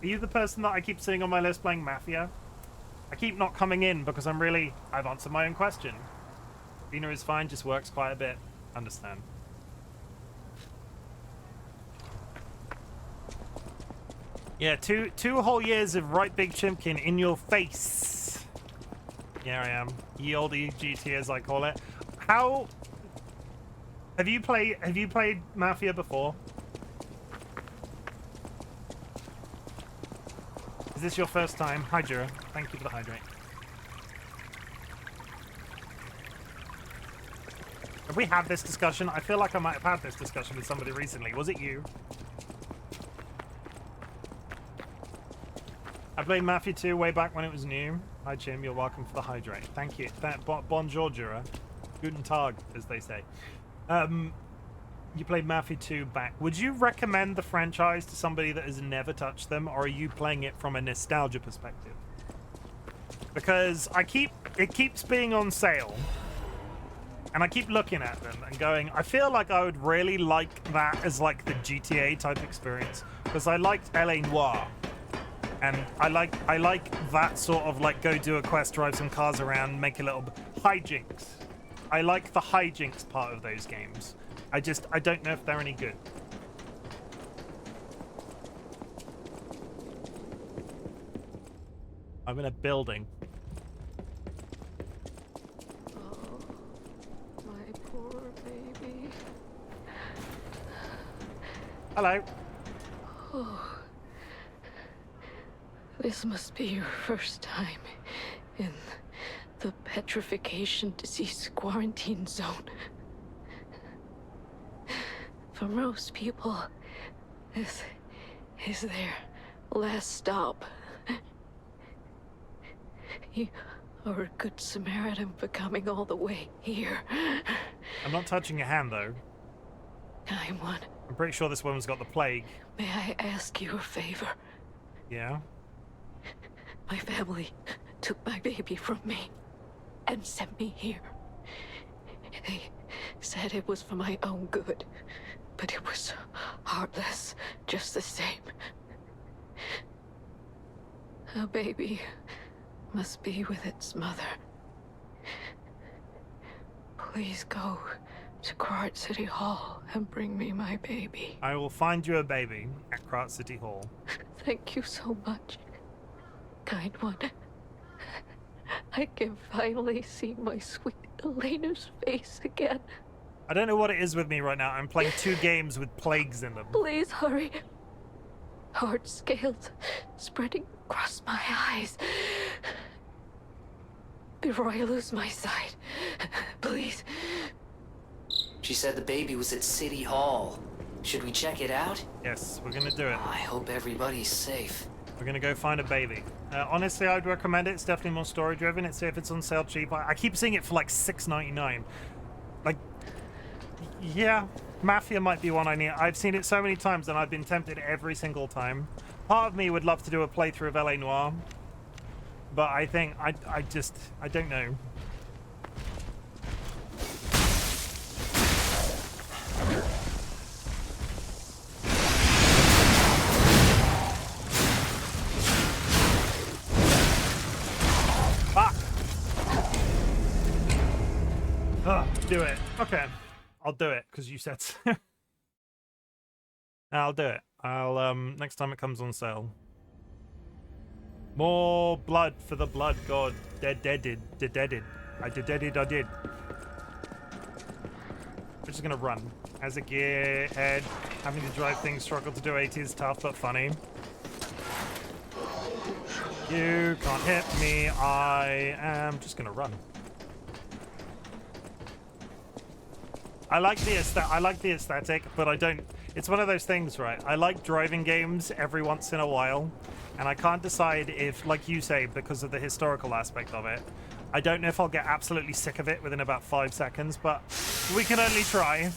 Are you the person that I keep seeing on my list playing Mafia? I keep not coming in because I've answered my own question. Dina is fine, just works quite a bit. Understand. Yeah, two whole years of RightBigChimken in your face. Yeah, I am. Ye olde GT, as I call it. How... Have you played Mafia before? Is this your first time? Hi, Jura. Thank you for the hydrate. Have we had this discussion? I feel like I might have had this discussion with somebody recently. Was it you? I played Mafia 2 way back when it was new. Hi, Chim. You're welcome for the hydrate. Thank you. Bonjour, Jura. Guten Tag, as they say. You played Mafia 2 back. Would you recommend the franchise to somebody that has never touched them, or are you playing it from a nostalgia perspective? Because it keeps being on sale, and I keep looking at them and going, I feel like I would really like that as like the GTA type experience, because I liked LA Noire, and I like that sort of like go do a quest, drive some cars around, make a little hijinks. I like the hijinks part of those games. I don't know if they're any good. I'm in a building. Oh, my poor baby. Hello. Oh, this must be your first time in the petrification disease quarantine zone. For most people, this is their last stop. You are a good Samaritan for coming all the way here. I'm not touching your hand, though. Kind one. I'm pretty sure this woman's got the plague. May I ask you a favor? Yeah? My family took my baby from me and sent me here. They said it was for my own good, but it was heartless just the same. A baby must be with its mother. Please go to Krat City Hall and bring me my baby. I will find you a baby at Krat City Hall. Thank you so much, kind one. I can finally see my sweet Elena's face again. I don't know what it is with me right now. I'm playing 2 games with plagues in them. Please hurry. Hard scales spreading across my eyes. Before I lose my sight. Please. She said the baby was at City Hall. Should we check it out? Yes, we're gonna do it. I hope everybody's safe. We're gonna go find a baby. Honestly, I'd recommend it. It's definitely more story driven. It's if it's on sale cheap. I keep seeing it for like $6.99. Like, yeah, Mafia might be one I need. I've seen it so many times and I've been tempted every single time. Part of me would love to do a playthrough of LA Noire, but I think I don't know. Do it. Okay. I'll do it, because you said so. I'll do it. I'll, next time it comes on sale. More blood for the blood god. Deaded. I did. We're just gonna run. As a gearhead, having to drive things, struggle to do AT is tough, but funny. You can't hit me. I am just gonna run. I like the aesthetic, but I don't. It's one of those things, right? I like driving games every once in a while, and I can't decide if, like you say, because of the historical aspect of it, I don't know if I'll get absolutely sick of it within about 5 seconds, but we can only try.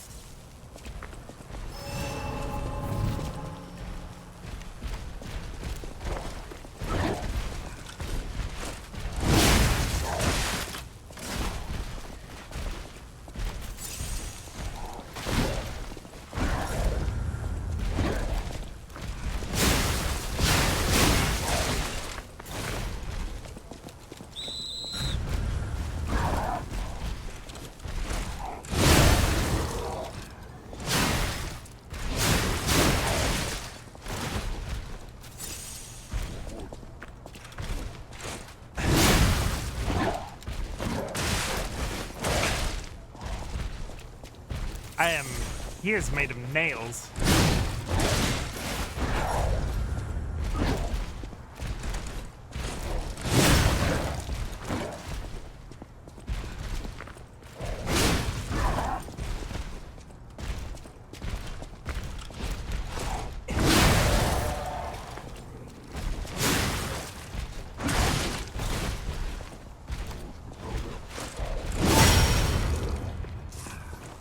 He is made of nails.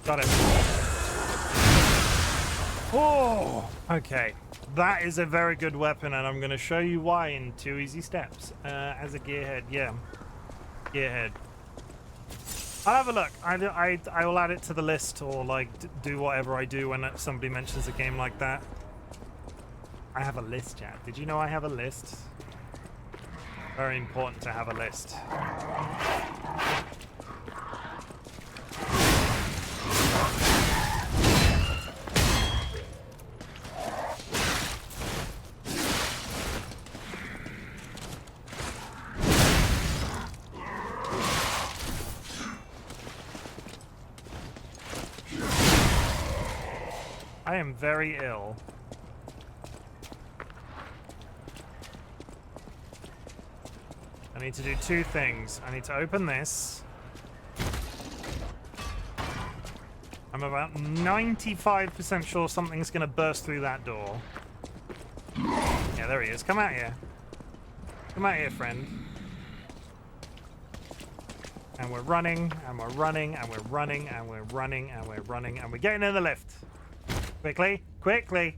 Got it. Oh, okay. That is a very good weapon, and I'm going to show you why in 2 easy steps. As a gearhead, yeah. Gearhead. I'll have a look. I will add it to the list, or like do whatever I do when somebody mentions a game like that. I have a list, chat. Did you know I have a list? Very important to have a list. I am very ill. I need to do 2 things. I need to open this. I'm about 95% sure something's going to burst through that door. Yeah, there he is. Come out here. Come out here, friend. And we're running, and we're running, and we're running, and we're running, and we're running, and we're getting in the lift. Quickly, quickly,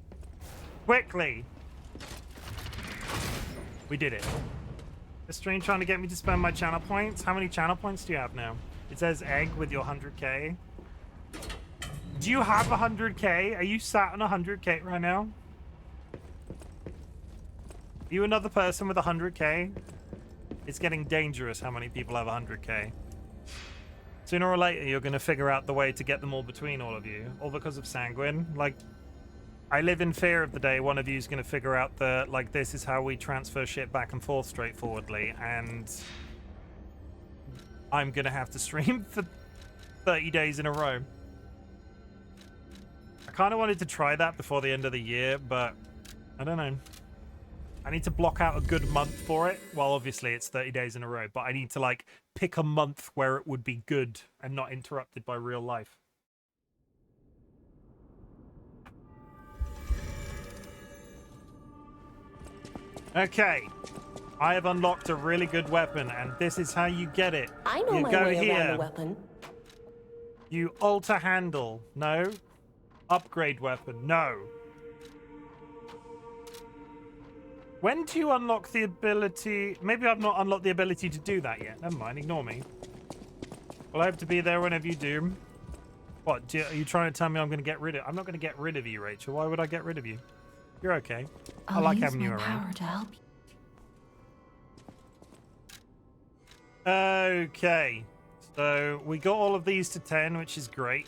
quickly. We did it. The stream trying to get me to spend my channel points. How many channel points do you have now? It says egg with your 100k. Do you have 100k? Are you sat on 100k right now? Are you another person with 100k? It's getting dangerous how many people have 100k. Sooner or later, you're going to figure out the way to get them all between all of you. All because of Sanguine. Like, I live in fear of the day one of you is going to figure out that, like, this is how we transfer shit back and forth straightforwardly. And I'm going to have to stream for 30 days in a row. I kind of wanted to try that before the end of the year, but I don't know. I need to block out a good month for it. Well, obviously it's 30 days in a row, but I need to like pick a month where it would be good and not interrupted by real life. Okay. I have unlocked a really good weapon, and this is how you get it. I know my way around the weapon. You alter handle. No. Upgrade weapon. No. When do you unlock the ability? Maybe I've not unlocked the ability to do that yet. Never mind, ignore me. Well, I hope to be there whenever you do. What, are you trying to tell me I'm going to get rid of... I'm not going to get rid of you, Rachel. Why would I get rid of you? You're okay. I like having you around. Power to help you. Okay. So we got all of these to 10, which is great.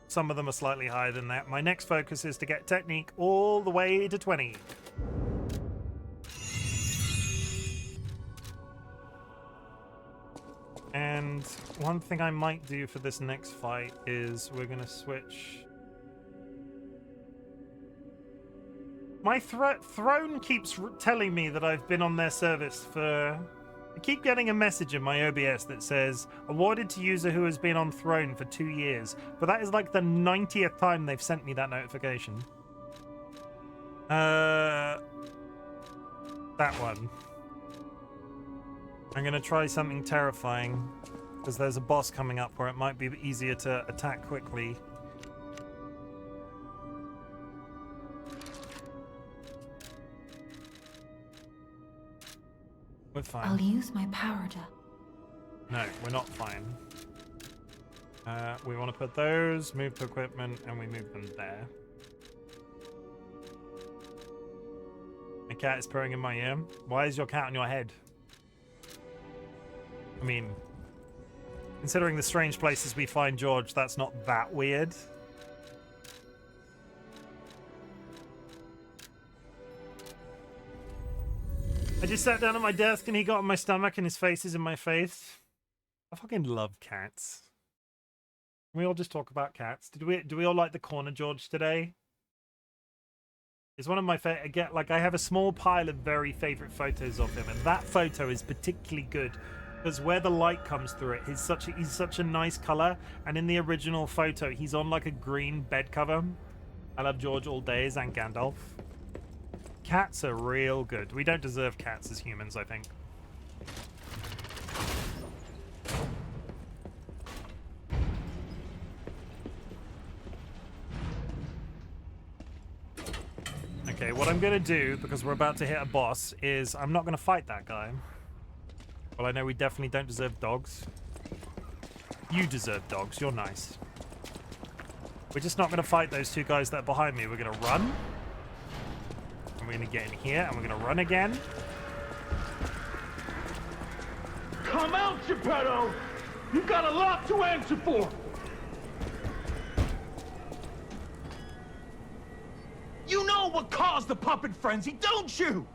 Some of them are slightly higher than that. My next focus is to get technique all the way to 20. And one thing I might do for this next fight is we're going to switch. My throne keeps telling me that I've been on their service for I keep getting a message in my OBS that says, awarded to user who has been on throne for 2 years. But that is like the 90th time they've sent me that notification. That one. I'm going to try something terrifying. Because there's a boss coming up where it might be easier to attack quickly. We're fine. I'll use my power to... No, we're not fine. We want to put those, move to equipment, and we move them there. My cat is purring in my ear. Why is your cat on your head? I mean, considering the strange places we find George, that's not that weird. I just sat down at my desk and he got on my stomach and his face is in my face. I fucking love cats. Can we all just talk about cats? Do we all like the corner George today? It's one of my favorite. Like, I have a small pile of very favorite photos of him, and that photo is particularly good because where the light comes through it, he's such a nice color. And in the original photo, he's on like a green bed cover. I love George all days and Gandalf. Cats are real good. We don't deserve cats as humans, I think. Okay, what I'm gonna do, because we're about to hit a boss, is I'm not gonna fight that guy. Well, I know we definitely don't deserve dogs. You deserve dogs, you're nice. We're just not gonna fight those two guys that are behind me. We're gonna run. We're gonna get in here and we're gonna run again. Come out, Geppetto! You've got a lot to answer for! You know what caused the puppet frenzy, don't you?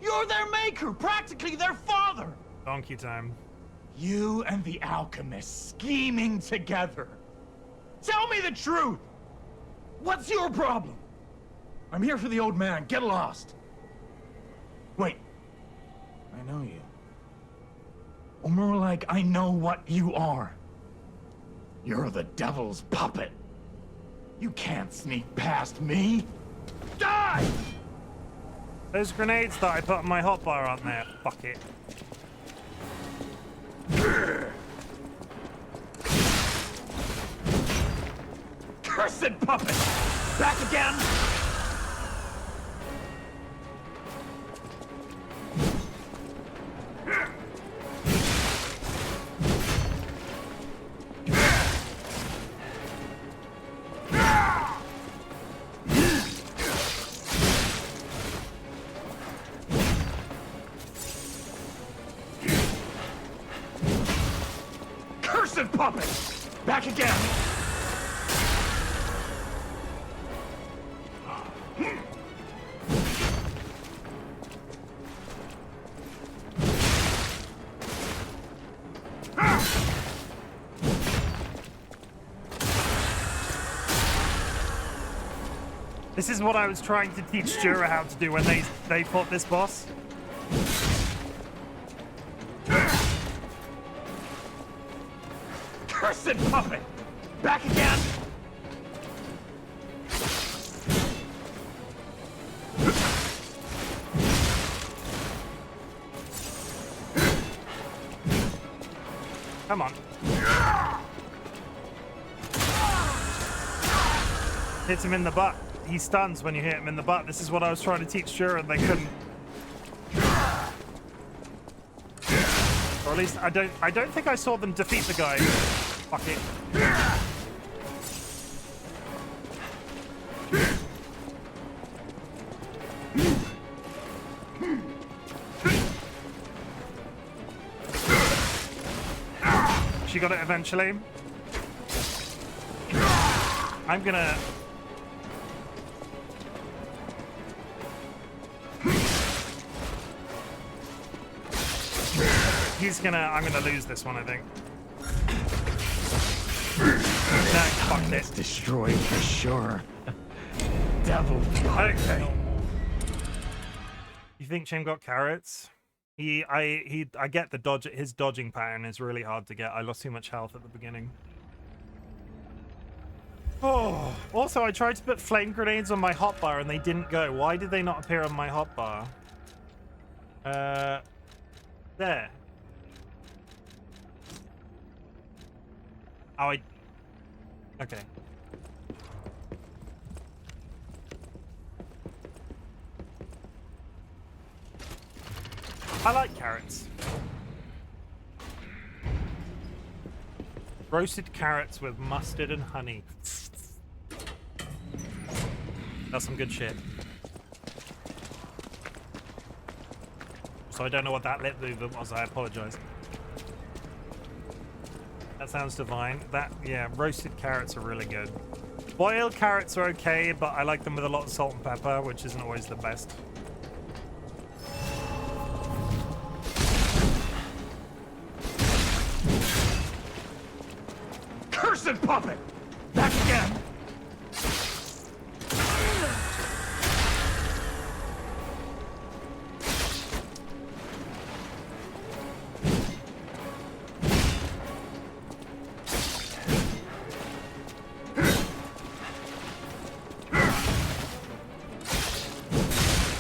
You're their maker, practically their father! Donkey time. You and the alchemist scheming together. Tell me the truth! What's your problem? I'm here for the old man. Get lost. Wait. I know you. Or more like, I know what you are. You're the devil's puppet. You can't sneak past me. Die! Those grenades that I put on my hotbar aren't there. Fuck it. Cursed puppet! Back again! Cursed puppet! Back again! This is what I was trying to teach Jura how to do when they fought this boss. Cursed puppet! Back again! Come on. Hits him in the butt. He stuns when you hit him in the butt. This is what I was trying to teach Jura and they couldn't. Or at least I don't think I saw them defeat the guy. Fuck it. She got it eventually. I'm gonna... I'm gonna lose this one, I think. No, fuck it. Destroyed for sure. Devil puppet. You think Chim got carrots? I get the dodge. His dodging pattern is really hard to get. I lost too much health at the beginning. Oh, also I tried to put flame grenades on my hotbar and they didn't go. Why did they not appear on my hotbar? There. Oh, okay. I like carrots. Roasted carrots with mustard and honey. That's some good shit. So I don't know what that lip movement was. I apologize. That sounds divine. Yeah, roasted carrots are really good. Boiled carrots are okay, but I like them with a lot of salt and pepper, which isn't always the best. Cursed puppet! Back again!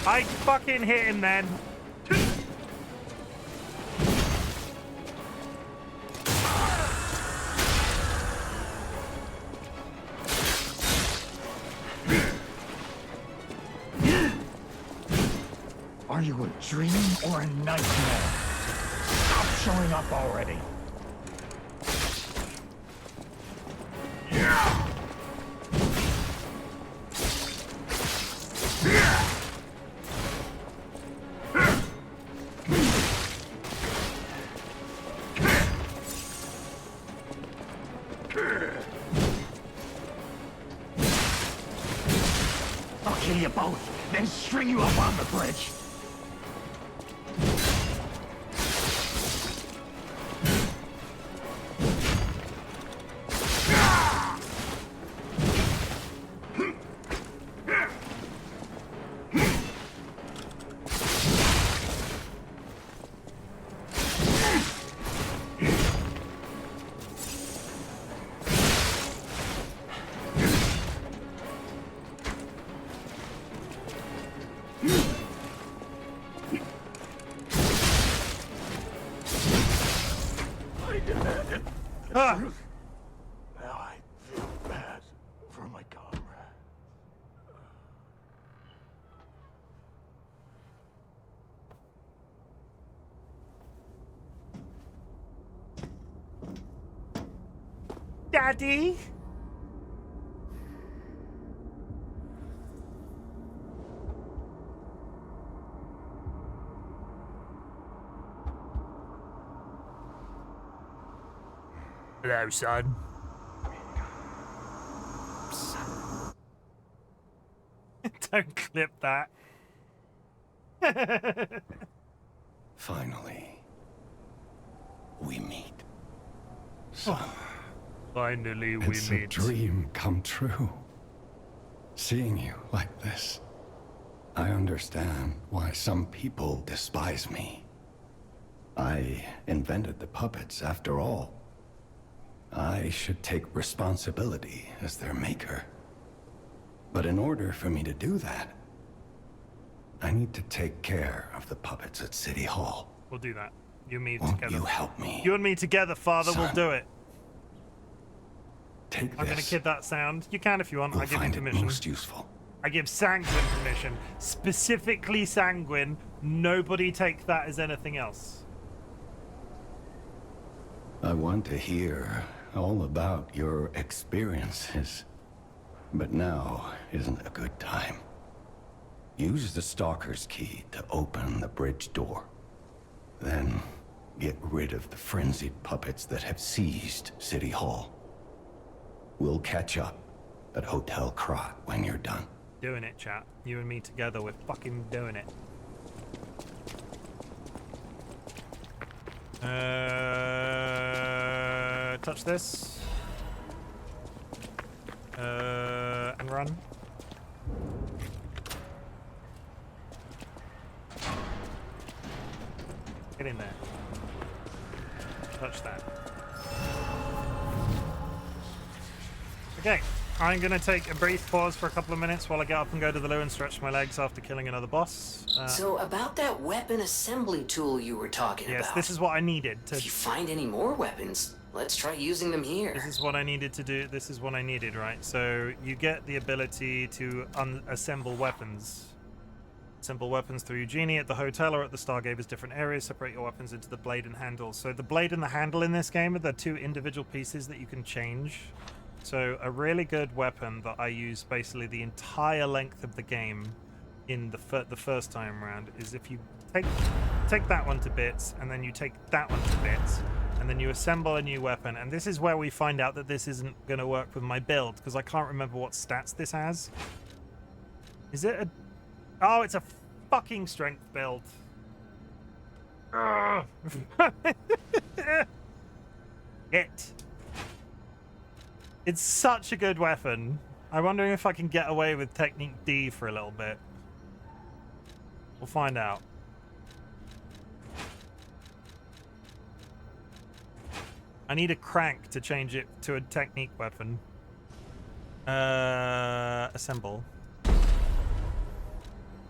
I fucking hit him then. Are you a dream or a nightmare? Stop showing up already. I'll kill you both, then string you up on the bridge. I demanded the truth. Now I feel bad for my comrade. Daddy? Hello, son. Don't clip that. Finally, we meet. Son. Finally, we It's meet. a dream come true. Seeing you like this, I understand why some people despise me. I invented the puppets after all. I should take responsibility as their maker. But in order for me to do that, I need to take care of the puppets at City Hall. We'll do that. You and me Won't together. you help me? You and me together, Father. Son. We'll do it. Take I'm gonna this. kid that sound. You can if you want. You'll I give you find it permission. most useful. I give Sanguine permission. Specifically Sanguine. Nobody take that as anything else. I want to hear all about your experiences, but now isn't a good time. Use the Stalker's key to open the bridge door. Then get rid of the frenzied puppets that have seized City Hall. We'll catch up at Hotel Krot when you're done. Doing it, chat. You and me together. We're fucking doing it. Touch this. And run. Get in there. Touch that. Okay, I'm gonna take a brief pause for a couple of minutes while I get up and go to the loo and stretch my legs after killing another boss. So about that weapon assembly tool you were talking about. Yes, this is what I needed to... If you find any more weapons, let's try using them here. This is what I needed to do. This is what I needed, right? So you get the ability to assemble weapons. Assemble weapons through Eugenie at the hotel or at the Stargaver's different areas. Separate your weapons into the blade and handle. So the blade and the handle in this game are the two individual pieces that you can change. So a really good weapon that I use basically the entire length of the game in the first time around is if you take that one to bits and then you take that one to bits and then you assemble a new weapon. And this is where we find out that this isn't going to work with my build because I can't remember what stats this has. Is it a... Oh, it's a fucking strength build. It's such a good weapon. I'm wondering if I can get away with Technique D for a little bit. We'll find out. I need a crank to change it to a technique weapon. Assemble.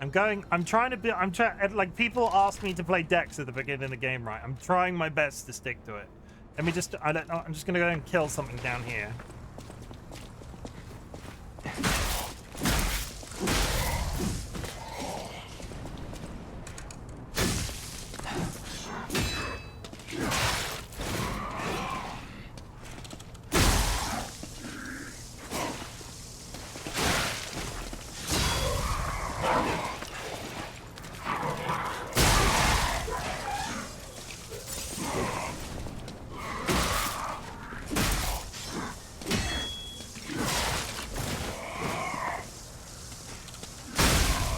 Like, people ask me to play Dex at the beginning of the game, right? I'm trying my best to stick to it. Let me just, I'm just gonna go and kill something down here.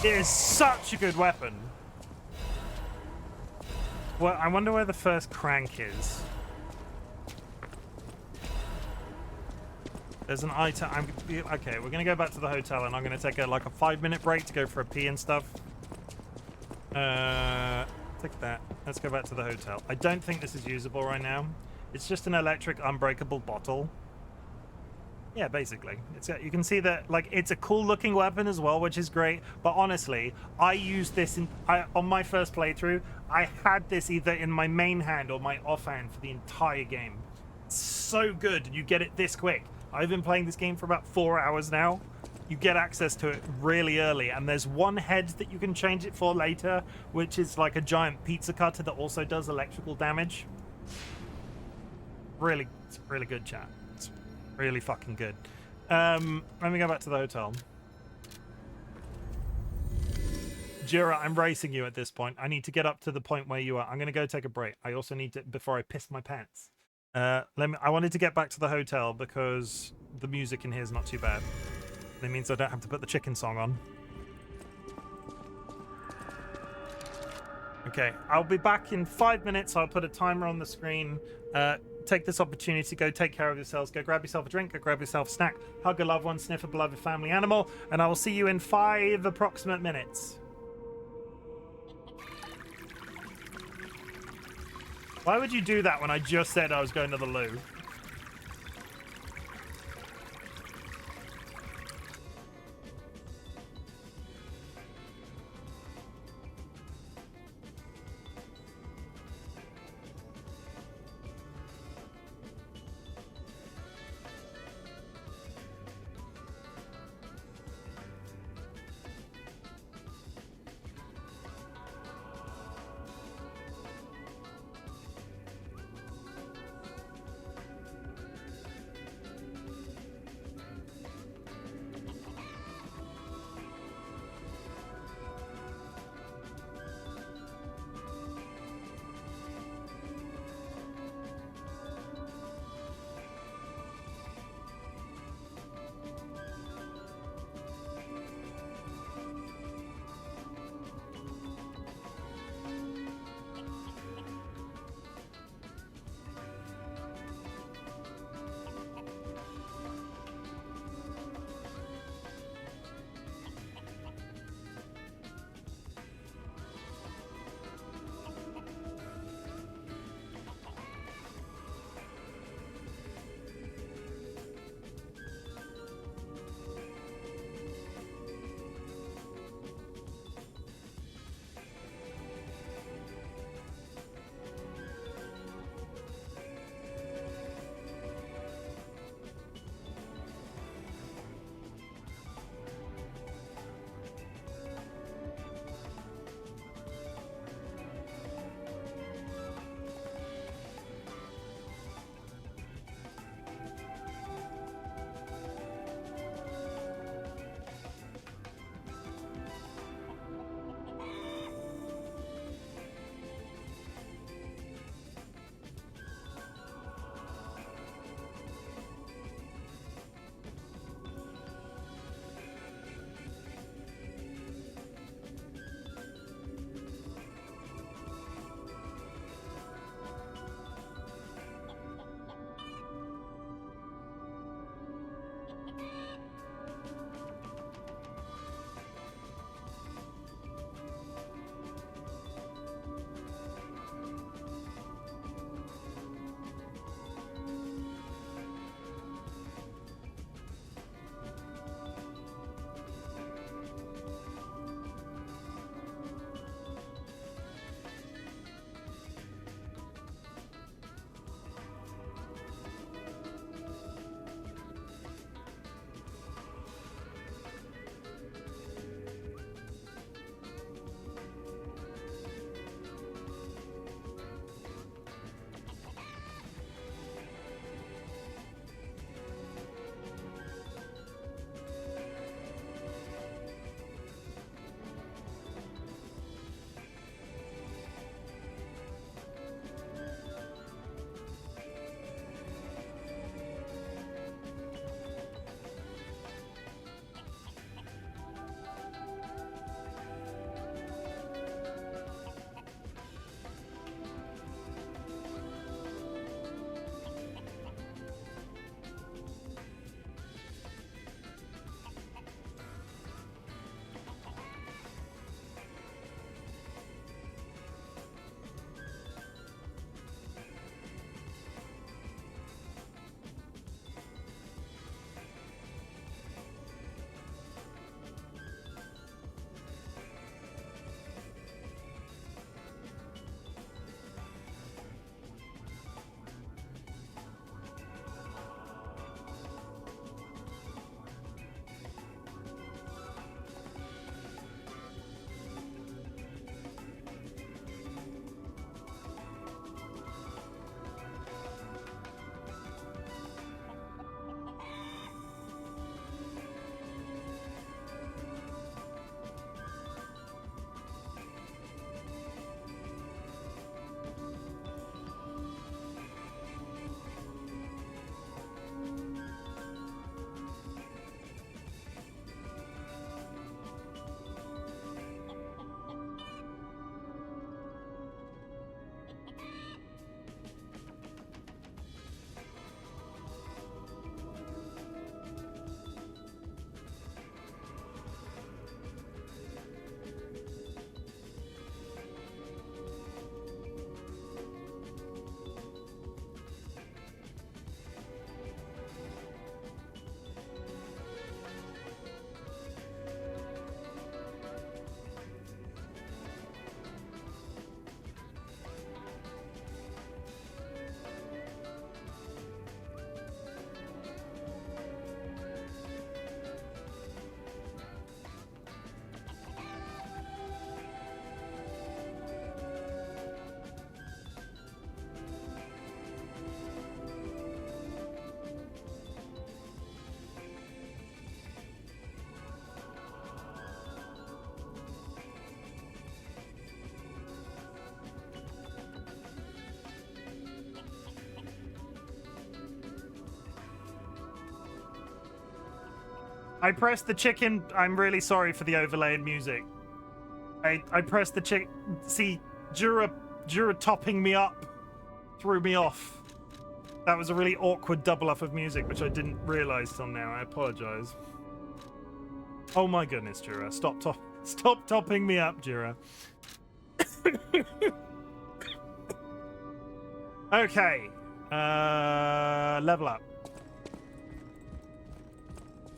It is such a good weapon. Well, I wonder where the first crank is. There's an item. Okay, we're gonna go back to the hotel, and I'm gonna take a 5-minute break to go for a pee and stuff. Take that. Let's go back to the hotel. I don't think this is usable right now. It's just an electric unbreakable bottle. Yeah, basically. You can see that, like, it's a cool looking weapon as well, which is great. But honestly, I used this on my first playthrough. I had this either in my main hand or my offhand for the entire game. It's so good. You get it this quick. I've been playing this game for about 4 hours now. You get access to it really early, and there's one head that you can change it for later, which is like a giant pizza cutter that also does electrical damage. It's really good, chat. Really fucking good. Let me go back to the hotel. Jira, I'm racing you at this point. I need to get up to the point where you are. I'm going to go take a break. I also need to, before I piss my pants. I wanted to get back to the hotel because the music in here is not too bad. That means I don't have to put the chicken song on. Okay, I'll be back in 5 minutes. I'll put a timer on the screen. Take this opportunity to go take care of yourselves. Go grab yourself a drink, go grab yourself a snack, hug a loved one, sniff a beloved family animal, and I will see you in 5 approximate minutes. Why would you do that when I just said I was going to the loo? I pressed the chicken. I'm really sorry for the overlaid music. I pressed the chick. See, Jura topping me up threw me off. That was a really awkward double up of music, which I didn't realize till now. I apologize. Oh my goodness, Jura. Stop topping me up, Jura. Okay. Level up.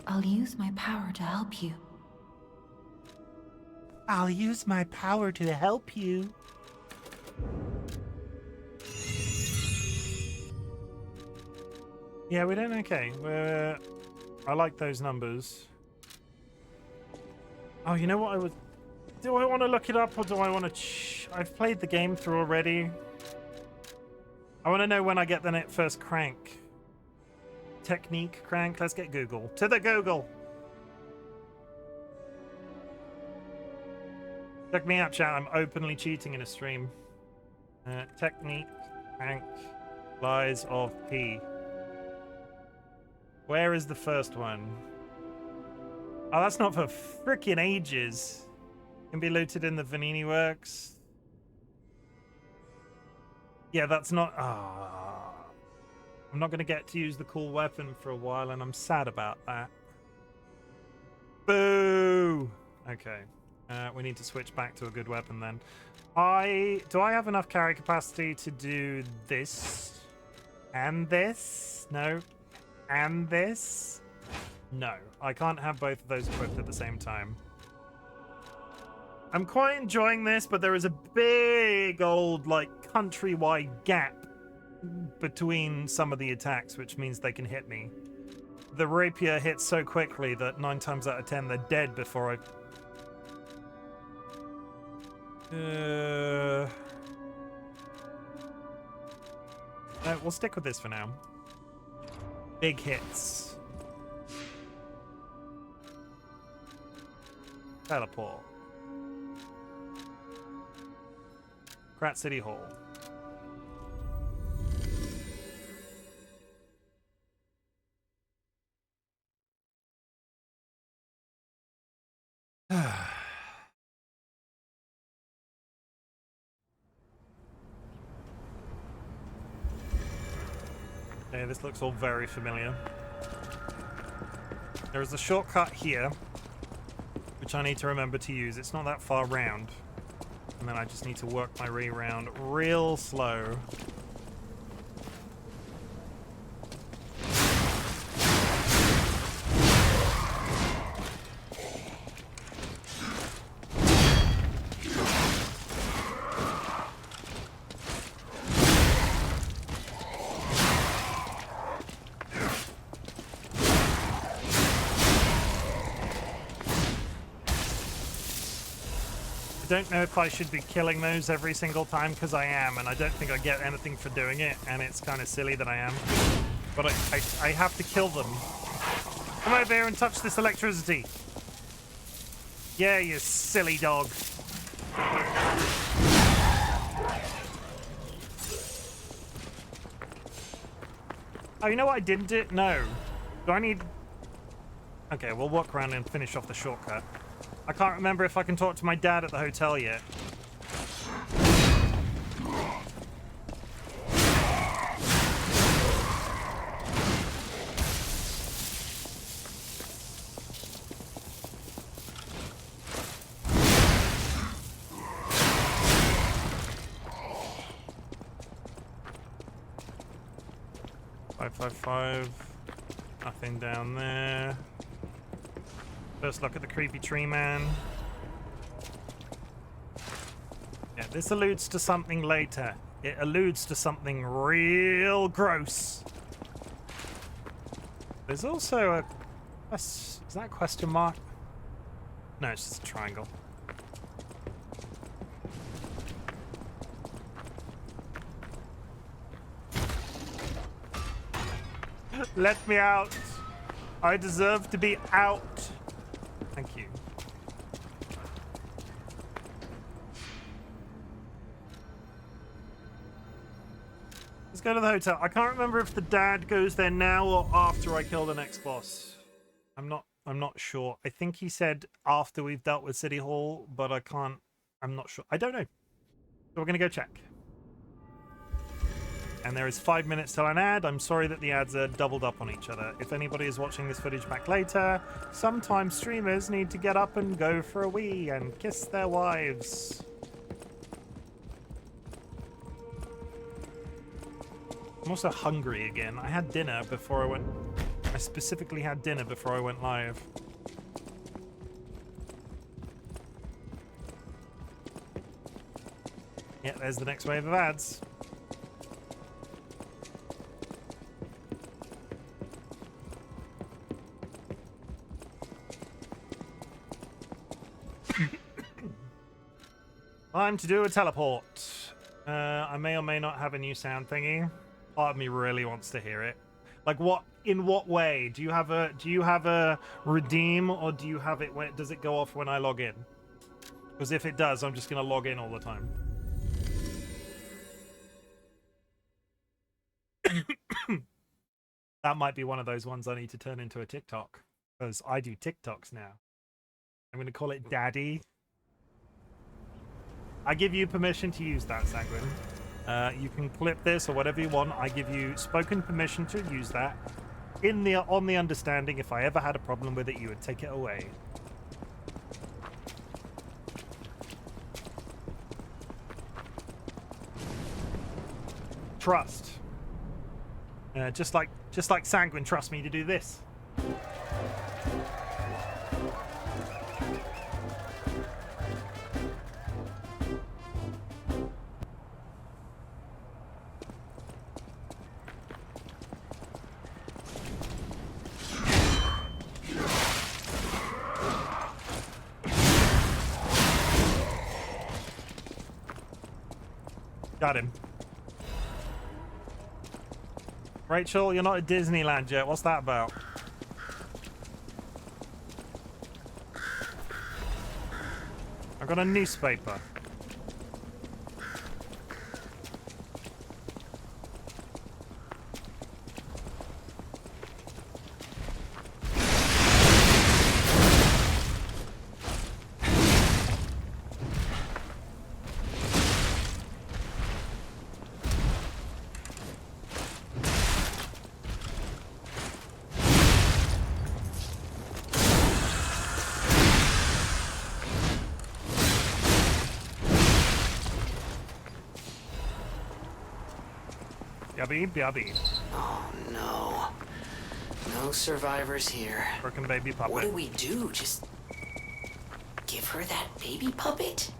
I'll use my power to help you. I'll use my power to help you. Yeah, we're doing okay. I like those numbers. Oh, you know what do I want to look it up or do I want to I've played the game through already. I want to know when I get the first crank. Technique crank. Let's get Google. To the Google. Check me out, chat. I'm openly cheating in a stream. Technique crank lies of P. Where is the first one? Oh, that's not for frickin' ages. Can be looted in the Vanini Works. Yeah, that's not... I'm not going to get to use the cool weapon for a while, and I'm sad about that. Boo! Okay. We need to switch back to a good weapon then. Do I have enough carry capacity to do this? And this? No. And this? No. I can't have both of those equipped at the same time. I'm quite enjoying this, but there is a big old, like, countrywide gap between some of the attacks, which means they can hit me. The rapier hits so quickly that 9 times out of 10 they're dead before I... No, we'll stick with this for now. Big hits. Teleport. Krat City Hall. Okay, this looks all very familiar. There is a shortcut here, which I need to remember to use. It's not that far round. And then I just need to work my way around real slow. I don't know if I should be killing those every single time, because I am, and I don't think I get anything for doing it, and it's kind of silly that I am. But I have to kill them. Come over here and touch this electricity. Yeah, you silly dog. Oh, you know what I didn't do? No. Do I need... Okay, we'll walk around and finish off the shortcut. I can't remember if I can talk to my dad at the hotel yet. .555. Nothing down there. First look at the creepy tree man. Yeah, this alludes to something later. It alludes to something real gross. There's also a... Is that a question mark? No, it's just a triangle. Let me out. I deserve to be out. Thank you. Let's go to the hotel. I can't remember if the dad goes there now or after I kill the next boss. I'm not I'm not sure. I think he said after we've dealt with City Hall, but I'm not sure. I don't know. So we're going to go check. And there is 5 minutes till an ad. I'm sorry that the ads are doubled up on each other. If anybody is watching this footage back later, sometimes streamers need to get up and go for a wee and kiss their wives. I'm also hungry again. I had dinner before I went... I specifically had dinner before I went live. Yeah, there's the next wave of ads. Time to do a teleport. I may or may not have a new sound thingy. Part of me really wants to hear it. Like what? In what way? Do you have a redeem, or do you have it? Does it go off when I log in? Because if it does, I'm just gonna log in all the time. That might be one of those ones I need to turn into a TikTok, because I do TikToks now. I'm gonna call it Daddy. I give you permission to use that, Sanguine. You can clip this or whatever you want. I give you spoken permission to use that. On the understanding, if I ever had a problem with it, you would take it away. Trust. Just like Sanguine trusts me to do this. Got him. Rachel, you're not at Disneyland yet. What's that about? I got a newspaper. Yubby, yubby. Oh no. No survivors here. Broken baby puppet. What do we do? Just give her that baby puppet?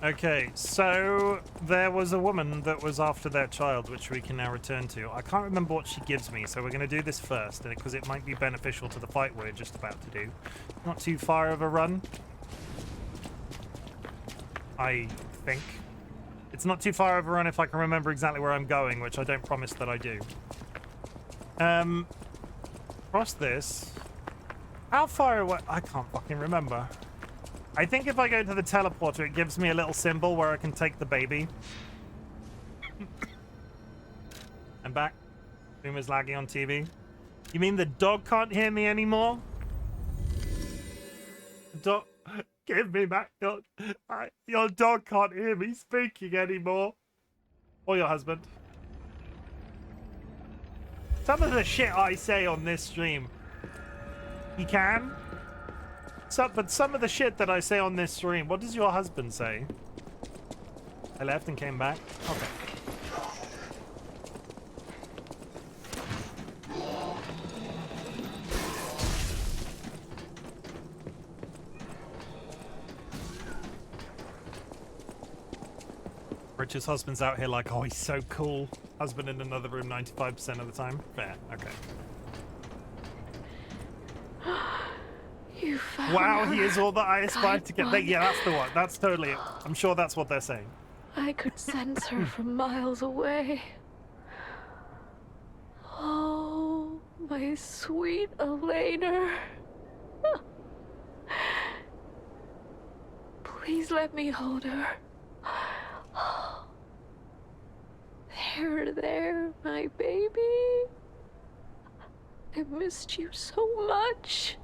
Okay, so there was a woman that was after their child, which we can now return to. I can't remember what she gives me, so we're going to do this first, because it might be beneficial to the fight we're just about to do. Not too far of a run, I think. It's not too far of a run if I can remember exactly where I'm going, which I don't promise that I do. Cross this. How far away? I can't fucking remember. I think if I go to the teleporter, it gives me a little symbol where I can take the baby. I'm back. Zoom is lagging on TV. You mean the dog can't hear me anymore? Dog, give me back your dog can't hear me speaking anymore. Or your husband. Some of the shit I say on this stream, he can. But some of the shit that I say on this stream, what does your husband say? I left and came back. Okay. Richard's husband's out here like, oh, he's so cool. Husband in another room 95% of the time. Fair. Okay. You found wow, her. he is all that I aspired to get. Yeah, that's the one. That's totally it. I'm sure that's what they're saying. I could sense her from miles away. Oh, my sweet Elena. Please let me hold her. There, my baby. I missed you so much.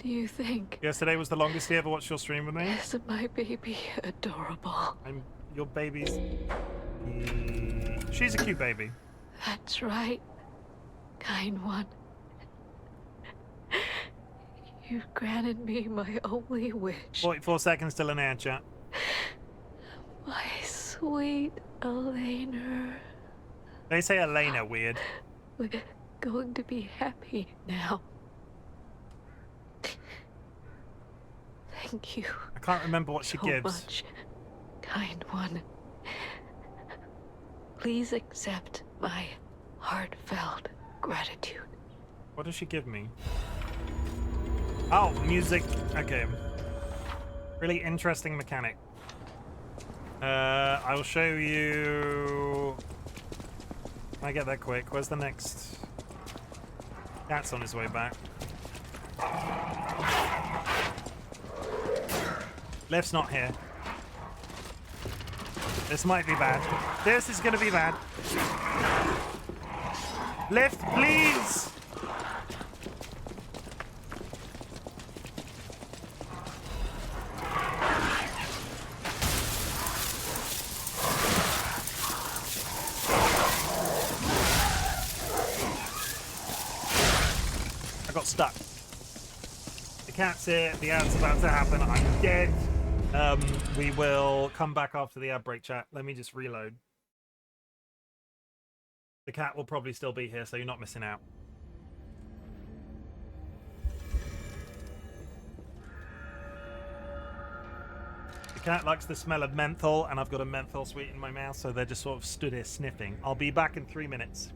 do you think? Yesterday was the longest you ever watched your stream with me. Isn't my baby adorable? Your baby's... She's a cute baby. That's right, kind one. You've granted me my only wish. 44 seconds till an air chat. My sweet Elena. They say Elena weird. We're going to be happy now. Thank you. I can't remember what she so gives. Much, kind one. Please accept my heartfelt gratitude. What does she give me? Oh, music. Okay. Really interesting mechanic. I'll show you... Can I get that quick? Where's the next? Cat's on his way back. Lift's not here. This might be bad. This is gonna be bad. Lift, please! I got stuck. The cat's here, the ad's about to happen, I'm dead. We will come back after the ad break, chat. Let me just reload. The cat will probably still be here, so you're not missing out. The cat likes the smell of menthol, and I've got a menthol sweet in my mouth, so they're just sort of stood here sniffing. I'll be back in 3 minutes.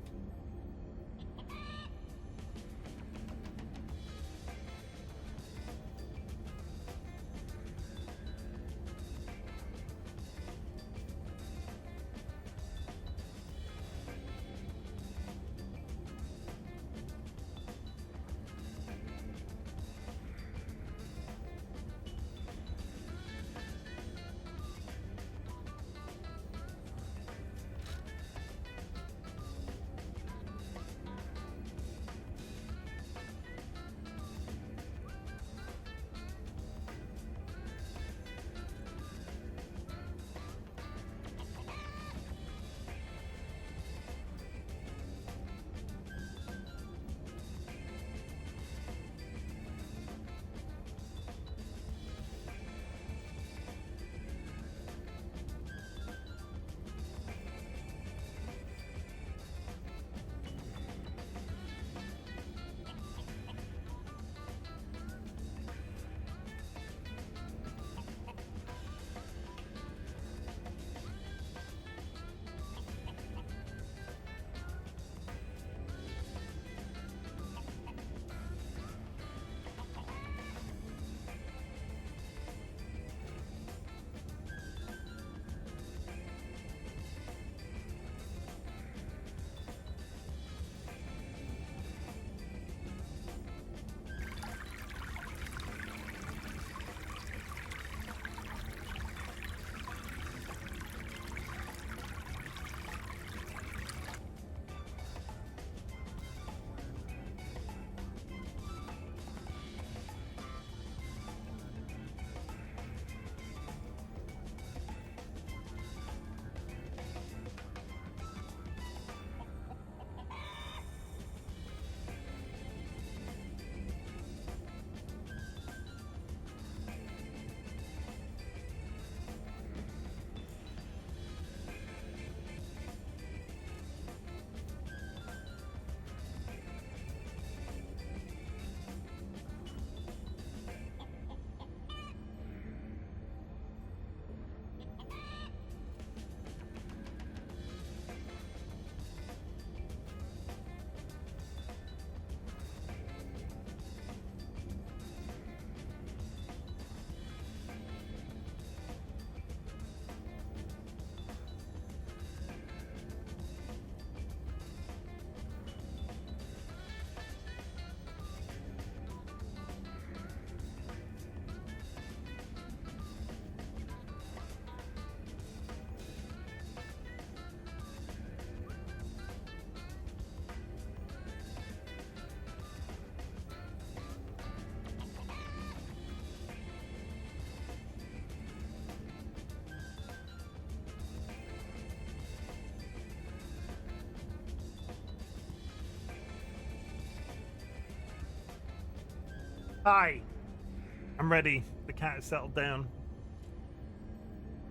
Hi. I'm ready. The cat has settled down.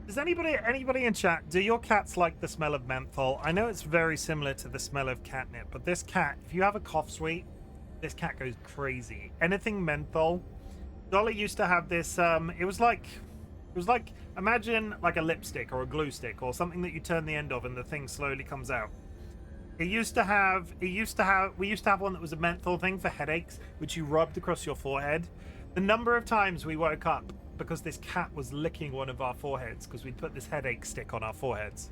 Does anybody in chat, do your cats like the smell of menthol? I know it's very similar to the smell of catnip, but this cat, if you have a cough sweet, this cat goes crazy. Anything menthol. Dolly used to have this, it was like, imagine like a lipstick or a glue stick or something that you turn the end of and the thing slowly comes out. We used to have one that was a menthol thing for headaches, which you rubbed across your forehead. The number of times we woke up because this cat was licking one of our foreheads because we'd put this headache stick on our foreheads.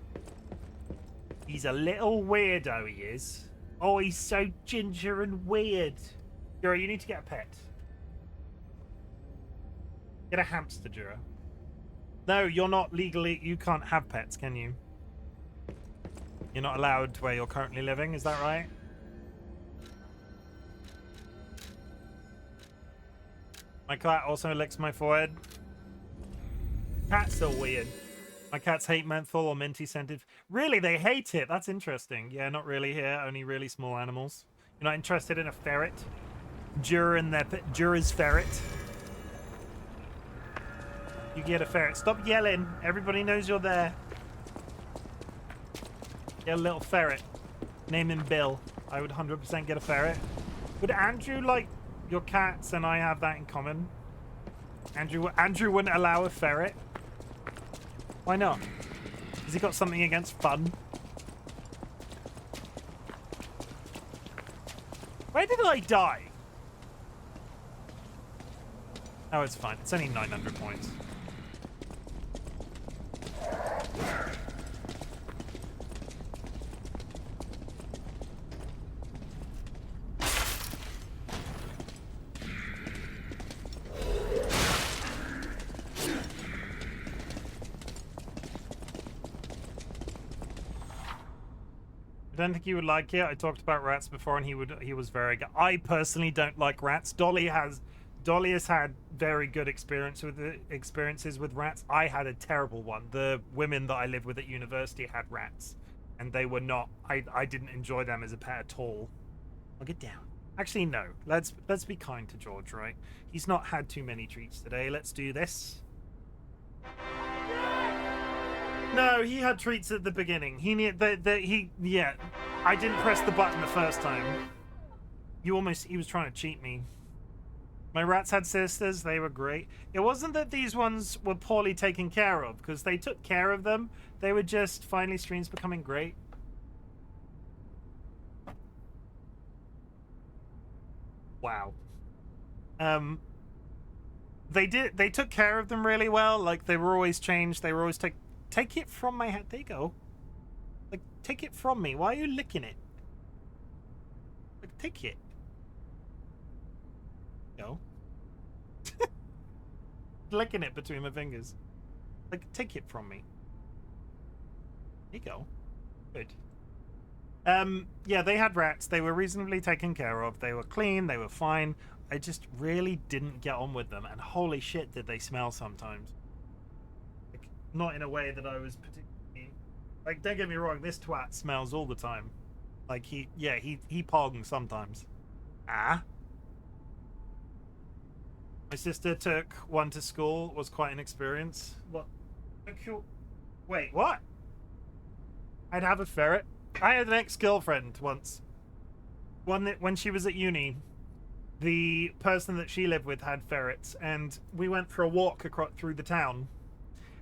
He's a little weirdo, he is. Oh, he's so ginger and weird. Jura, you need to get a pet. Get a hamster, Jura. No, you're not legally... You can't have pets, can you? You're not allowed where you're currently living, is that right? My cat also licks my forehead. Cats are weird. My cats hate menthol or minty scented. Really, they hate it. That's interesting. Yeah, not really here. Only really small animals. You're not interested in a ferret? Jura's ferret. You get a ferret. Stop yelling. Everybody knows you're there. Get a little ferret. Name him Bill. I would 100% get a ferret. Would Andrew like your cats and I have that in common? Andrew wouldn't allow a ferret. Why not? Has he got something against fun? Where did I die? Oh, it's fine. It's only 900 points. I don't think you would like it. I talked about rats before, and he was very good. I personally don't like rats. Dolly has had very good experiences with rats. I had a terrible one. The women that I lived with at university had rats, and they were not. I didn't enjoy them as a pet at all. I'll get down. Actually, no. Let's be kind to George, right? He's not had too many treats today. Let's do this. No, he had treats at the beginning. Yeah. I didn't press the button the first time. He was trying to cheat me. My rats had sisters. They were great. It wasn't that these ones were poorly taken care of, because they took care of them. They were just finally streams becoming great. Wow. They took care of them really well. Like, they were always changed. They were always take it from my head. There you go. Like, take it from me. Why are you licking it? Like, take it. Go. Licking it between my fingers. Like, take it from me. There you go. Good. Yeah, they had rats. They were reasonably taken care of. They were clean. They were fine. I just really didn't get on with them. And holy shit, did they smell sometimes. Like, not in a way that I was particularly... Like, don't get me wrong, this twat smells all the time. Like, he pongs sometimes. Ah? My sister took one to school. Was quite an experience. What? Wait, what? I'd have a ferret. I had an ex-girlfriend once. When she was at uni, the person that she lived with had ferrets, and we went for a walk through the town,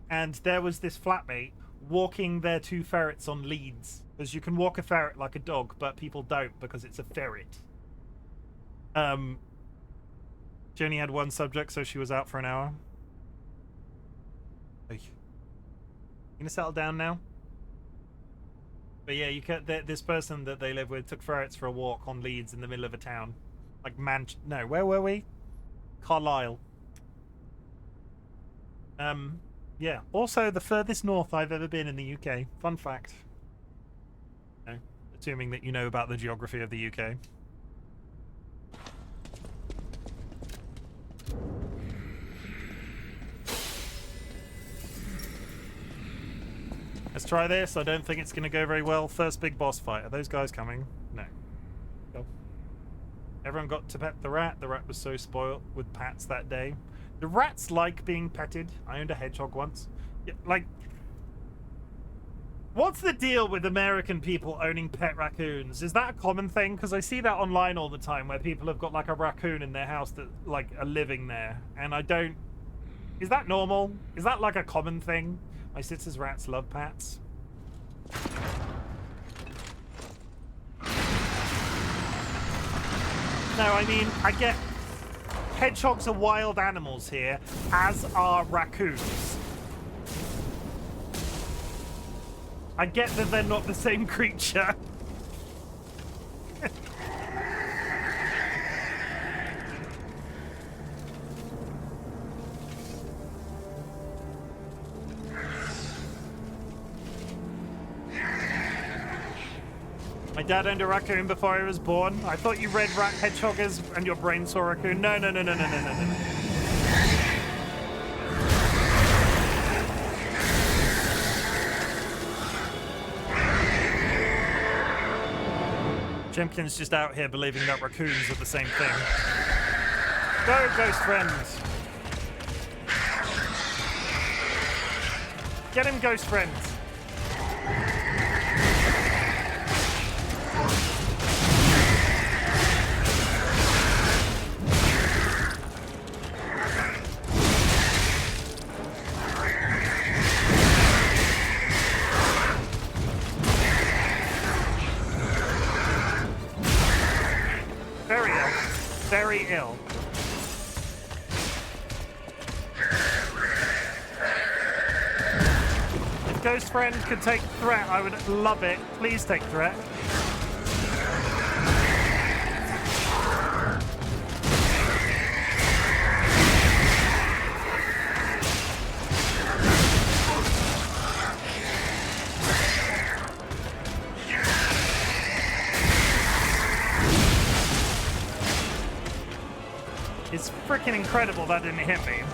and there was this flatmate walking their two ferrets on leads, because you can walk a ferret like a dog, but people don't because it's a ferret. She only had one subject, so she was out for an hour. You gonna settle down now? But yeah, this person that they live with took ferrets for a walk on leads in the middle of a town. Like no, where were we? Carlisle. Yeah. Also, the furthest north I've ever been in the UK. Fun fact. No, assuming that you know about the geography of the UK. Let's try this. I don't think it's going to go very well. First big boss fight. Are those guys coming? No. Go. Everyone got to pet the rat. The rat was so spoiled with pats that day. Do rats like being petted? I owned a hedgehog once. Yeah, like, what's the deal with American people owning pet raccoons? Is that a common thing? Because I see that online all the time where people have got like a raccoon in their house that like are living there. And I don't... Is that normal? Is that like a common thing? My sister's rats love pats. No, I mean, I get... Hedgehogs are wild animals here, as are raccoons. I get that they're not the same creature. My dad owned a raccoon before I was born. I thought you read hedgehoggers and your brain saw raccoon. No. Chimken's just out here believing that raccoons are the same thing. Go, ghost friends. Get him, ghost friends. Very ill. If Ghost Friend could take threat, I would love it. Please take threat. It's freaking incredible that didn't hit me.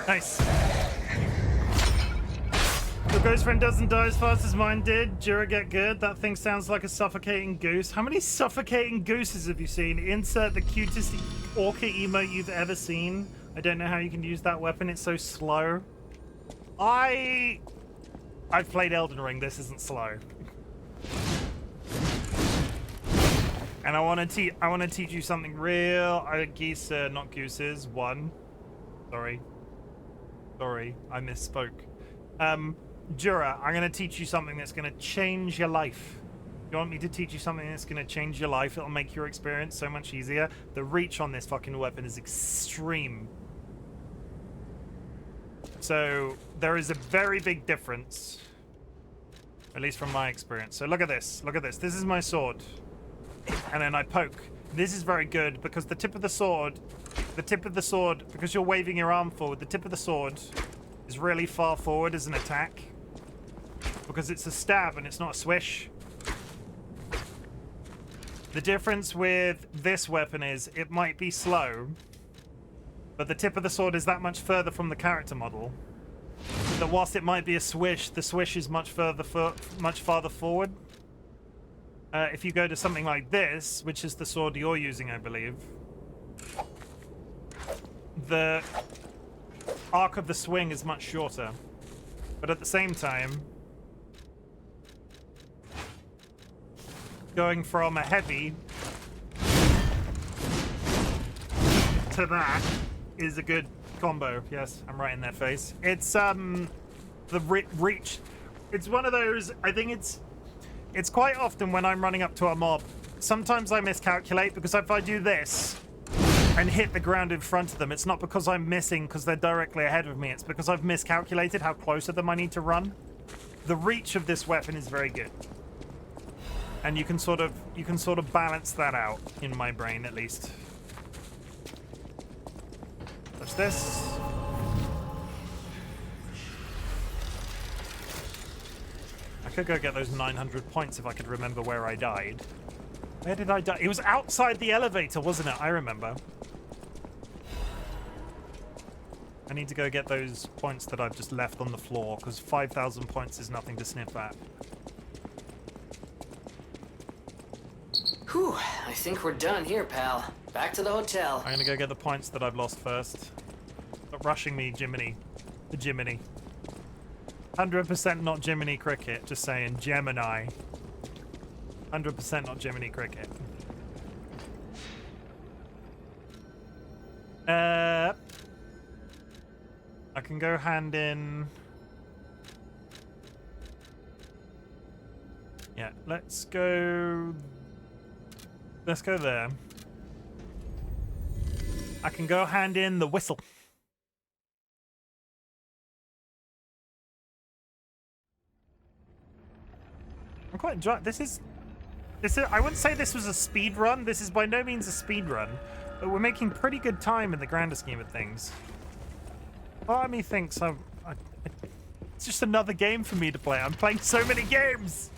Nice. Your ghost friend doesn't die as fast as mine did. Jura get good. That thing sounds like a suffocating goose. How many suffocating gooses have you seen? Insert the cutest orca emote you've ever seen. I don't know how you can use that weapon. It's so slow. I've played Elden Ring. This isn't slow. And I want to teach you something real. Geese, not gooses. Sorry, I misspoke. Jura, I'm going to teach you something that's going to change your life. You want me to teach you something that's going to change your life? It'll make your experience so much easier. The reach on this fucking weapon is extreme. So there is a very big difference, at least from my experience. So look at this. Look at this. This is my sword. And then I poke. This is very good because the tip of the sword, because you're waving your arm forward, the tip of the sword is really far forward as an attack. Because it's a stab and it's not a swish. The difference with this weapon is it might be slow, but the tip of the sword is that much further from the character model that whilst it might be a swish, the swish is much farther forward. If you go to something like this, which is the sword you're using, I believe, the arc of the swing is much shorter. But at the same time, going from a heavy to that is a good combo. Yes, I'm right in their face. It's the reach. It's one of those. I think it's quite often when I'm running up to a mob. Sometimes I miscalculate because if I do this and hit the ground in front of them, it's not because I'm missing because they're directly ahead of me. It's because I've miscalculated how close to them I need to run. The reach of this weapon is very good, and you can sort of balance that out in my brain at least. Touch this. I could go get those 900 points if I could remember where I died. Where did I die? It was outside the elevator, wasn't it? I remember. I need to go get those points that I've just left on the floor, because 5,000 points is nothing to sniff at. Whew, I think we're done here, pal. Back to the hotel. I'm gonna go get the points that I've lost first. Stop rushing me, Jiminy. The Jiminy. 100% not Jiminy Cricket, just saying. Gemini. 100% not Jiminy Cricket. I can go hand in... Yeah, let's go there. I can go hand in the whistle. I'm quite enjoying this is I wouldn't say this was a speed run. This is by no means a speed run, but we're making pretty good time in the grander scheme of things. Part of me thinks it's just another game for me to play. I'm playing so many games.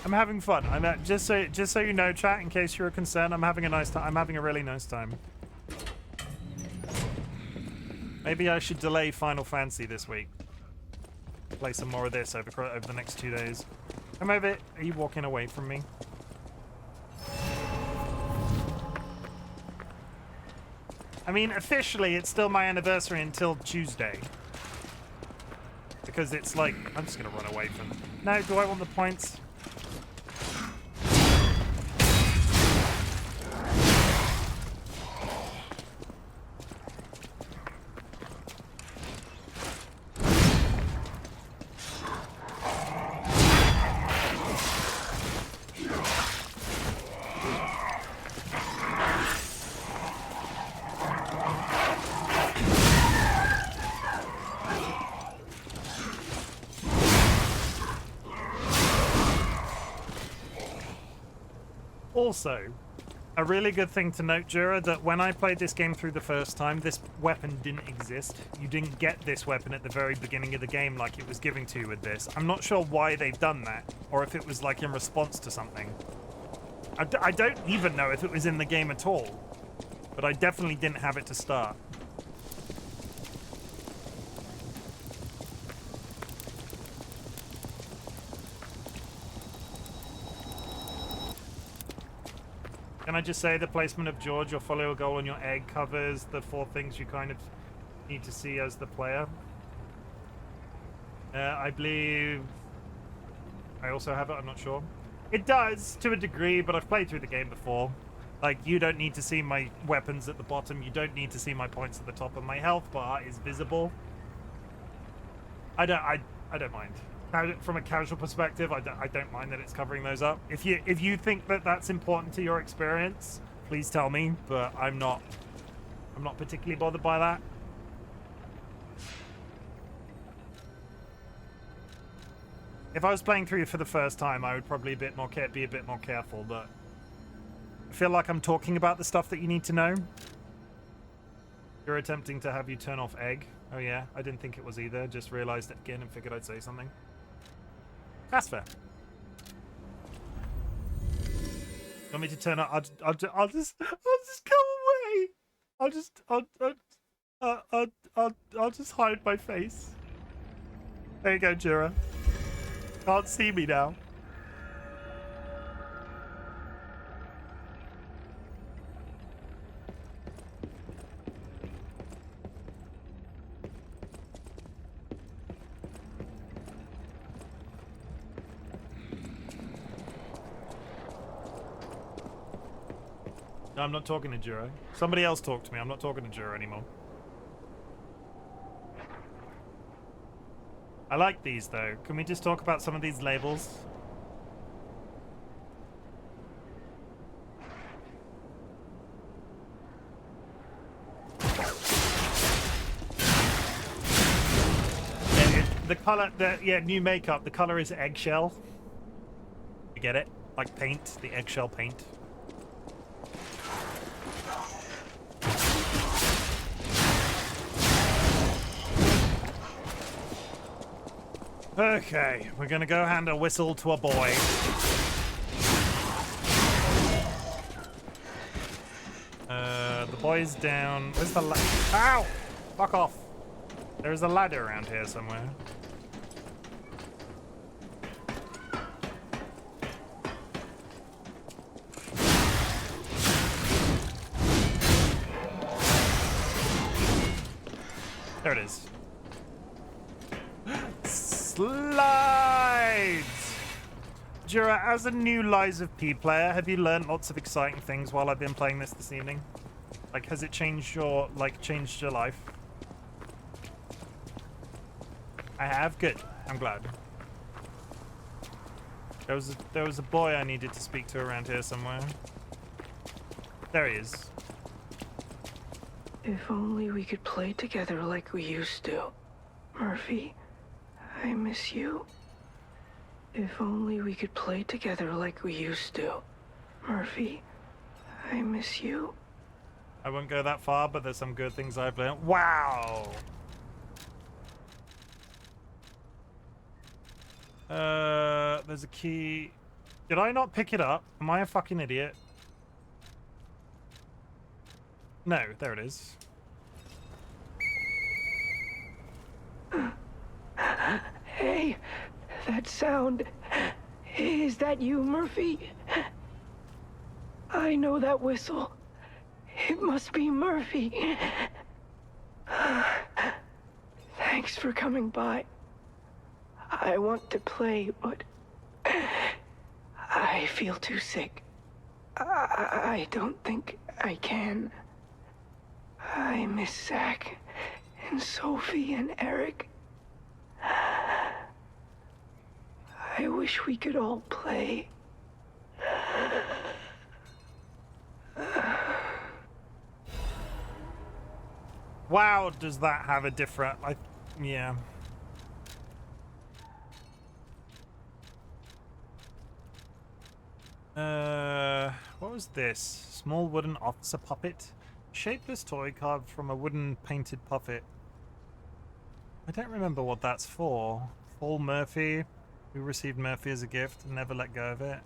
I'm having fun. Just so you know, chat, in case you're concerned, I'm having a nice time. I'm having a really nice time. Maybe I should delay Final Fantasy this week. Play some more of this over the next 2 days. Come over. Are you walking away from me? I mean, officially, it's still my anniversary until Tuesday. Because it's like, I'm just gonna run away from... No, do I want the points? Also, a really good thing to note, Jura, that when I played this game through the first time, this weapon didn't exist. You didn't get this weapon at the very beginning of the game like it was giving to you with this. I'm not sure why they've done that, or if it was like in response to something. I don't even know if it was in the game at all, but I definitely didn't have it to start. Can I just say the placement of George, your follow a goal on your egg, covers the 4 things you kind of need to see as the player? I believe I also have it, I'm not sure. It does, to a degree, but I've played through the game before. Like, you don't need to see my weapons at the bottom, you don't need to see my points at the top, and my health bar is visible. I don't mind. From a casual perspective, I don't mind that it's covering those up. If you think that that's important to your experience, please tell me. But I'm not particularly bothered by that. If I was playing through for the first time, I would probably be a bit more careful. But I feel like I'm talking about the stuff that you need to know. You're attempting to have you turn off egg. Oh yeah, I didn't think it was either. Just realized it again and figured I'd say something. That's fair. You want me to turn up? I'll just go away. I'll just hide my face. There you go, Jura. Can't see me now. No, I'm not talking to Juro. Somebody else talk to me. I'm not talking to Juro anymore. I like these, though. Can we just talk about some of these labels? The color, new makeup. The color is eggshell. You get it? Like paint, the eggshell paint. Okay, we're gonna go hand a whistle to a boy. The boy's down. Where's the Ow! Fuck off. There's a ladder around here somewhere. There it is. Slides! Jura, as a new Lies of P player, have you learned lots of exciting things while I've been playing this evening? Like, has it changed your life? I have? Good. I'm glad. There was a boy I needed to speak to around here somewhere. There he is. If only we could play together like we used to. Murphy, I miss you. If only we could play together like we used to. Murphy, I miss you. I won't go that far, but there's some good things I've learned. Wow! There's a key. Did I not pick it up? Am I a fucking idiot? No, there it is. Hey, that sound. Is that you, Murphy? I know that whistle. It must be Murphy. Thanks for coming by. I want to play, but I feel too sick. I don't think I can. I miss Zach and Sophie and Eric. I wish we could all play. Wow, does that have a different... yeah. What was this? Small wooden officer puppet? Shapeless toy carved from a wooden painted puppet. I don't remember what that's for. Paul Murphy, who received Murphy as a gift and never let go of it.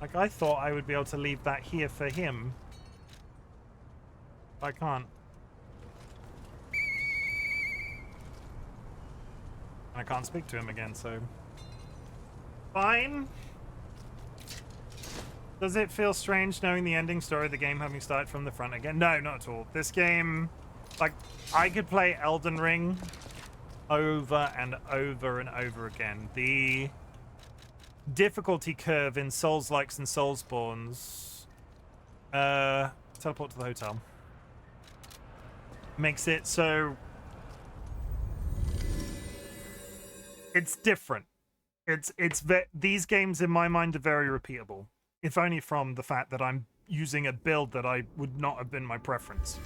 Like, I thought I would be able to leave that here for him. I can't. I can't speak to him again, so... Fine. Does it feel strange knowing the ending story of the game having started from the front again? No, not at all. This game... Like, I could play Elden Ring over and over and over again. The difficulty curve in Souls-likes and Soulsborns... teleport to the hotel. Makes it so... It's different. These games in my mind are very repeatable, if only from the fact that I'm using a build that I would not have been my preference.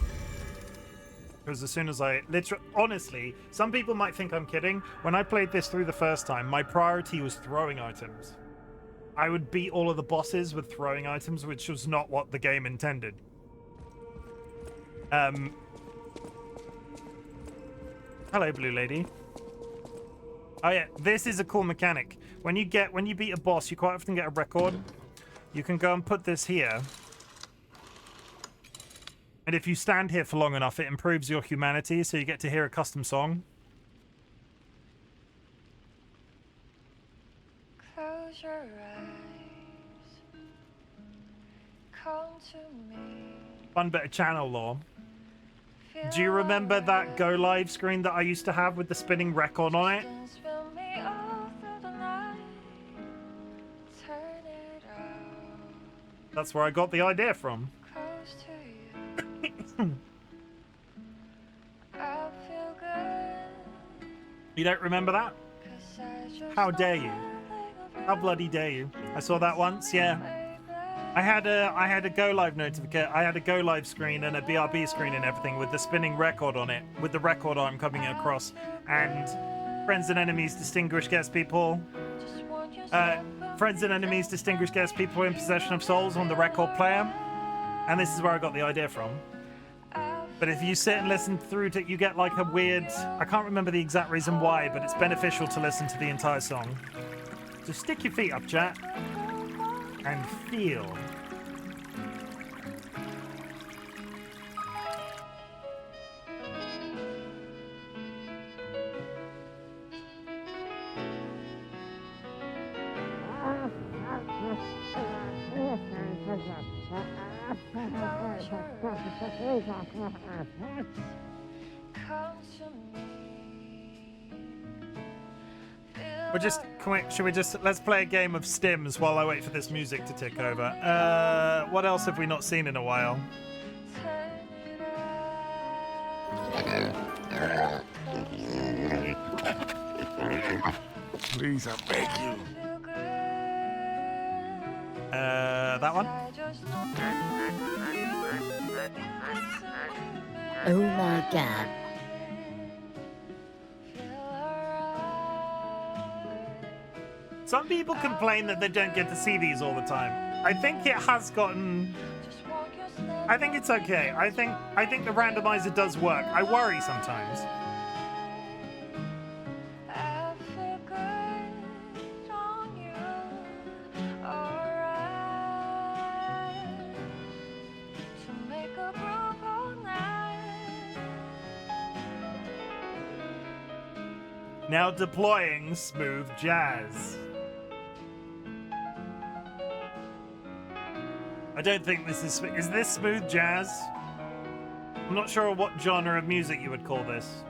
Because as soon as I honestly, some people might think I'm kidding. When I played this through the first time, my priority was throwing items. I would beat all of the bosses with throwing items, which was not what the game intended. Hello, Blue Lady. Oh yeah, this is a cool mechanic. When you beat a boss, you quite often get a record. You can go and put this here. And if you stand here for long enough, it improves your humanity, so you get to hear a custom song. Close your eyes. Come to me. Fun bit of channel lore. Do you remember that Go Live screen that I used to have with the spinning record on it? That's where I got the idea from. You don't remember that? How dare you? How bloody dare you? I saw that once, yeah. I had a go live notification. I had a go live screen and a BRB screen and everything with the spinning record on it, with the record arm coming across, and friends and enemies, distinguished guest people. Friends and enemies, distinguished guest people in possession of souls on the record player. And this is where I got the idea from. But if you sit and listen through to it, you get like a weird... I can't remember the exact reason why, but it's beneficial to listen to the entire song. So stick your feet up, chat, and feel. Let's play a game of stims while I wait for this music to tick over. What else have we not seen in a while? Please, I beg you. That one? Oh my god. Some people complain that they don't get to see these all the time. I think it has gotten... I think it's okay. I think the randomizer does work. I worry sometimes. Now deploying smooth jazz. I don't think this is this smooth jazz? I'm not sure what genre of music you would call this.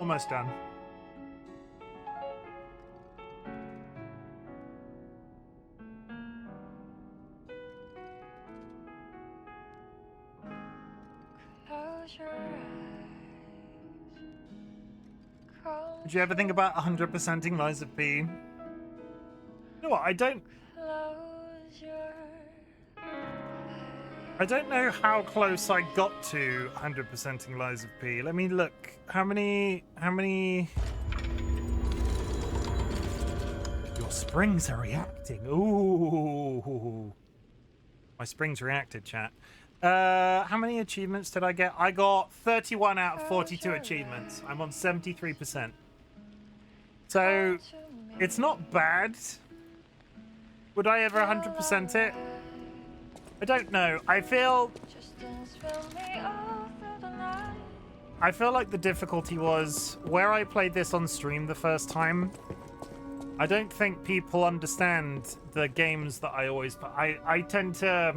Almost done. Did you ever think about 100%ing Lies of P? You know what, I don't know how close I got to 100%ing Lies of P. Let me look. How many... Your springs are reacting. Ooh. My springs reacted, chat. How many achievements did I get? I got 31 out of 42 achievements. I'm on 73%. So, it's not bad. Would I ever 100% it? I don't know. I feel like the difficulty was where I played this on stream the first time. I don't think people understand the games that I always play. I tend to...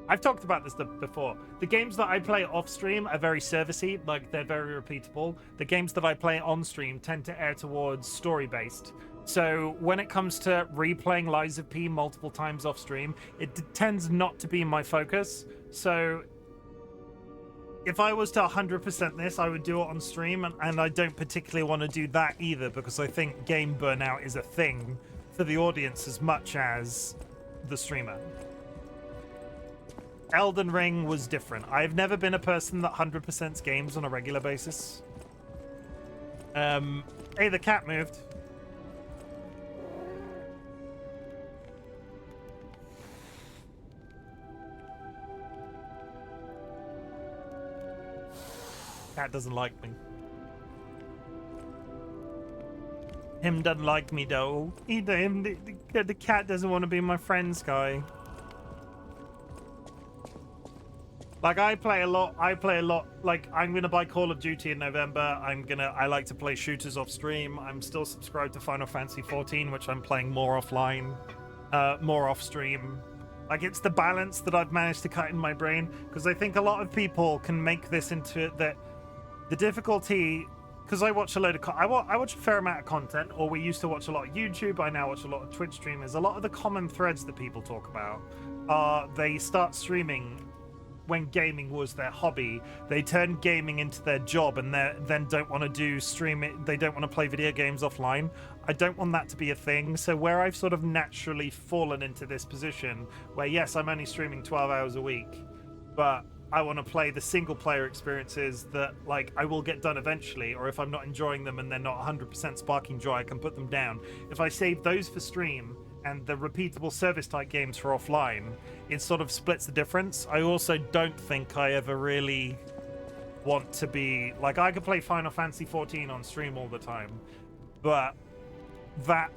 I've talked about this before. The games that I play off stream are very servicey, like they're very repeatable. The games that I play on stream tend to err towards story-based. So when it comes to replaying Lies of P multiple times off stream, it tends not to be my focus. So if I was to 100% this, I would do it on stream, and I don't particularly want to do that either, because I think game burnout is a thing for the audience as much as the streamer. Elden Ring was different. I've never been a person that 100%s games on a regular basis. Hey, the cat moved. Cat doesn't like me. Him doesn't like me though. The cat doesn't want to be my friend, Sky. Like I play a lot. Like I'm gonna buy Call of Duty in November. I like to play shooters off stream. I'm still subscribed to Final Fantasy 14, which I'm playing more offline, more off stream. Like it's the balance that I've managed to cut in my brain, because I think a lot of people can make this into that the difficulty. Because I watch a load of I watch a fair amount of content, or we used to watch a lot of YouTube. I now watch a lot of Twitch streamers. A lot of the common threads that people talk about are they start streaming when gaming was their hobby. They turn gaming into their job, and then don't want to do streaming. They don't want to play video games offline. I don't want that to be a thing. So where I've sort of naturally fallen into this position, where yes, I'm only streaming 12 hours a week, but I want to play the single player experiences that like I will get done eventually, or if I'm not enjoying them and they're not 100% sparking joy, I can put them down. If I save those for stream and the repeatable service type games for offline, it sort of splits the difference. I also don't think I ever really want to be like, I could play Final Fantasy 14 on stream all the time, but that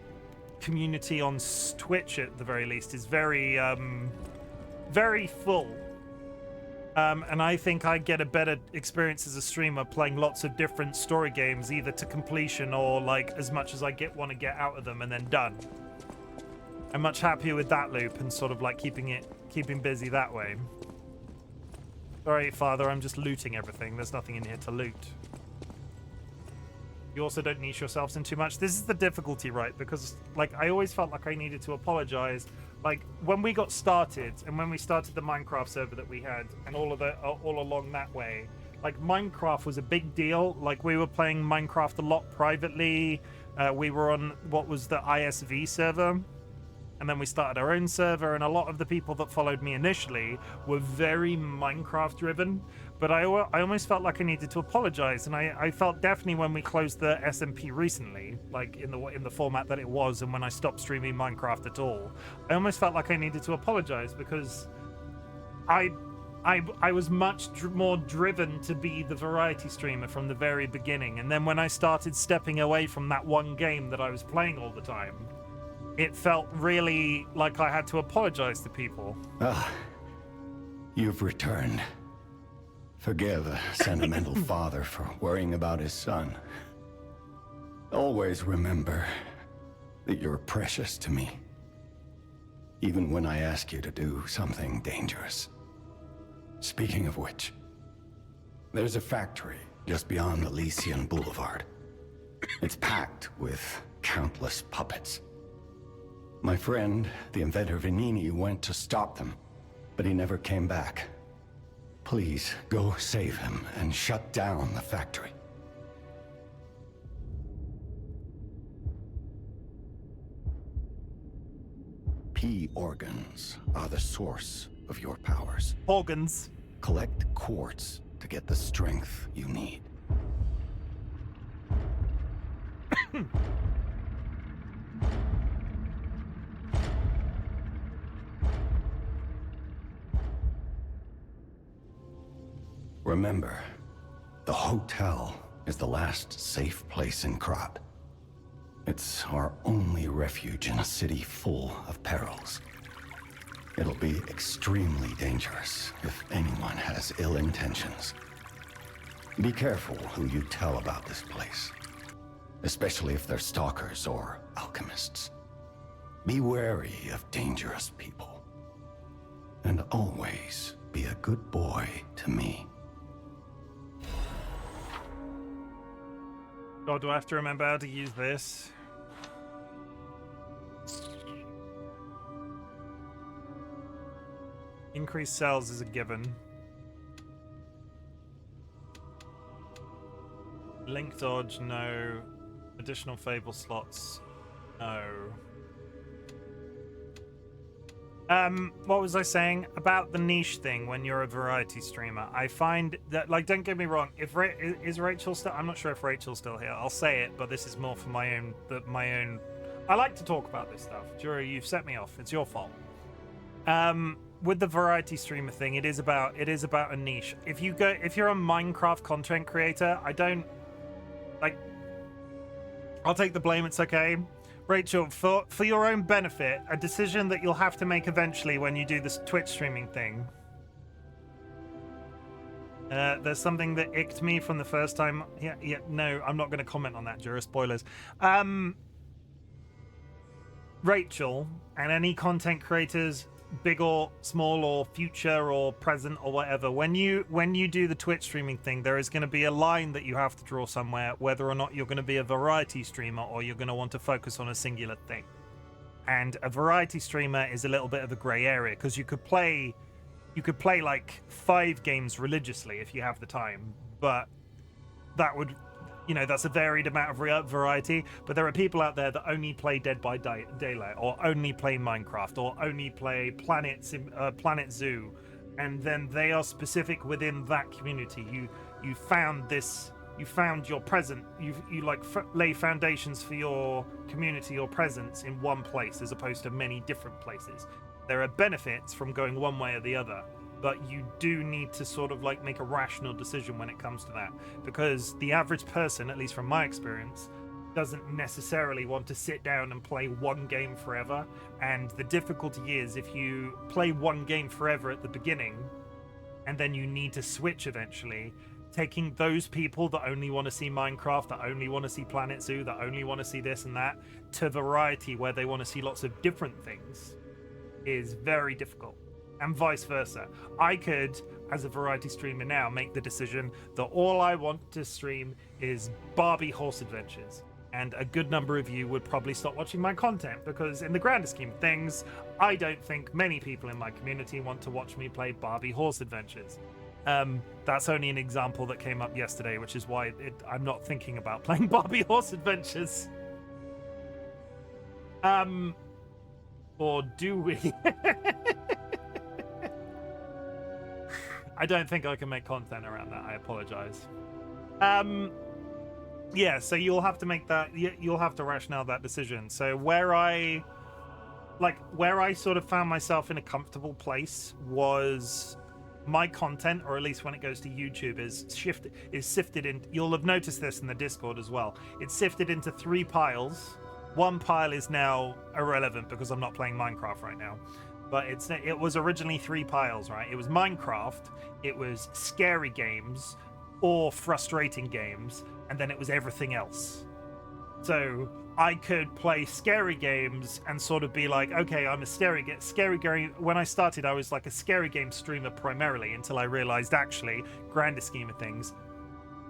community on Twitch at the very least is very very full. And I think I get a better experience as a streamer playing lots of different story games, either to completion or like as much as I want to get out of them and then done. I'm much happier with that loop and sort of like keeping busy that way. Sorry, Father, I'm just looting everything. There's nothing in here to loot. You also don't niche yourselves in too much. This is the difficulty, right? Because like I always felt like I needed to apologize. Like when we got started and when we started the Minecraft server that we had and all along that way, like Minecraft was a big deal. Like we were playing Minecraft a lot privately. We were on what was the ISV server, and then we started our own server, and a lot of the people that followed me initially were very Minecraft driven. But I almost felt like I needed to apologize, and I felt definitely when we closed the SMP recently, like in the format that it was, and when I stopped streaming Minecraft at all, I almost felt like I needed to apologize, because I was much more driven to be the variety streamer from the very beginning, and then when I started stepping away from that one game that I was playing all the time, it felt really like I had to apologize to people. Ah, you've returned. Forgive a sentimental father for worrying about his son. Always remember that you're precious to me, even when I ask you to do something dangerous. Speaking of which, there's a factory just beyond Elysian Boulevard. It's packed with countless puppets. My friend, the inventor Venini, went to stop them, but he never came back. Please, go save him and shut down the factory. P organs are the source of your powers. Organs. Collect quartz to get the strength you need. Remember, the hotel is the last safe place in Krat. It's our only refuge in a city full of perils. It'll be extremely dangerous if anyone has ill intentions. Be careful who you tell about this place, especially if they're stalkers or alchemists. Be wary of dangerous people. And always be a good boy to me. God, do I have to remember how to use this? Increased cells is a given. Link dodge, no. Additional fable slots, no. What was I saying about the niche thing when you're a variety streamer? I find that, like, don't get me wrong, if is Rachel still, I'm not sure if Rachel's still here. I'll say it, but this is more for my own, I like to talk about this stuff. Jury, you've set me off. It's your fault. With the variety streamer thing, it is about a niche. If you're a Minecraft content creator, I'll take the blame, it's okay. Rachel, for your own benefit, a decision that you'll have to make eventually when you do this Twitch streaming thing. There's something that icked me from the first time. Yeah, no, I'm not going to comment on that, Jura. Spoilers. Rachel, and any content creators, big or small or future or present or whatever, when you do the Twitch streaming thing, there is going to be a line that you have to draw somewhere, whether or not you're going to be a variety streamer or you're going to want to focus on a singular thing. And a variety streamer is a little bit of a gray area, because you could play like 5 games religiously if you have the time, but that would, that's a varied amount of variety. But there are people out there that only play Dead by Daylight, or only play Minecraft, or only play Planet Zoo, and then they are specific within that community. You found your present. You like lay foundations for your community or presence in one place as opposed to many different places. There are benefits from going one way or the other, but you do need to sort of like make a rational decision when it comes to that, because the average person, at least from my experience, doesn't necessarily want to sit down and play one game forever. And the difficulty is, if you play one game forever at the beginning and then you need to switch eventually, taking those people that only want to see Minecraft, that only want to see Planet Zoo, that only want to see this and that, to variety where they want to see lots of different things, is very difficult, and vice versa. I could, as a variety streamer now, make the decision that all I want to stream is Barbie Horse Adventures, and a good number of you would probably stop watching my content, because in the grander scheme of things, I don't think many people in my community want to watch me play Barbie Horse Adventures. That's only an example that came up yesterday, which is why I'm not thinking about playing Barbie Horse Adventures. Or do we? I don't think I can make content around that. I apologize. Yeah, so you'll have to make that. You'll have to rationale that decision. So where I sort of found myself in a comfortable place was my content, or at least when it goes to YouTube, is sifted in. You'll have noticed this in the Discord as well. It's sifted into 3 piles. One pile is now irrelevant because I'm not playing Minecraft right now. But it was originally 3 piles, right? It was Minecraft, it was scary games, or frustrating games, and then it was everything else. So I could play scary games and sort of be like, okay, I'm a scary game. When I started, I was like a scary game streamer primarily, until I realized, actually, grander scheme of things,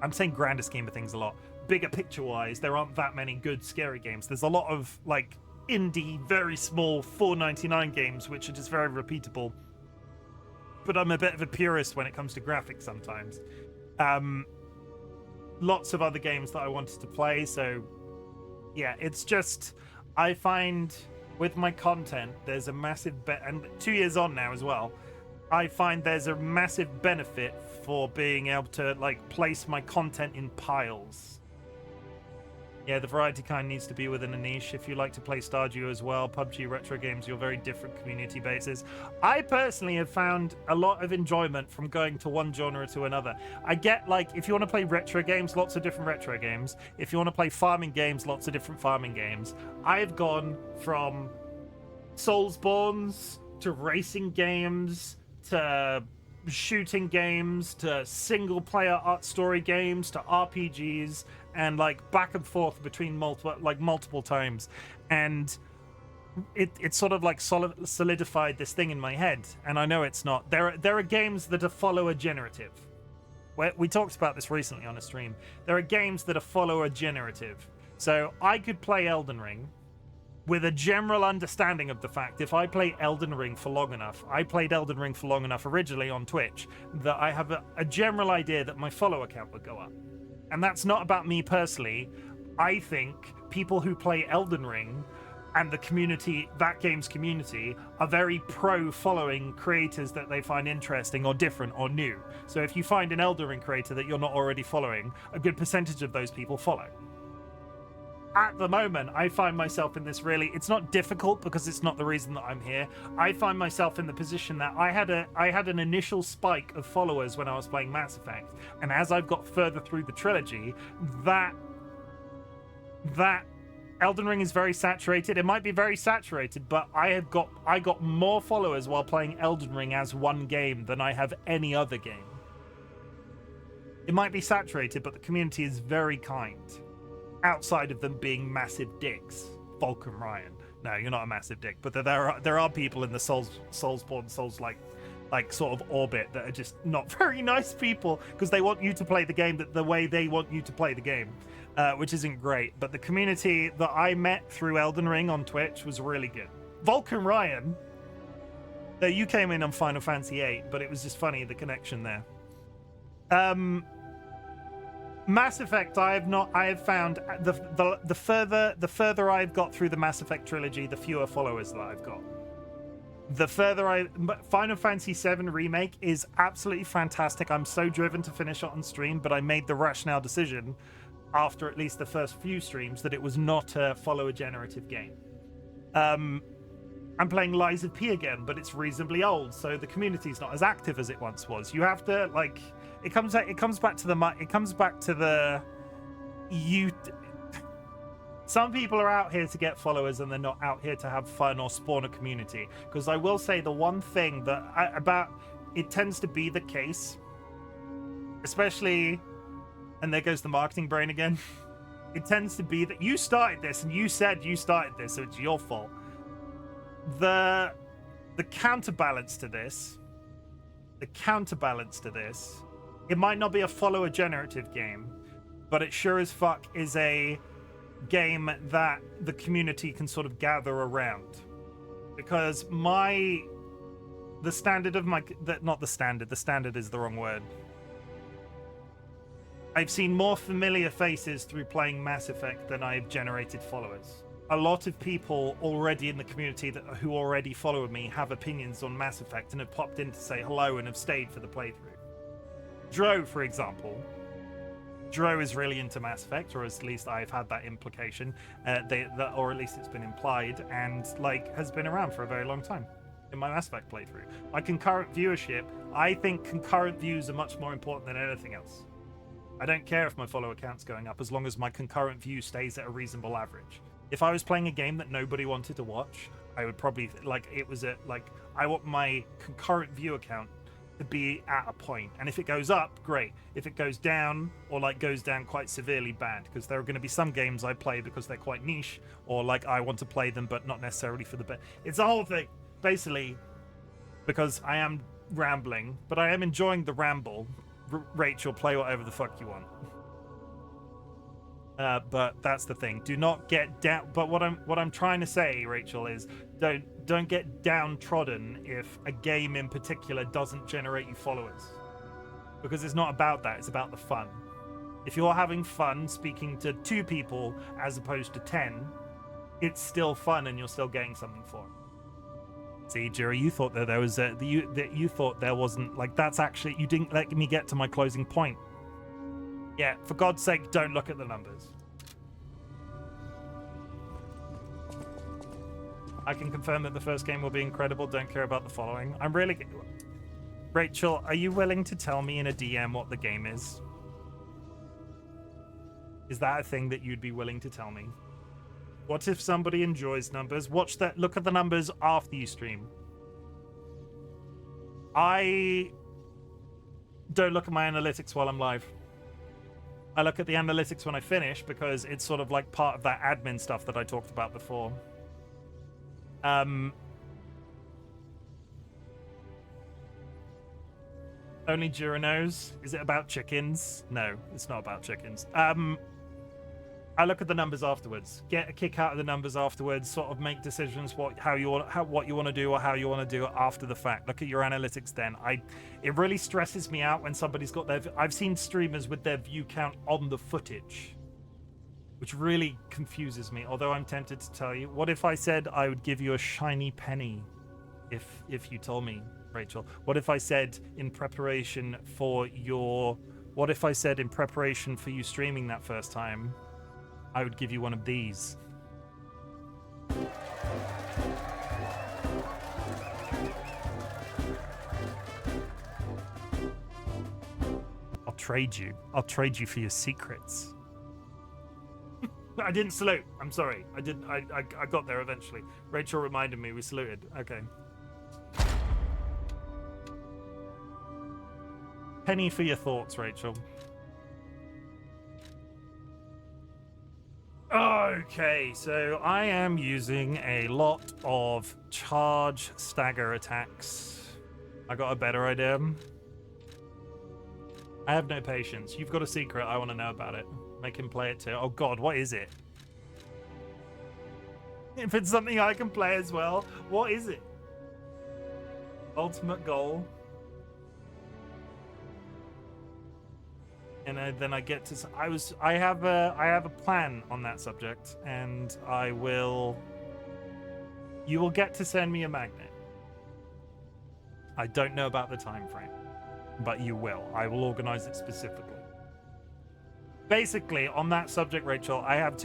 I'm saying grander scheme of things a lot, bigger picture wise, there aren't that many good scary games. There's a lot of like indie, very small $4.99 games which are just very repeatable, but I'm a bit of a purist when it comes to graphics sometimes. Lots of other games that I wanted to play, so yeah, it's just, I find with my content there's a massive and 2 years on now as well, I find there's a massive benefit for being able to like place my content in piles. Yeah, the variety kind needs to be within a niche. If you like to play Stardew as well, PUBG, retro games, you're very different community bases. I personally have found a lot of enjoyment from going to one genre to another. I get, like, if you want to play retro games, lots of different retro games. If you want to play farming games, lots of different farming games. I've gone from Soulsborns to racing games to shooting games to single-player art story games to RPGs, and like back and forth between multiple times, and it sort of like solidified this thing in my head. And I know it's not. There are games that are follower generative. We talked about this recently on a stream. There are games that are follower generative. So I could play Elden Ring with a general understanding of the fact, if I play Elden Ring for long enough, I played Elden Ring for long enough originally on Twitch, that I have a general idea that my follower count would go up. And that's not about me personally. I think people who play Elden Ring and the community, that game's community, are very pro-following creators that they find interesting or different or new. So if you find an Elden Ring creator that you're not already following, a good percentage of those people follow. At the moment, I find myself in this really, it's not difficult because it's not the reason that I'm here. I find myself in the position that I had an initial spike of followers when I was playing Mass Effect, and as I've got further through the trilogy, that that Elden Ring is very saturated. It might be very saturated, but I got more followers while playing Elden Ring as one game than I have any other game. It might be saturated, but the community is very kind. Outside of them being massive dicks. Vulcan Ryan. No, you're not a massive dick, but there are people in the Soulsborne, Souls-like sort of orbit that are just not very nice people because they want you to play the game the way they want you to play the game, which isn't great. But the community that I met through Elden Ring on Twitch was really good. Vulcan Ryan, you came in on Final Fantasy VIII, but it was just funny, the connection there. Mass Effect, I have found the further I've got through the Mass Effect trilogy, the fewer followers that I've got. Final Fantasy VII Remake is absolutely fantastic. I'm so driven to finish it on stream, but I made the rationale decision after at least the first few streams that it was not a follower generative game. I'm playing Lies of P again, but it's reasonably old, so the community's not as active as it once was. You have to like, it comes back to the some people are out here to get followers and they're not out here to have fun or spawn a community. Because I will say the one thing that it tends to be the case, especially, and there goes the marketing brain again, it tends to be that you started this and you said you started this, so it's your fault. The counterbalance to this, it might not be a follower generative game, but it sure as fuck is a game that the community can sort of gather around. Because the standard is the wrong word. I've seen more familiar faces through playing Mass Effect than I've generated followers. A lot of people already in the community who already follow me have opinions on Mass Effect and have popped in to say hello and have stayed for the playthrough. Dro, for example. Dro is really into Mass Effect, or at least I've had that implication, or at least it's been implied, and has been around for a very long time in my Mass Effect playthrough. My concurrent viewership, I think concurrent views are much more important than anything else. I don't care if my follower count's going up as long as my concurrent view stays at a reasonable average. If I was playing a game that nobody wanted to watch, I would probably I want my concurrent view account to be at a point, and if it goes up, great. If it goes down, or goes down quite severely, bad, because there are going to be some games I play because they're quite niche, or I want to play them but not necessarily for the best. It's a whole thing, basically, because I am rambling, but I am enjoying the ramble. Rachel, play whatever the fuck you want. But that's the thing. Do not get down. But what I'm trying to say, Rachel, is don't get downtrodden if a game in particular doesn't generate you followers, because it's not about that. It's about the fun. If you're having fun speaking to 2 people as opposed to 10, it's still fun and you're still getting something for it. See, Jerry, you thought that there was you thought there wasn't that's actually, you didn't let me get to my closing point. Yeah, for God's sake, don't look at the numbers. I can confirm that the first game will be incredible. Don't care about the following. Rachel, are you willing to tell me in a DM what the game is? Is that a thing that you'd be willing to tell me? What if somebody enjoys numbers? Look at the numbers after you stream. I don't look at my analytics while I'm live. I look at the analytics when I finish because it's sort of part of that admin stuff that I talked about before. Only Jira knows. Is it about chickens? No, it's not about chickens. I look at the numbers afterwards. Get a kick out of the numbers afterwards. Sort of make decisions what you want to do or how you want to do it after the fact. Look at your analytics then. It really stresses me out when somebody's got I've seen streamers with their view count on the footage, which really confuses me. Although I'm tempted to tell you, what if I said I would give you a shiny penny if you told me, Rachel? What if I said in preparation for you streaming that first time, I would give you one of these? I'll trade you for your secrets. I didn't salute. I'm sorry. I did. I got there eventually. Rachel reminded me we saluted. Okay. Penny for your thoughts, Rachel. Okay, so I am using a lot of charge stagger attacks. I got a better idea. I have no patience. You've got a secret. I want to know about it. Make him play it too. Oh god, what is it? If it's something I can play as well, what is it? Ultimate goal. And then I get to. I have a plan on that subject, and I will. You will get to send me a magnet. I don't know about the time frame, but you will. I will organize it specifically. Basically, on that subject, Rachel, I have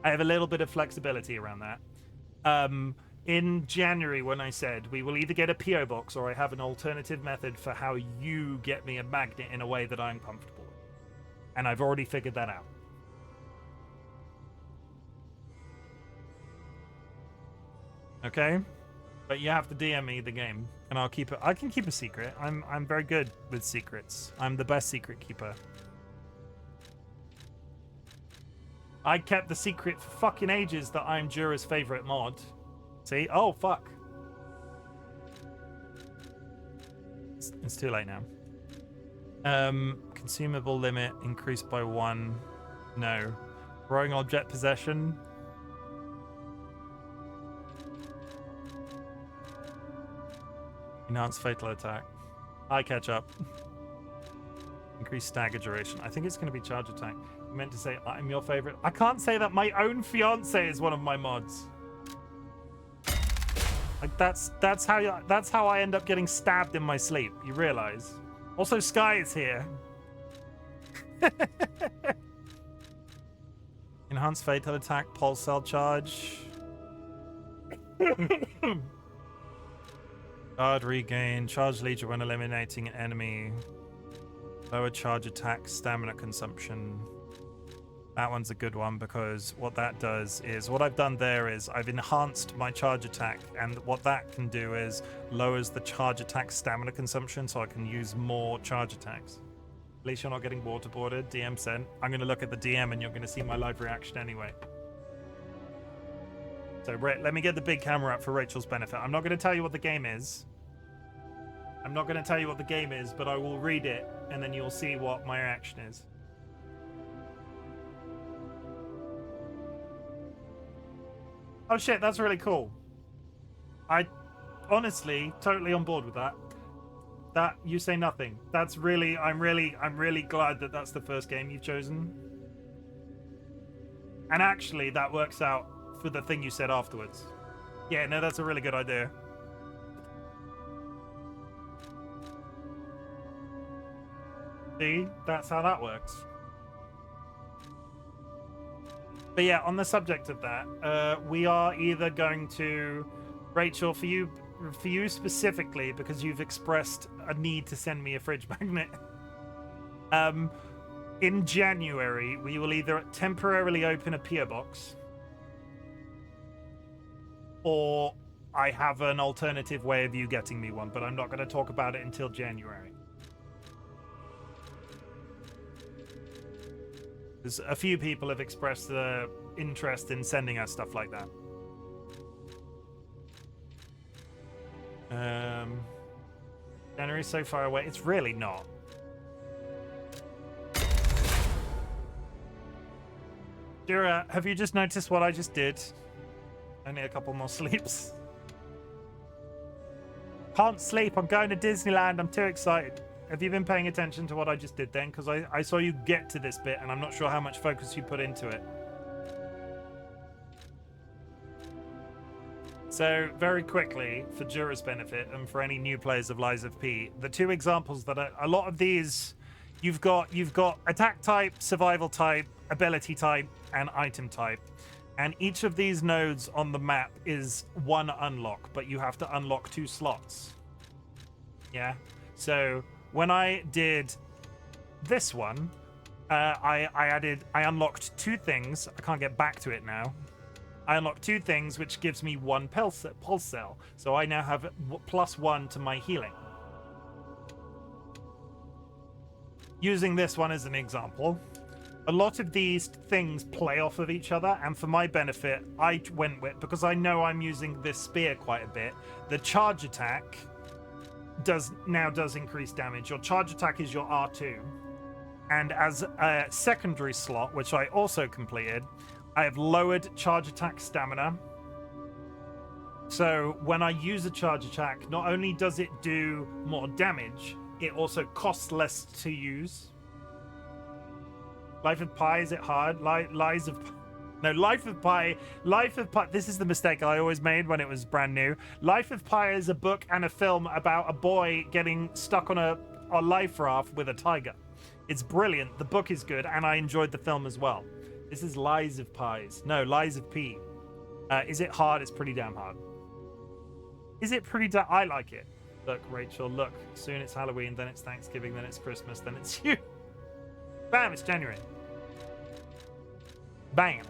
a little bit of flexibility around that. In January, when I said we will either get a PO box or I have an alternative method for how you get me a magnet in a way that I'm comfortable with, and I've already figured that out. Okay, but you have to DM me the game, and I'll keep it. I can keep a secret. I'm very good with secrets. I'm the best secret keeper. I kept the secret for fucking ages that I'm Jura's favorite mod. See? Oh, fuck. It's too late now. Consumable limit increased by 1. No. Growing object possession. Enhanced fatal attack. I catch up. Increased stagger duration. I think it's going to be charge attack. I meant to say I'm your favorite. I can't say that my own fiance is one of my mods. Like that's how I end up getting stabbed in my sleep. You realize? Also, Sky is here. Enhanced fatal attack, pulse cell charge. Guard regain, charge leader when eliminating an enemy. Lower charge attack, stamina consumption. That one's a good one because what that does is, what I've done there is I've enhanced my charge attack, and what that can do is lowers the charge attack stamina consumption so I can use more charge attacks. At least you're not getting waterboarded. DM sent. I'm going to look at the DM and you're going to see my live reaction anyway. So let me get the big camera up for Rachel's benefit. I'm not going to tell you what the game is. But I will read it and then you'll see what my reaction is. Oh shit, that's really cool. I honestly totally on board with that. That you say nothing. That's really I'm really glad that that's the first game you've chosen. And actually that works out for the thing you said afterwards. Yeah, no, that's a really good idea. See, that's how that works. But yeah, on the subject of that, we are either going to, Rachel, for you specifically, because you've expressed a need to send me a fridge magnet. In January, we will either temporarily open a PO box, or I have an alternative way of you getting me one, but I'm not going to talk about it until January. There's a few people have expressed interest in sending us stuff like that. January's so far away. It's really not. Jura, have you just noticed what I just did? Only a couple more sleeps. Can't sleep. I'm going to Disneyland. I'm too excited. Have you been paying attention to what I just did then? Because I saw you get to this bit and I'm not sure how much focus you put into it. So, very quickly, for Jura's benefit and for any new players of Lies of P, the two examples that a lot of these, you've got attack type, survival type, ability type, and item type. And each of these nodes on the map is one unlock, but you have to unlock 2 slots. Yeah? So when I did this one, I unlocked 2 things. I can't get back to it now. I unlocked 2 things, which gives me 1 pulse cell. So I now have +1 to my healing. Using this one as an example, a lot of these things play off of each other, and for my benefit, I went with, because I know I'm using this spear quite a bit, the charge attack does increase damage. Your charge attack is your R2. And as a secondary slot, which I also completed, I have lowered charge attack stamina. So when I use a charge attack, not only does it do more damage, it also costs less to use. Life of Pi, is it hard? Life of Pi. This is the mistake I always made when it was brand new. Life of Pi is a book and a film about a boy getting stuck on a life raft with a tiger. It's brilliant. The book is good, and I enjoyed the film as well. This is Lies of Pies. No, Lies of P. Is it hard? It's pretty damn hard. Is it pretty I like it. Look, Rachel, look. Soon it's Halloween, then it's Thanksgiving, then it's Christmas, then it's you. Bam, it's January. Bam.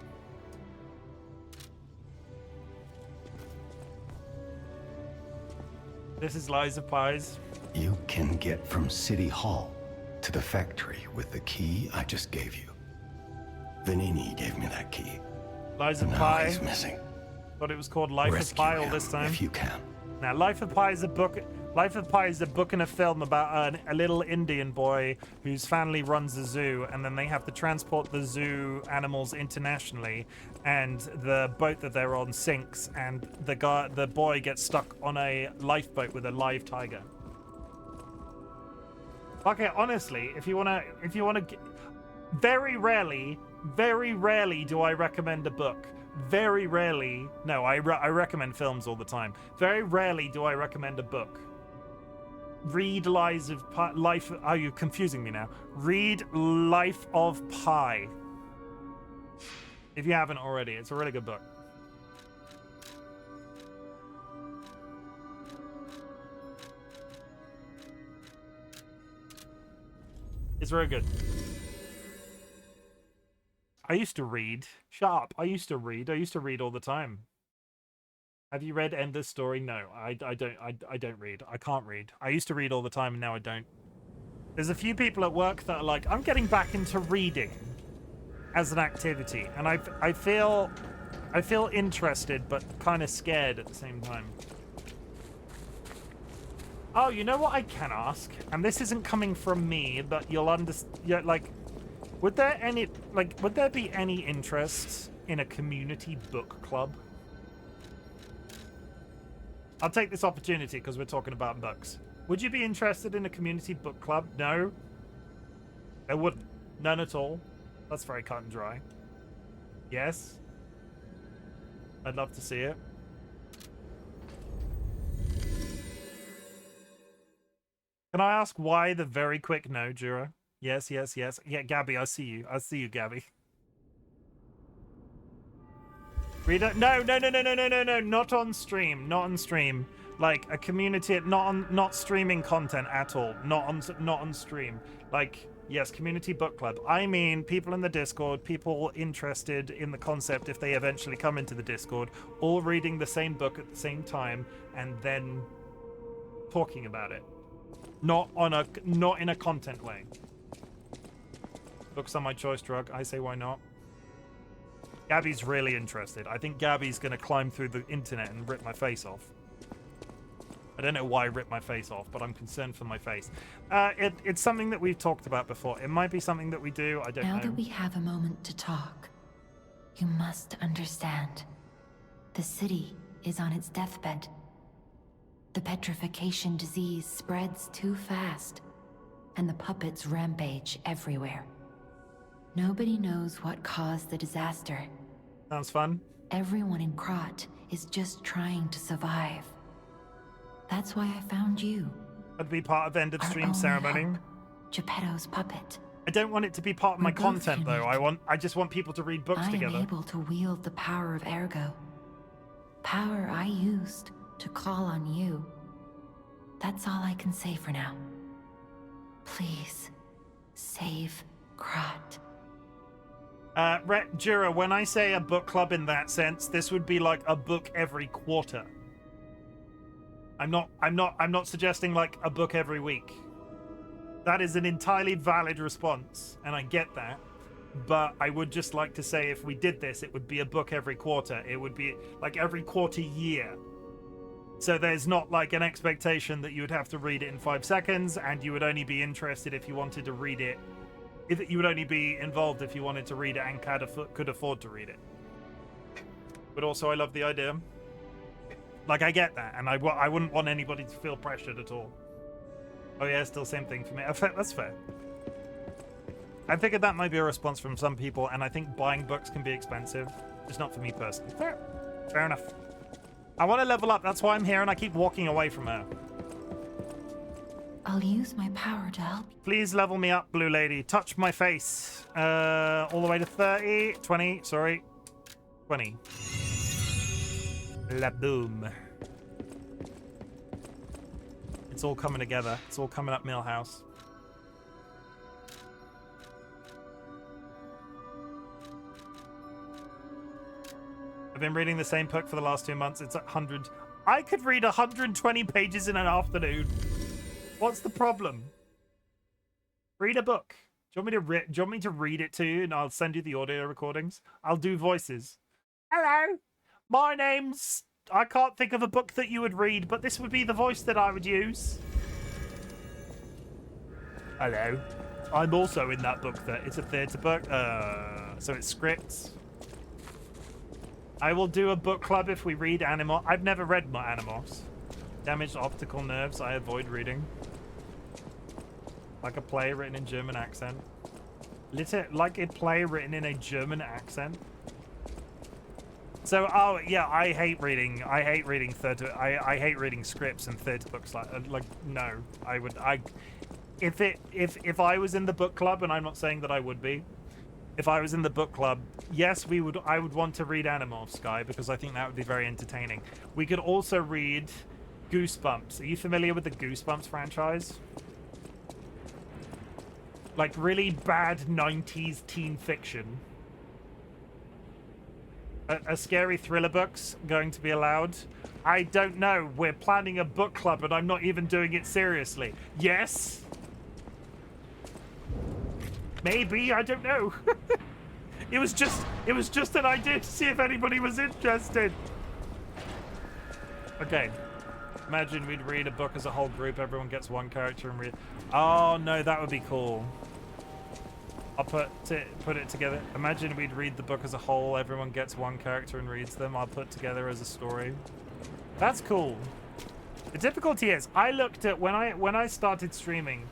This is Lies of Pies. You can get from City Hall to the factory with the key I just gave you. Vanini gave me that key. Lies of Now Pi. he's missing. But it was called Life of Pi all this time. If you can. Now, Life of Pi is a book. Life of Pi is a book and a film about a little Indian boy whose family runs a zoo, and then they have to transport the zoo animals internationally, and the boat that they're on sinks, and the boy gets stuck on a lifeboat with a live tiger. Okay, honestly, if you wanna, very rarely do I recommend a book. Very rarely. No, I recommend films all the time. Very rarely do I recommend a book. Read Lies of Pi. Life. Are you confusing me now? Read Life of Pi. If you haven't already, it's a really good book. It's very good. I used to read. Shut up. I used to read all the time. Have you read Ender's Story? No, I don't read. I can't read. I used to read all the time, and now I don't. There's a few people at work that are like, I'm getting back into reading as an activity, and I feel interested, but kind of scared at the same time. Oh, you know what I can ask? And this isn't coming from me, but you'll understand. Like, would there be any interest in a community book club? I'll take this opportunity because we're talking about books. Would you be interested in a community book club? No? There wouldn't. None at all. That's very cut and dry. Yes? I'd love to see it. Can I ask why the very quick no, Jura? Yes, yes, yes. Yeah, Gabby, I see you. I see you, Gabby. Reader? No, not on stream. Not on stream. Like a community, not streaming content at all. Not on stream. Like, yes, community book club. I mean, people in the Discord, people interested in the concept if they eventually come into the Discord, all reading the same book at the same time and then talking about it. Not in a content way. Books are my choice drug. I say why not. Gabby's really interested. I think Gabby's going to climb through the internet and rip my face off. I don't know why I ripped my face off, but I'm concerned for my face. It's something that we've talked about before. It might be something that we do. I don't know. Now that we have a moment to talk, you must understand. The city is on its deathbed. The petrification disease spreads too fast, and the puppets rampage everywhere. Nobody knows what caused the disaster. Sounds fun. Everyone in Krot is just trying to survive. That's why I found you. I'd be part of end of stream ceremony. Geppetto's puppet. I don't want it to be part of my content though. I just want people to read books together. I am able to wield the power of Ergo. Power I used to call on you. That's all I can say for now. Please, save Krat. Jira, when I say a book club in that sense, this would be like a book every quarter. I'm not suggesting like a book every week. That is an entirely valid response, and I get that. But I would just like to say if we did this, it would be a book every quarter. It would be like every quarter year. So there's not like an expectation that you would have to read it in 5 seconds, and you would only be interested if you wanted to read it. If you would only be involved if you wanted to read it and could afford to read it. But also, I love the idea. Like, I get that, and I wouldn't want anybody to feel pressured at all. Oh yeah, still same thing for me. That's fair. I figured that might be a response from some people, and I think buying books can be expensive. Just not for me personally. Fair enough. I want to level up, that's why I'm here, and I keep walking away from her. I'll use my power to help you. Please level me up, Blue Lady. Touch my face. All the way to 30. 20, sorry. 20. La boom. It's all coming together. It's all coming up Millhouse. I've been reading the same book for the last 2 months. It's 100. I could read 120 pages in an afternoon. What's the problem? Read a book. Do you want me to read it to you, and I'll send you the audio recordings? I'll do voices. Hello, my name's... I can't think of a book that you would read, but this would be the voice that I would use. Hello. I'm also in that book. It's a theatre book. So it's scripts. I will do a book club if we read Animal. I've never read my Animals. Damaged optical nerves. I avoid reading. Like a play written in German accent. Like a play written in a German accent. So, oh yeah, I hate reading. I hate reading I hate reading scripts and theatre books. Like no, if I was in the book club, and I'm not saying that I would be. If I was in the book club, yes, I would want to read Animorphs, Sky, because I think that would be very entertaining. We could also read Goosebumps. Are you familiar with the Goosebumps franchise? Like really bad 90s teen fiction. A scary thriller book's going to be allowed? I don't know. We're planning a book club and I'm not even doing it seriously. Yes? Maybe, I don't know. It was just an idea to see if anybody was interested. Okay. Imagine we'd read a book as a whole group, everyone gets one character and read. Oh no, that would be cool. I'll put it together. Imagine we'd read the book as a whole, everyone gets one character and reads them. I'll put together as a story. That's cool. The difficulty is, I looked at when I started streaming,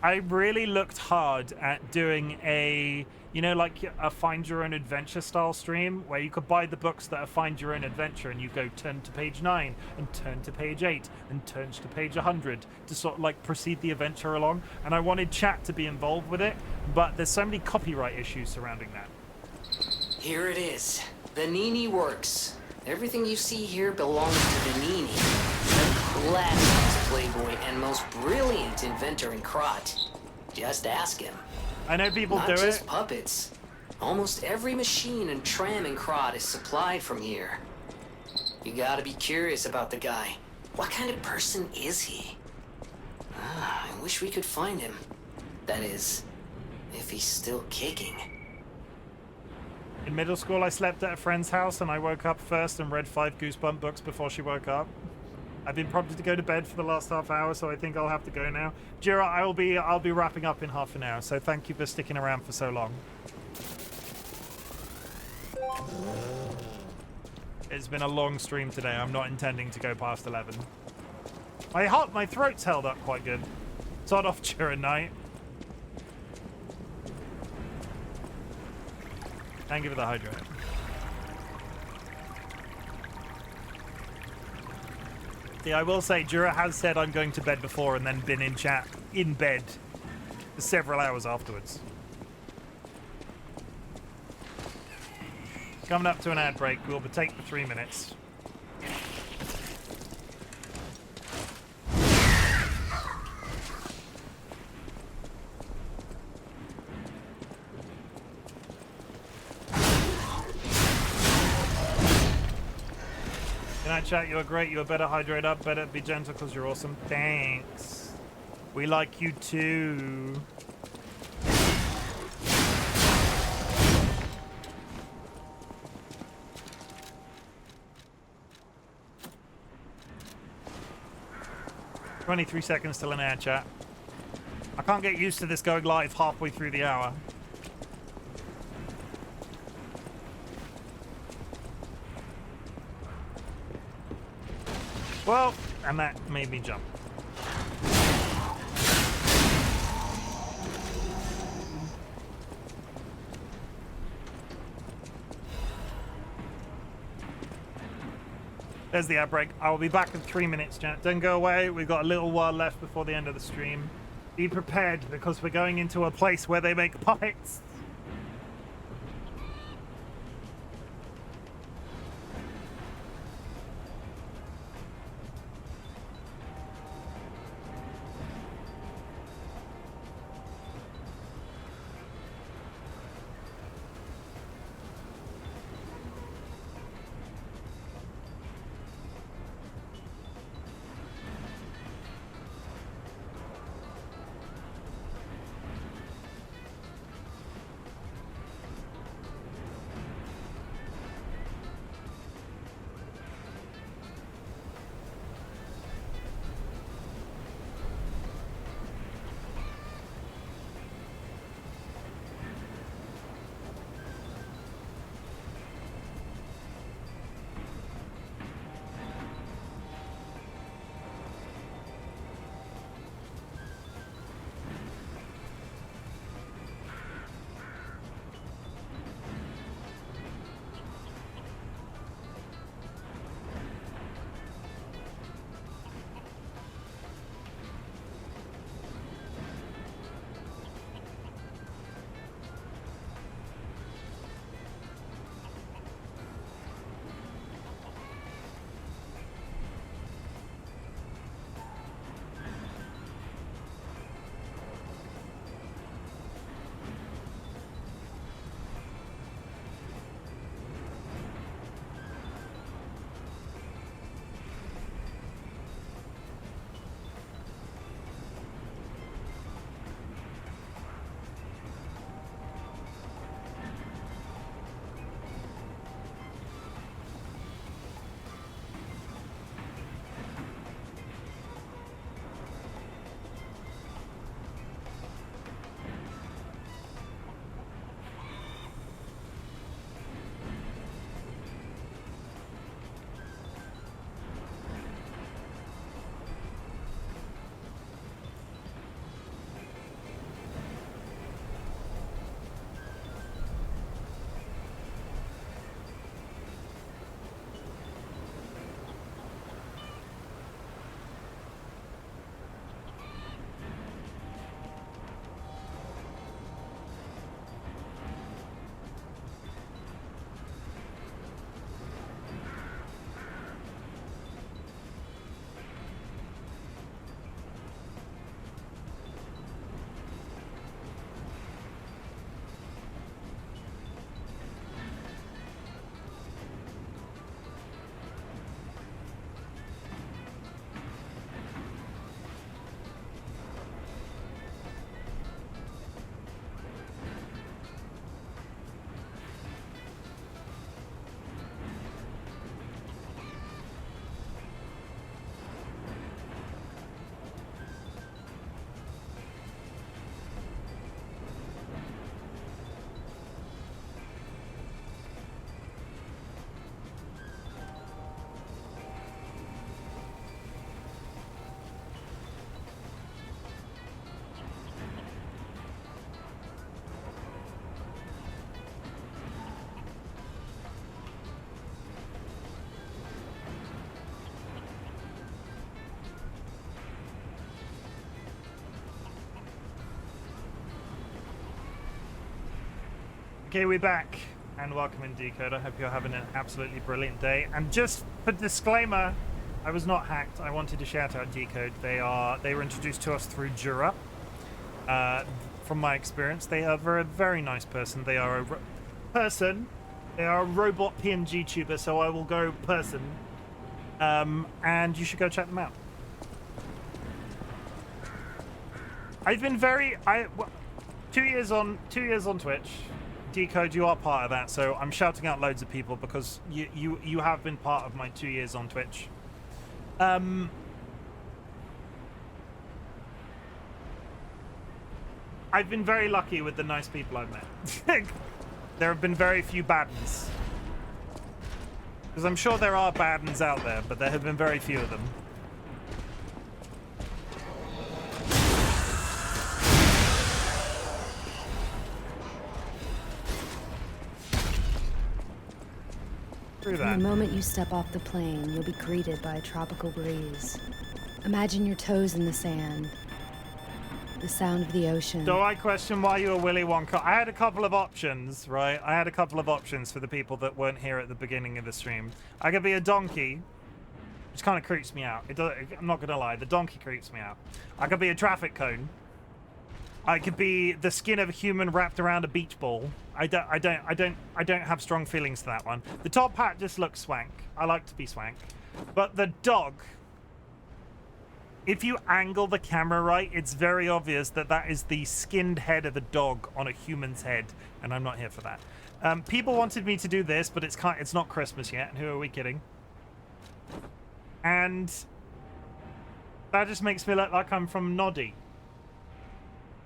I really looked hard at doing a, you know, like a find your own adventure style stream where you could buy the books that are find your own adventure and you go turn to page 9 and turn to page 8 and turn to page 100 to sort of like proceed the adventure along. And I wanted chat to be involved with it, but there's so many copyright issues surrounding that. Here it is. The Nini works. Everything you see here belongs to the Nini. The classiest playboy and most brilliant inventor in Krat. Just ask him. I know people do it. Not just puppets. Almost every machine and tram in Krat is supplied from here. You gotta be curious about the guy. What kind of person is he? I wish we could find him. That is, if he's still kicking. In middle school, I slept at a friend's house and I woke up first and read 5 Goosebump books before she woke up. I've been prompted to go to bed for the last half hour, so I think I'll have to go now. Jira, I'll be wrapping up in half an hour, so thank you for sticking around for so long. It's been a long stream today. I'm not intending to go past 11. My throat's held up quite good. Sod off during night. Thank you for the hydrate. I will say, Jura has said I'm going to bed before and then been in bed for several hours afterwards. Coming up to an ad break, we'll take the 3 minutes. chat. You're great. You're better hydrate up. Better be gentle because you're awesome. Thanks. We like you too. "23 seconds till an air chat. I can't get used to this going live halfway through the hour. Well, and that made me jump. There's the outbreak. I will be back in 3 minutes, chat. Don't go away. We've got a little while left before the end of the stream. Be prepared, because we're going into a place where they make puppets. Okay, we're back, and welcome in Decode. I hope you're having an absolutely brilliant day. And just for disclaimer, I was not hacked. I wanted to shout out Decode. They were introduced to us through Jura. From my experience, they are a very nice person. They are a person. They are a robot PNG tuber, so I will go person. and you should go check them out. I've been very 2 years on Twitch. Decode, you are part of that, so I'm shouting out loads of people because you have been part of my 2 years on Twitch. I've been very lucky with the nice people I've met. There have been very few bad ones. Because I'm sure there are bad ones out there, but there have been very few of them. From the moment you step off the plane, you'll be greeted by a tropical breeze. Imagine your toes in the sand. The sound of the ocean. Do I question why you were Willy Wonka? I had a couple of options, right? I had a couple of options for the people that weren't here at the beginning of the stream. I could be a donkey, which kind of creeps me out. I'm not gonna lie, the donkey creeps me out. I could be a traffic cone. I could be the skin of a human wrapped around a beach ball. I don't have strong feelings to that one. The top hat just looks swank. I like to be swank. But the dog, if you angle the camera right, it's very obvious that that is the skinned head of a dog on a human's head, and I'm not here for that. People wanted me to do this, but it's not Christmas yet, and who are we kidding? And that just makes me look like I'm from Noddy.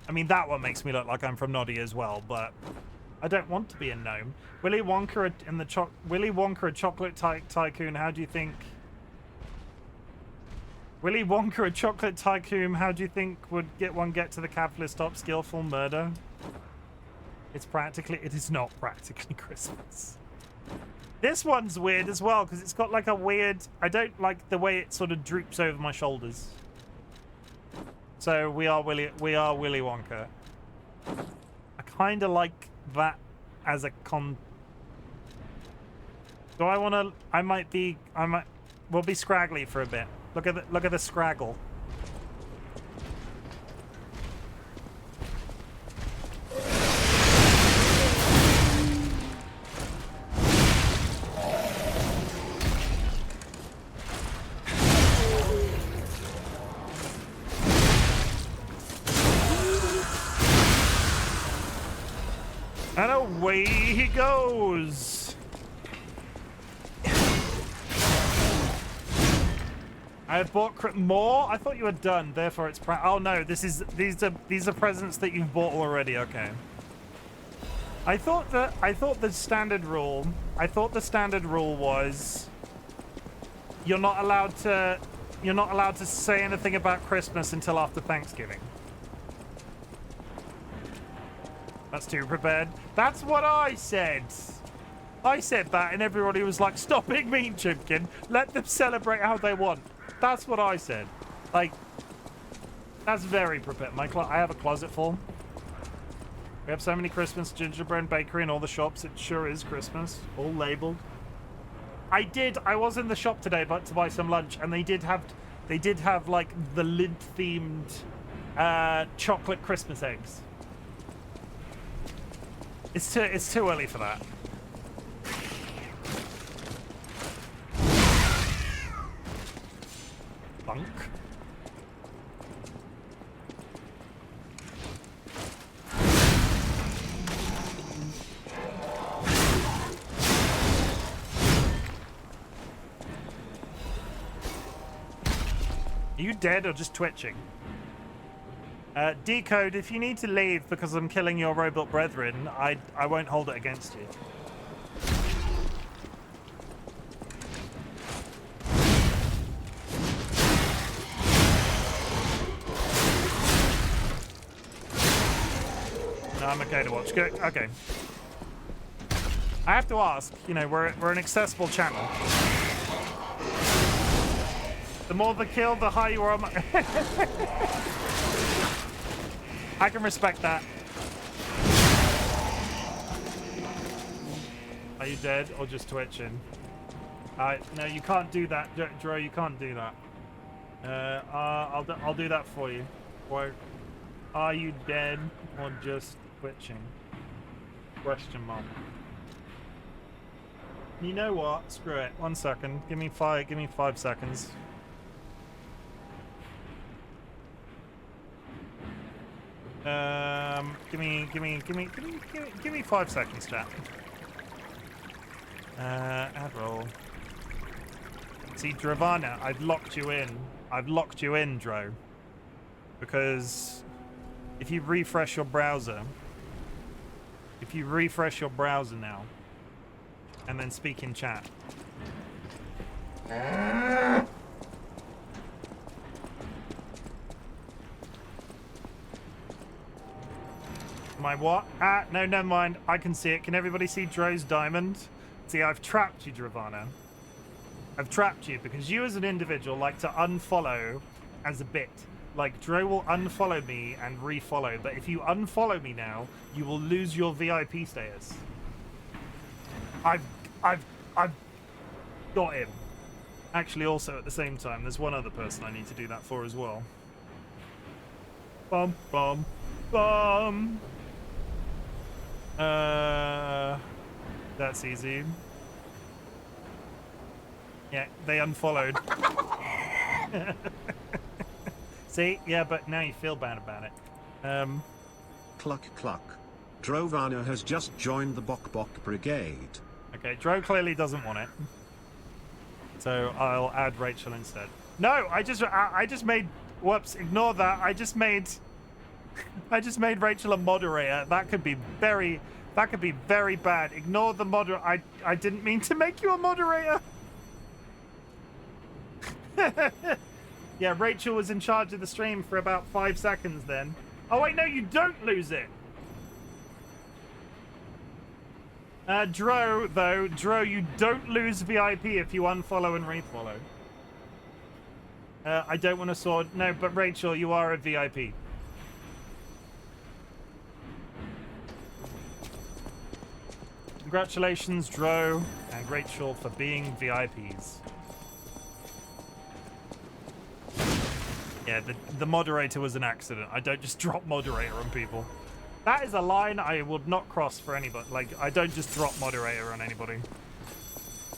I mean, that one makes me look like I'm from Noddy as well, but I don't want to be a gnome. Willy Wonka in the Willy Wonka a chocolate tycoon. How do you think? Willy Wonka a chocolate tycoon. How do you think would get to the capitalist top? Skillful murder. It is not practically Christmas. This one's weird as well because it's got like a weird. I don't like the way it sort of droops over my shoulders. So we are Willy Wonka. I kind of like that as a con. Do I want to? We'll be scraggly for a bit. Look at the scraggle. And away he goes. I have bought more. I thought you were done. Therefore, it's oh no. These are presents that you've bought already. Okay. I thought the standard rule was you're not allowed to say anything about Christmas until after Thanksgiving. That's too prepared. That's what I said. I said that, and everybody was like, "Stop being mean, Chimken. Let them celebrate how they want." That's what I said. Like, that's very prepared. I have a closet full. We have so many Christmas gingerbread bakery in all the shops. It sure is Christmas. All labeled. I was in the shop today, but to buy some lunch, and they did have like the lint themed chocolate Christmas eggs. It's too early for that. Bunk. Are you dead or just twitching? Decode, if you need to leave because I'm killing your robot brethren, I won't hold it against you. No, I'm okay to watch. Good. Okay. I have to ask, you know, we're an accessible channel. The more the kill, the higher you are on my... I can respect that. Are you dead or just twitching? No, you can't do that, Dro. You can't do that. I'll do that for you. Or are you dead or just twitching? Question mark. You know what? Screw it. 1 second. Give me 5 seconds. Give me 5 seconds, chat. Add roll. See, Dravana, I've locked you in. I've locked you in, Dro. Because if you refresh your browser, now, and then speak in chat. My what? Ah, no, never mind. I can see it. Can everybody see Dro's diamond? See, I've trapped you, Dravana. I've trapped you because you as an individual like to unfollow as a bit. Like, Dro will unfollow me and refollow, but if you unfollow me now, you will lose your VIP status. I've got him. Actually, also at the same time, there's one other person I need to do that for as well. Bum, bum, bum. That's easy. Yeah, they unfollowed. See? Yeah, but now you feel bad about it. Cluck cluck. Drovana has just joined the Bok Bok Brigade. Okay, Dro clearly doesn't want it. So I'll add Rachel instead. No, I just made, whoops, ignore that. I just made Rachel a moderator. That could be very bad. Ignore the moderator. I didn't mean to make you a moderator. Yeah, Rachel was in charge of the stream for about 5 seconds then. Oh wait, no, you don't lose it. Dro, you don't lose VIP if you unfollow and refollow. I don't want a sword. No, but Rachel, you are a VIP. Congratulations, Dro and Rachel, for being VIPs. Yeah, the moderator was an accident. I don't just drop moderator on people. That is a line I would not cross for anybody. Like, I don't just drop moderator on anybody.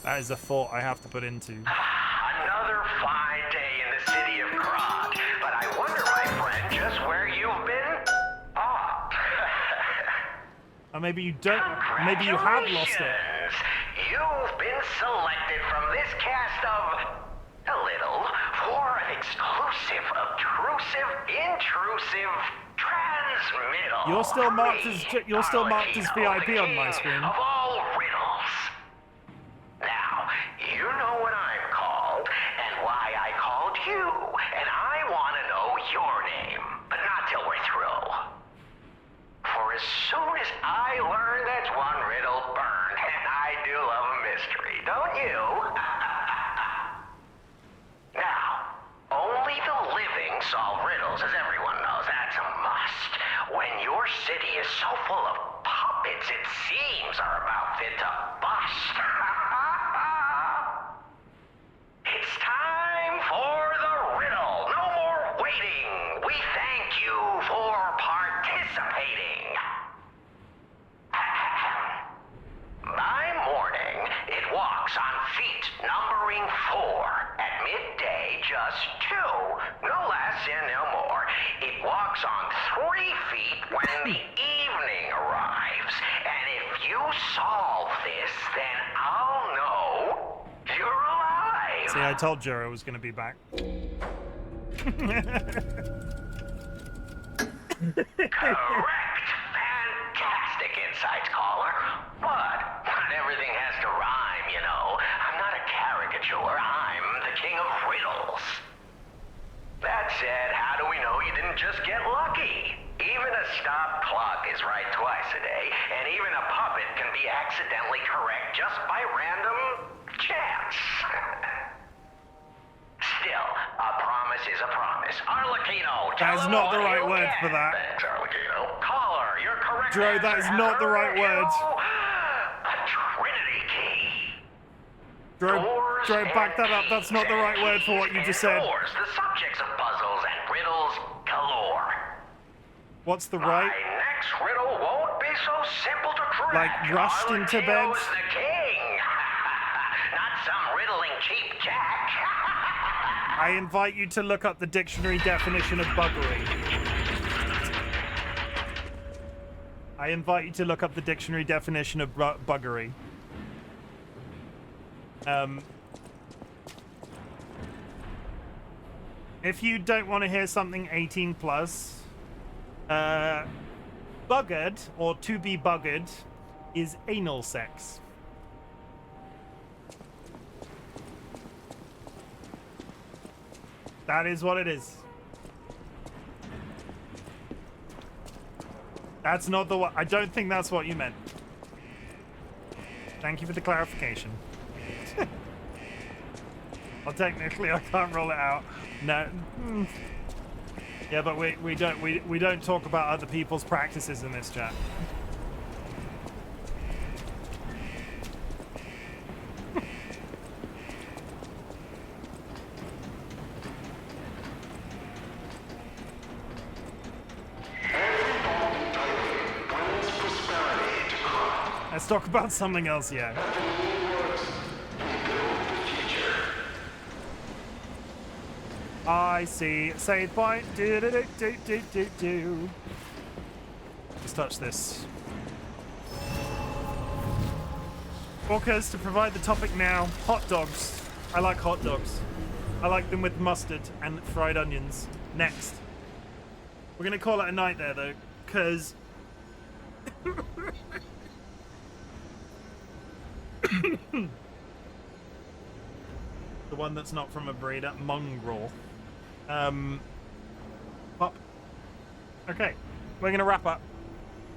That is a thought I have to put into. Another fine day in the city of Krog. But I wonder, my friend, just where you've been? Ah. Or maybe you don't. Maybe you have lost it. You've been selected from this cast of a little for an exclusive, obtrusive, intrusive, transmittal. You're still marked as VIP on my screen. Of all riddles. Now, you know what I'm called and why I called you, and I want to know your name, but not till we're through. For as soon as I learn that's one riddle burned, and I do love a mystery, don't you? Now, only the living solve riddles, as everyone knows. That's a must. When your city is so full of puppets, it seems are about fit to bust. It's time for the riddle. No more waiting. We thank you for participating. By morning, it walks on feet numbering 4. At midday, just 2. No less and no more. It walks on 3 feet when the evening arrives. And if you solve this, then I'll know you're alive. See, I told Jero was going to be back. Correct. Fantastic insights, caller. But not everything has to rhyme, you know. I'm not a caricature. I'm the king of riddles. That said, how do we know you didn't just get lucky? Even a stopped clock is right twice a day, and even a puppet can be accidentally correct just by random chance. Still, a promise is a promise. Arlecchino, tell That is them not the what right you word get. for that. Thanks, Arlecchino. Caller, you're correct. Dro, that is not the right word. A Trinity key. Dro, back that up. That's not the right word for what you just said. Doors, the subjects of puzzles and riddles galore. What's the right? My next riddle won't be so simple to crack. Like rushed into bed? Arlecchino's the king. some riddling cheap jack. I invite you to look up the dictionary definition of buggery. I invite you to look up the dictionary definition of buggery. If you don't want to hear something 18 plus, buggered, or to be buggered, is anal sex. That is what it is. That's not the one. I don't think that's what you meant. Thank you for the clarification. Well, technically, I can't roll it out. No. Yeah, but we don't talk about other people's practices in this chat. Let's talk about something else, yeah. I see. Save point. Do. Let's touch this. Orcas, to provide the topic now, hot dogs. I like hot dogs. I like them with mustard and fried onions. Next. We're going to call it a night there, though, because... the one that's not from a breeder, mongrel. Pop. Okay, we're gonna wrap up.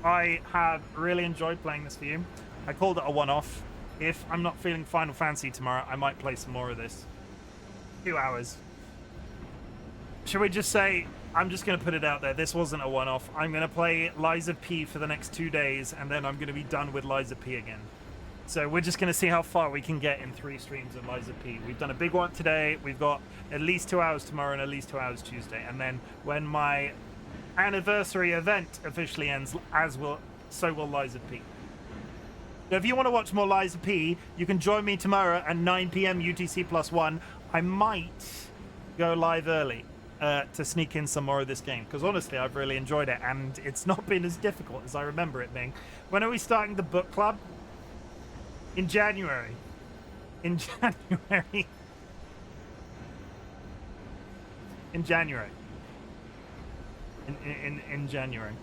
I have really enjoyed playing this for you. I called it a one-off. If I'm not feeling Final Fantasy tomorrow, I might play some more of this. 2 hours. Should we just say, I'm just gonna put it out there, this wasn't a one-off. I'm gonna play Lies of P for the next 2 days, and then I'm gonna be done with Lies of P again. So we're just going to see how far we can get in 3 streams of Lies of P. We've done a big one today. We've got at least 2 hours tomorrow and at least 2 hours Tuesday. And then when my anniversary event officially ends, so will Lies of P. So if you want to watch more Lies of P, you can join me tomorrow at 9 p.m. UTC+1. I might go live early to sneak in some more of this game. Because honestly, I've really enjoyed it. And it's not been as difficult as I remember it being. When are we starting the book club? In January. In January. In January. In January.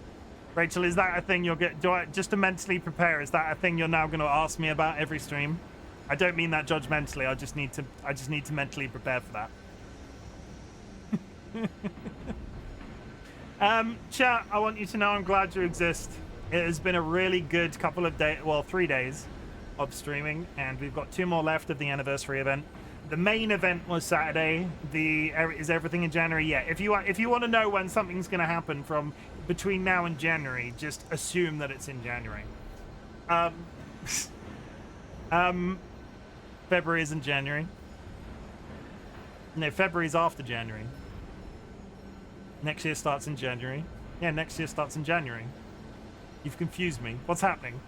Rachel, is that a thing you'll get? Do I just to mentally prepare? Is that a thing you're now going to ask me about every stream? I don't mean that judgmentally. I just need to mentally prepare for that. Chat, I want you to know I'm glad you exist. It has been a really good couple of days, well, 3 days of streaming, and we've got 2 more left of the anniversary event. The main event was Saturday. Is everything in January? Yeah. If you want to know when something's going to happen from between now and January, just assume that it's in January. February isn't January. No, February's after January. Next year starts in January. Yeah, next year starts in January. You've confused me. What's happening?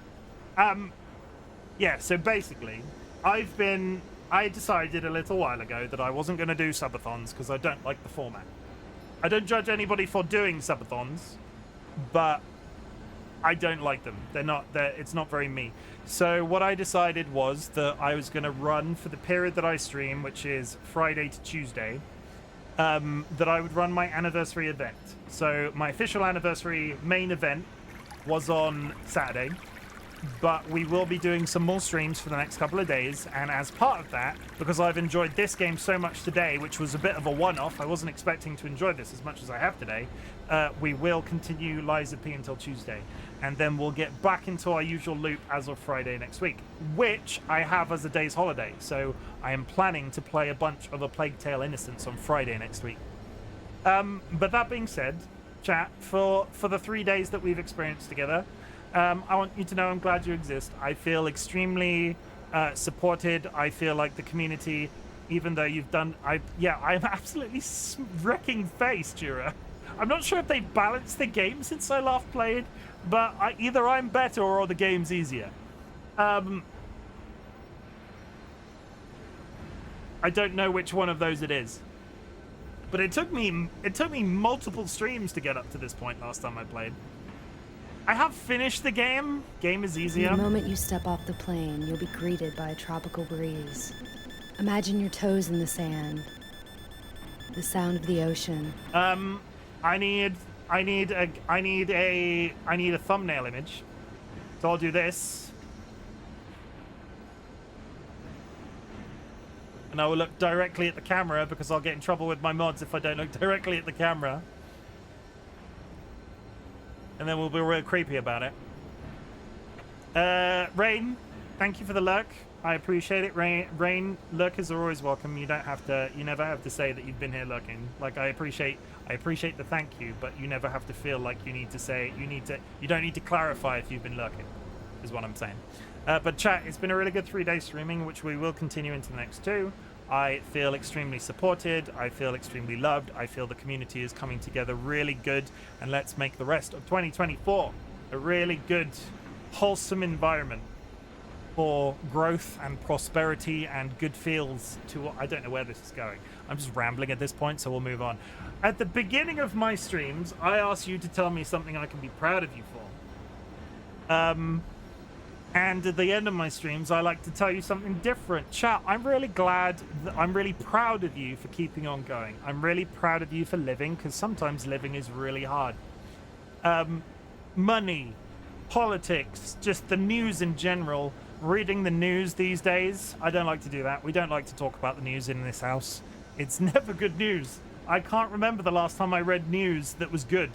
Yeah, so basically, I decided a little while ago that I wasn't going to do subathons because I don't like the format. I don't judge anybody for doing subathons, but I don't like them. It's not very me. So what I decided was that I was going to run for the period that I stream, which is Friday to Tuesday, that I would run my anniversary event. So my official anniversary main event was on Saturday. But we will be doing some more streams for the next couple of days, and as part of that, because I've enjoyed this game so much today, which was a bit of a one-off, I wasn't expecting to enjoy this as much as I have today, we will continue Lies of P until Tuesday, and then we'll get back into our usual loop as of Friday next week, which I have as a day's holiday, so I am planning to play a bunch of A Plague Tale Innocence on Friday next week. But that being said, chat, for the 3 days that we've experienced together, I want you to know I'm glad you exist. I feel extremely supported. I feel like the community, even though you've done... I'm absolutely wrecking face, Jura. I'm not sure if they balanced the game since I last played, but either I'm better or the game's easier. I don't know which one of those it is. But it took me multiple streams to get up to this point last time I played. I have finished the game. Game is easier. The moment you step off the plane, you'll be greeted by a tropical breeze. Imagine your toes in the sand. The sound of the ocean. I need a thumbnail image. So I'll do this. And I will look directly at the camera because I'll get in trouble with my mods if I don't look directly at the camera. And then we'll be real creepy about it. Rain, thank you for the lurk. I appreciate it. Rain, lurkers are always welcome. You never have to say that you've been here lurking. Like, I appreciate the thank you, but you never have to feel like you need to say, you don't need to clarify if you've been lurking, is what I'm saying. But chat, it's been a really good 3-day streaming, which we will continue into the next 2. I feel extremely supported. I feel extremely loved. I feel the community is coming together really good. And let's make the rest of 2024 a really good, wholesome environment for growth and prosperity and good feels to... I don't know where this is going. I'm just rambling at this point, so we'll move on. At the beginning of my streams, I ask you to tell me something I can be proud of you for. And at the end of my streams, I like to tell you something different. Chat, I'm really proud of you for keeping on going. I'm really proud of you for living, because sometimes living is really hard. Money, politics, just the news in general, reading the news these days. I don't like to do that. We don't like to talk about the news in this house. It's never good news. I can't remember the last time I read news that was good.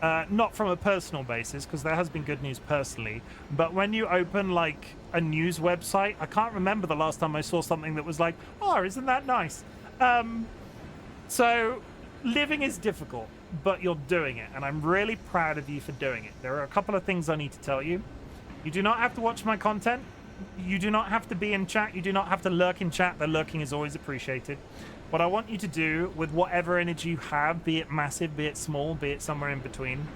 Not from a personal basis, because there has been good news personally, but when you open like a news website, I can't remember the last time I saw something that was like, oh, isn't that nice? So living is difficult, but you're doing it, and I'm really proud of you for doing it. There are a couple of things I need to tell you. You do not have to watch my content. You do not have to be in chat. You do not have to lurk in chat. The lurking is always appreciated. What I want you to do with whatever energy you have, be it massive, be it small, be it somewhere in between,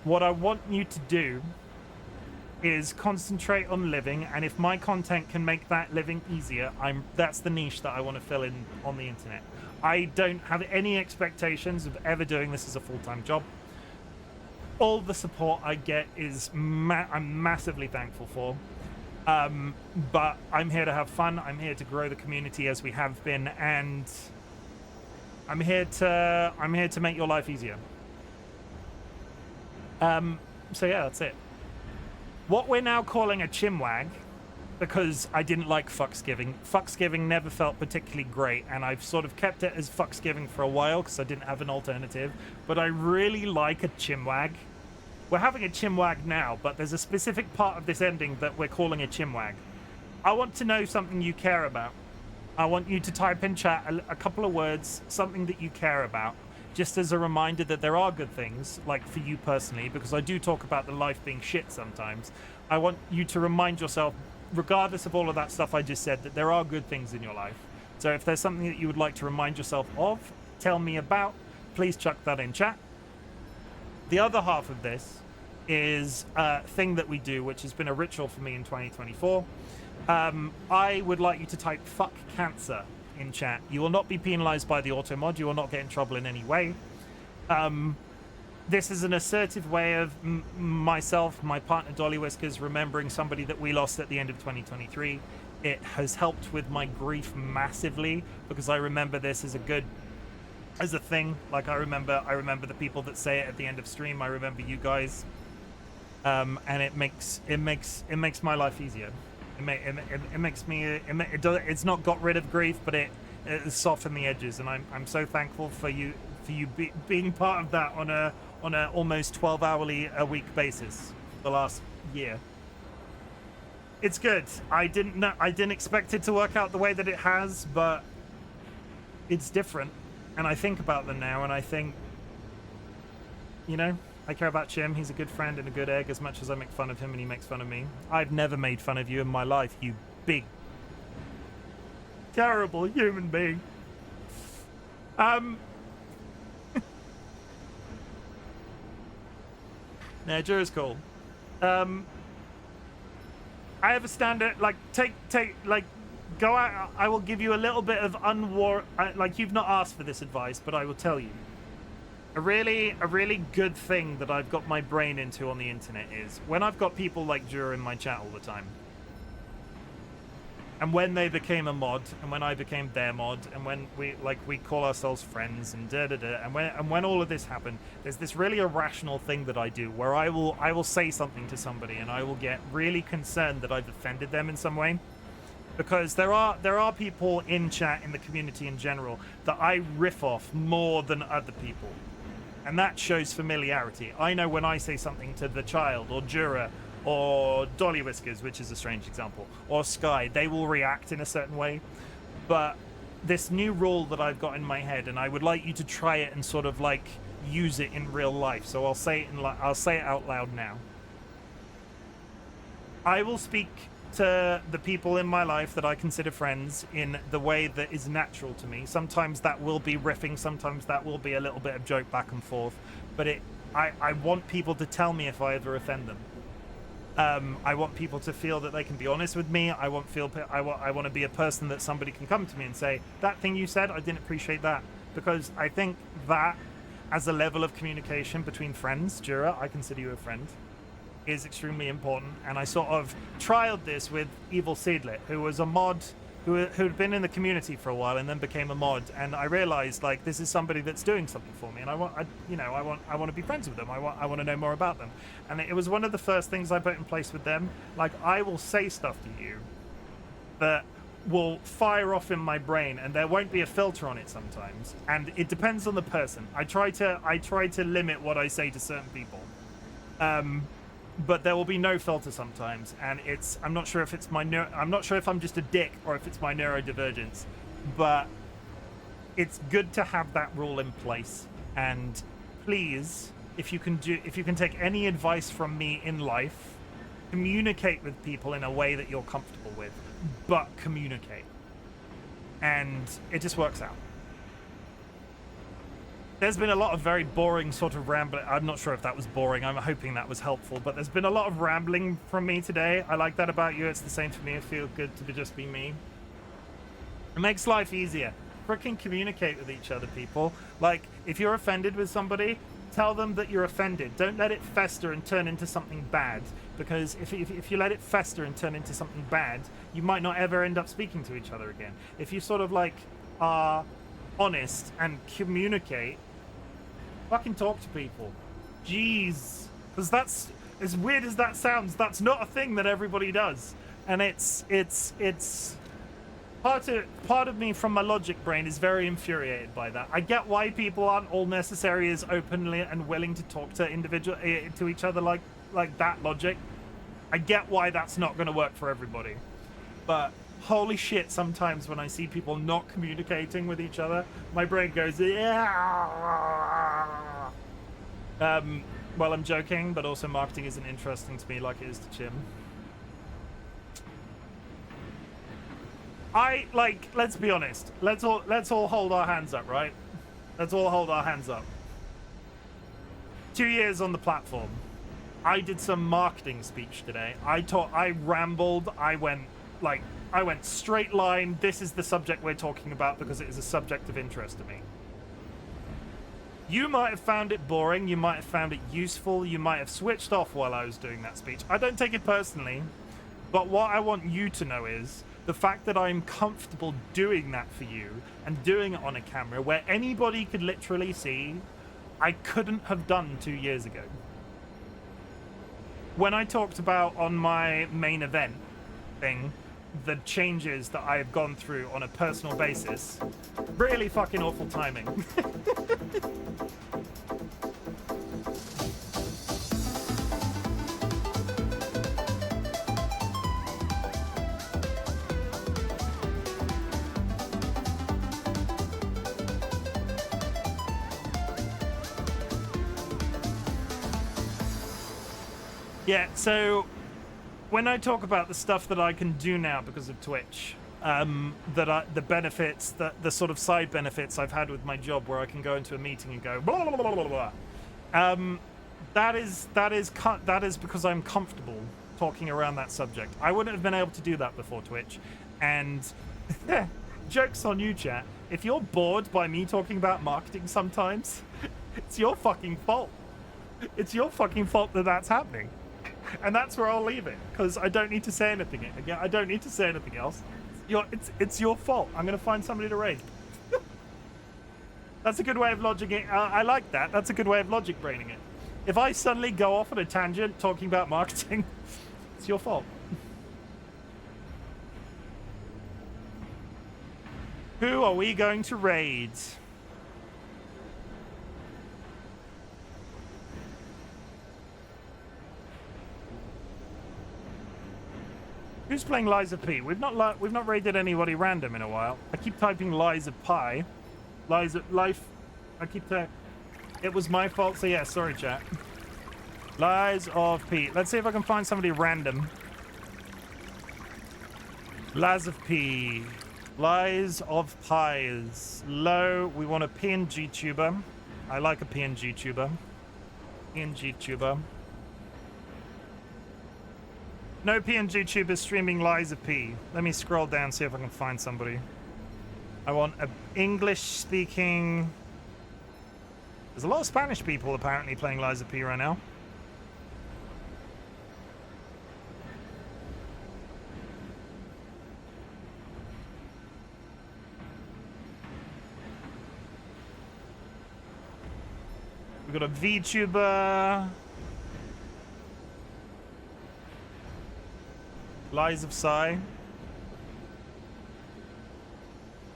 what I want you to do is concentrate on living, and if my content can make that living easier, that's the niche that I want to fill in on the internet. I don't have any expectations of ever doing this as a full-time job. All the support I get is I'm massively thankful for. But I'm here to have fun. I'm here to grow the community as we have been, and I'm here to make your life easier. So yeah, that's it. What we're now calling a chimwag, because I didn't like fucksgiving. Fucksgiving never felt particularly great, and I've sort of kept it as fucksgiving for a while because I didn't have an alternative. But I really like a chimwag. We're having a chimwag now, but there's a specific part of this ending that we're calling a chimwag. I want to know something you care about. I want you to type in chat a couple of words, something that you care about, just as a reminder that there are good things, like for you personally, because I do talk about the life being shit sometimes. I want you to remind yourself, regardless of all of that stuff I just said, that there are good things in your life. So if there's something that you would like to remind yourself of, tell me about, please chuck that in chat. The other half of this is a thing that we do, which has been a ritual for me in 2024. I would like you to type fuck cancer in chat. You will not be penalized by the auto mod. You will not get in trouble in any way. This is an assertive way of myself, my partner DollyWhiskers, remembering somebody that we lost at the end of 2023. It has helped with my grief massively, because I remember this as a thing. Like I remember the people that say it at the end of stream. I remember you guys, and it makes my life easier. It's not got rid of grief, but it softened the edges, and I'm so thankful for you being part of that on a almost 12-hourly a week basis for the last year. It's good. I didn't expect it to work out the way that it has, but it's different. And I think about them now, and I think, I care about Chim. He's a good friend and a good egg, as much as I make fun of him and he makes fun of me. I've never made fun of you in my life, you big, terrible human being. No, Jura's cool. I have a standard, like, go out. I will give you a little bit of like you've not asked for this advice, but I will tell you. A really good thing that I've got my brain into on the internet is when I've got people like Jura in my chat all the time. And when they became a mod, and when I became their mod, and when we call ourselves friends, and and when all of this happened, there's this really irrational thing that I do where I will say something to somebody, and I will get really concerned that I've offended them in some way, because there are people in chat in the community in general that I riff off more than other people, and that shows familiarity. I know when I say something to the child or Jura, or DollyWhiskers, which is a strange example, or Sky, they will react in a certain way. But this new rule that I've got in my head, and I would like you to try it and sort of like use it in real life. So I'll say it out loud now. I will speak to the people in my life that I consider friends in the way that is natural to me. Sometimes that will be riffing, sometimes that will be a little bit of joke back and forth. But I want people to tell me if I ever offend them. I want people to feel that they can be honest with me. I want to be a person that somebody can come to me and say, that thing you said, I didn't appreciate that. Because I think that as a level of communication between friends, Jura, I consider you a friend, is extremely important. And I sort of trialed this with Evil Seedlit, who was a mod who'd been in the community for a while and then became a mod, and I realized like this is somebody that's doing something for me, and I want to be friends with them. I want to know more about them, and it was one of the first things I put in place with them. Like, I will say stuff to you that will fire off in my brain, and there won't be a filter on it sometimes, and it depends on the person. I try to limit what I say to certain people. But there will be no filter sometimes, and I'm not sure if it's I'm not sure if I'm just a dick or if it's my neurodivergence, but it's good to have that rule in place. And please, if you can take any advice from me in life, communicate with people in a way that you're comfortable with, but communicate, and it just works out. There's been a lot of very boring sort of rambling. I'm not sure if that was boring. I'm hoping that was helpful. But there's been a lot of rambling from me today. I like that about you. It's the same for me. It feels good to just be me. It makes life easier. Freaking communicate with each other, people. Like, if you're offended with somebody, tell them that you're offended. Don't let it fester and turn into something bad. Because if you let it fester and turn into something bad, you might not ever end up speaking to each other again. If you sort of like are honest and communicate, fucking talk to people. Jeez. Because that's, as weird as that sounds, that's not a thing that everybody does. And it's part of me from my logic brain is very infuriated by that. I get why people aren't all necessarily as openly and willing to talk to each other like that logic. I get why that's not going to work for everybody. But holy shit, sometimes when I see people not communicating with each other, my brain goes, yeah. Well, I'm joking, but also marketing isn't interesting to me like it is to Chim. Let's be honest. Let's all hold our hands up, right? Let's all hold our hands up. 2 years on the platform. I did some marketing speech today. I rambled. I went straight line. This is the subject we're talking about because it is a subject of interest to me. You might have found it boring. You might have found it useful. You might have switched off while I was doing that speech. I don't take it personally, but what I want you to know is the fact that I'm comfortable doing that for you and doing it on a camera where anybody could literally see, I couldn't have done 2 years ago. When I talked about on my main event thing, the changes that I have gone through on a personal basis, really fucking awful timing. Yeah, so when I talk about the stuff that I can do now because of Twitch, the benefits, the sort of side benefits I've had with my job, where I can go into a meeting and go blah blah blah blah blah. That is because I'm comfortable talking around that subject. I wouldn't have been able to do that before Twitch, and Joke's on you, chat. If you're bored by me talking about marketing sometimes, it's your fucking fault. It's your fucking fault that that's happening. And that's where I'll leave it, because I don't need to say anything. Again, I don't need to say anything else. It's your fault. I'm going to find somebody to raid. That's a good way of logic it. I like that. That's a good way of logic braining it. If I suddenly go off on a tangent talking about marketing, it's your fault. Who are we going to raid? Who's playing Lies of P? We've not raided anybody random in a while. I keep typing Lies of Pi. Lies of Life. I keep typing. It was my fault, so yeah, sorry, chat. Lies of P. Let's see if I can find somebody random. Lies of P. Lies of Pies. Low. We want a PNG tuber. I like a PNG tuber. PNG tuber. No PNG tubers streaming Lies of P. Let me scroll down, see if I can find somebody. I want a English-speaking... There's a lot of Spanish people apparently playing Lies of P right now. We've got a VTuber. Lies of Psy.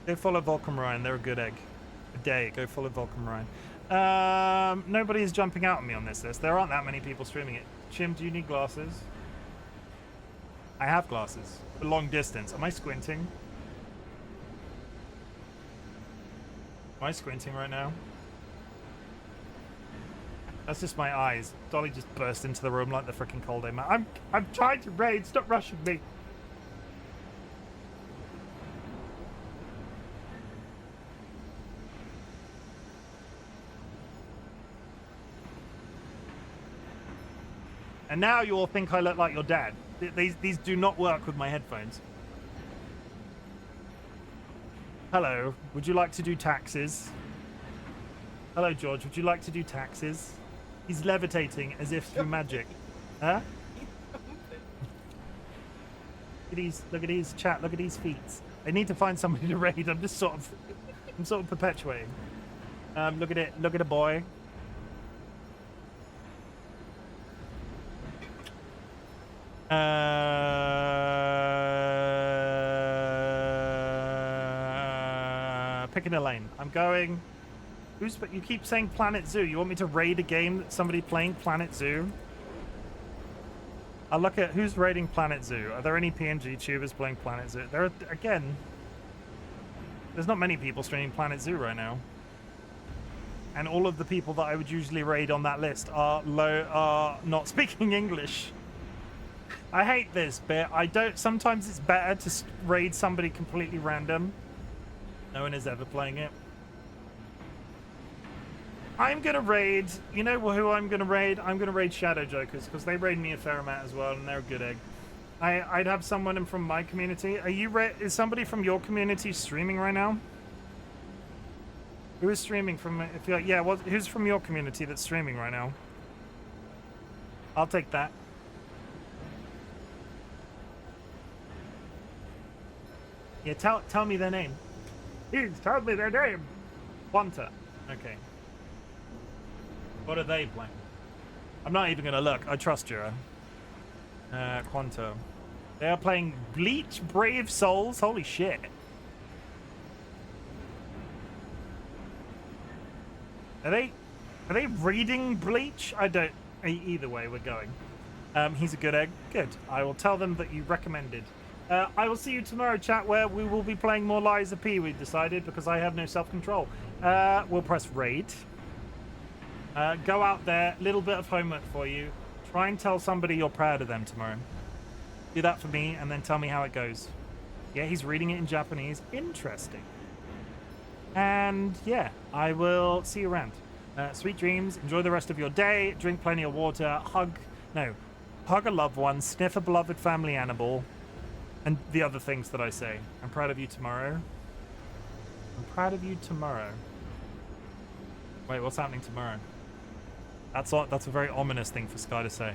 Go follow Volcom Ryan. They're a good egg. A day. Go follow Volcom Ryan. Nobody's jumping out at me on this list. There aren't that many people streaming it. Chim, do you need glasses? I have glasses. For long distance. Am I squinting? Am I squinting right now? That's just my eyes. Dolly just burst into the room like the freaking cold day man. I'm trying to raid. Stop rushing me. And now you all think I look like your dad. These do not work with my headphones. Hello. Would you like to do taxes? Hello, George. Would you like to do taxes? He's levitating as if through magic. Huh? Look at his chat. Look at his feet. I need to find somebody to raid. I'm sort of perpetuating. Look at it. Look at a boy. Picking a lane. I'm going. You keep saying Planet Zoo. You want me to raid a game that somebody playing Planet Zoo? I'll look at who's raiding Planet Zoo. Are there any PNG tubers playing Planet Zoo? There are, again, there's not many people streaming Planet Zoo right now. And all of the people that I would usually raid on that list are not speaking English. I hate this bit. Sometimes it's better to raid somebody completely random. No one is ever playing it. I'm gonna raid, you know who I'm gonna raid? I'm gonna raid Shadow Jokers, because they raid me a fair amount as well, and they're a good egg. I'd have someone from my community. Is somebody from your community streaming right now? Who is streaming from, if you're, yeah, who's from your community that's streaming right now? I'll take that. Yeah, tell me their name. Please, tell me their name. Quanta. Okay. What are they playing? I'm not even gonna look. I trust you. Quanto. They are playing Bleach Brave Souls. Holy shit. Are they reading Bleach? I don't. Either way, we're going. He's a good egg. Good. I will tell them that you recommended. I will see you tomorrow, chat, where we will be playing more Lies of P, we've decided, because I have no self-control. We'll press raid. Go out there, little bit of homework for you. Try and tell somebody you're proud of them tomorrow. Do that for me, and then tell me how it goes. Yeah, he's reading it in Japanese. Interesting. And yeah, I will see you around. Sweet dreams. Enjoy the rest of your day. Drink plenty of water. Hug a loved one. Sniff a beloved family animal. And the other things that I say. I'm proud of you tomorrow. I'm proud of you tomorrow. Wait, what's happening tomorrow? That's a very ominous thing for Sky to say.